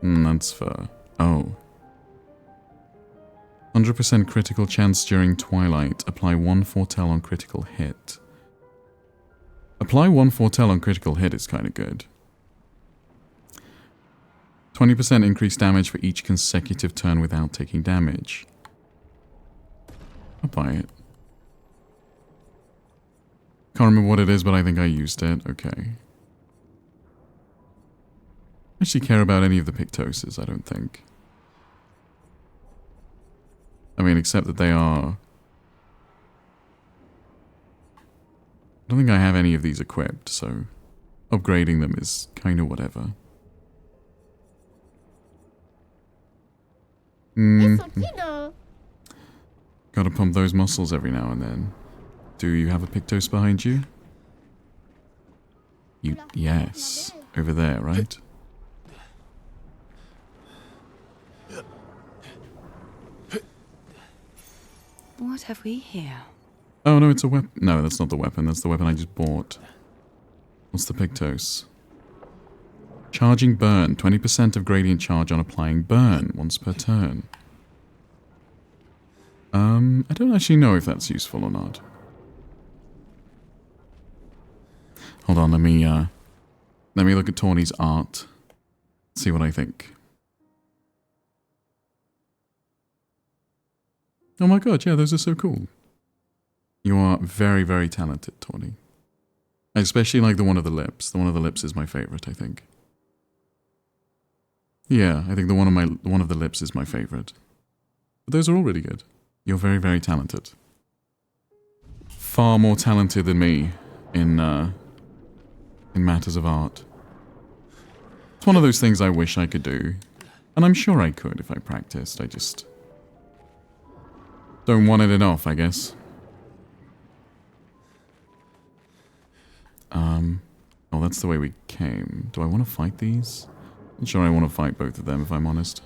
That's for... Oh. 100% critical chance during Twilight. Apply 1 foretell on critical hit. Apply 1 foretell on critical hit is kind of good. 20% increased damage for each consecutive turn without taking damage. I'll buy it. Can't remember what it is, but I think I used it. Okay. Actually care about any of the Pictoses, I don't think. I mean, except that they are... I don't think I have any of these equipped, so upgrading them is kind of whatever. Gotta pump those muscles every now and then. Do you have a Pictos behind you? Yes. Over there, right? What have we here? Oh, no, it's a weapon. No, that's not the weapon. That's the weapon I just bought. What's the Pictos? Charging burn. 20% of gradient charge on applying burn once per turn. I don't actually know if that's useful or not. Hold on, let me look at Tawny's art. See what I think. Oh my god, yeah, those are so cool. You are very, very talented, Tawny. I especially like the one of the lips. The one of the lips is my favorite, I think. Yeah, I think the one of the lips is my favorite. But those are all really good. You're very, very talented. Far more talented than me in matters of art. It's one of those things I wish I could do. And I'm sure I could if I practiced. I just don't want it enough, I guess. Oh, that's the way we came. Do I want to fight these? I'm sure I want to fight both of them, if I'm honest.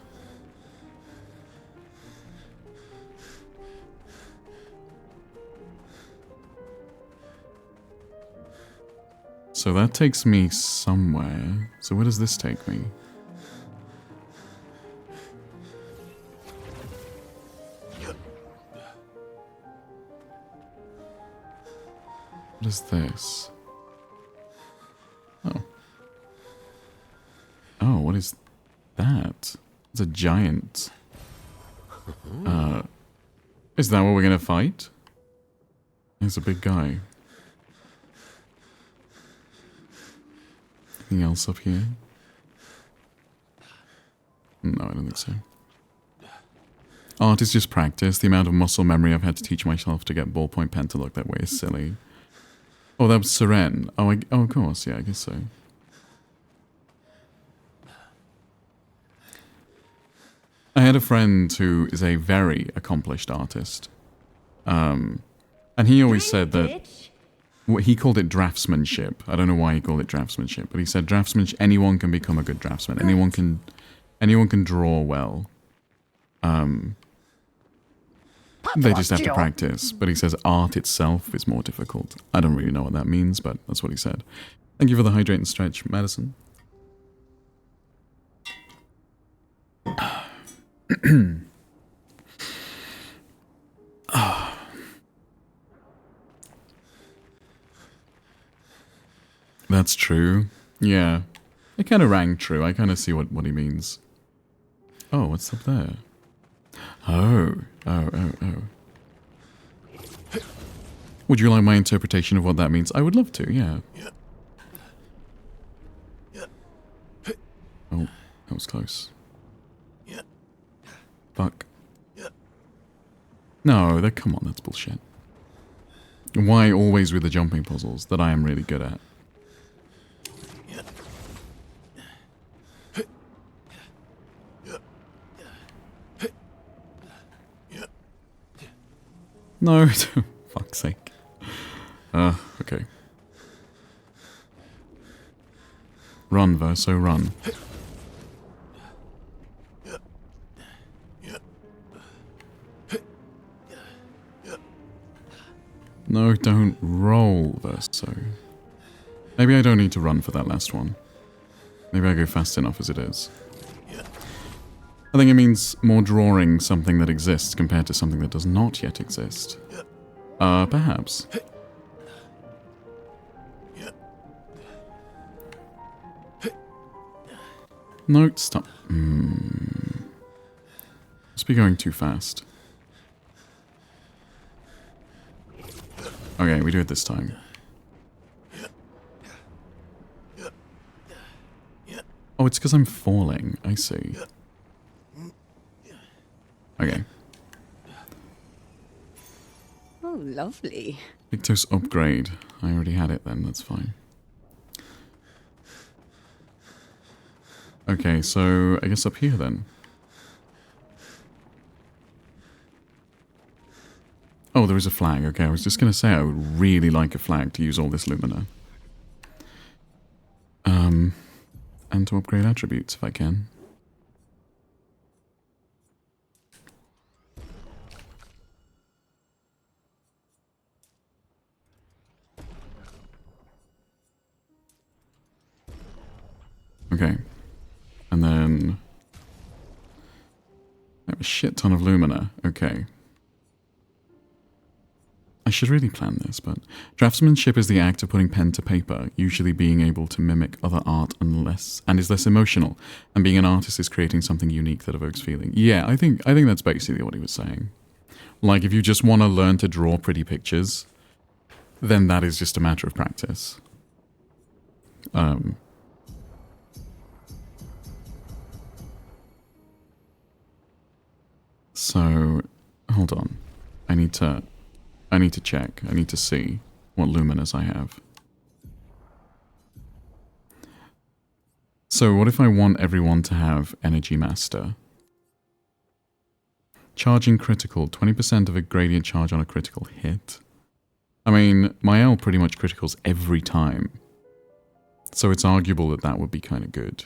So that takes me somewhere. So where does this take me? What is this? Oh. Oh, what is that? It's a giant. Is that what we're gonna fight? There's a big guy. Anything else up here? No, I don't think so. Art is just practice. The amount of muscle memory I've had to teach myself to get ballpoint pen to look that way is silly. Oh, that was Seren. Oh, oh, of course. Yeah, I guess so. I had a friend who is a very accomplished artist. And he always said that... He called it draftsmanship. I don't know why he called it draftsmanship, but he said draftsmanship, anyone can become a good draftsman. Anyone can draw well. They just have to practice. But he says art itself is more difficult. I don't really know what that means, but that's what he said. Thank you for the hydrate and stretch, Madison. That's true. Yeah. It kind of rang true. I kind of see what he means. Oh, what's up there? Oh. Would you like my interpretation of what that means? I would love to, yeah. Oh, that was close. Fuck. No, come on, that's bullshit. Why always with the jumping puzzles that I am really good at? No, fuck's sake. Okay. Run, Verso, run. No, don't roll, Verso. Maybe I don't need to run for that last one. Maybe I go fast enough as it is. I think it means more drawing something that exists compared to something that does not yet exist. Perhaps. No, stop. Must be going too fast. Okay, we do it this time. Oh, it's because I'm falling. I see. Okay. Oh, lovely. Victor's upgrade. I already had it then, that's fine. Okay, so I guess up here then. Oh, there is a flag. Okay, I was just going to say I would really like a flag to use all this Lumina. And to upgrade attributes if I can. Okay. And then... I have a shit ton of Lumina. Okay. I should really plan this, but draftsmanship is the act of putting pen to paper, usually being able to mimic other art and is less emotional. And being an artist is creating something unique that evokes feeling. Yeah, I think that's basically what he was saying. Like, if you just want to learn to draw pretty pictures, then that is just a matter of practice. So, hold on. I need to check. I need to see what luminas I have. So what if I want everyone to have Energy Master? Charging critical, 20% of a gradient charge on a critical hit. I mean, my L pretty much criticals every time. So it's arguable that that would be kind of good.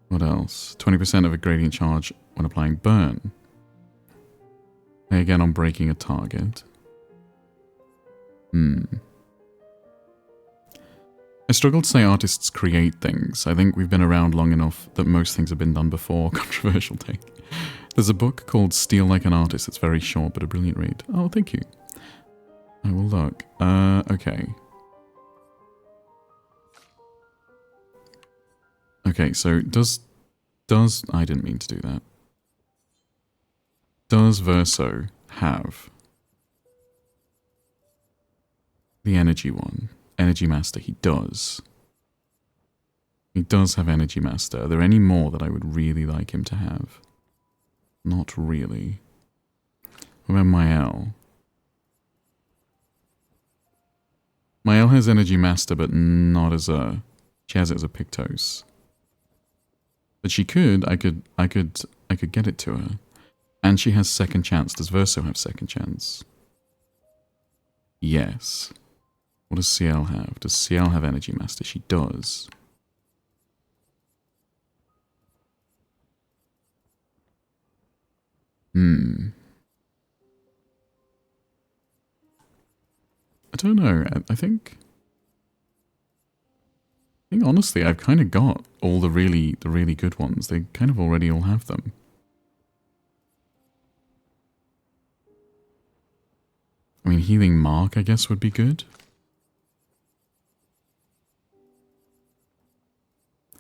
What else? 20% of a gradient charge when applying burn. Again, on breaking a target. I struggle to say artists create things. I think we've been around long enough that most things have been done before. Controversial take. There's a book called Steal Like an Artist. It's very short, but a brilliant read. Oh, thank you. I will look. Okay. Okay, so does I didn't mean to do that. Does Verso have the energy one? Energy Master, he does. He does have Energy Master. Are there any more that I would really like him to have? Not really. What about Mael? Mael has Energy Master, but not as a... She has it as a Pictos. But she could, I could get it to her. And she has second chance. Does Verso have second chance? Yes. What does CL have? Does CL have Energy Master? She does. I don't know. I think honestly, I've kind of got all the really good ones. They kind of already all have them. I mean, Healing Mark, I guess, would be good.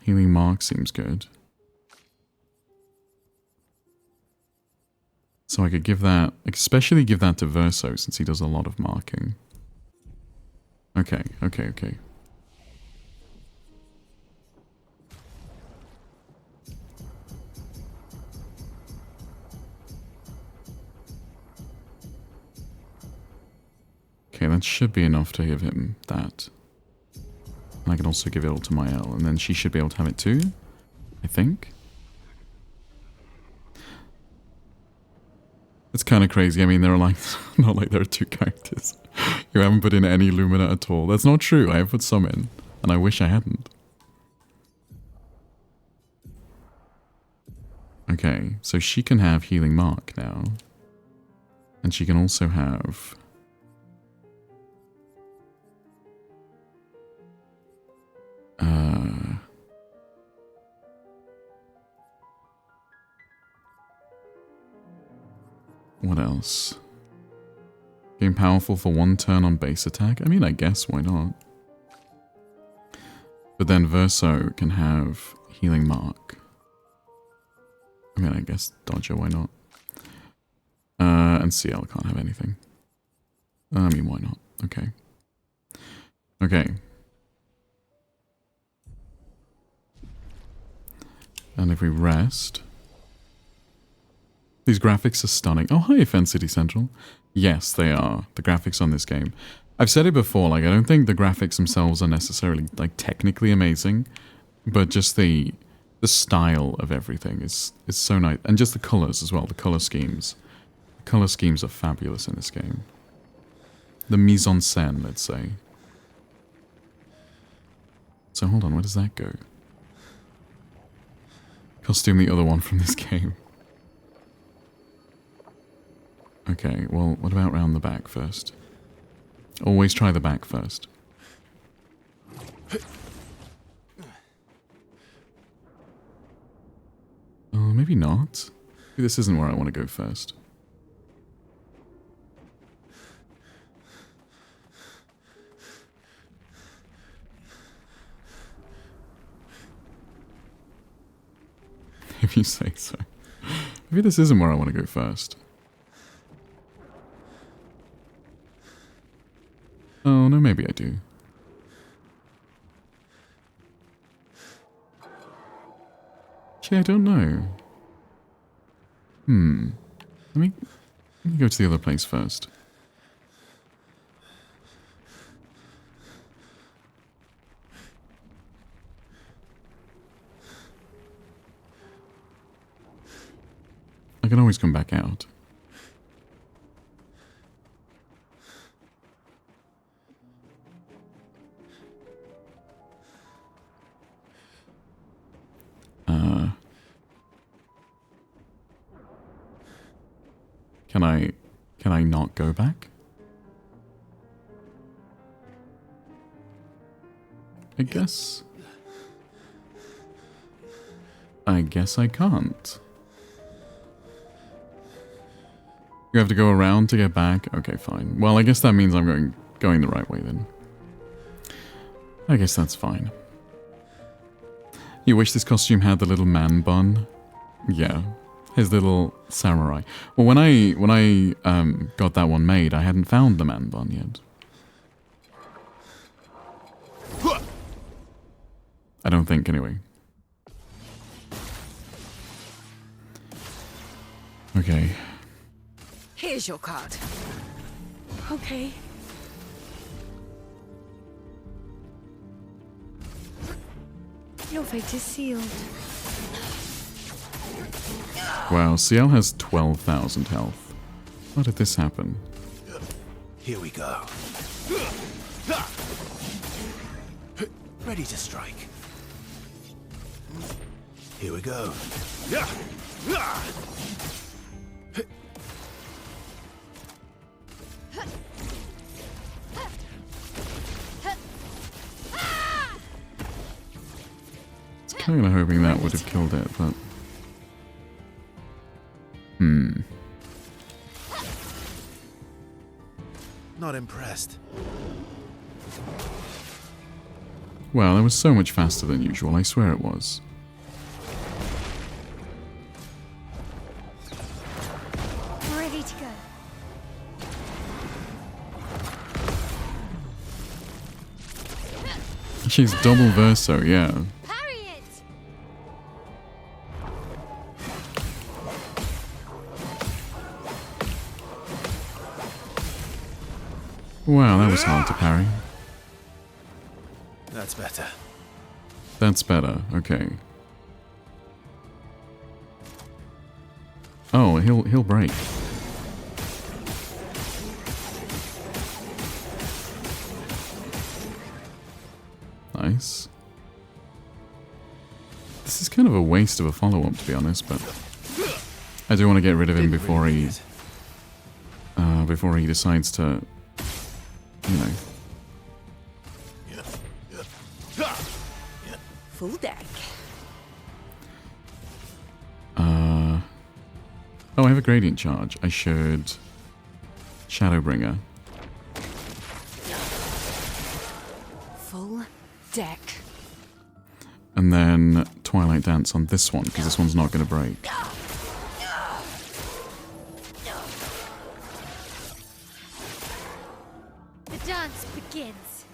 Healing Mark seems good. So I could give that, especially give that to Verso, since he does a lot of marking. Okay. Okay, that should be enough to give him that. And I can also give it all to Mael, and then she should be able to have it too, I think. It's kind of crazy. I mean, there are like, not like there are two characters who haven't put in any Lumina at all. That's not true. I have put some in, and I wish I hadn't. Okay, so she can have Healing Mark now. And she can also have... what else? Gain powerful for 1 turn on base attack? I mean, I guess, why not? But then Verso can have Healing Mark. I mean, I guess Dodger, why not? And CL can't have anything. I mean, why not? Okay. Okay. And if we rest... These graphics are stunning. Oh, hi, Fan City Central. Yes, they are. The graphics on this game. I've said it before, like, I don't think the graphics themselves are necessarily, like, technically amazing, but just the style of everything is so nice. And just the colors as well, the color schemes. The color schemes are fabulous in this game. The mise en scène, let's say. So hold on, where does that go? Costume the other one from this game. Okay, well, what about round the back first? Always try the back first. maybe not. Maybe this isn't where I want to go first. If you say so. Maybe this isn't where I want to go first. Oh, no, maybe I do. Actually, I don't know. Let me go to the other place first. I can always come back out. Can I not go back? I guess I can't. You have to go around to get back? Okay, fine. Well, I guess that means I'm going the right way then. I guess that's fine. You wish this costume had the little man bun? Yeah. His little samurai. Well, when I got that one made, I hadn't found the man bun yet. I don't think, anyway. Okay. Here's your card. Okay. Your fate is sealed. Wow, CL has 12,000 health. How did this happen? Here we go. Ready to strike. Here we go. Kind of hoping that would have killed it, but... Not impressed. Well, that was so much faster than usual, I swear it was. Ready to go. She's double verso, yeah. Parry it! Wow, that was hard to parry. That's better. That's better, okay. Oh, he'll break. Nice. This is kind of a waste of a follow-up, to be honest, but I do want to get rid of him before he decides to, you know. Full deck. Oh, I have a gradient charge. I should Shadowbringer. Full deck. And then Twilight Dance on this one, because this one's not going to break. The dance begins.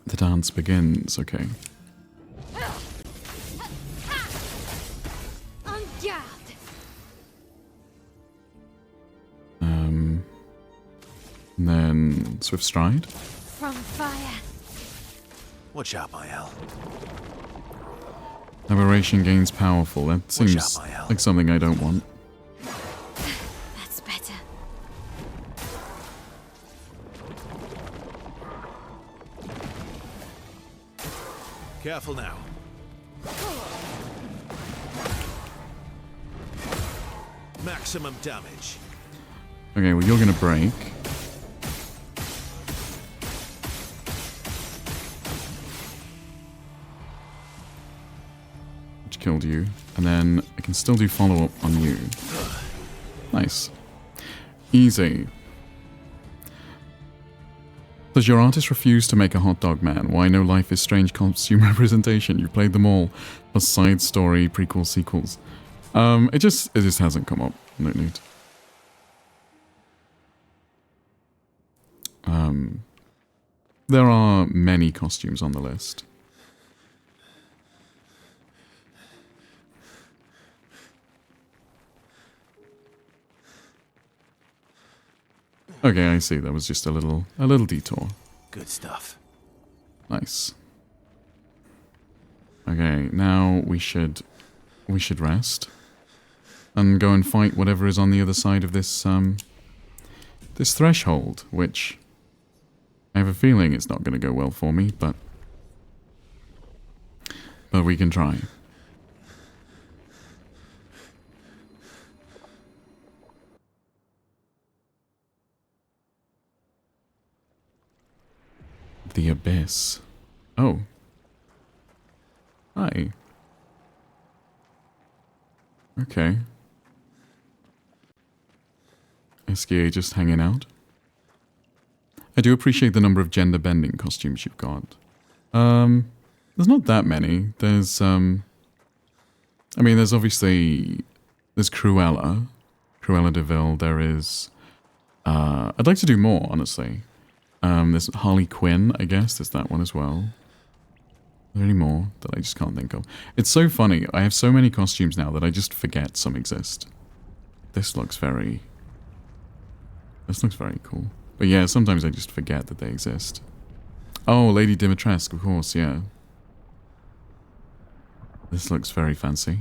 The dance begins, okay. En garde. And then Swift Stride. From fire. Watch out, my L. Aberration gains powerful. That seems out, my L. like something I don't want. That's better. Careful now. Maximum damage. Okay, well you're going to break. Which killed you, and then I can still do follow-up on you. Nice. Easy. Does your artist refuse to make a hot dog man? Why no Life is Strange costume representation? You played them all. Plus side story, prequel, sequels. It just hasn't come up. No need. There are many costumes on the list. Okay, I see. That was just a little detour. Good stuff. Nice. Okay, now we should rest and go and fight whatever is on the other side of this this threshold, which I have a feeling it's not going to go well for me, but we can try. The Abyss. Oh. Hi. Okay. SKA just hanging out. I do appreciate the number of gender-bending costumes you've got. There's not that many. There's, I mean, there's obviously... There's Cruella. Cruella de Vil. There is... I'd like to do more, honestly. There's Harley Quinn, I guess. There's that one as well. Are there any more that I just can't think of? It's so funny. I have so many costumes now that I just forget some exist. This looks very cool. But yeah, sometimes I just forget that they exist. Oh, Lady Dimitrescu, of course, yeah. This looks very fancy.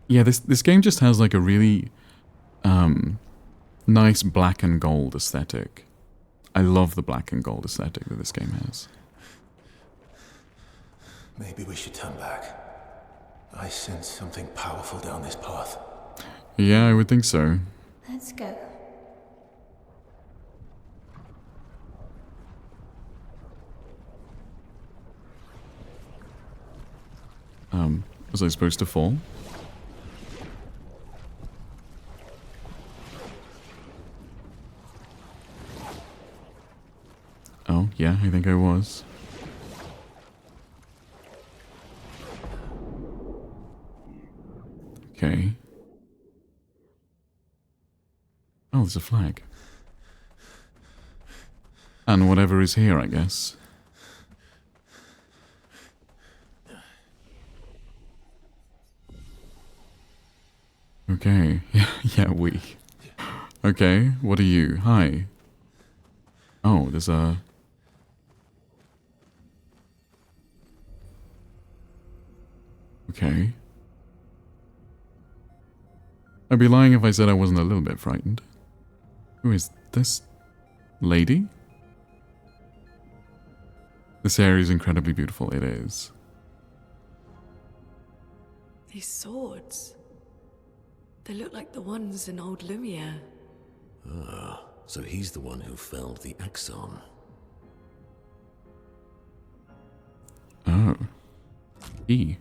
Yeah, this game just has like a really nice black and gold aesthetic. I love the black and gold aesthetic that this game has. Maybe we should turn back. I sense something powerful down this path. Yeah, I would think so. Let's go. Was I supposed to fall? Oh, yeah, I think I was. Okay. Oh, there's a flag. And whatever is here, I guess. Okay. Yeah, we. Okay, what are you? Hi. Oh, there's a... Okay. I'd be lying if I said I wasn't a little bit frightened. Who is this lady? This area is incredibly beautiful. It is. These swords. They look like the ones in old Lumiere. Ah, so he's the one who felled the Axon. Oh. He's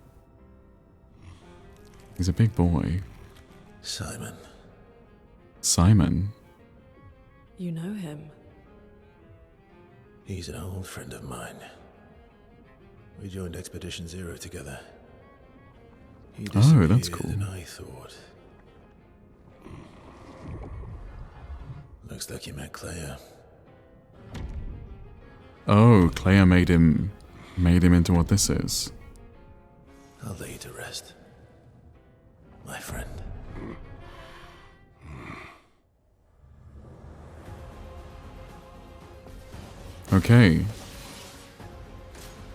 a big boy. Simon. Simon? You know him. He's an old friend of mine. We joined Expedition Zero together. He Oh, that's disappeared cool. and I thought... Looks like you met Clea. Oh, Clea made him into what this is. I'll lay you to rest. My friend. Okay.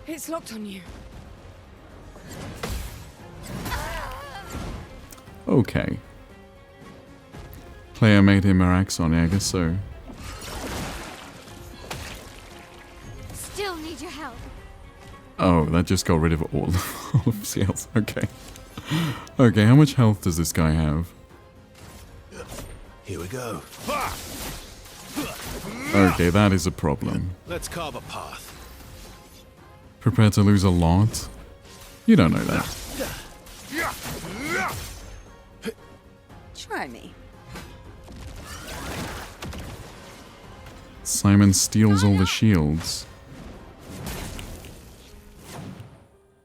It's locked on you. Okay. Clea made him her Axon, yeah, I guess so. Still need your help. Oh, that just got rid of all of Seals. Okay. Okay, how much health does this guy have? Here we go. Okay, that is a problem. Let's carve a path. Prepare to lose a lot? You don't know that. Try me. Simon steals all the shields.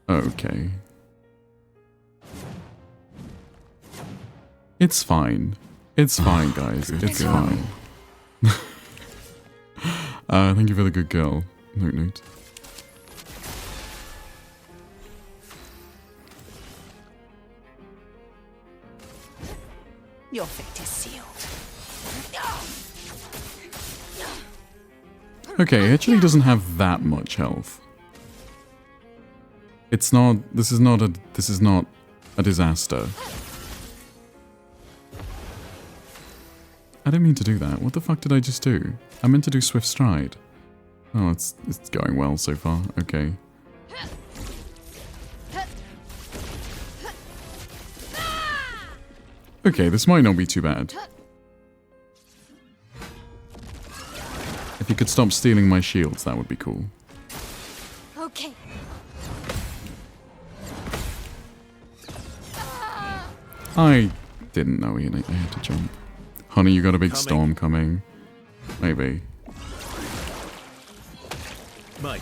Okay. It's fine. It's fine, guys. It's fine. Thank you for the good girl. Note, note. Your fate is sealed. Okay, it actually doesn't have that much health. It's not. This is not a disaster. I didn't mean to do that. What the fuck did I just do? I meant to do Swift Stride. Oh, it's going well so far. Okay. Okay, this might not be too bad. If you could stop stealing my shields, that would be cool. Okay. I didn't know I had to jump. Honey, you got a big storm coming. Maybe.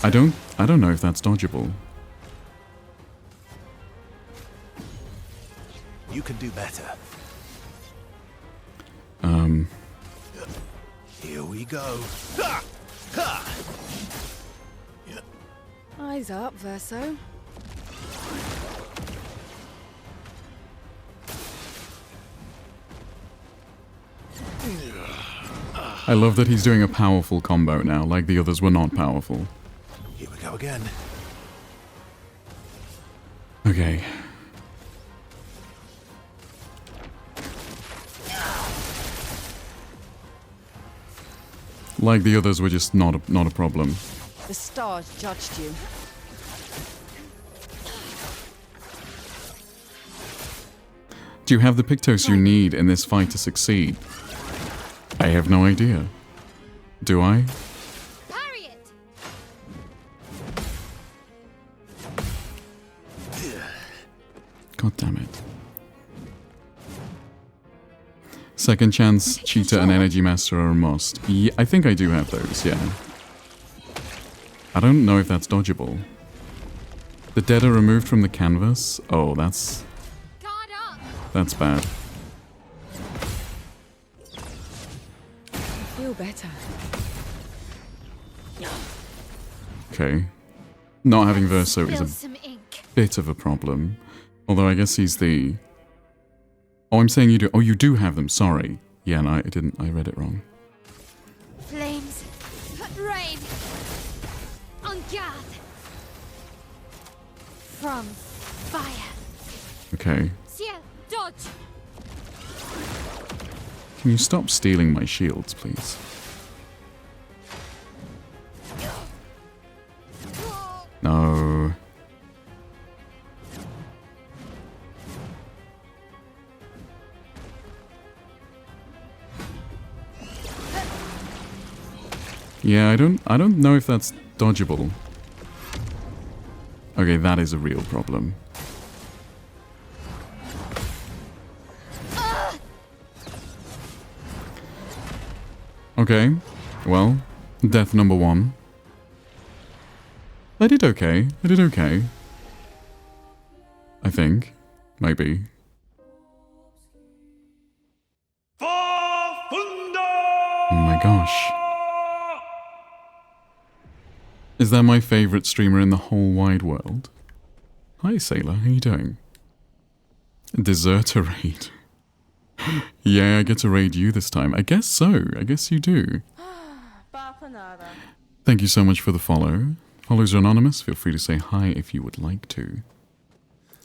I don't know if that's dodgeable. You can do better. Here we go. Ha! Ha! Eyes up, Verso. I love that he's doing a powerful combo now, like the others were not powerful. Here we go again. Okay. Like the others were just not a problem. The stars judged you. Do you have the Pictos you need in this fight to succeed? I have no idea. Do I? Parry it. God damn it. Second chance, cheetah, and energy master are a must. Yeah, I think I do have those, yeah. I don't know if that's dodgeable. The dead are removed from the canvas? Oh, that's bad. I feel better. Okay. Not having Verso is Spill a some ink. bit of a problem. Although I guess he's the... Oh, I'm saying you do. Oh, you do have them. Sorry. Yeah, no, I didn't. I read it wrong. Flames. Rain. On guard. From fire. Okay. Ciel. Dodge. Can you stop stealing my shields, please? No. Yeah, I don't know if that's dodgeable. Okay, that is a real problem. Okay, well, death number 1. I did okay. I did okay. I think. Maybe. Oh my gosh. Is that my favorite streamer in the whole wide world? Hi, Sailor. How you doing? Deserter raid. Yeah, I get to raid you this time. I guess so. I guess you do. Thank you so much for the follow. Follows are anonymous. Feel free to say hi if you would like to.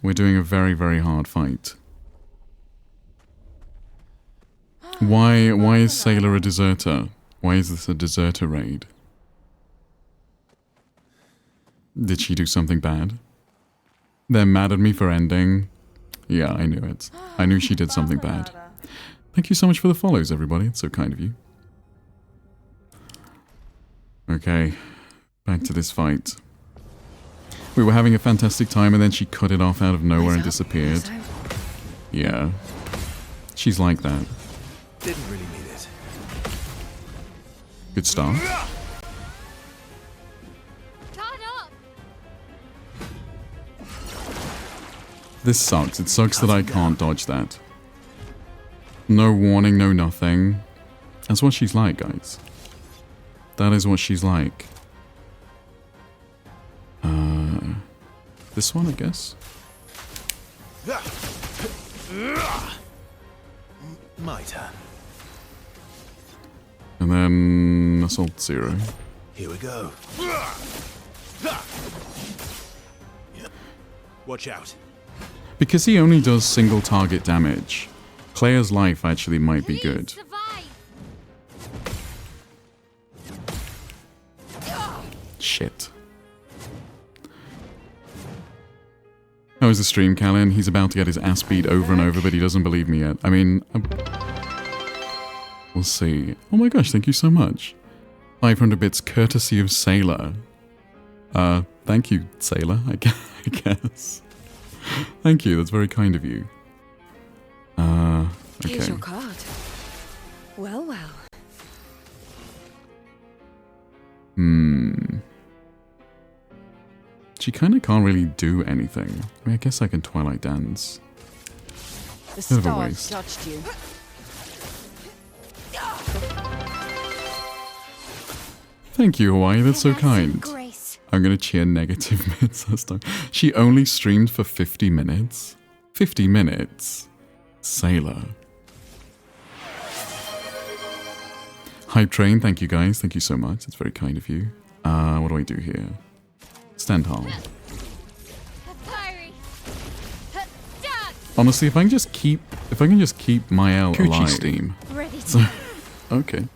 We're doing a very, very hard fight. Why is Sailor a deserter? Why is this a deserter raid? Did she do something bad? They're mad at me for ending. Yeah, I knew it. I knew she did something bad. Thank you so much for the follows, everybody. It's so kind of you. Okay, back to this fight. We were having a fantastic time and then she cut it off out of nowhere and disappeared. Yeah. She's like that. Didn't really need it. Good start. Caught up. This sucks. It sucks that I can't dodge that. No warning, no nothing. That's what she's like, guys. That is what she's like. This one, I guess? My turn. And then Assault 0. Here we go. Watch out. Because he only does single target damage, Claire's life actually might be Please good. survive. Shit. How is the stream, Callan? He's about to get his ass beat over and over, but he doesn't believe me yet. I mean, we'll see. Oh my gosh, thank you so much. 500 bits courtesy of Sailor. Thank you, Sailor, I guess. Thank you, that's very kind of you. Here's Okay. your card. Well, well. She kind of can't really do anything. I mean, I guess I can Twilight Dance. The Bit of a stars waste. judged you. Thank you, Hawaii, that's so Have some kind. Grace. I'm gonna cheer negative minutes this time. She only streamed for 50 minutes? 50 minutes? Sailor. Hype Train, thank you guys. Thank you so much. It's very kind of you. What do I do here? Stand tall. Papyri. Dance. Honestly, if I can just keep Mael Coochie alive. steam. Ready to. Okay.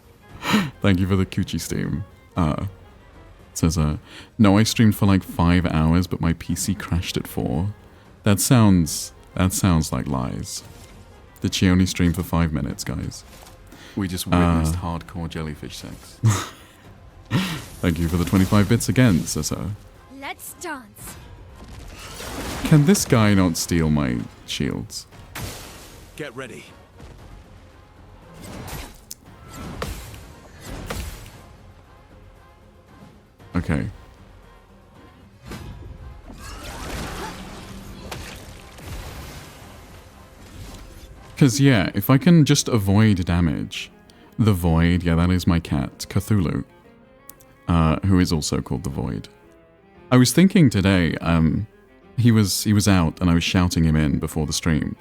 Thank you for the coochie steam. It says, no, I streamed for like 5 hours, but my PC crashed at 4. That sounds like lies. Did she only stream for 5 minutes, guys? We just witnessed hardcore jellyfish sex. Thank you for the 25 bits again, Sissa. Let's dance. Can this guy not steal my shields? Get ready. Okay. Because, yeah, if I can just avoid damage. The Void, yeah, that is my cat, Cthulhu. Who is also called the Void. I was thinking today, he was out and I was shouting him in before the stream.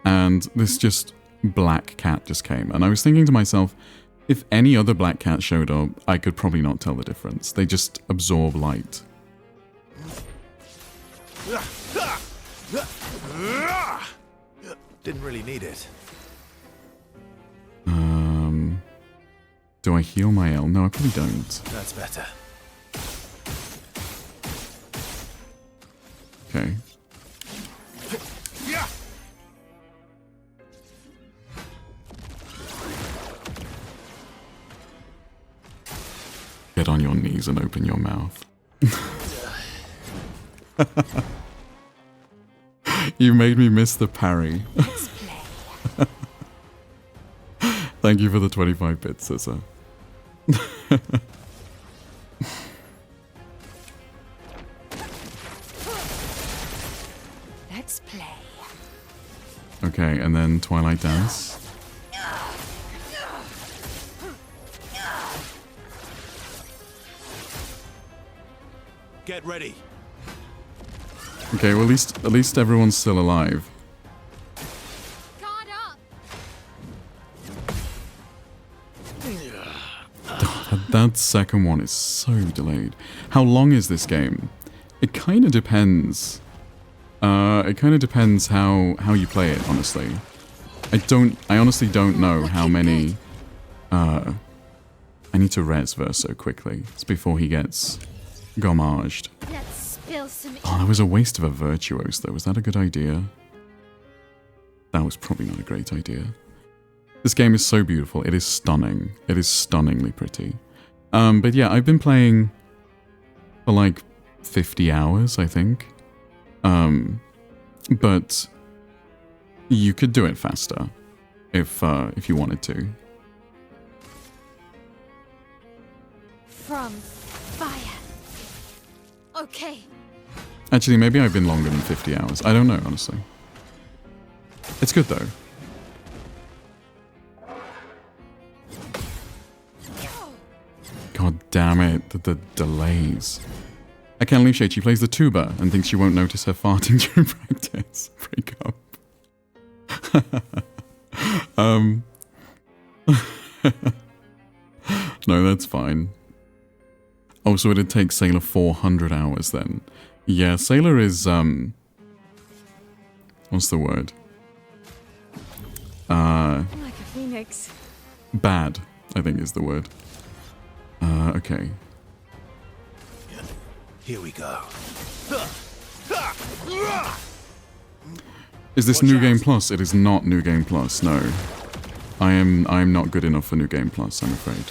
And this just black cat just came. And I was thinking to myself, if any other black cat showed up, I could probably not tell the difference. They just absorb light. Didn't really need it. Do I heal my L? No, I probably don't. That's better. Okay. Get on your knees and open your mouth. You made me miss the parry. Let's play. Thank you for the 25 bits, Sissa. Let's play. Okay, and then Twilight Dance. Get ready. Okay, well at least everyone's still alive. Guard up. That second one is so delayed. How long is this game? It kind of depends. It kind of depends how you play it, honestly. I honestly don't know how many... I need to res Verso quickly. It's before he gets gommaged. Let's spill some. Oh, that was a waste of a Virtuose, though. Was that a good idea? That was probably not a great idea. This game is so beautiful. It is stunning. It is stunningly pretty. But yeah, I've been playing for like 50 hours, I think. But you could do it faster. if you wanted to. From fire. Okay. Actually, maybe I've been longer than 50 hours. I don't know, honestly. It's good, though. God damn it, the delays. I can't leave Shade. She plays the tuba and thinks she won't notice her farting during practice. Break up. No, that's fine. Oh, so it'd take Sailor 400 hours then. Yeah, Sailor is, what's the word? Like a phoenix. Bad, I think is the word. Okay. Here we go. Is this New Game Plus? It is not New Game Plus, no. I am not good enough for New Game Plus, I'm afraid.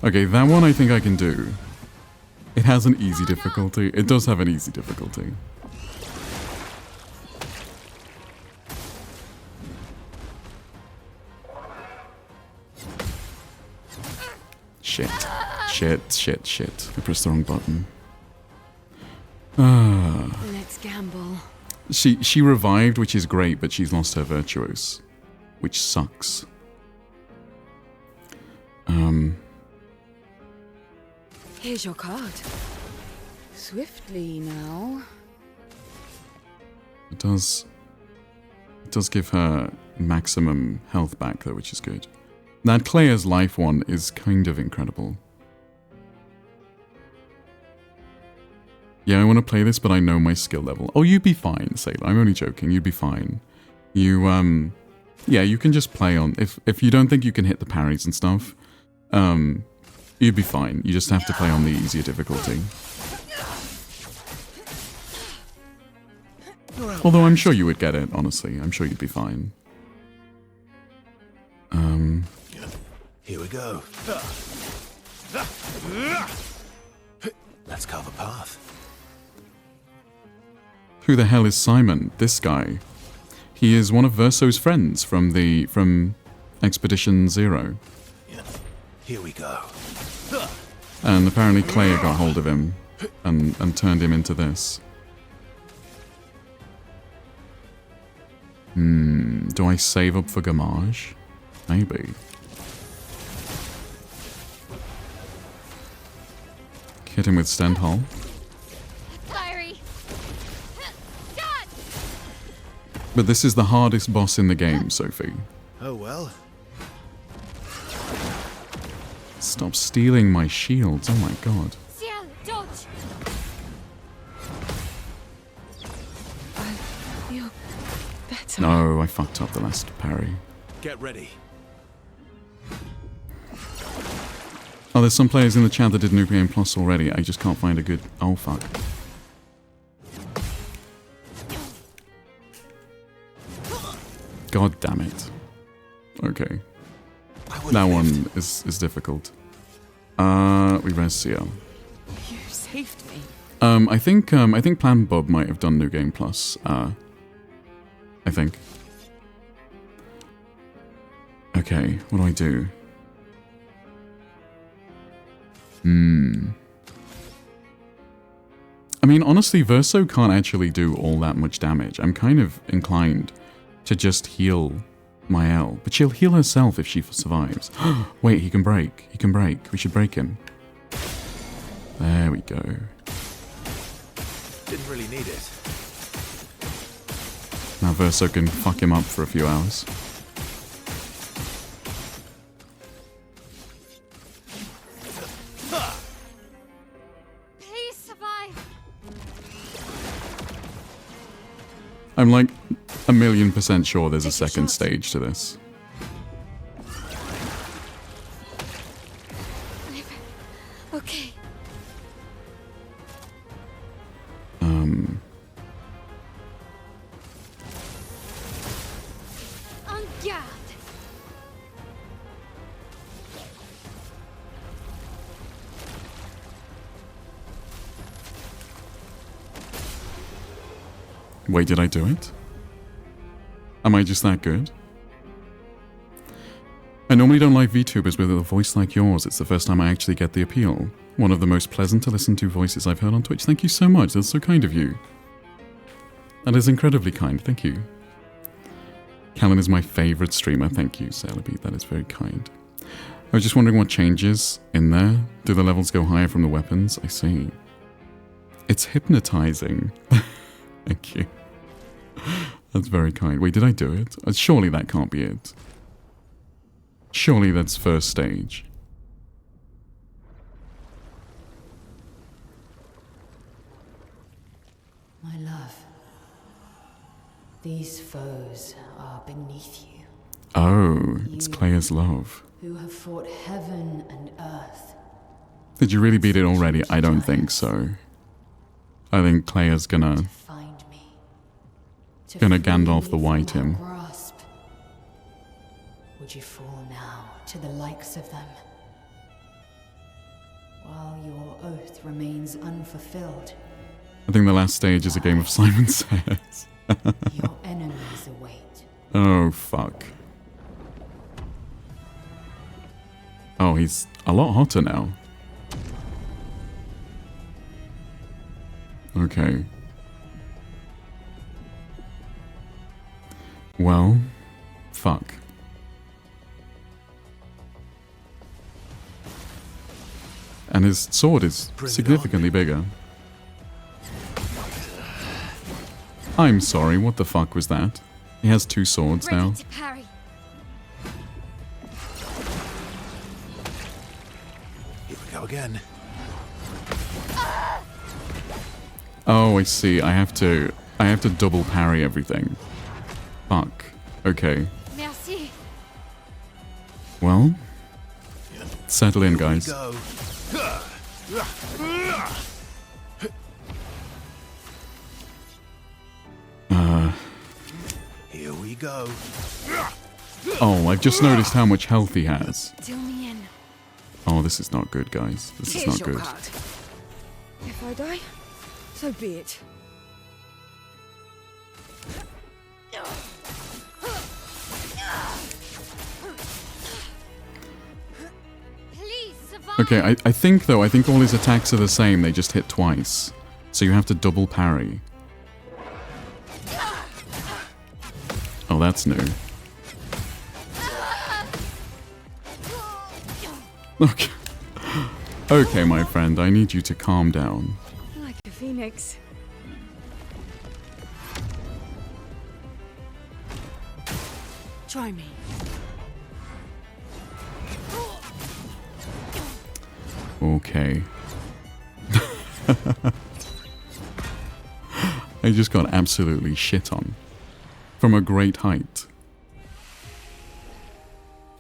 Okay, that one I think I can do. It has an easy difficulty. It does have an easy difficulty. Shit. Shit. I pressed the wrong button. Let's gamble. She revived, which is great, but she's lost her Virtuos, which sucks. Here's your card. Swiftly now. It does give her maximum health back though, which is good. That Claire's life one is kind of incredible. Yeah, I want to play this, but I know my skill level. Oh, you'd be fine, Sailor. I'm only joking. You'd be fine. You, yeah, you can just play on... If you don't think you can hit the parries and stuff, you'd be fine. You just have to play on the easier difficulty. Although I'm sure you would get it, honestly. I'm sure you'd be fine. Here we go. Let's carve a path. Who the hell is Simon? This guy. He is one of Verso's friends from Expedition Zero. Here we go. And apparently Claire got hold of him and turned him into this. Do I save up for Gamage? Maybe. Hit him with Stendhal. Fiery. God! But this is the hardest boss in the game, Sophie. Oh well. Stop stealing my shields, oh my god. Ciel, dodge! I feel better. No, I fucked up the last parry. Get ready. Oh, there's some players in the chat that did New Game Plus already. I just can't find a good... Oh, fuck. God damn it. Okay. That one is difficult. We res CL. You saved me. I think Plan Bob might have done New Game Plus. I think. Okay, what do I do? I mean, honestly, Verso can't actually do all that much damage. I'm kind of inclined to just heal Mael. But she'll heal herself if she survives. Wait, he can break. He can break. We should break him. There we go. Didn't really need it. Now Verso can fuck him up for a few hours. Please survive! I'm like 1,000,000% sure there's a second stage to this. Okay. En garde! Wait, did I do it? Am I just that good? I normally don't like VTubers with a voice like yours. It's the first time I actually get the appeal. One of the most pleasant to listen to voices I've heard on Twitch. Thank you so much. That's so kind of you. That is incredibly kind. Thank you. Callan is my favorite streamer. Thank you, Celebi. That is very kind. I was just wondering what changes in there. Do the levels go higher from the weapons? I see. It's hypnotizing. Thank you. That's very kind. Wait, did I do it? Surely that can't be it. Surely that's first stage. My love, these foes are beneath you. Oh, it's Claire's love. Who have fought heaven and earth. Did you really beat it already? I don't think so. I think Claire's gonna Find me. Gonna Gandalf the White him. Grasp. Would you fall now to the likes of them? While your oath remains unfulfilled, I think the last stage is a game of Simon Says. your enemies await. Oh, fuck. Oh, he's a lot hotter now. Okay. Well, fuck. And his sword is significantly bigger. I'm sorry, what the fuck was that? He has two swords Ready now. to parry. Here we go again. Oh, I see. I have to double parry everything. Fuck. Okay. Merci. Well, settle in, guys. Go. Here we go. Oh, I've just noticed how much health he has. Deal me in. Oh, this is not good, guys. This is Here's not your good. card. If I die, so be it. Please survive. Okay, I think though, I think all his attacks are the same. They just hit twice. So you have to double parry. Oh, that's new. Okay. Okay, my friend, I need you to calm down. Like a phoenix. Try me. Okay. I just got absolutely shit on. From a great height.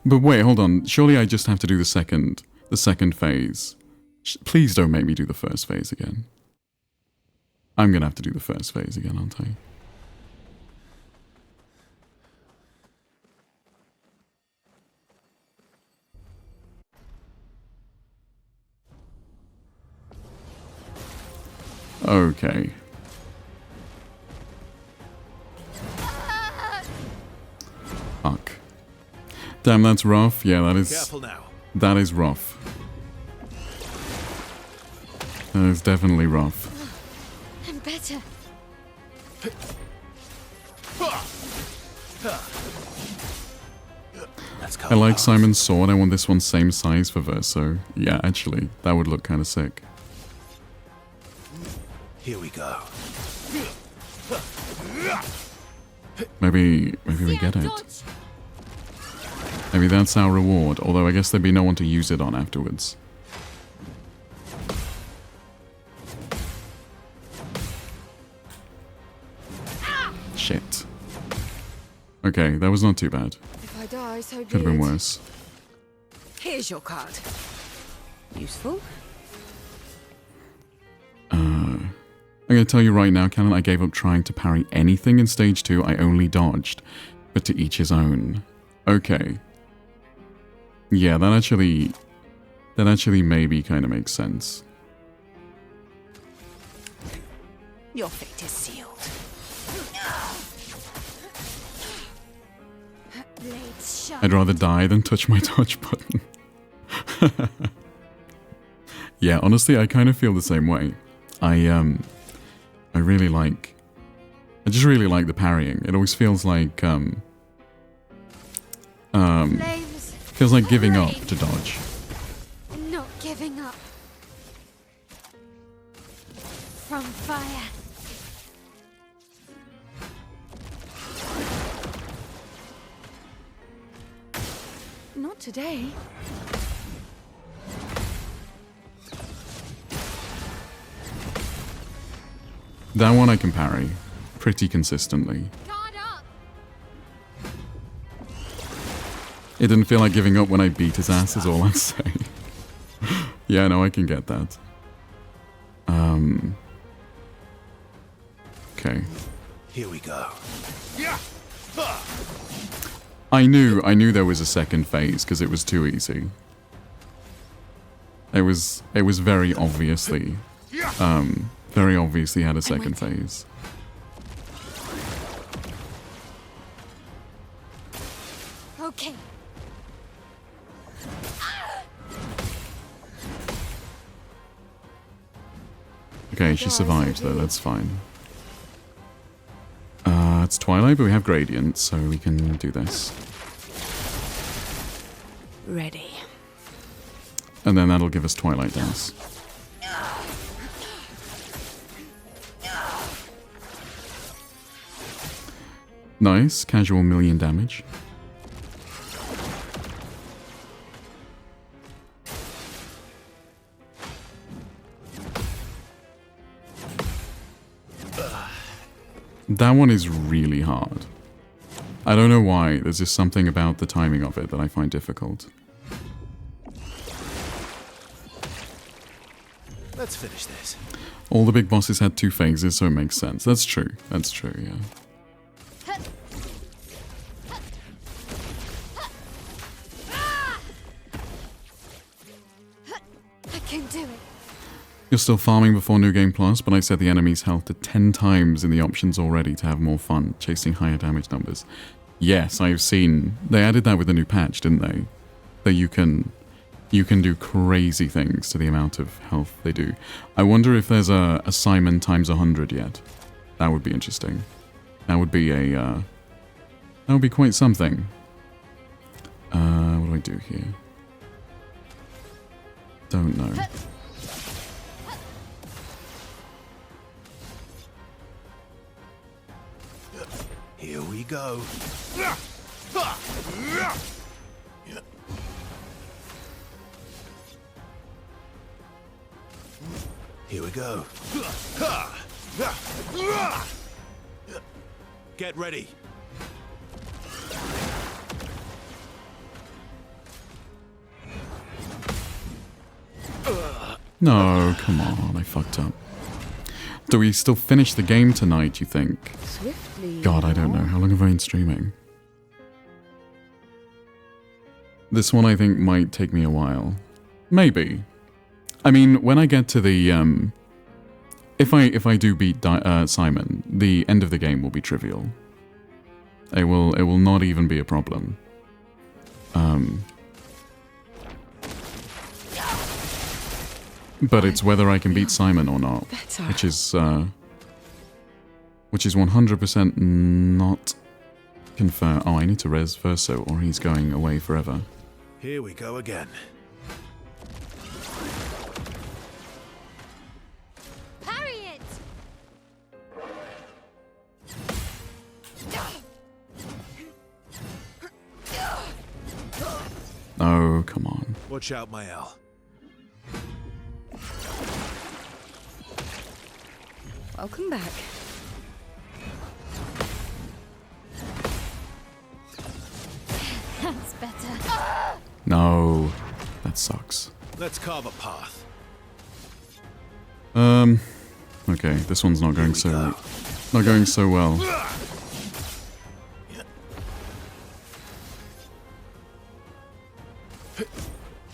But wait, hold on. Surely I just have to do the second phase. Please don't make me do the first phase again. I'm gonna have to do the first phase again, aren't I? Okay. Fuck. Damn, that's rough. Yeah, that is... Careful now. That is rough. That is definitely rough. I'm better. That's I like Simon's sword. I want this one same size for Verso. Yeah, actually, that would look kind of sick. Here we go. Maybe we get it. Dodge. Maybe that's our reward, although I guess there'd be no one to use it on afterwards. Shit. Okay, that was not too bad. If I die, so be Could have been it. worse. Here's your card. Useful? I'm gonna tell you right now, Canon, I gave up trying to parry anything in stage 2. I only dodged. But to each his own. Okay. Yeah, that actually maybe kind of makes sense. Your fate is sealed. Blades sharp. I'd rather die than touch my touch button. Yeah, honestly, I kind of feel the same way. I really like... I just really like the parrying. It always feels like, Flames. feels like giving up to dodge. Not giving up. From fire. Not today. That one I can parry pretty consistently. Guard up. It didn't feel like giving up when I beat his ass is all I'd say. Yeah, no, I can get that. Okay. Here we go. I knew there was a second phase because it was too easy. It was very obviously had a second phase. Okay. Okay, she survived though, that's fine. It's Twilight, but we have Gradient, so we can do this. Ready. And then that'll give us Twilight Dance. Nice, casual million damage. That one is really hard. I don't know why, there's just something about the timing of it that I find difficult. Let's finish this. All the big bosses had 2 phases, so it makes sense. That's true, yeah. I can do it. You're still farming before New Game Plus, but I set the enemy's health to 10 times in the options already to have more fun, chasing higher damage numbers. Yes, I've seen... They added that with the new patch, didn't they? That you can do crazy things to the amount of health they do. I wonder if there's a Simon times 100 yet. That would be interesting. That would be a... that would be quite something. What do I do here? Don't know. Here we go. Here we go. Get ready. No, come on, I fucked up. Do we still finish the game tonight, you think? Swiftly. God, I don't know. How long have I been streaming? This one I think might take me a while. Maybe. I mean, when I get to the, if I do beat Simon, the end of the game will be trivial. It will not even be a problem. But it's whether I can beat Simon or not, which is 100% not confirmed. Oh, I need to res Verso, or he's going away forever. Here we go again. Parry it. Oh, come on. Watch out, Mael. Welcome back. That's better. No, that sucks. Let's carve a path. Okay, this one's not going so well.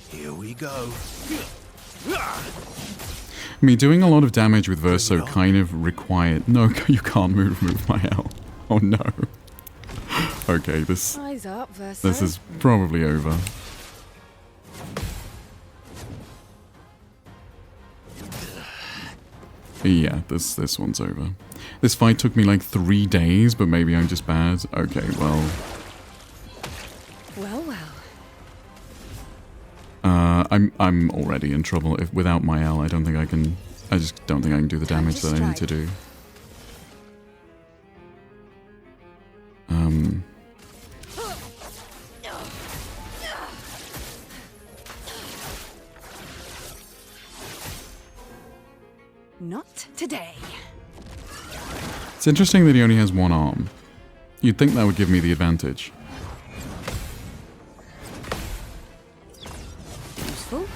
Here we go. I mean, doing a lot of damage with Verso kind of required... No, you can't move my L. Oh no. Okay, this Eyes up, Verso. this is probably over. Yeah, this one's over. This fight took me like 3 days, but maybe I'm just bad. Okay, well... Well, well. I'm already in trouble. If without my L, I don't think I can... I just don't think I can do the damage that I need to do. Not today. It's interesting that he only has one arm. You'd think that would give me the advantage. Useful.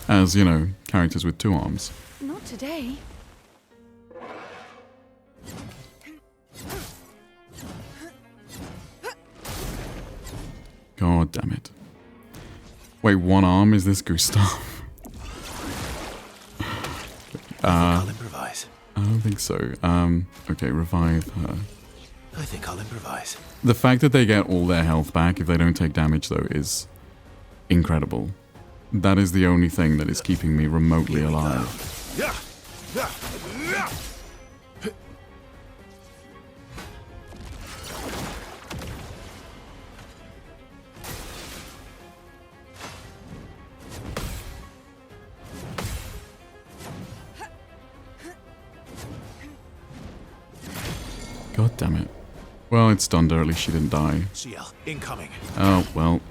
As, you know, characters with 2 arms. Not today. God damn it. Wait, 1 arm? Is this Gustav? I'll improvise. I don't think so. Okay, revive her. I think I'll improvise. The fact that they get all their health back if they don't take damage, though, is incredible. That is the only thing that is keeping me remotely alive. God damn it. Well, it's Dunder, at least she didn't die. CL, incoming. Oh, well.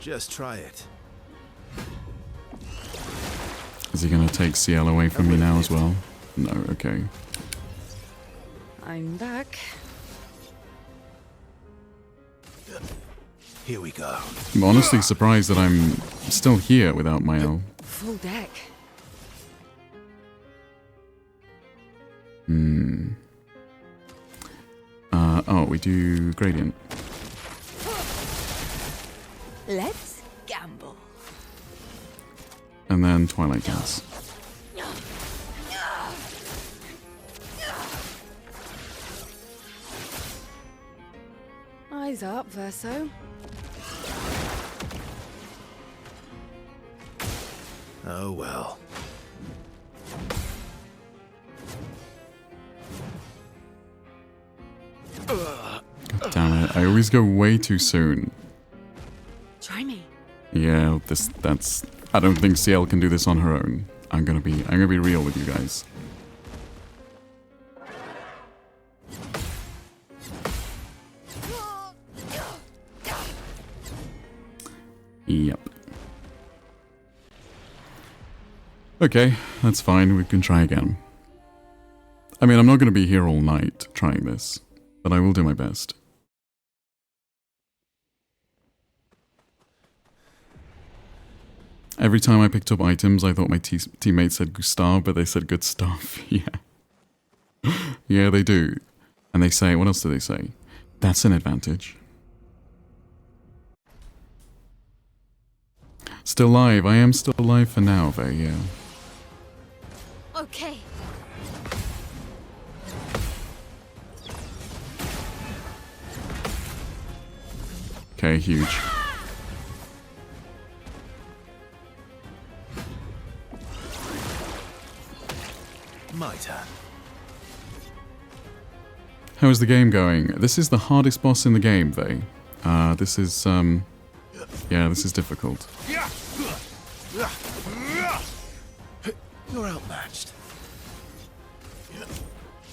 Just try it. Is he gonna take CL away from me now as well? No, okay. I'm back. Here we go. I'm honestly surprised that I'm still here without my L. Full deck. Oh, we do Gradient. Let's gamble. And then Twilight Dance. Eyes up, Verso. Oh well. God damn it, I always go way too soon. Try me. Yeah, that's I don't think CL can do this on her own. I'm gonna be real with you guys. Yep. Okay, that's fine. We can try again. I mean, I'm not going to be here all night trying this, but I will do my best. Every time I picked up items, I thought my teammates said Gustav, but they said good stuff. Yeah. Yeah, they do. And they say, what else do they say? That's an advantage. Still live. I am still alive for now, though, yeah. Okay. Okay, huge. My turn. How is the game going? This is the hardest boss in the game, Vey. This is, yeah, this is difficult. You're outmatched.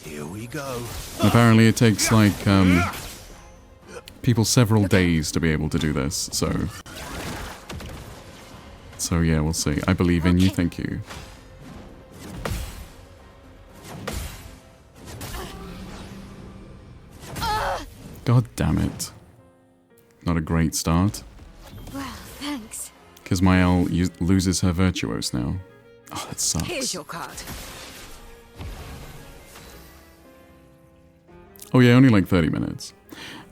Here we go. Apparently it takes, like, people several days to be able to do this, so... So yeah, we'll see. I believe in you, thank you. God damn it. Not a great start. Well, thanks. Because my L loses her Virtuos now. Oh, that sucks. Here's your card. Oh yeah, only like 30 minutes.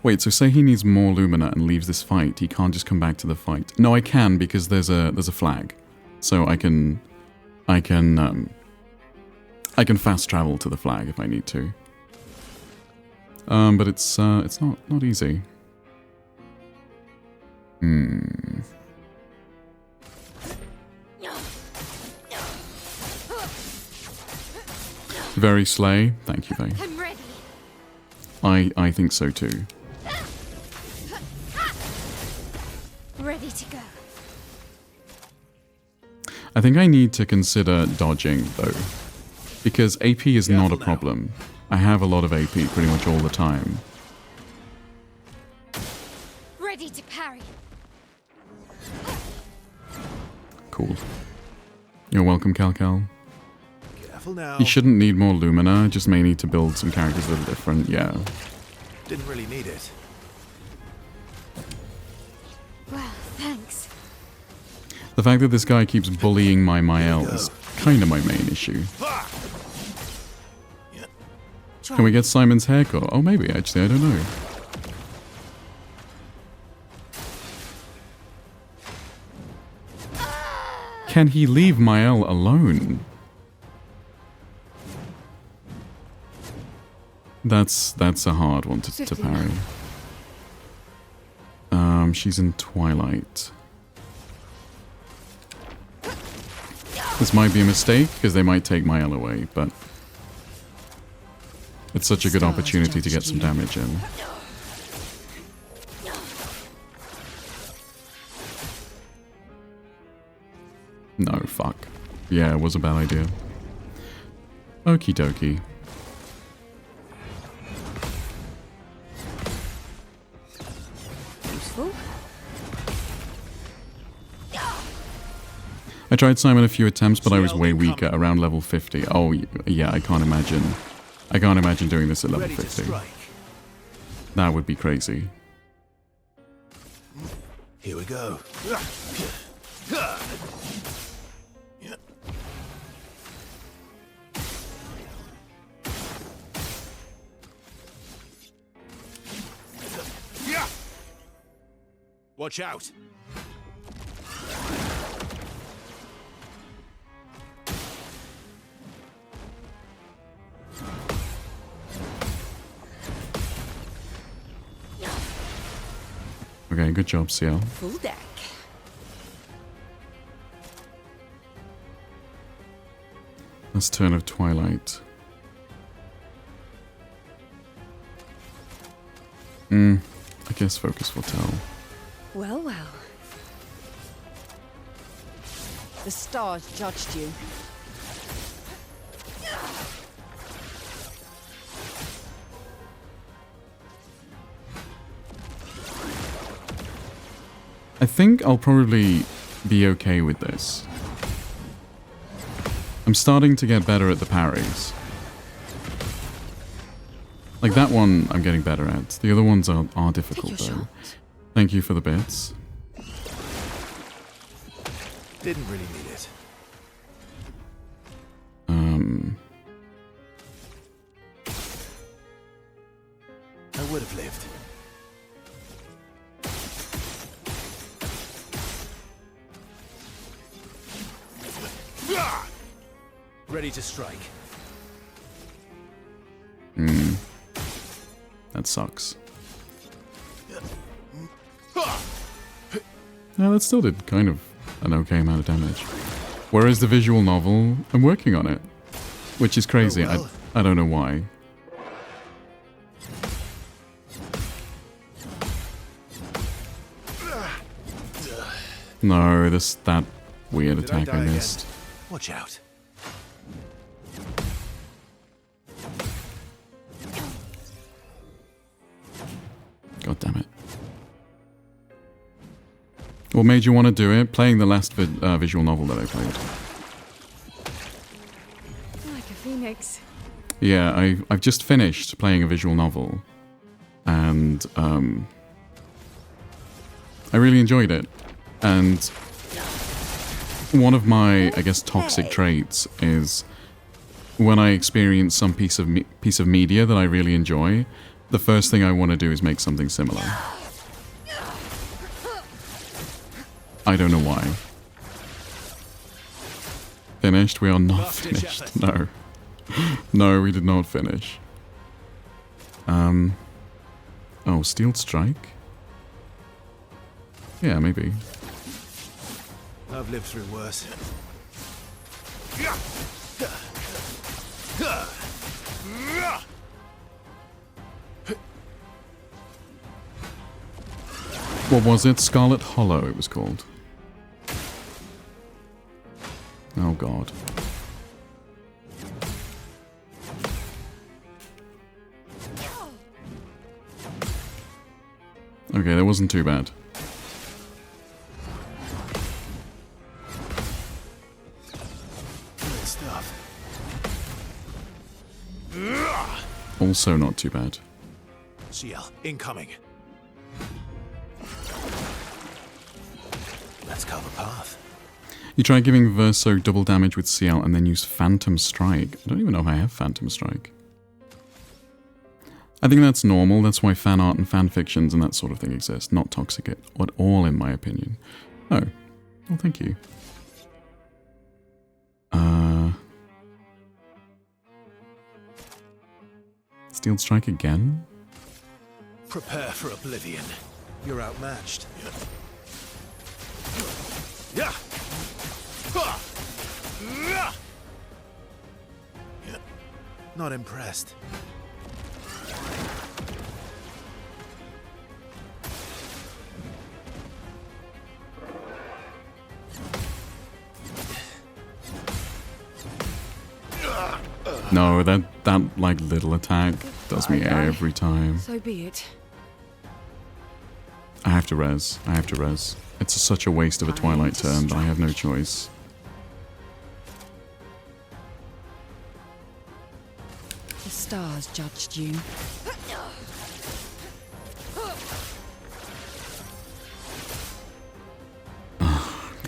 Wait, so say he needs more Lumina and leaves this fight, he can't just come back to the fight. No, I can, because there's a flag. So I can fast travel to the flag if I need to. But it's not easy. Very slay. Thank you, Faye. I'm ready. I think so too. Ready to go. I think I need to consider dodging though, because AP is not a problem. I have a lot of AP pretty much all the time. Ready to parry. Cool. You're welcome, Cal. Careful now. He shouldn't need more Lumina, just may need to build some characters a little different, yeah. Didn't really need it. Well, thanks. The fact that this guy keeps bullying my Mael is kind of my main issue. Can we get Simon's haircut? Oh, maybe, actually, I don't know. Can he leave Mael alone? That's a hard one to parry. She's in Twilight. This might be a mistake, because they might take Mael away, but it's such a good opportunity to get some damage in. No, fuck. Yeah, it was a bad idea. Okie dokie. Useful. I tried Simon a few attempts, but I was way weaker, around level 50. Oh, yeah, I can't imagine. I can't imagine doing this at level 50. That would be crazy. Here we go. Watch out. Okay, good job, CL. Full deck. Last turn of Twilight. I guess focus will tell. Well, well. The stars judged you. I think I'll probably be okay with this. I'm starting to get better at the parries. Like that one I'm getting better at. The other ones are difficult though. Thank you for the bits. Didn't really need it. I would have lived. Ready to strike. That sucks. Yeah, that still did kind of an okay amount of damage. Whereas the visual novel, I'm working on it. Which is crazy. Oh, well. I don't know why. No, that weird Did I attack die I again? missed. Watch out. God damn it. What made you want to do it? Playing the last visual novel that I played. Like a phoenix. Yeah, I've just finished playing a visual novel. And I really enjoyed it. And one of my, I guess, toxic traits is when I experience some piece of media that I really enjoy, the first thing I want to do is make something similar. I don't know why. Finished? We are not finished. No. No, we did not finish. Oh, Steel Strike? Yeah, maybe. I've lived through worse. What was it? Scarlet Hollow, it was called. Oh, God. Okay, that wasn't too bad. Good stuff. Also not too bad. CL, incoming. Let's carve a path. You try giving Verso double damage with CL and then use Phantom Strike. I don't even know if I have Phantom Strike. I think that's normal. That's why fan art and fan fictions and that sort of thing exist. Not toxic at all, in my opinion. Oh. Well, thank you. Steel Strike again? Prepare for oblivion. You're outmatched. Yeah. Not impressed. No, that like little attack does me every time. So be it. I have to res. I have to res. It's such a waste of a Twilight turn, but I have no choice. The stars judged you.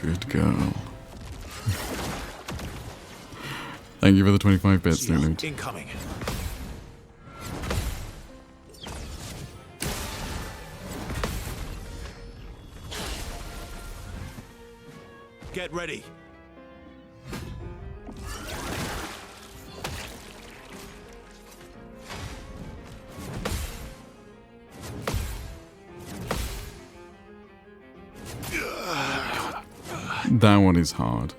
Good girl. Thank you for the 25 bits, Lulu. Incoming. Get ready. That one is hard.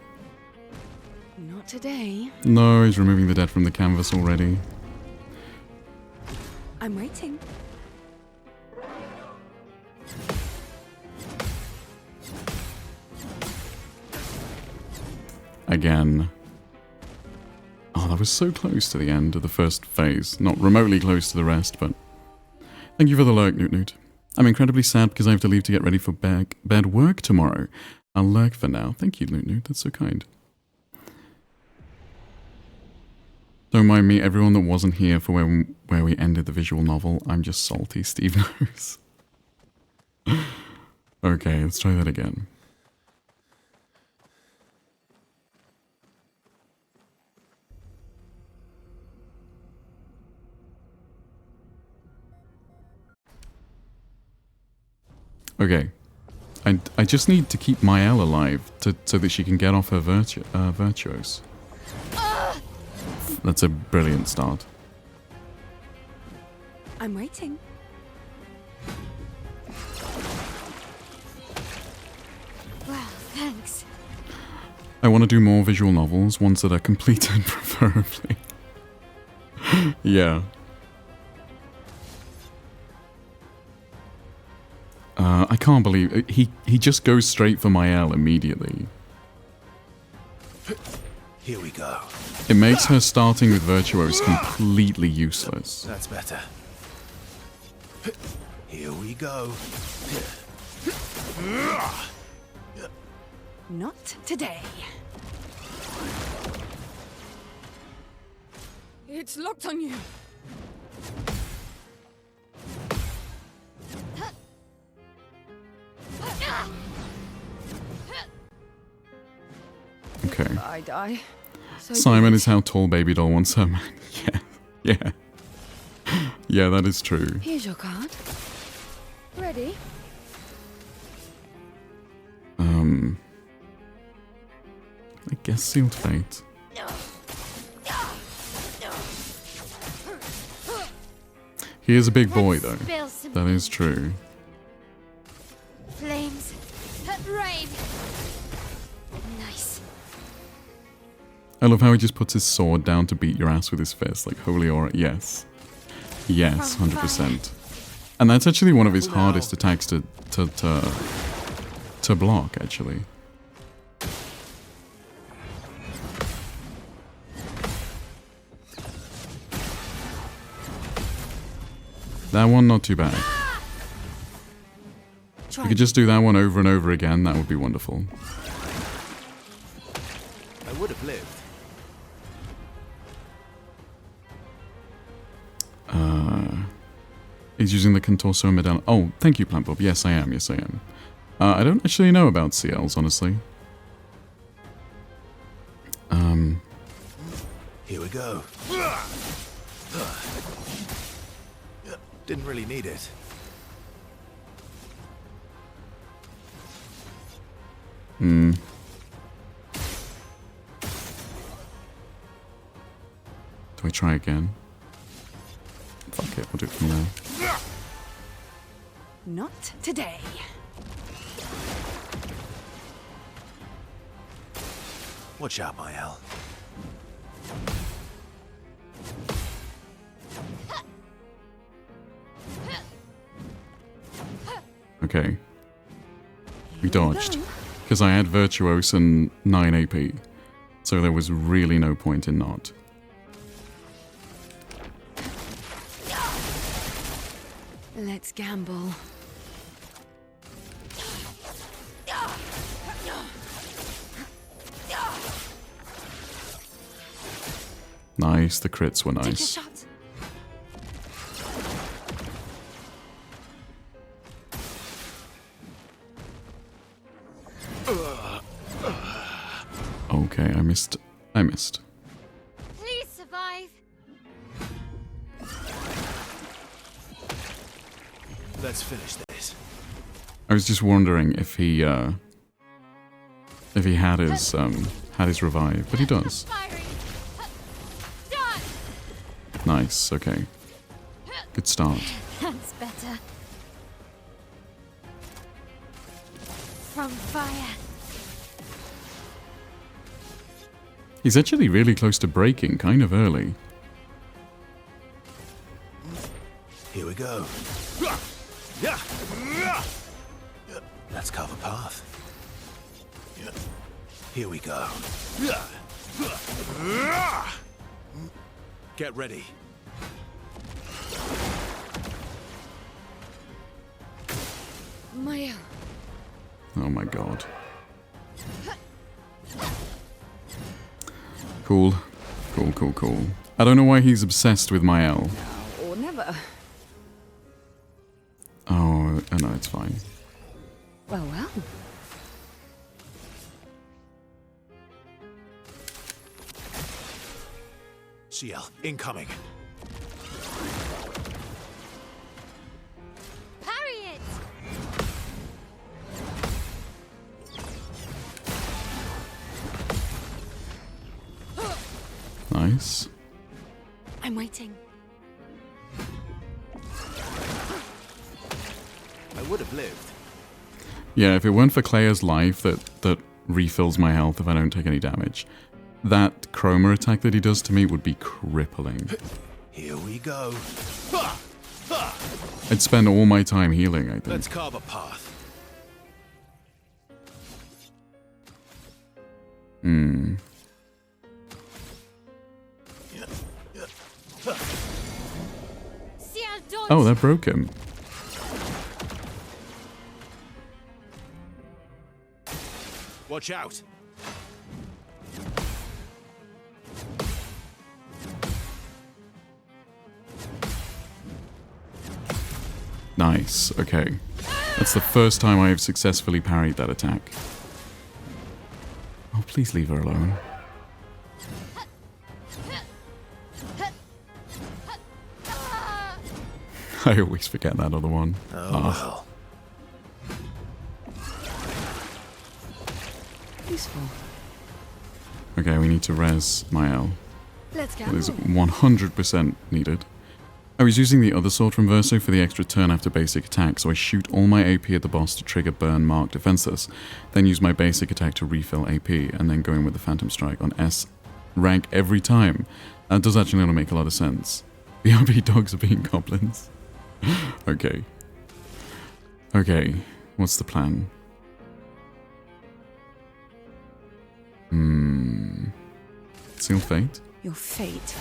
Not today. No, he's removing the dead from the canvas already. I'm waiting. Again. Oh, that was so close to the end of the first phase. Not remotely close to the rest, but... Thank you for the lurk, Newt Newt. I'm incredibly sad because I have to leave to get ready for bed work tomorrow. I'll lurk for now. Thank you, Newt Newt. That's so kind. Don't mind me, everyone that wasn't here for where we ended the visual novel. I'm just salty, Steve knows. Okay, let's try that again. Okay. I just need to keep Mael alive so that she can get off her virtuos. That's a brilliant start. I'm waiting. Well, thanks. I want to do more visual novels, ones that are completed preferably. Yeah. I can't believe it. He just goes straight for Mael immediately. Here we go. It makes her starting with virtuos completely useless. That's better. Here we go. Not today. It's locked on you. Okay. If I die. So Simon be it. is how tall Baby Doll wants her man. Yeah. Yeah. Yeah, that is true. Here's your card. Ready? I guess sealed fate. He is a big boy, though. Spill some That is true. flames. Rain. Nice. I love how he just puts his sword down to beat your ass with his fist. Like, holy aura. Yes. Yes, 100%. And that's actually one of his hardest attacks to block, actually. That one, not too bad. If you could just do that one over and over again, that would be wonderful. I would have lived. He's using the Contorso Medallion. Oh, thank you, Plant Bob. Yes, I am. Yes, I am. I don't actually know about CLs, honestly. Here we go. Didn't really need it. Do I try again? Fuck it, we'll do it from there. Not today. Watch out, Mael. Okay. We dodged. Because I had Virtuose and 9 AP. So there was really no point in not. Let's gamble. Nice, the crits were Take a nice. shot. Okay, I missed. Please survive. Let's finish this. I was just wondering if he had his revive, but he does. Firing. Done. Nice, okay. Good start. That's better. From fire. He's actually really close to breaking, kind of early. Here we go. Let's carve a path. Here we go. Get ready. Maya. Oh my god. Cool. Cool. I don't know why he's obsessed with Mael. Now or never. Oh, no, it's fine. Well. CL, incoming. Parry it. Nice. I'm waiting. I would have lived. Yeah, if it weren't for Claire's life that refills my health if I don't take any damage, that Chroma attack that he does to me would be crippling. Here we go. I'd spend all my time healing, I think. Let's carve a path. Oh, that broke him. Watch out. Nice, okay. That's the first time I have successfully parried that attack. Oh, please leave her alone. I always forget that other one. Oh, well. Useful. Okay, we need to res Mael. Let's go. That is 100% needed. I was using the other sword from Verso for the extra turn after basic attack, so I shoot all my AP at the boss to trigger burn mark defenseless, then use my basic attack to refill AP, and then go in with the Phantom Strike on S rank every time. That does actually not make a lot of sense. BRB dogs are being goblins. Okay. Okay, what's the plan? Seal Fate? Your fate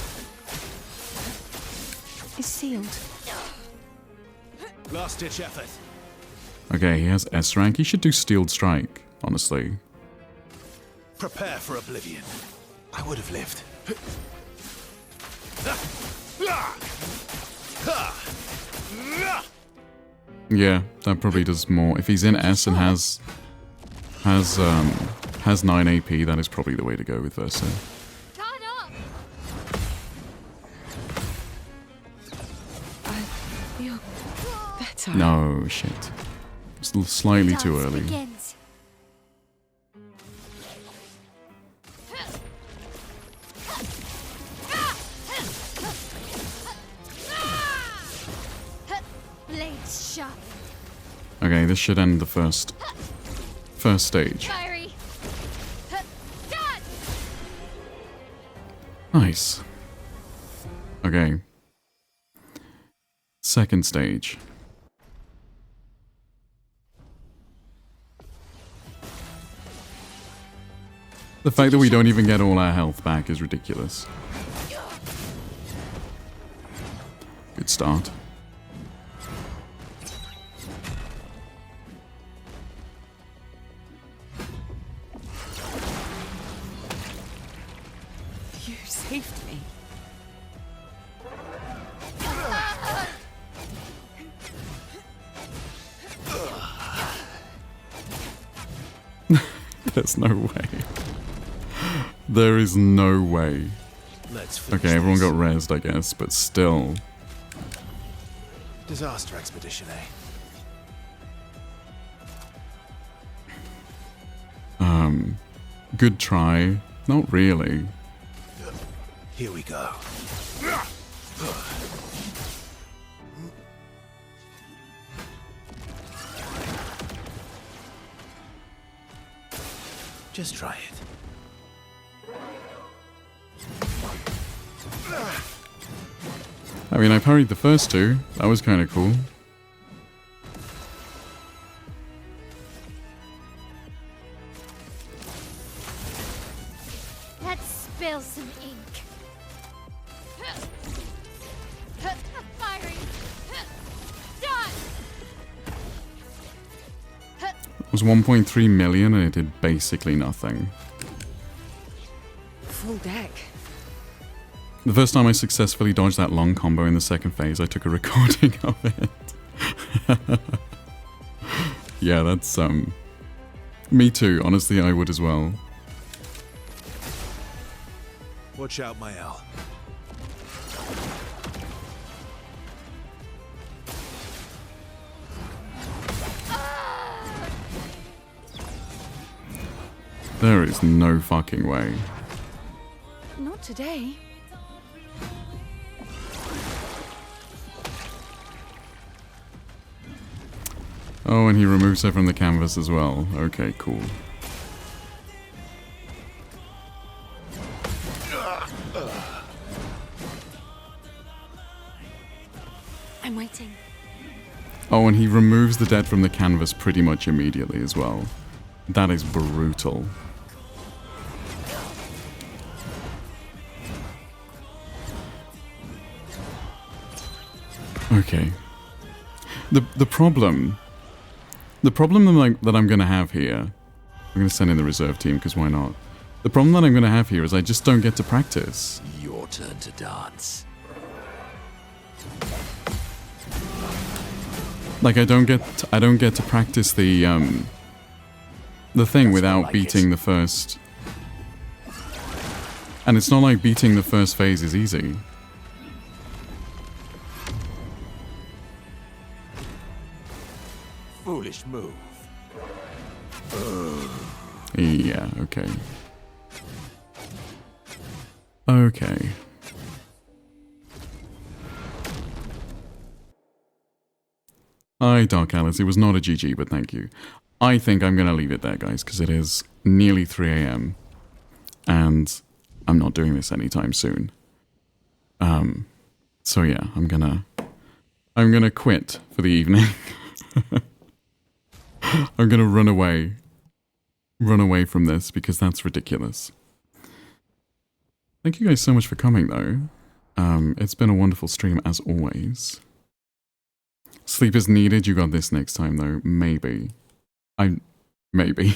is sealed. Last ditch effort. Okay, he has S rank. He should do Steeled Strike, honestly. Prepare for oblivion. I would have lived. Yeah, that probably does more. If he's in S and has 9 AP, that is probably the way to go with Verso. Caught up! I feel better. No, shit. It's slightly too Dance early. begins. Blades sharp. Okay, this should end the first stage. Fiery. Done! Nice. Okay. Second stage. The fact that we don't even get all our health back is ridiculous. Good start. You saved me. There's no way. There is no way. Let's finish Okay, everyone this. got rezzed, I guess, but still. Disaster expedition, eh? Good try. Not really. Here we go. Just try it. I mean, I parried the first two. That was kind of cool. Let's spill some ink. Fiery. Done! It was 1.3 million and it did basically nothing. Full deck. The first time I successfully dodged that long combo in the second phase, I took a recording of it. Yeah, that's, me too. Honestly, I would as well. Watch out, Mael. There is no fucking way. Not today. Oh, and he removes her from the canvas as well. Okay, cool. I'm waiting. Oh, and he removes the dead from the canvas pretty much immediately as well. That is brutal. Okay. The problem that I'm going to have here, I'm going to send in the reserve team because why not? The problem that I'm going to have here is I just don't get to practice. Your turn to dance. Like I don't get to practice the thing without beating the first. And it's not like beating the first phase is easy. foolish move. Yeah, okay. Okay. Hi, Dark Alice. It was not a GG, but thank you. I think I'm going to leave it there, guys, because it is nearly 3 a.m. and I'm not doing this anytime soon. So yeah, I'm gonna quit for the evening. I'm gonna run away from this because that's ridiculous. Thank you guys so much for coming, though. It's been a wonderful stream as always. Sleep is needed. You got this next time, though. Maybe. Maybe.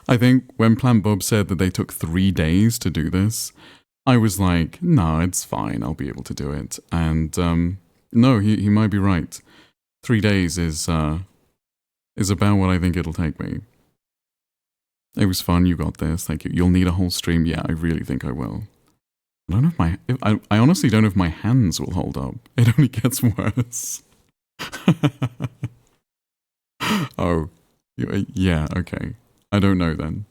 I think when Plant Bob said that they took 3 days to do this, I was like, no, it's fine. I'll be able to do it. And no, he might be right. 3 days is about what I think it'll take me. It was fun. You got this. Thank you. You'll need a whole stream. Yeah, I really think I will. I don't know if I honestly don't know if my hands will hold up. It only gets worse. Oh, yeah, okay. I don't know then.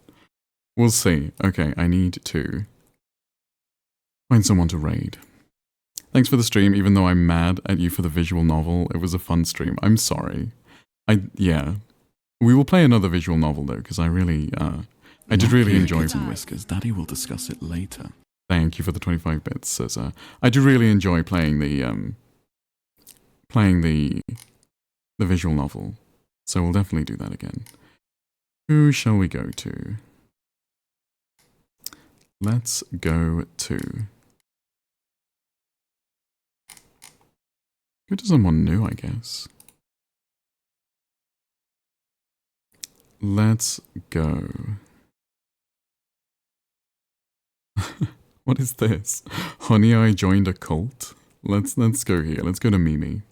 We'll see. Okay, I need to find someone to raid. Thanks for the stream, even though I'm mad at you for the visual novel. It was a fun stream. I'm sorry. Yeah. We will play another visual novel though, because I did really enjoy Whiskers. Daddy will discuss it later. Thank you for the 25 bits, Cesar. I do really enjoy playing the visual novel. So we'll definitely do that again. Who shall we go to? Let's go to... Go to someone new, I guess. Let's go. What is this? Honey, I joined a cult? Let's go here. Let's go to Mimi.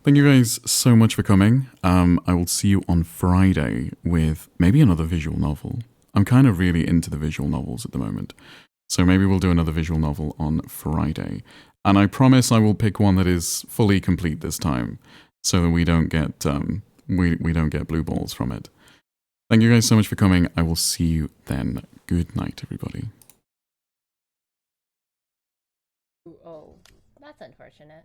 Thank you guys so much for coming. I will see you on Friday with maybe another visual novel. I'm kind of really into the visual novels at the moment. So maybe we'll do another visual novel on Friday. And I promise I will pick one that is fully complete this time, so that we don't get we don't get blue balls from it. Thank you guys so much for coming. I will see you then. Good night, everybody. Oh, that's unfortunate.